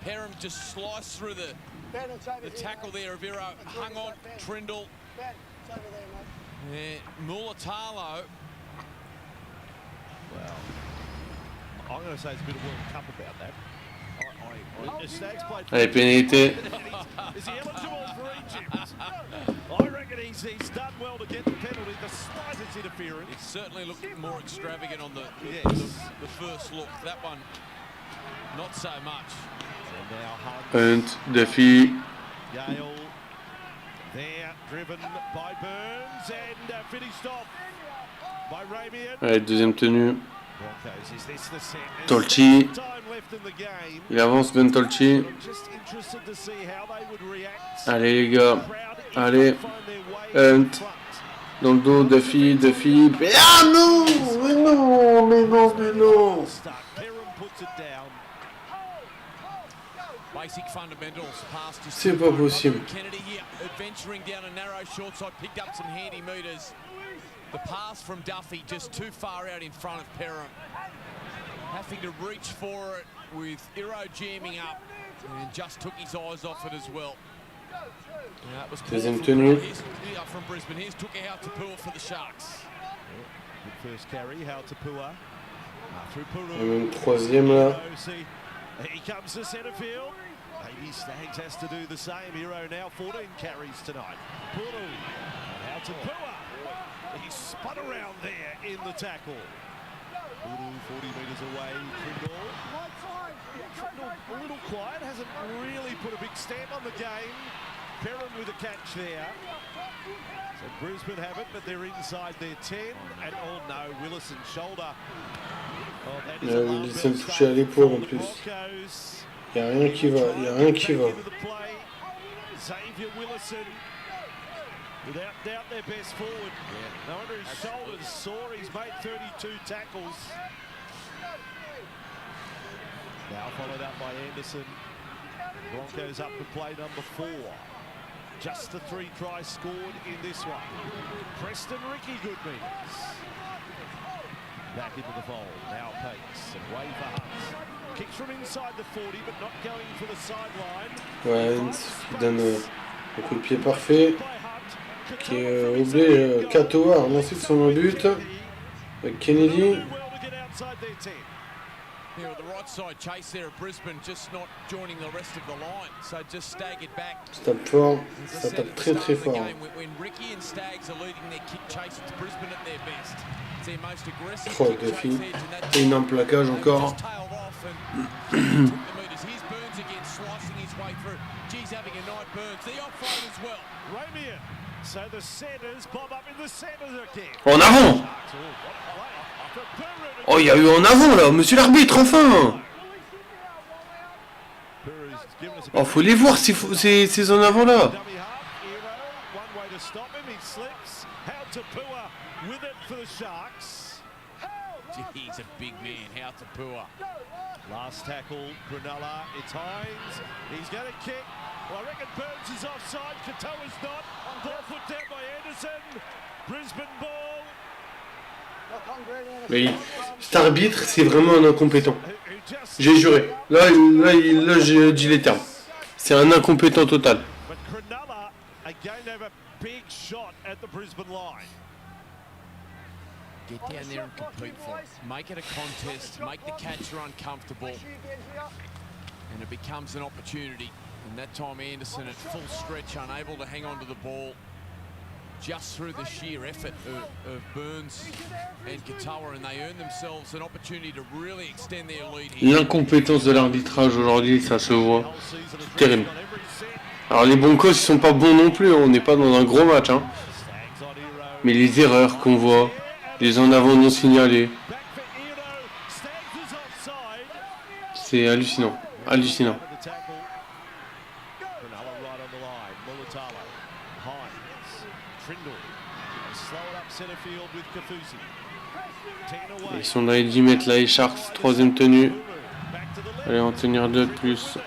S14: Perham just sliced through the tackle there of Iro, hung on, Trindle. Mulatalo.
S12: Well, I'm going to say it's a bit of World Cup about that. Staggs played.
S24: Allez, pénalité.
S12: Is he eligible for Egypt? I reckon he's done well to get the penalty, the slightest interference.
S14: It certainly looked more extravagant on the first look. That one, not so much.
S24: Hunt, Duffy.
S12: Gale, there, driven by Burns and finished off by Ramian.
S24: Allez, deuxième tenue. Tolchi. Il avance Ben Tolchi. Allez les gars. Allez. Hunt. Dans le dos, Duffy. Ah non. Mais non.
S14: Basic fundamentals, past his
S24: C'est pas possible.
S14: Kennedy here, adventuring down a narrow short side, picked up some handy meters. The pass from Duffy just too far out in front of Perham. Having to reach for it with Iro jamming up and just took his eyes off it as well. That was
S24: Deuxième tenue.
S14: From Brisbane. Here's Tukahau Tapua for the Sharks.
S12: Good first carry, Hau Tapua.
S24: Et même troisième là.
S12: He comes to centre field. Maybe Staggs has to do the same. Iro now 14 carries tonight. Puru and Hau Tapua. He spun around there in the tackle. Puru 40 metres away. Trindle a little quiet, hasn't really put a big stamp on the game. Perham with a catch there. So Brisbane have it, but they're inside their 10. And oh no, Willison shoulder.
S24: Willison touché à l'épaule en plus. Il n'y a rien qui va.
S12: Xavier Willison, without doubt their best forward. No wonder his shoulders sore. He's made 32 tackles. Now followed up by Anderson. Broncos up to play number 4. Just the 3 tries scored in this one. Preston Ricky good meters. Back into the fold. Now Pace and away for Hunt. Kicks from inside the 40, but not going for the sideline.
S24: Ouais, il donne un coup de pied parfait. Qui oblige Katoa à relancer son but. Avec Kennedy.
S14: Yeah, with the right side chase there of Brisbane, just not joining the rest of the line, so just staggered back.
S24: Ça tape fort, ça tape très fort.
S14: When Ricky and Staggs are leading their kick chase, it's Brisbane at their best. It's their most aggressive kick chase edge, and that
S24: énorme plaquage encore.
S14: Here's Burns again, slicing his way through. G's having a night, Burns. The offload as well.
S12: Ramian. So the centres bob up in the centres again.
S24: En avant. Oh, il y a eu en avant là, monsieur l'arbitre, enfin. Oh, faut les voir ces en avant là.
S14: He's a big man, Hau Tapua.
S12: Last tackle, Cronulla, it's Hines. He's going to kick. Well, I reckon Burns is offside. Katoa's not. Ball put down by Anderson. Brisbane ball.
S24: Mais cet arbitre, c'est vraiment un incompétent. J'ai juré. Là, j'ai dit les termes. C'est un incompétent total.
S12: But Cronulla again have a big shot at the Brisbane line.
S14: Get down there and compete for it. Make it a contest, make the catcher uncomfortable, and it becomes an opportunity. And that time Anderson at full stretch, unable to hang on to the ball, just through the sheer effort of Burns and Katoa, and they earn themselves an opportunity to really extend their lead here.
S24: L'incompétence de l'arbitrage aujourd'hui, ça se voit. C'est terrible. Alors les Broncos, ils sont pas bons non plus, on n'est pas dans un gros match, hein. Mais les erreurs qu'on voit, les en avant non signalés, c'est hallucinant, hallucinant. Ils sont dans les 10 mètres là, les Sharks, troisième tenue. Allez, en tenir 2 de plus.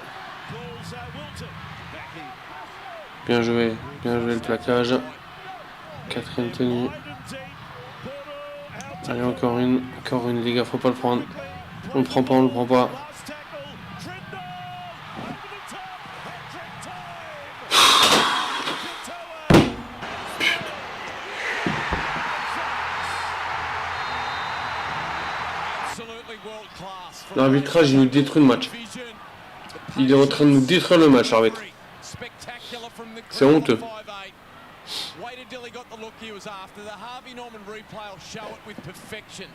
S24: Bien joué le plaquage. Quatrième tenue. Allez, encore une, les gars, faut pas le prendre. On le prend pas. L'arbitrage, il nous détruit le match. Il est en train de nous détruire le match, l'arbitre. C'est honteux.
S14: Waited till he got the look he was after. The Harvey Norman replay will show it with perfection.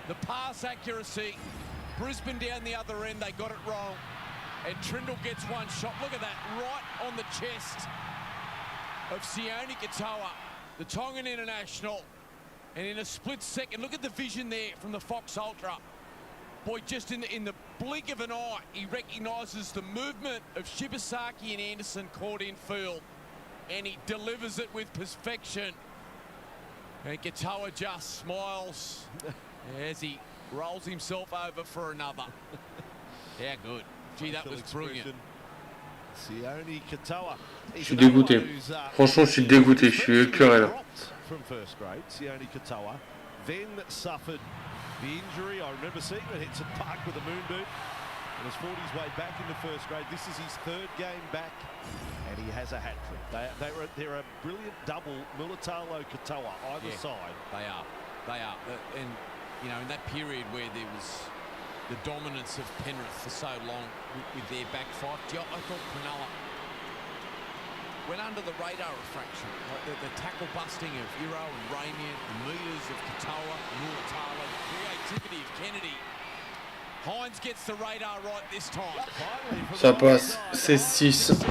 S14: The pass accuracy. Brisbane down the other end, they got it wrong. And Trindle gets one shot. Look at that, right on the chest of Sione Katoa, the Tongan international. And in a split second, look at the vision there from the Fox Ultra. Boy, just in the blink of an eye, he recognises the movement of Shibasaki and Anderson caught in field. And he delivers it with perfection. And Katoa just smiles as he rolls himself over for another. Yeah, good. Gee, that was brilliant.
S24: Je suis dégoûté. Franchement, je suis dégoûté. Je suis écœuré là.
S12: From first grade, Sione Katoa then suffered the injury. I remember seeing him hit some park with a moon boot and has fought his way back into first grade. This is his third game back, and he has a hat trick. They're a brilliant double, Mulatalo Katoa either side.
S14: They are. And you know, in that period where there was the dominance of Penrith for so long with their back five, I thought Cronulla went under the radar refraction. Like the tackle busting of Iro and Ramian, the meters of Katoa, Mulatalo, creativity of Kennedy. Hines gets the radar right this time.
S24: Ça passe, c'est 6.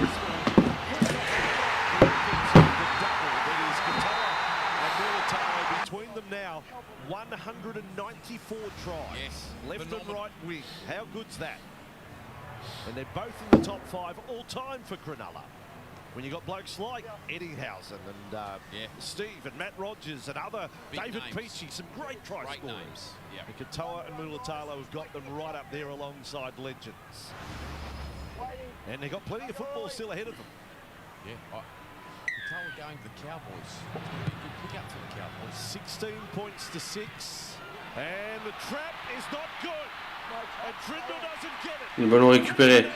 S12: Between them now, 194 tries.
S14: Yes,
S12: left
S14: phenomenal.
S12: and right wing. How good's that? And they're both in the top 5 all time for Cronulla. When you got blokes like Eddinghausen and Steve and Matt Rogers and other
S14: Big
S12: David
S14: names.
S12: Peachy, some great try
S14: Great
S12: scorers.
S14: names. Yep.
S12: And Katoa and Mulatalo have got them right up there alongside legends. And they've got plenty of football still ahead of them.
S14: Yeah, Katoa going to the Cowboys. Good pick up for the Cowboys.
S12: 16 points to 6. And the trap is not good. And Trindle doesn't get it.
S24: Le ballon récupéré.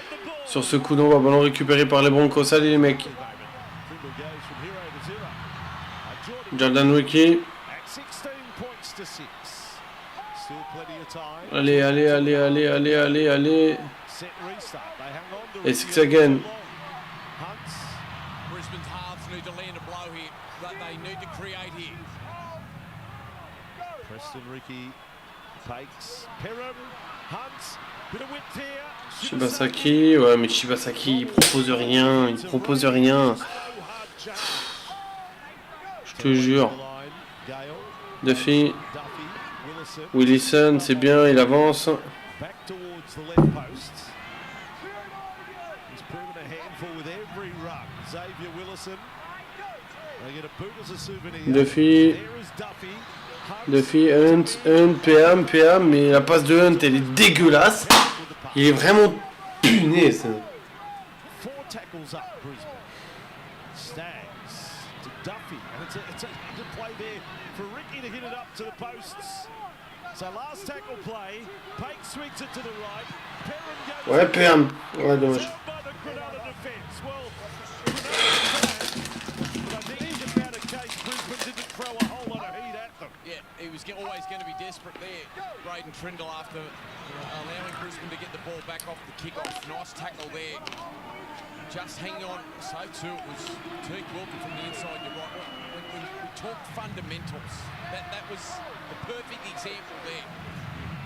S24: Sur ce coup d'envoi, ballon récupéré par les Broncos. Allez les mecs. Jordan Wiki. Allez. Et 6 again.
S14: Brisbane's halves need to land a blow here that they need to create here.
S12: Preston Ricky, Pakes, Perham, Hunt, bit of width here.
S24: Shibasaki, ouais mais Shibasaki il propose rien, Je te jure. Duffy, Willison, c'est bien, il avance.
S12: Back towards the left post. He's proven a handful with every run. Xavier Willison. They get a boot as a souvenir.
S24: Duffy.
S12: There is
S24: Duffy, Hunt, PM, mais la passe de Hunt elle est dégueulasse. Il est vraiment punaise.
S12: 4 tackles up, Brisbane. Stags to Duffy, and it's a good play there for Ricky to hit it up to the posts. So last tackle play, Pake swings it to the right. Perham goes.
S24: Ouais, PM. Ouais, dommage.
S12: By the Cronulla defence. Well, but I think he just found a case Brisbane didn't throw a whole lot of heat at them.
S14: Yeah, he was always going to be desperate there. Braden Trindle after allowing Brisbane to get the ball back off the kick-off. Nice tackle there. Just hanging on. So too it was Teague Wilkie from the inside. You're right. When we talk fundamentals, that was the perfect example there.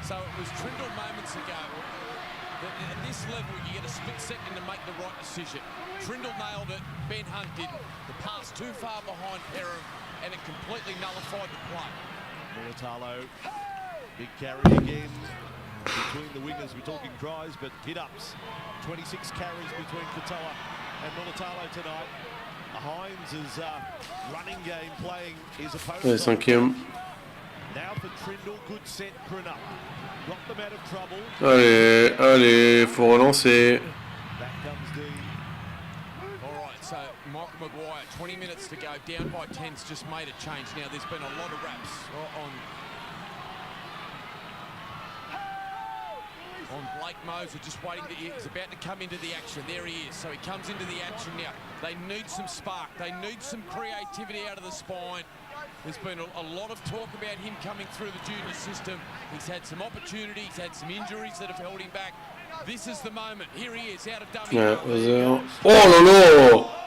S14: So it was Trindle moments ago. At this level, you get a split second to make the right decision. Trindle nailed it. Ben Hunt didn't. The pass too far behind Perham, and it completely nullified the play.
S12: Mulatalo, big carry again between the wingers. We're talking tries, but hit-ups. 26 carries between Katoa and Mulatalo tonight. Hines' running game playing his opponent.
S24: Ouais, 5e. Allez, allez, faut relancer.
S14: So Michael Maguire, 20 minutes to go, down by 10's just made a change. Now there's been a lot of raps on Blake Moser, just waiting. He's about to come into the action. There he is. So he comes into the action now. They need some spark. They need some creativity out of the spine. There's been a lot of talk about him coming through the junior system. He's had some opportunities, he's had some injuries that have held him back. This is the moment. Here he is, out of dummy.
S24: Ouais, oh là là!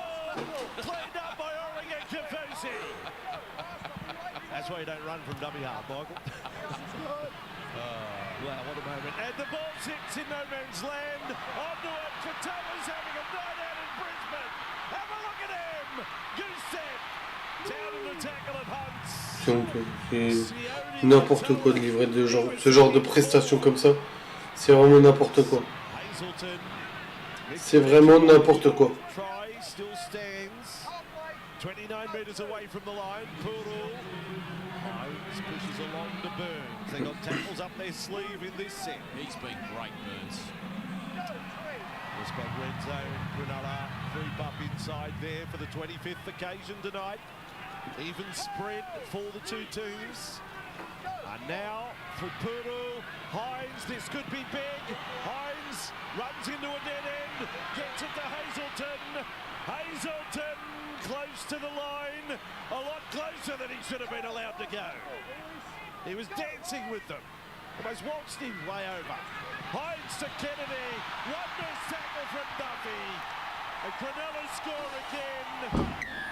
S12: That's why you don't run from dummy half, Michael. Wow, what a moment. And the ball sits in no man's land. Onto it. Katoa's having a night out in Brisbane. Have a look at him. Goose set. Down in the tackle at Hunts.
S24: C'est n'importe quoi de livrer de genre, ce genre de prestations comme ça. C'est vraiment n'importe quoi. C'est vraiment n'importe quoi.
S12: 29 metres away from the line. Puru pushes along to Burns. They got tackles up their sleeve in this set.
S14: He's been great, Burns.
S12: Westpac red zone. Cronulla creep up inside there for the 25th occasion tonight. Even spread for the two teams. And now for Puru. Hines, this could be big. Hines runs into a dead end. Gets it to Hazelton. Hazelton close to the line, a lot closer than he should have been allowed to go. He was dancing with them, almost waltzed him way over. Hines to Kennedy, wonders tackle from Duffy, and Cronulla score again.